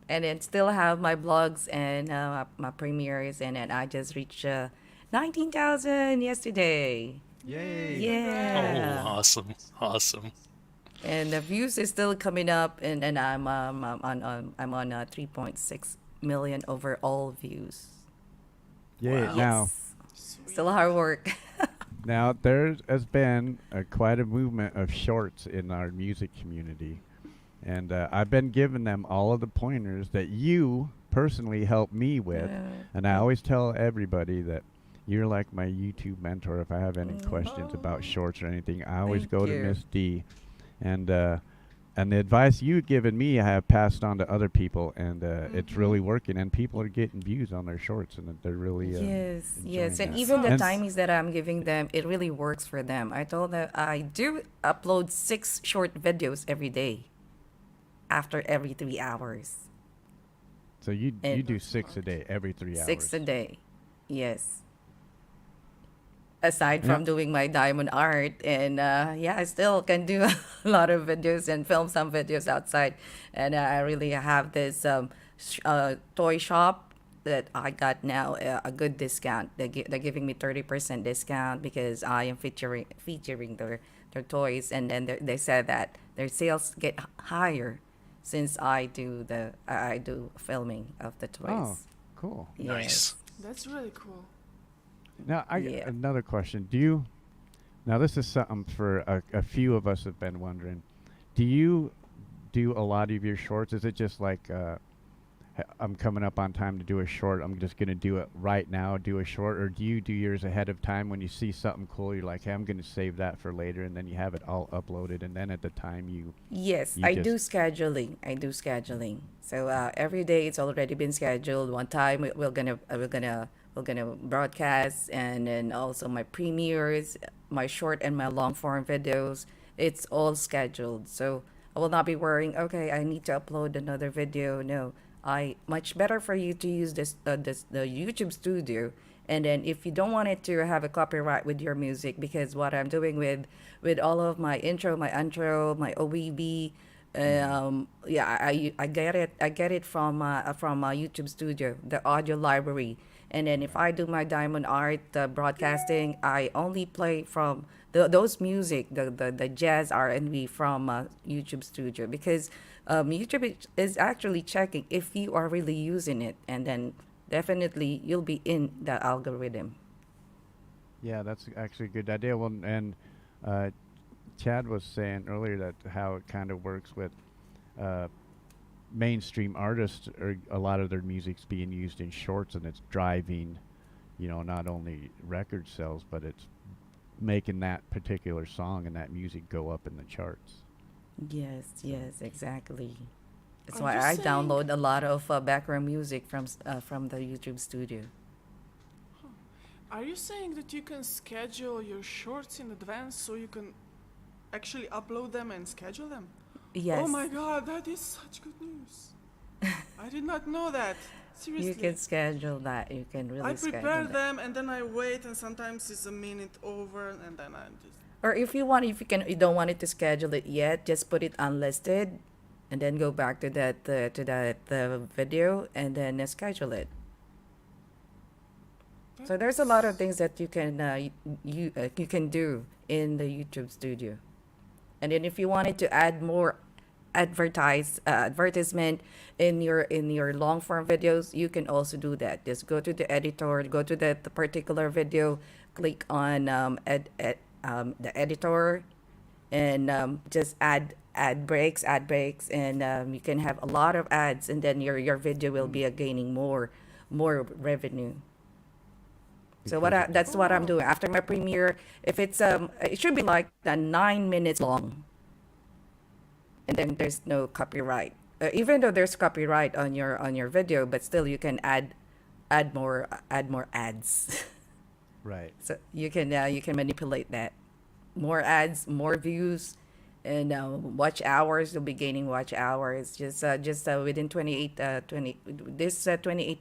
And then still have my blogs and my premieres, and then I just reached 19,000 yesterday. Yay! Oh, Yeah. awesome, awesome. And the views is still coming up, and I'm on 3.6 million overall views. Yay! Wow. Now, Yes, still hard work. now there has been quite a movement of shorts in our music community, and I've been giving them all of the pointers that you personally helped me with, and I always tell everybody that you're like my YouTube mentor. If I have any questions about shorts or anything, I always Thank go to you. Miss D, and and the advice you've given me, I have passed on to other people, and it's really working, and people are getting views on their shorts, and they're really Yes, enjoying yes, and that. even the And timings that I'm giving them, it really works for them. I told them I do upload 6 short videos every day, after every 3 hours, so you and do 6 a day every 6 3 hours. a day. Yes, aside Yeah. from doing my diamond art, and yeah, I still can do a lot of videos and film some videos outside. And I really have this toy shop that I got now a good discount. They're giving me 30% discount because I am featuring their toys, and then they said that their sales get higher since I do filming of the Oh, toys. cool. Nice. Yes. That's really cool. Now, Yeah. another question. Do you now this is something for a few of us have been wondering. Do you do a lot of your shorts? Is it just like I'm coming up on time to do a short, I'm just gonna do it right now, do a short, or do you do yours ahead of time when you see something cool? You're like, hey, I'm gonna save that for later, and then you have it all uploaded, and then at the time Yes, you I just do scheduling. I do scheduling. So every day it's already been scheduled. One time we're gonna broadcast, and then also my premieres, my short and my long form videos. It's all scheduled. So I will not be worrying. Okay, I need to upload another video. No, I much better for you to use this the YouTube Studio, And then if you don't want it to have a copyright with your music, because what I'm doing with all of my intro, my outro, my OBB, yeah, I get it from YouTube Studio, the audio library. And then if I do my diamond art broadcasting, I only play from those music, the jazz R&B from YouTube Studio, because YouTube is actually checking if you are really using it, and then definitely you'll be in the algorithm. Yeah, that's actually a good idea. Well, and uh, Chad was saying earlier that how it kind of works with uh, mainstream artists, or a lot of their music's being used in shorts, and it's driving, not only record sales, but it's making that particular song and that music go up in the charts. Yes, yes, exactly. That's Are why you I saying download a lot of background music from the YouTube Studio. are you saying that you can schedule your shorts in advance so you can actually upload them and schedule them? Yes. Oh my god, that is such good news. I did not know that. Seriously. You can schedule that. You can really I schedule prepare that. them and then I wait, and sometimes it's a minute over and then I just Or if you don't want it to schedule it yet, just put it unlisted, and then go back to that video, and then schedule it. So there's a lot of things that you can do in the YouTube Studio. And then if you wanted to add more advertisement in your long form videos, you can also do that. Just go to the editor, go to the particular video, click on the editor, and just add breaks, and you can have a lot of ads, and then your video will be gaining more revenue. So that's what I'm doing after my premiere. If it's it should be like 9 minutes long, and then there's no copyright. Even though there's copyright on your video, but still you can add more ads. Right. So you can manipulate that. More ads, more views, and watch hours. You'll be gaining watch hours. Just within 28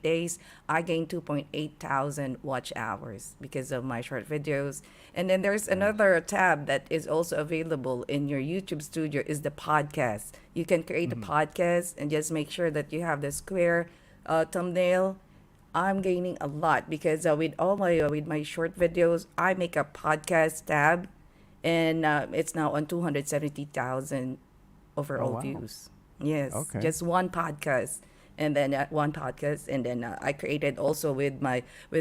days, I gained 2.8 thousand watch hours because of my short videos. And then there's another tab that is also available in your YouTube Studio, is the podcast. You can create a podcast and just make sure that you have the square thumbnail. I'm gaining a lot because with my short videos, I make a podcast tab, and it's now on 270,000 overall wow. views. Yes, Okay. just one podcast, and then I created also with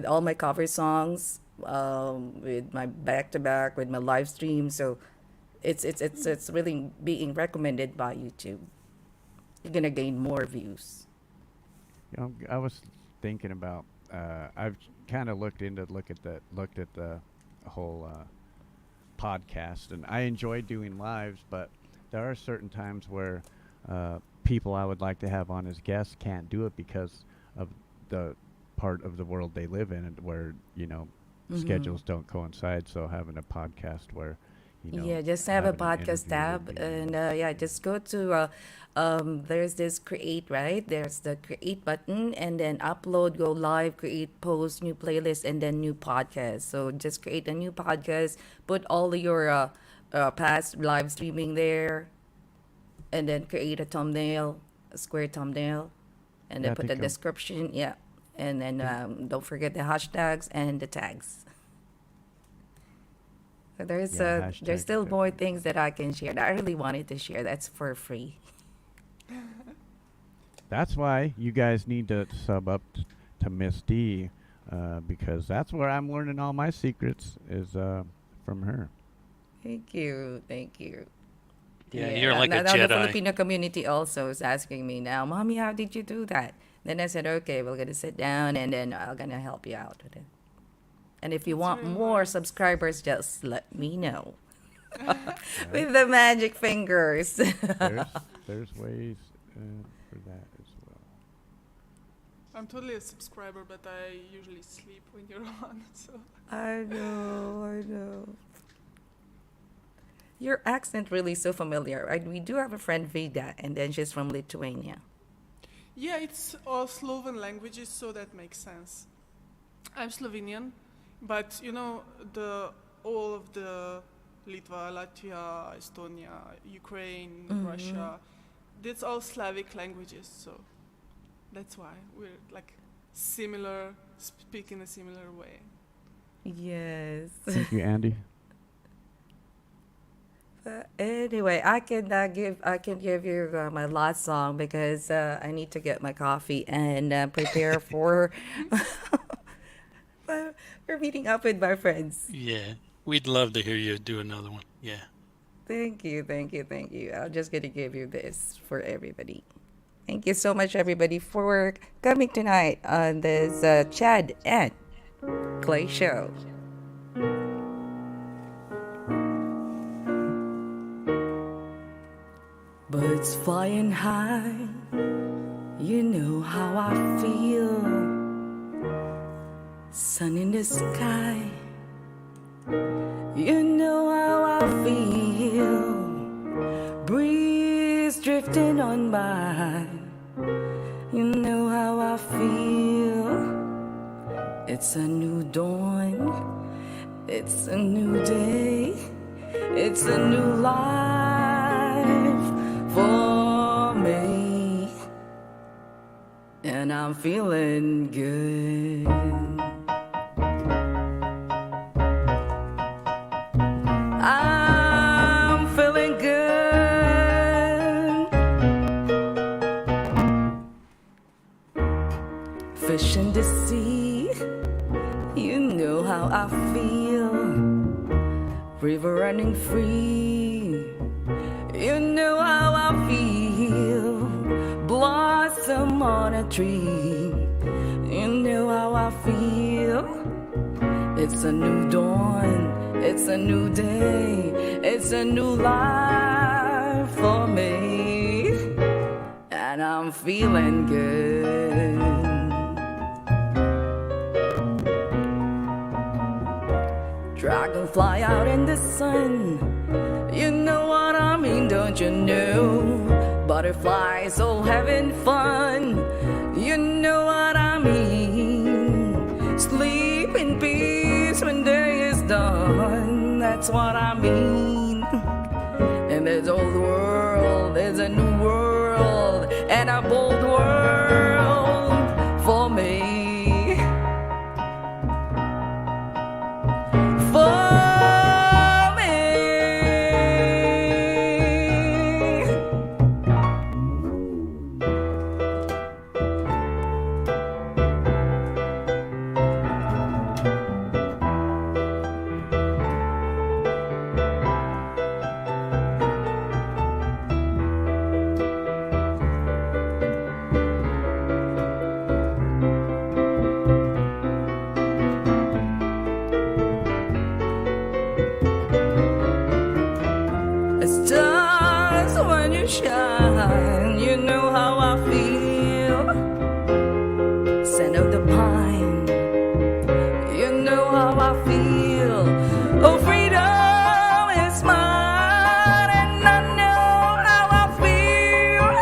all my cover songs, with my back to back, with my live stream. So it's really being recommended by YouTube. You're gonna gain more views. I was thinking about. I've kind of looked at the whole podcast, and I enjoy doing lives, but there are certain times where people I would like to have on as guests can't do it because of the part of the world they live in, and where schedules don't coincide. So having a podcast where Yeah, just have a having an podcast interview would tab, be and yeah, just go to there's this create, right? There's the create button, and then upload, go live, create, post, new playlist, and then new podcast. So just create a new podcast, put all your past live streaming there, and then create a thumbnail, a square thumbnail, and Yeah, then I put think the description, yeah, and then don't forget the hashtags and the tags. So there's hashtags still are more definitely things that I can share that I really wanted to share. That's for free. That's why you guys need to sub up to Miss D, because that's where I'm learning all my secrets is from her. Thank you, thank you. Yeah, you're like a now the Jedi. Filipino community also is asking me now, Mommy, how did you do that? Then I said, okay, we're gonna sit down, and then I'm gonna help you out with it. And if you That's want very more nice. subscribers, just let me know. Right? With the magic fingers. There's ways for that as well. I'm totally a subscriber, but I usually sleep when you're on. So I know. Your accent really so familiar. We do have a friend Vida, and then she's from Lithuania. yeah, it's all Sloven languages, so that makes sense. I'm Slovenian, but you know all of the Litva, Latvia, Estonia, Ukraine, Russia. That's all Slavic languages, so that's why we're like similar, speak in a similar way. Yes. Thank you, Andy. But anyway, I can give you my last song because I need to get my coffee and prepare for for meeting up with my friends. Yeah, we'd love to hear you do another one. Yeah. Thank you, thank you, thank you. I'm just gonna give you this for everybody. Thank you so much, everybody, for coming tonight on this Chad and Clay show. Birds flying high, you know how I feel. Sun in the sky, you know how I feel. Breeze drifting on by, you know how I feel. It's a new dawn, it's a new day, it's a new life for me, and I'm feeling good. I'm feeling good. Fish in the sea, you know how I feel. River running free, you know how I feel. Blossom on a tree, you know how I feel. It's a new dawn, it's a new day, it's a new life for me, and I'm feeling good. Dragonfly out in the sun, you know what I mean, don't you know? Butterflies all having fun, you know what I mean. Sleep in peace when day is done, that's what I mean. In this old world, there's a new world, and a bold world for me. Stars when you shine, you know how I feel. Scent of the pine, you know how I feel. Oh, freedom is mine, and I know how I feel.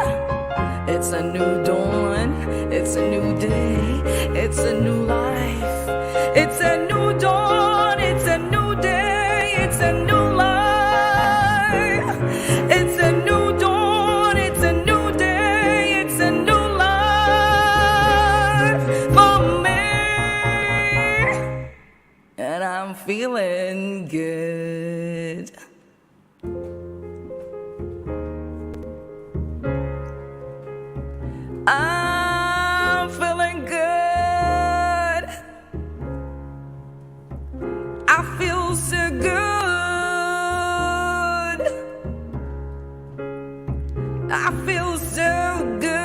It's a new dawn, it's a new day, it's a new life. It's a new dawn, it's a new day, it's a new life. It's a new dawn, it's a new day, it's a new life for me, and I'm feeling good. I'm feeling good. I feel so good. I feel so good.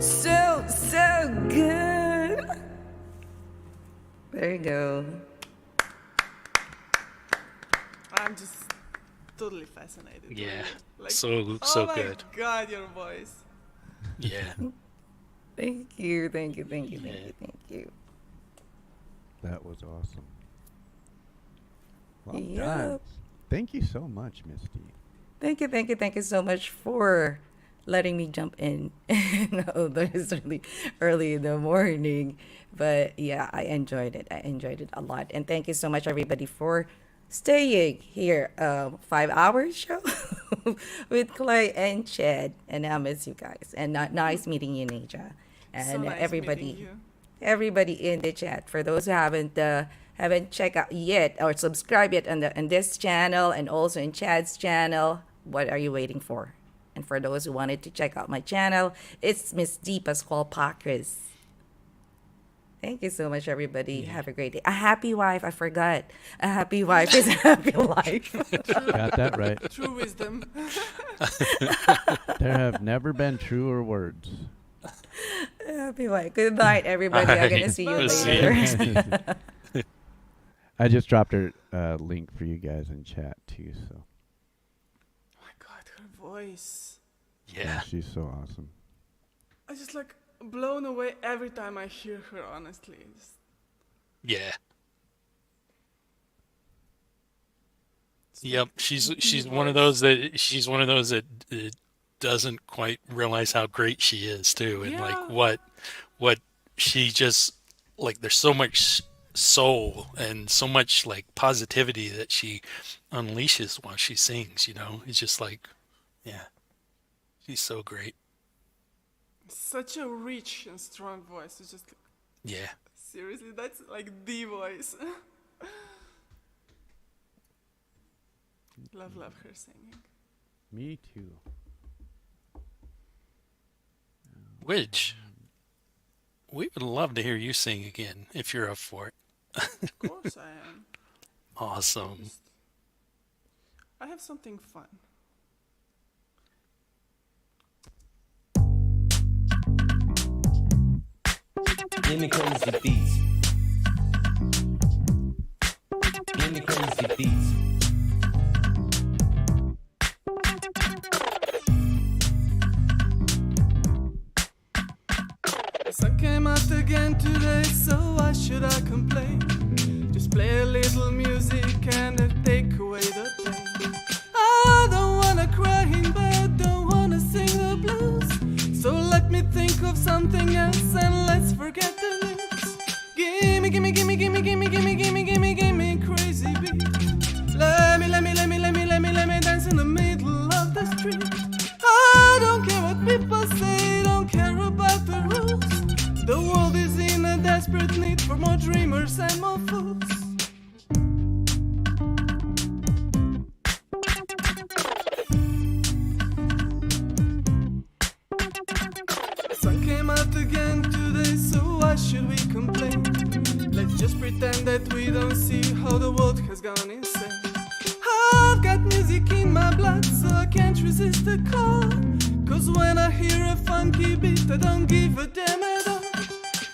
So good. There you go. I'm just totally fascinated. Yeah. Like, So oh my good. God, your voice. Yeah. Thank you, thank you, thank you, thank you, thank you. That was awesome. Well Yep. done. Thank you so much, Misty. Thank you so much for letting me jump in. Although it's really early in the morning. But yeah, I enjoyed it. I enjoyed it a lot. And thank you so much, everybody, for staying here. 5 hours show with Clay and Chad. And I miss you guys. And nice meeting you, Neja. And nice everybody. meeting you. Everybody in the chat. For those who haven't checked out yet or subscribed yet on this channel and also in Chad's channel, what are you waiting for? And for those who wanted to check out my channel, it's Miss D Pascual Pacres. Thank you so much, everybody. Have a great day. A happy wife. I forgot. A happy wife is a happy life. Got that right. True wisdom. There have never been truer words. Happy wife. Good night, everybody. I'm going to see you We'll see later. I just dropped her link for you guys in chat too. So Oh my god, her voice. Yeah. she's so awesome. I just like blown away every time I hear her, honestly. Yeah. Yep, she's one of those that doesn't quite realize how great she is too, and like Yeah. what she just like. There's so much soul and so much like positivity that she unleashes while she sings. You know, it's just like, yeah, she's so great. Such a rich and strong voice. It's just like, Yeah. seriously, that's like the voice. Love her singing. Me too. Widge, we would love to hear you sing again if you're up for it. Of course I am. Awesome. I have something fun. Give me crazy beats. Give me crazy beats. The sun came out again today, so why should I complain? Just play a little music and it'll take away the pain. I don't wanna cry in bed, don't wanna sing the blues. So let me think of something else and let's forget the news. Gimme, gimme, gimme, gimme, gimme, gimme, gimme, gimme, gimme crazy beat. Let me dance in the middle of the street. I don't care what people say, don't care about the rules. The world is in a desperate need for more dreamers and more fools. Sun came out again today, so why should we complain? Let's just pretend that we don't see how the world has gone insane. I've got music in my blood, so I can't resist the call. Cause when I hear a funky beat, I don't give a damn at all.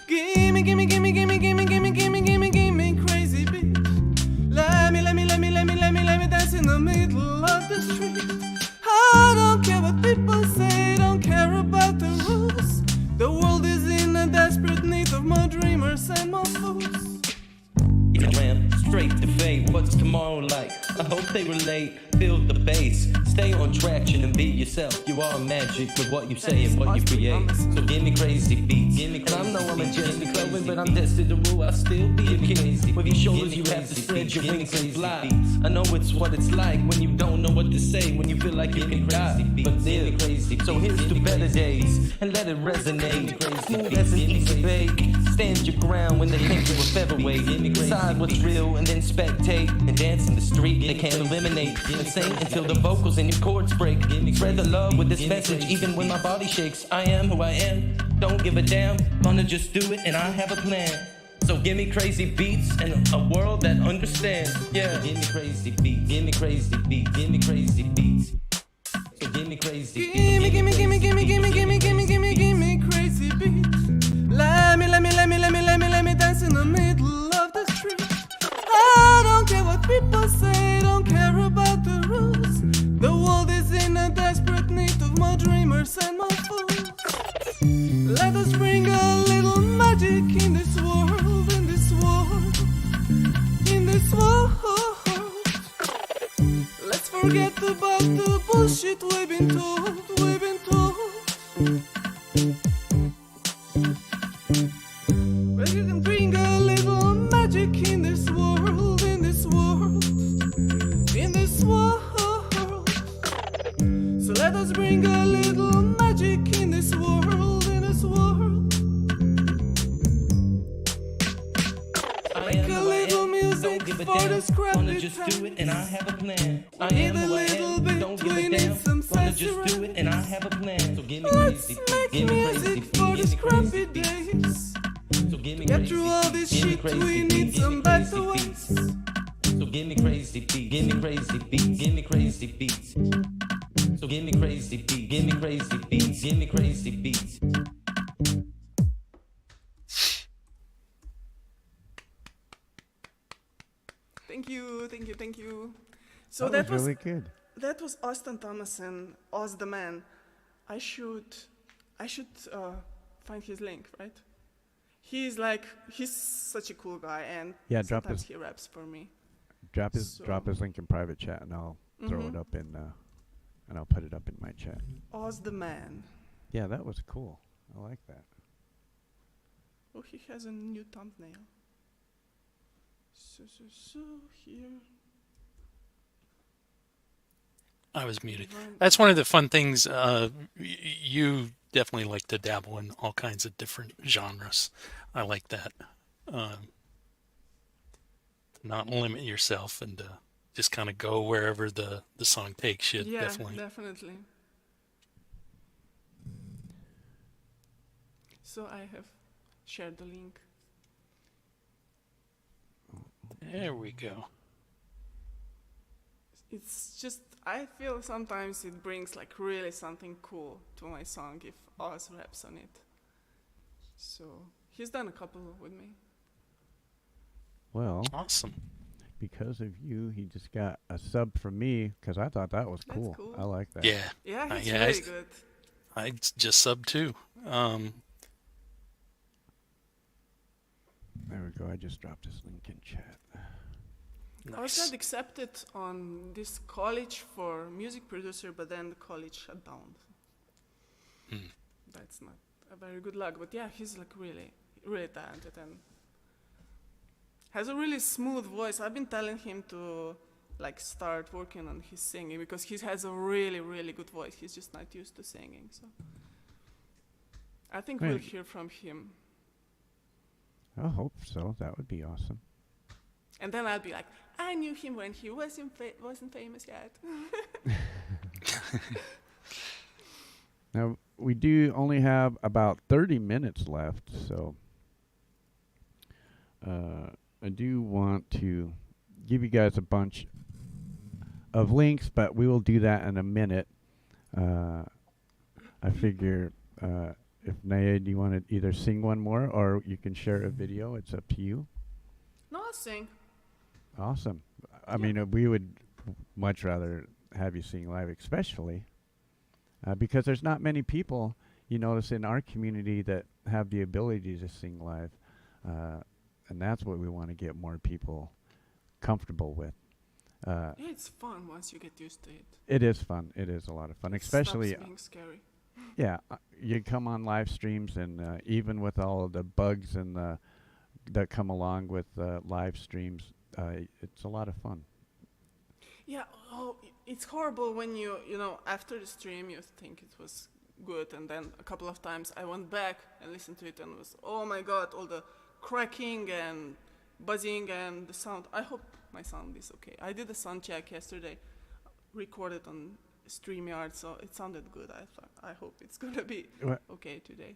Gimme, gimme, gimme, gimme, gimme, gimme, gimme, gimme, gimme crazy beat. Let me dance in the middle of the street. I don't care what people say, don't care about the rules. The world is in a desperate need of more dreamers and more fools. Ram straight to fate. What's tomorrow like? I hope they relate. Feel the bass. Stay on traction and be yourself. You are magic with what you say and what you create. So give me crazy beats. And I know I'm a Jesse Clover, but I'm destined to rule. I'll still be a king. With your shoulders, you have to spread your wings and fly. I know it's what it's like when you don't know what to say, when you feel like you can die. But live crazy. So here's to better days and let it resonate. Smooth as an easy bake. Stand your ground when they think you're a featherweight. Decide what's real and then spectate and dance in the street. They can't eliminate and sing until the vocals and your chords break. Spread the love with this message even when my body shakes. I am who I am. Don't give a damn. Gonna just do it and I have a plan. So give me crazy beats and a world that understands. Yeah. Give me crazy beats. Give me crazy beats. Give me crazy beats. So give me crazy beats. Gimme, gimme, gimme, gimme, gimme, gimme, gimme, gimme, gimme crazy beat. Let me dance in the middle of the street. I don't care what people say, don't care about the rules. The world is in a desperate need of more dreamers and more fools. Let us bring a little magic in this world, in this world, in this world. Let's forget about the bullshit we've been told, we've been told. just bring a little magic in this world, in this world. Make a little music for this crappy Just time. do it and I have a plan. I Need am a who I little am. bit, Don't give we it need down. some Gonna sassy just do it and I have a plan. So give me Let's crazy, make give me music crazy, for give this me crappy crazy. days. So give me Get crazy, through all this give me shit, crazy, we give need me some crazy better ways. beats. So give me crazy beat, give me crazy beat, give me crazy beats. So give me crazy beat, give me crazy beats, give me crazy beats. Thank you, thank you, thank you. So That was really good. That was Austin Thomas and Oz the Man. I should find his link, right? He's such a cool guy, and Yeah, drop sometimes his- he raps for me. Drop his link in private chat, and I'll throw it up in, and I'll put it up in my chat. Oz the Man. Yeah, that was cool. I like that. Oh, he has a new thumbnail. So here. I was muted. That's one of the fun things. You definitely like to dabble in all kinds of different genres. I like that. Not limit yourself and just kind of go wherever the song takes you. Yeah, Definitely. definitely. So I have shared the link. There we go. It's just, I feel sometimes it brings like really something cool to my song if Oz raps on it. So he's done a couple with me. Well, awesome. Because of you, he just got a sub from me because I thought that was That's cool. cool. I like that. Yeah. Yeah, he's yeah, really good. I just subbed too. There we go. I just dropped this link in chat. I was got accepted on this college for music producer, but then the college shut down. That's not a very good luck, but yeah, he's like really, really talented and has a really smooth voice. I've been telling him to like start working on his singing because he has a really, really good voice. He's just not used to singing, so I think we'll hear from him. I hope so. That would be awesome. And then I'll be like, I knew him when he wasn't famous yet. Now, we do only have about 30 minutes left, so I do want to give you guys a bunch of links, but we will do that in a minute. I figure if Naya, do you want to either sing one more or you can share a video? It's up to you. No, I'll sing. Awesome. I mean, we would much rather have you sing live, especially because there's not many people, you notice, in our community that have the ability to sing live. And that's what we want to get more people comfortable with. Yeah, it's fun once you get used to it. It is fun. It is a lot of fun, especially. Stops being scary. Yeah, you come on live streams, and even with all of the bugs and that come along with live streams, it's a lot of fun. Yeah, it's horrible when you know, after the stream you think it was good, and then a couple of times I went back and listened to it and was, oh my god, all the cracking and buzzing and the sound. I hope my sound is okay. I did a sound check yesterday, recorded on StreamYard, so it sounded good. I hope it's gonna be okay today.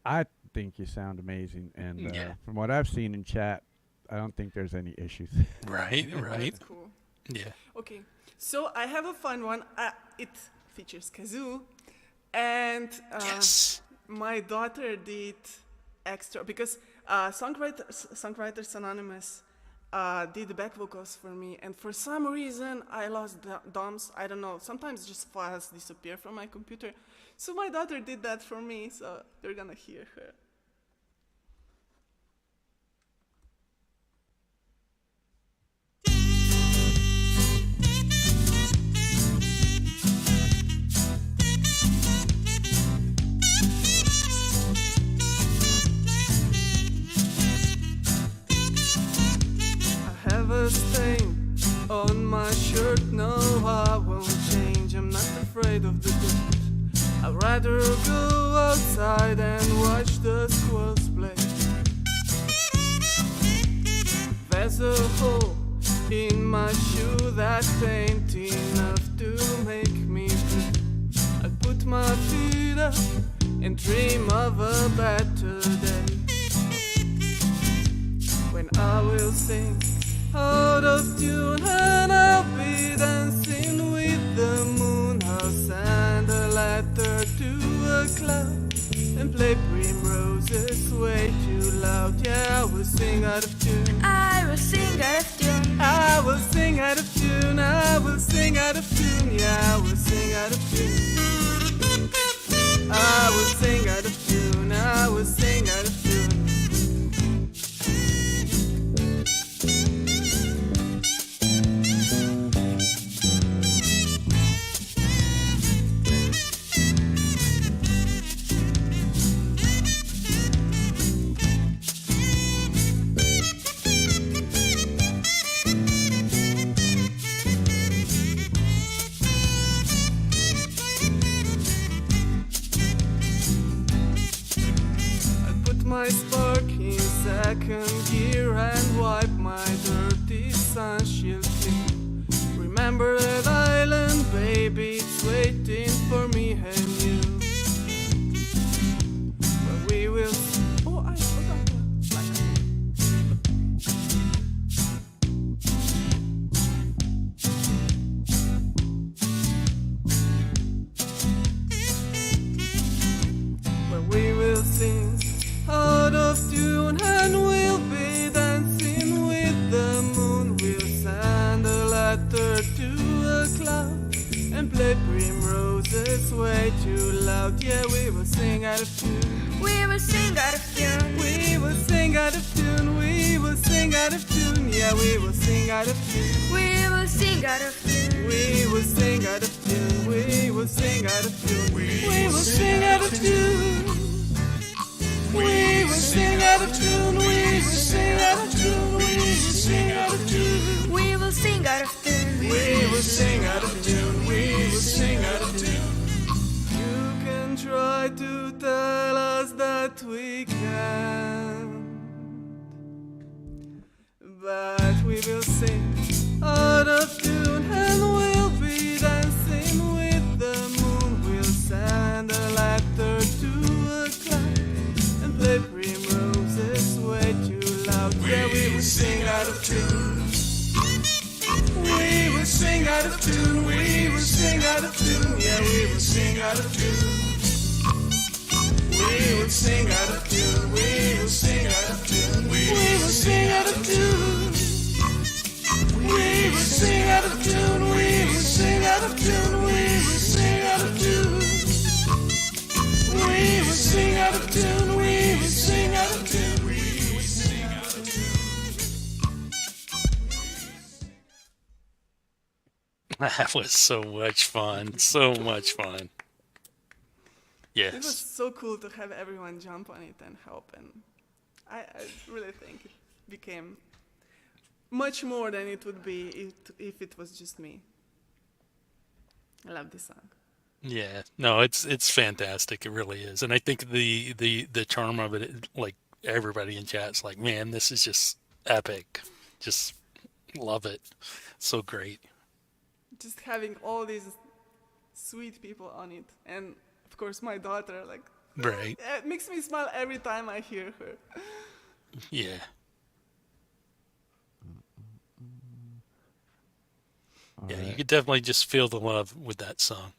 I think you sound amazing, and from what I've seen in chat, I don't think there's any issues. Right. That's cool. Yeah. Okay, so I have a fun one. It features kazoo, and my daughter did extra because Songwriters Anonymous did the back vocals for me, and for some reason I lost DOMs. I don't know. Sometimes just files disappear from my computer, so my daughter did that for me. So you're gonna hear her. I have a stain on my shirt, no, I won't change a I'm not afraid of the dirt. I'd rather go outside and watch the squirrels play. There's a hole in my shoe that ain't enough to make me blue. I'll put my feet up and dream of a better day, when I will sing out of tune and I'll be dancing with the moon. I'll send a letter to a cloud and play primroses way too loud. Yeah, I will sing out of tune. I will sing out of tune. I will sing out of tune. I will sing out of tune. Yeah, I will sing out of tune. I will sing out of tune. I will sing out of tune. My spark in second gear and wipe my dirty sunshield clean. Remember that island, baby, it's waiting for me and you. Where we will. Oh, I forgot that. Where we will sing out of tune and we'll be dancing with the moon. We'll send a letter to a cloud and play primroses way too loud. Yeah, we will sing out of tune. We will sing out of tune. We will sing out of tune. We will sing out of tune. Yeah, we will sing out of tune. We will sing out of tune. We will sing out of tune. We will sing out of tune. We will sing out of tune. We will sing out of tune. We will sing out of tune. We will sing out of tune. We will sing out of tune. We will sing out of tune. We will sing out of tune. You can try to tell us that we can't, but we will sing out of tune and we'll be dancing with the moon. We'll send a letter to a cloud and play primroses way too loud. Yeah, we will sing out of tune. We will sing out of tune. We will sing out of tune. Yeah, we will sing out of tune. We will sing out of tune. We will sing out of tune. We will sing out of tune. We will sing out of tune. We will sing out of tune. We will sing out of tune. We will sing out of tune. We will sing out of tune. We will sing out of tune. That was so much fun. So much fun. It was Yes. so cool to have everyone jump on it and help, and I really think it became much more than it would be if it was just me. I love this song. Yeah. No, it's fantastic. It really is. And I think the charm of it, like everybody in chat's like, man, this is just epic. Just love it. So great. Just having all these sweet people on it, and of course my daughter, like, Right. it makes me smile every time I hear her. Yeah. Yeah, you could definitely just feel the love with that song.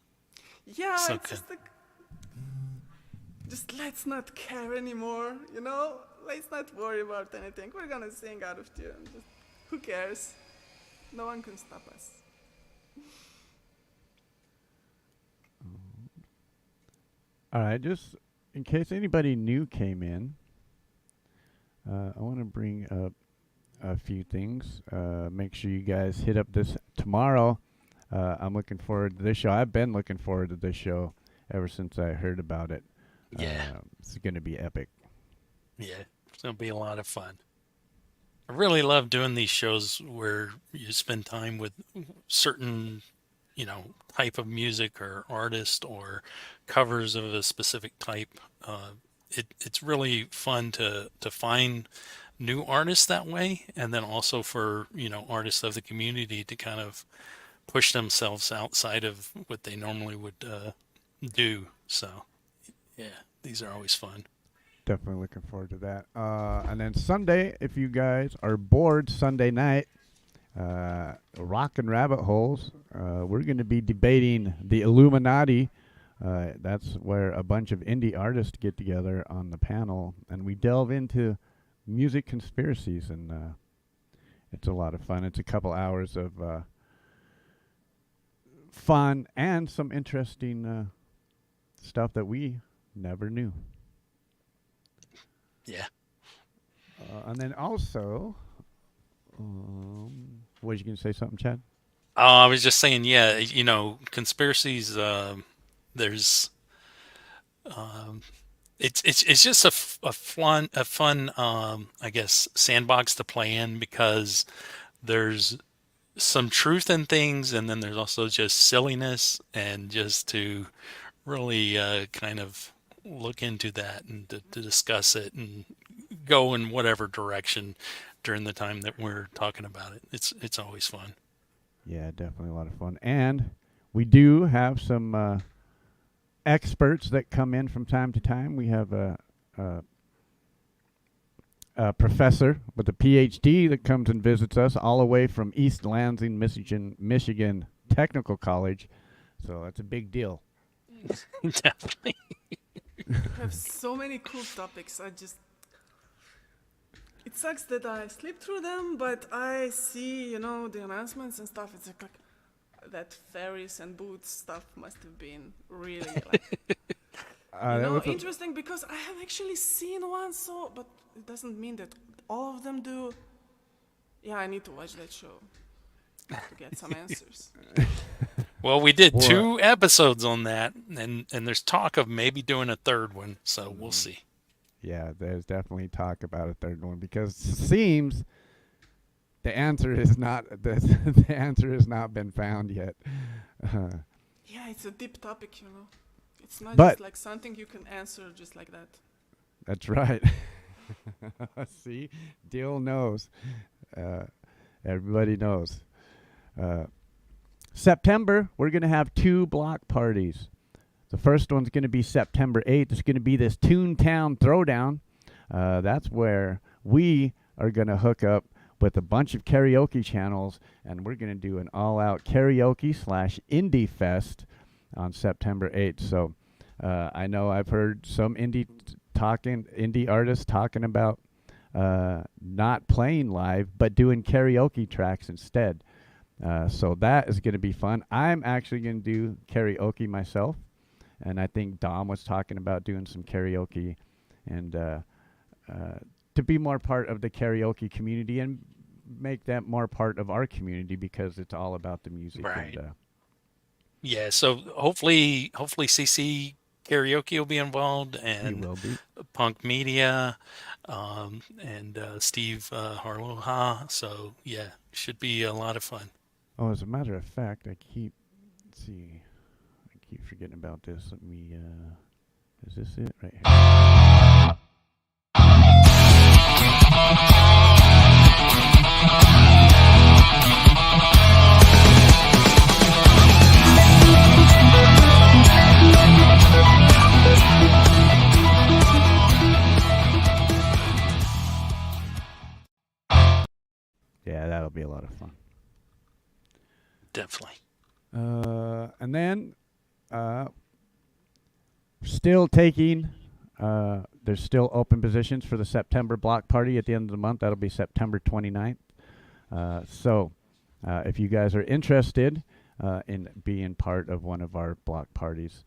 Yeah, So it's good. just like, just let's not care anymore, you know? Let's not worry about anything. We're gonna sing out of tune. Just, who cares? No one can stop us. All right, just in case anybody new came in, I want to bring up a few things. Make sure you guys hit up this tomorrow. I'm looking forward to this show. I've been looking forward to this show ever since I heard about it. Yeah. It's going to be epic. Yeah, it's going to be a lot of fun. I really love doing these shows where you spend time with certain type of music or artist or covers of a specific type. It's really fun to find new artists that way, and then also for artists of the community to kind of push themselves outside of what they normally would do. So yeah, these are always fun. Definitely looking forward to that. And then Sunday, if you guys are bored Sunday night, Rockin' Rabbit Holes, we're going to be debating the Illuminati. That's where a bunch of indie artists get together on the panel, and we delve into music conspiracies, and it's a lot of fun. It's a couple hours of fun and some interesting stuff that we never knew. Yeah. And then also, was you going to say something, Chad? I was just saying, yeah, conspiracies. There's, it's just a fun, I guess, sandbox to play in, because there's some truth in things, and then there's also just silliness, and just to really kind of look into that and to discuss it and go in whatever direction during the time that we're talking about it. It's always fun. Yeah, definitely a lot of fun. And we do have some experts that come in from time to time. We have a professor with a PhD that comes and visits us all the way from East Lansing, Michigan Technical College. So that's a big deal. Definitely. We have so many cool topics. It sucks that I sleep through them, but I see, the announcements and stuff. It's like that Ferris and Boots stuff must have been really interesting, because I have actually seen one, but it doesn't mean that all of them do. Yeah, I need to watch that show to get some answers. Well, we did 2 episodes on that, and there's talk of maybe doing a third one, so we'll see. Yeah, there's definitely talk about a third one, because it seems the answer is not the answer has not been found yet. Yeah, it's a deep topic, It's not just like something you can answer just like that. That's right. See, Dill knows. Everybody knows. September, we're going to have 2 block parties. The first one's going to be September 8th. It's going to be this Toontown Throwdown. That's where we are going to hook up with a bunch of karaoke channels, and we're going to do an all-out karaoke / indie fest on September 8th. So I know I've heard some indie artists talking about not playing live, but doing karaoke tracks instead. So that is going to be fun. I'm actually going to do karaoke myself, and I think Dom was talking about doing some karaoke, and to be more part of the karaoke community and make that more part of our community, because it's all about the music. Right. And, yeah, so hopefully CC Karaoke will be involved, and he will be. Punk Media, and Steve Harloha. So yeah, should be a lot of fun. Oh, as a matter of fact, I keep forgetting about this. Let me, is this it right here? Yeah, that'll be a lot of fun. Definitely. And then, still taking, there's still open positions for the September block party at the end of the month. That'll be September 29th. So if you guys are interested in being part of one of our block parties,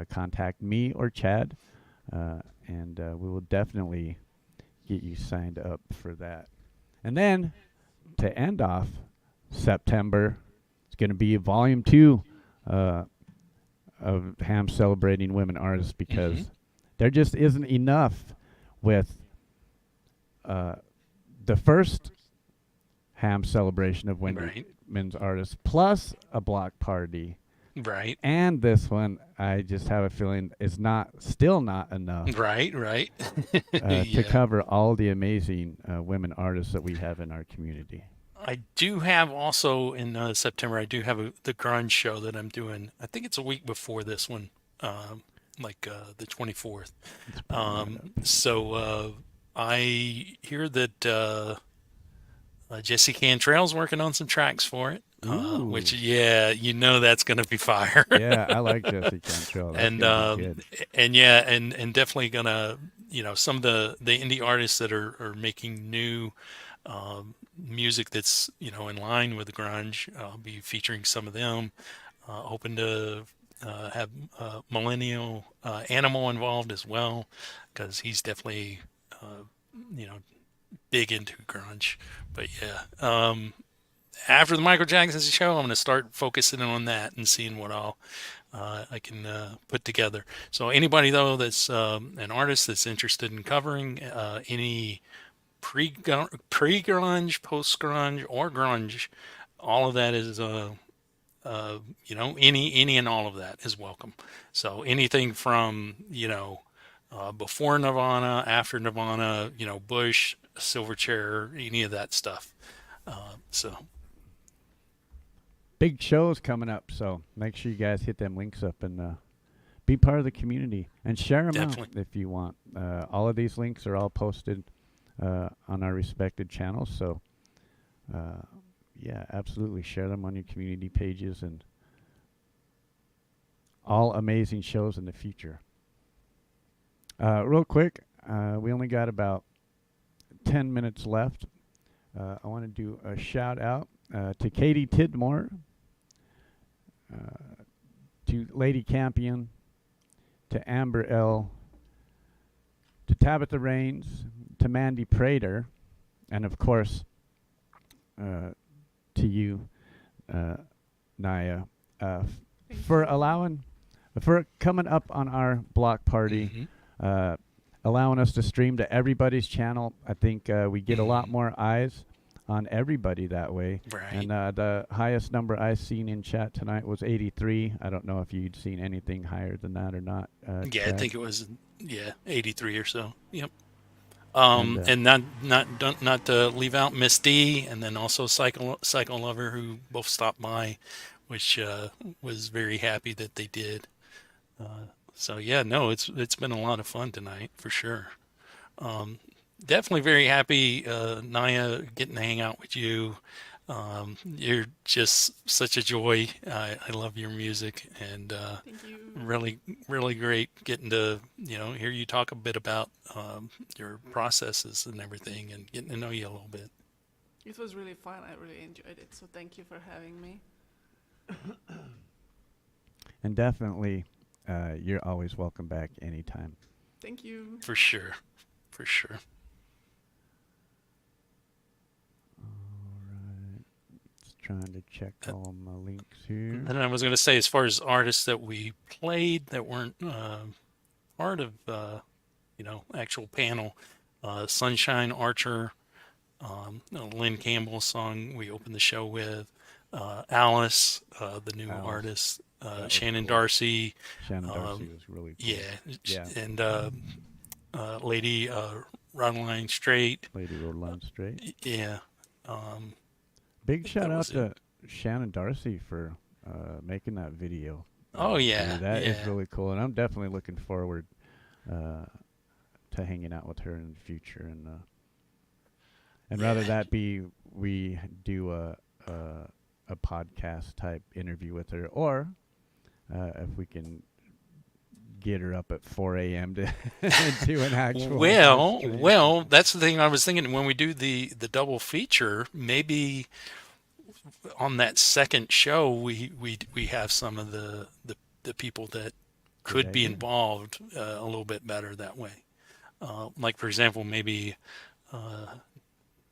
contact me or Chad, and we will definitely get you signed up for that. And then, to end off September, it's going to be volume 2 of Ham celebrating women artists, because there just isn't enough with the first Ham celebration of women's artists plus a block party. Right. And this one, I just have a feeling is still not enough. Right. To cover all the amazing women artists that we have in our community. I do have also in September, I do have the grunge show that I'm doing. I think it's a week before this one, the 24th. So I hear that Jesse Cantrell's working on some tracks for it, which that's going to be fire. Yeah, I like Jesse Cantrell. That's gonna be good. and definitely gonna some of the indie artists that are making new music that's in line with grunge. I'll be featuring some of them. Hoping to have Millennial Animal involved as well, because he's definitely big into grunge. But after the Michael Jackson show, I'm going to start focusing on that and seeing what I can put together. So anybody though that's an artist that's interested in covering any pre-grunge, post-grunge, or grunge, all of that is any and all of that is welcome. So anything from before Nirvana, after Nirvana, Bush, Silverchair, any of that stuff. So big shows coming up, so make sure you guys hit them links up and be part of the community and share them out if you want. All of these links are all posted on our respected channels, so absolutely share them on your community pages, and all amazing shows in the future. Real quick, we only got about 10 minutes left. I want to do a shout out to Katie Tidmore, to Lady Campion, to Amber L., to Tabitha Rains, to Mandy Prater, and of course to you, Naya, for coming up on our block party, allowing us to stream to everybody's channel. I think we get a lot more eyes on everybody that way. Right. And the highest number I've seen in chat tonight was 83. I don't know if you'd seen anything higher than that or not. yeah, Chad. I think it was 83 or so. Yep. And not to leave out Miss D, and then also Psycho Lover, who both stopped by, which was very happy that they did. So it's been a lot of fun tonight for sure. Definitely very happy, Naya, getting to hang out with you. You're just such a joy. I love your music, and Thank you. really, really great getting to hear you talk a bit about your processes and everything, and getting to know you a little bit. It was really fun. I really enjoyed it. So thank you for having me. And definitely, you're always welcome back anytime. Thank you. For sure. Trying to check all my links here. And I was going to say, as far as artists that we played that weren't part of actual panel, Sunshine Archer, Lynn Campbell's song we opened the show with, Alice, the new artist, Shannon cool. Darcy. Shannon Darcy was really cool. Yeah. And Lady Rodeline Straight. Lady Rodeline Straight. Yeah. Big shout out to Shannon Darcy for making that video. Oh yeah, that is really cool, and I'm definitely looking forward to hanging out with her in the future, and rather that be we do a podcast type interview with her, or if we can get her up at 4 a.m. to do an actual. Well, that's the thing I was thinking when we do the double feature. Maybe on that second show, we have some of the people that could be involved a little bit better that way. Like for example, maybe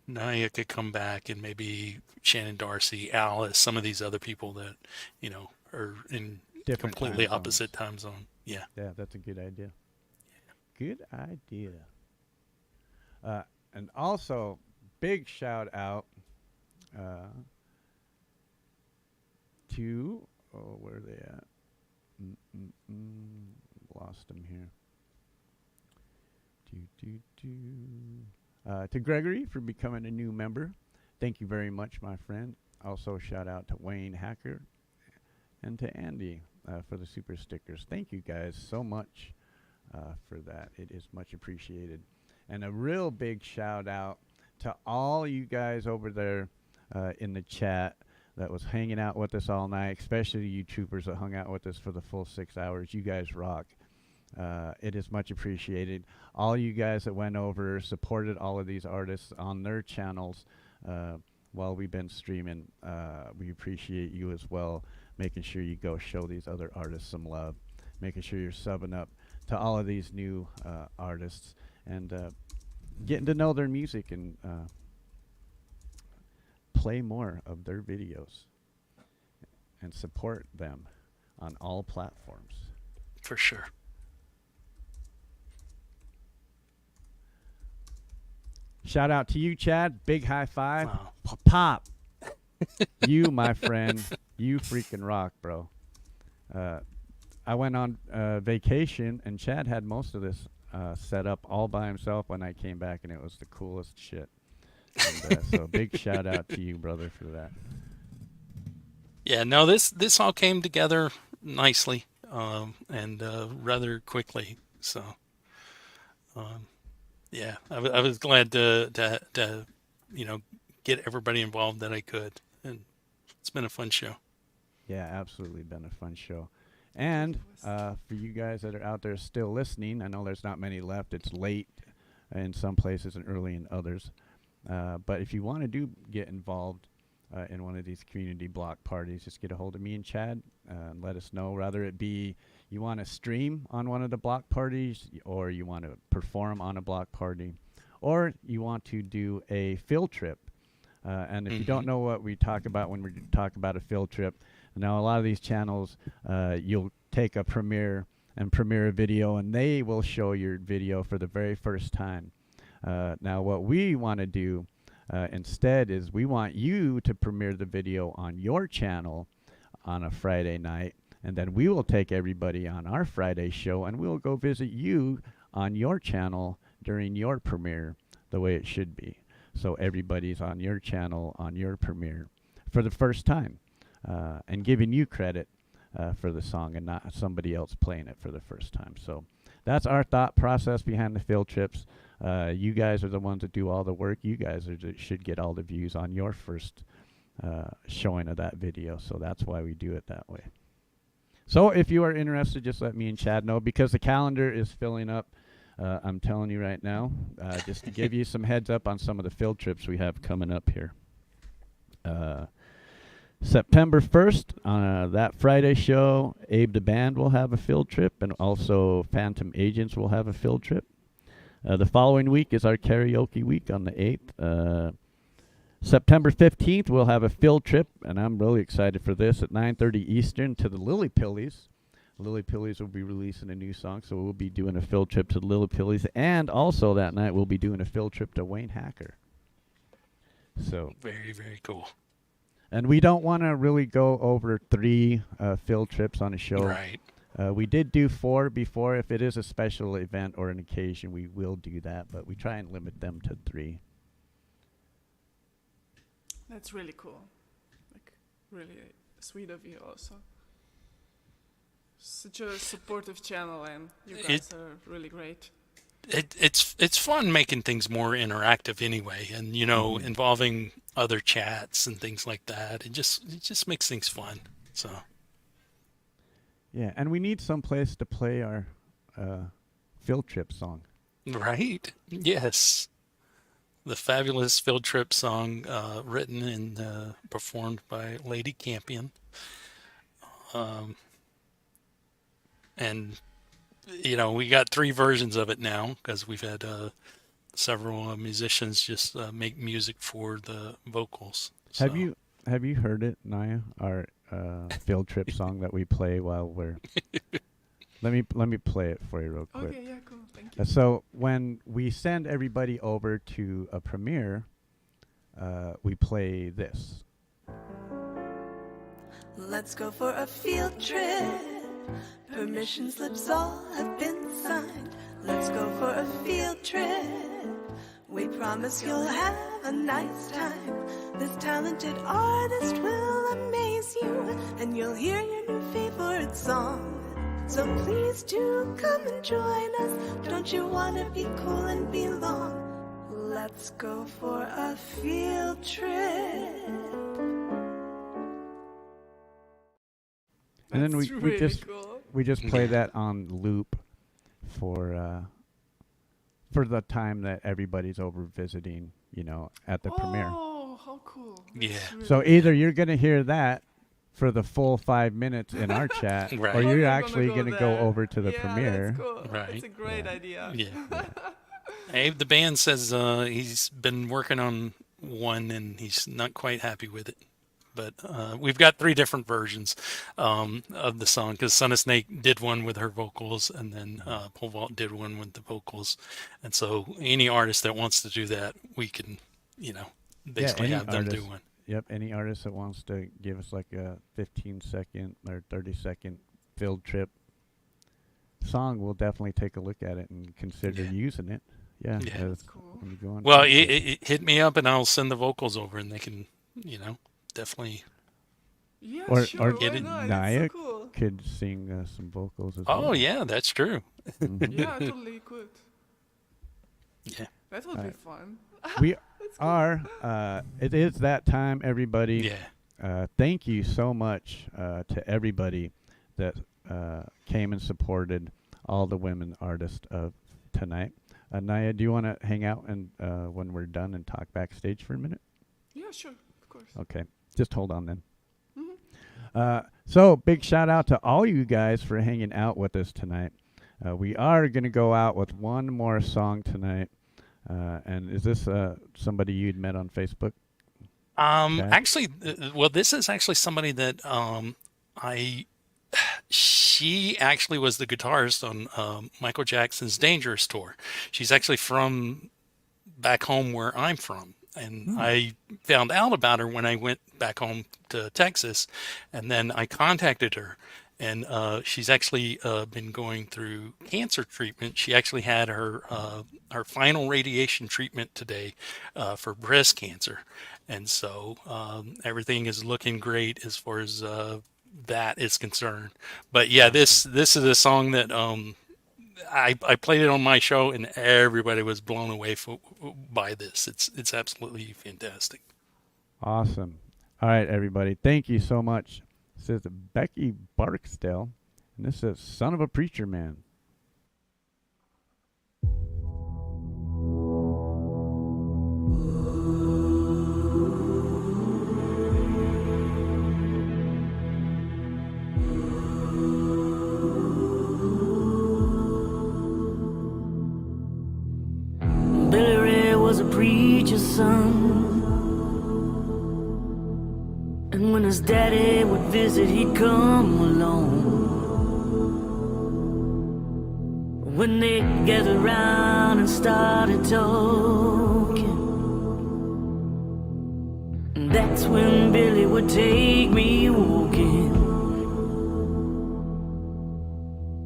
Naya could come back, and maybe Shannon Darcy, Alice, some of these other people that are in different completely opposite time zone. Yeah, that's a good idea. Good idea. And also, big shout out to, where are they at? Lost them here. To Gregory for becoming a new member. Thank you very much, my friend. Also, shout out to Wayne Hacker and to Andy for the super stickers. Thank you guys so much for that. It is much appreciated. And a real big shout out to all you guys over there in the chat that was hanging out with us all night, especially the YouTubers that hung out with us for the full 6 hours. You guys rock. It is much appreciated. All you guys that went over, supported all of these artists on their channels while we've been streaming. We appreciate you as well, making sure you go show these other artists some love, making sure you're subbing up to all of these new artists, and getting to know their music and play more of their videos and support them on all platforms. For sure. Shout out to you, Chad. Big high five. Wow. Pop. You, my friend, you freaking rock, bro. I went on vacation, and Chad had most of this set up all by himself when I came back, and it was the coolest shit. And, so big shout out to you, brother, for that. Yeah, no, this all came together nicely and rather quickly. So, yeah, I was glad to get everybody involved that I could, and it's been a fun show. Yeah, absolutely been a fun show. And for you guys that are out there still listening, I know there's not many left. It's late in some places and early in others. But if you want to get involved in one of these community block parties, just get a hold of me and Chad and let us know. Rather it be you want to stream on one of the block parties, or you want to perform on a block party, or you want to do a field trip. And if you don't know what we talk about when we talk about a field trip, now a lot of these channels, you'll take a premiere and premiere a video, and they will show your video for the very first time. Now what we want to do instead is we want you to premiere the video on your channel on a Friday night, and then we will take everybody on our Friday show, and we'll go visit you on your channel during your premiere the way it should be. So everybody's on your channel on your premiere for the first time, and giving you credit for the song and not somebody else playing it for the first time. So that's our thought process behind the field trips. You guys are the ones that do all the work. You guys should get all the views on your first showing of that video. So that's why we do it that way. So if you are interested, just let me and Chad know, because the calendar is filling up. I'm telling you right now, just to give you some heads up on some of the field trips we have coming up here. September 1st, that Friday show, Abe the Band will have a field trip, and also Phantom Agents will have a field trip. The following week is our karaoke week on the 8th. September 15th, we'll have a field trip, and I'm really excited for this, at 9:30 Eastern to the Lily Pillies. Lily Pillies will be releasing a new song, so we'll be doing a field trip to the Lily Pillies, and also that night we'll be doing a field trip to Wayne Hacker. So very, very cool. And we don't want to really go over 3 field trips on a show. Right. We did do 4 before. If it is a special event or an occasion, we will do that, but we try and limit them to 3. That's really cool. Like, really sweet of you also. Such a supportive channel, and you guys are really great. It's fun making things more interactive anyway, and involving other chats and things like that. It just makes things fun. So yeah, and we need some place to play our field trip song. Right? Yes. The fabulous field trip song, written and performed by Lady Campion. And we got 3 versions of it now, because we've had several musicians just make music for the vocals. So. Have you heard it, Naya? Our field trip song that we play while we're. Let me play it for you real quick. Okay, yeah, cool. Thank you. So when we send everybody over to a premiere, we play this. Let's go for a field trip. Permission slips all have been signed. Let's go for a field trip. We promise you'll have a nice time. This talented artist will amaze you, and you'll hear your new favorite song. So please do come and join us. Don't you want to be cool and belong? Let's go for a field trip. And then That's we really just cool. we just play that on loop for the time that everybody's over visiting, you know, at the premiere. Oh, how cool. Yeah. That's really So either you're going to hear that for the full 5 minutes in our chat, Right. or Or you're you're actually gonna going to go go there. over to the Yeah, premiere. That's cool. Right. It's a great Yeah. idea. Yeah. Abe, the band says he's been working on one and he's not quite happy with it. But we've got 3 different versions of the song, because Son of Snake did one with her vocals, and then Pole Vault did one with the vocals. And so any artist that wants to do that, we can, you know, basically have them do one. Yep, any artist that wants to give us like a 15-second or 30-second field trip song, we'll definitely take a look at it and consider using it. Yeah, Yeah. as when we go on Well, field trip. hit me up and I'll send the vocals over, and they can, you know, definitely. Yeah, or sure. or Why get it- not? Naya It's so cool. could sing some vocals as well. Oh yeah, that's true. Mhm. Yeah, I totally could. Yeah. That would be Alright. fun. We are. It is that time, everybody. Yeah. Thank you so much to everybody that came and supported all the women artists of tonight. Naya, do you want to hang out and when we're done and talk backstage for a minute? Yeah, sure. Of course. Okay, just hold on then. Mhm. So big shout out to all you guys for hanging out with us tonight. We are going to go out with one more song tonight. And is this somebody you'd met on Facebook? Chad? Actually, well, this is actually somebody that she actually was the guitarist on Michael Jackson's Dangerous tour. She's actually from back home where I'm from. And I found out about her when I went back home to Texas, and then I contacted her, and she's actually been going through cancer treatment. She actually had her final radiation treatment today for breast cancer, and so everything is looking great as far as that is concerned. But yeah, this is a song that I played it on my show, and everybody was blown away by this. It's absolutely fantastic. Awesome. All right, everybody. Thank you so much. This is Becky Barksdale, and this is Son of a Preacher Man. Billy Ray was a preacher's son, and when his daddy would visit, he'd come along. When they gathered round and started talking, that's when Billy would take me walking.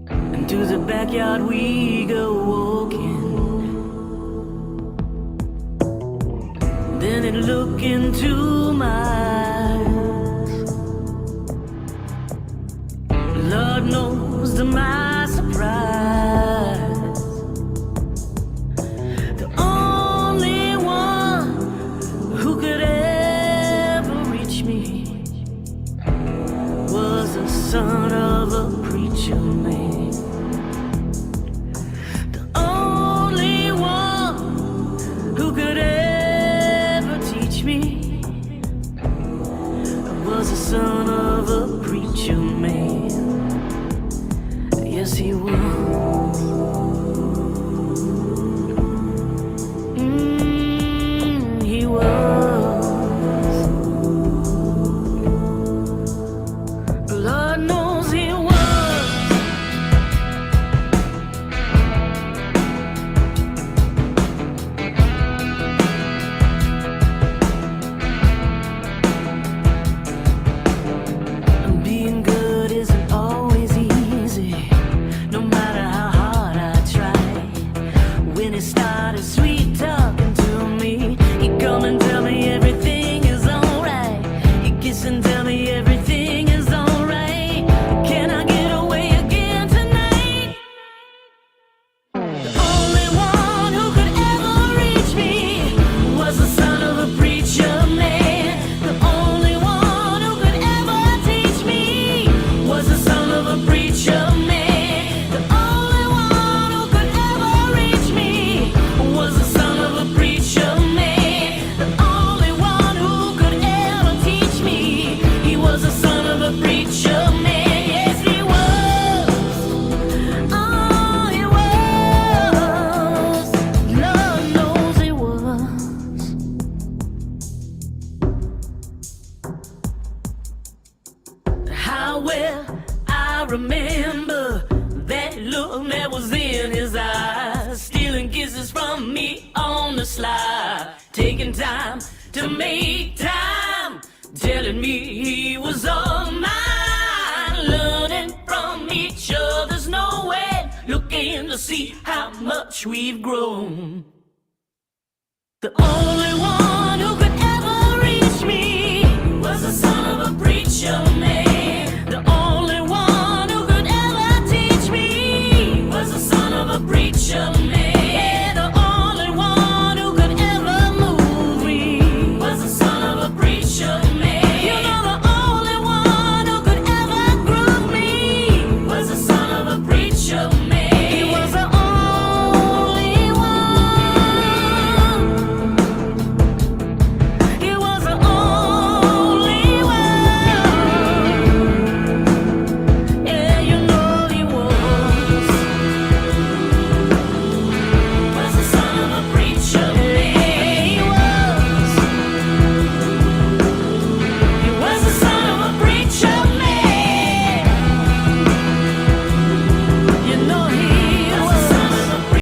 And to the backyard we go walking. Then he'd look into my eyes. Lord knows to my surprise, the only one who could ever reach me was the son of a preacher man. The only one who could ever teach me was the son of a preacher man. Yes, he was. He was. Lord knows he was. well, I remember that look that was in his eyes, stealing kisses from me on the sly, taking time to make time, telling me he was all mine, learning from each other's no way, looking to see how much we've grown. The only one who could ever reach me was the son of a preacher man.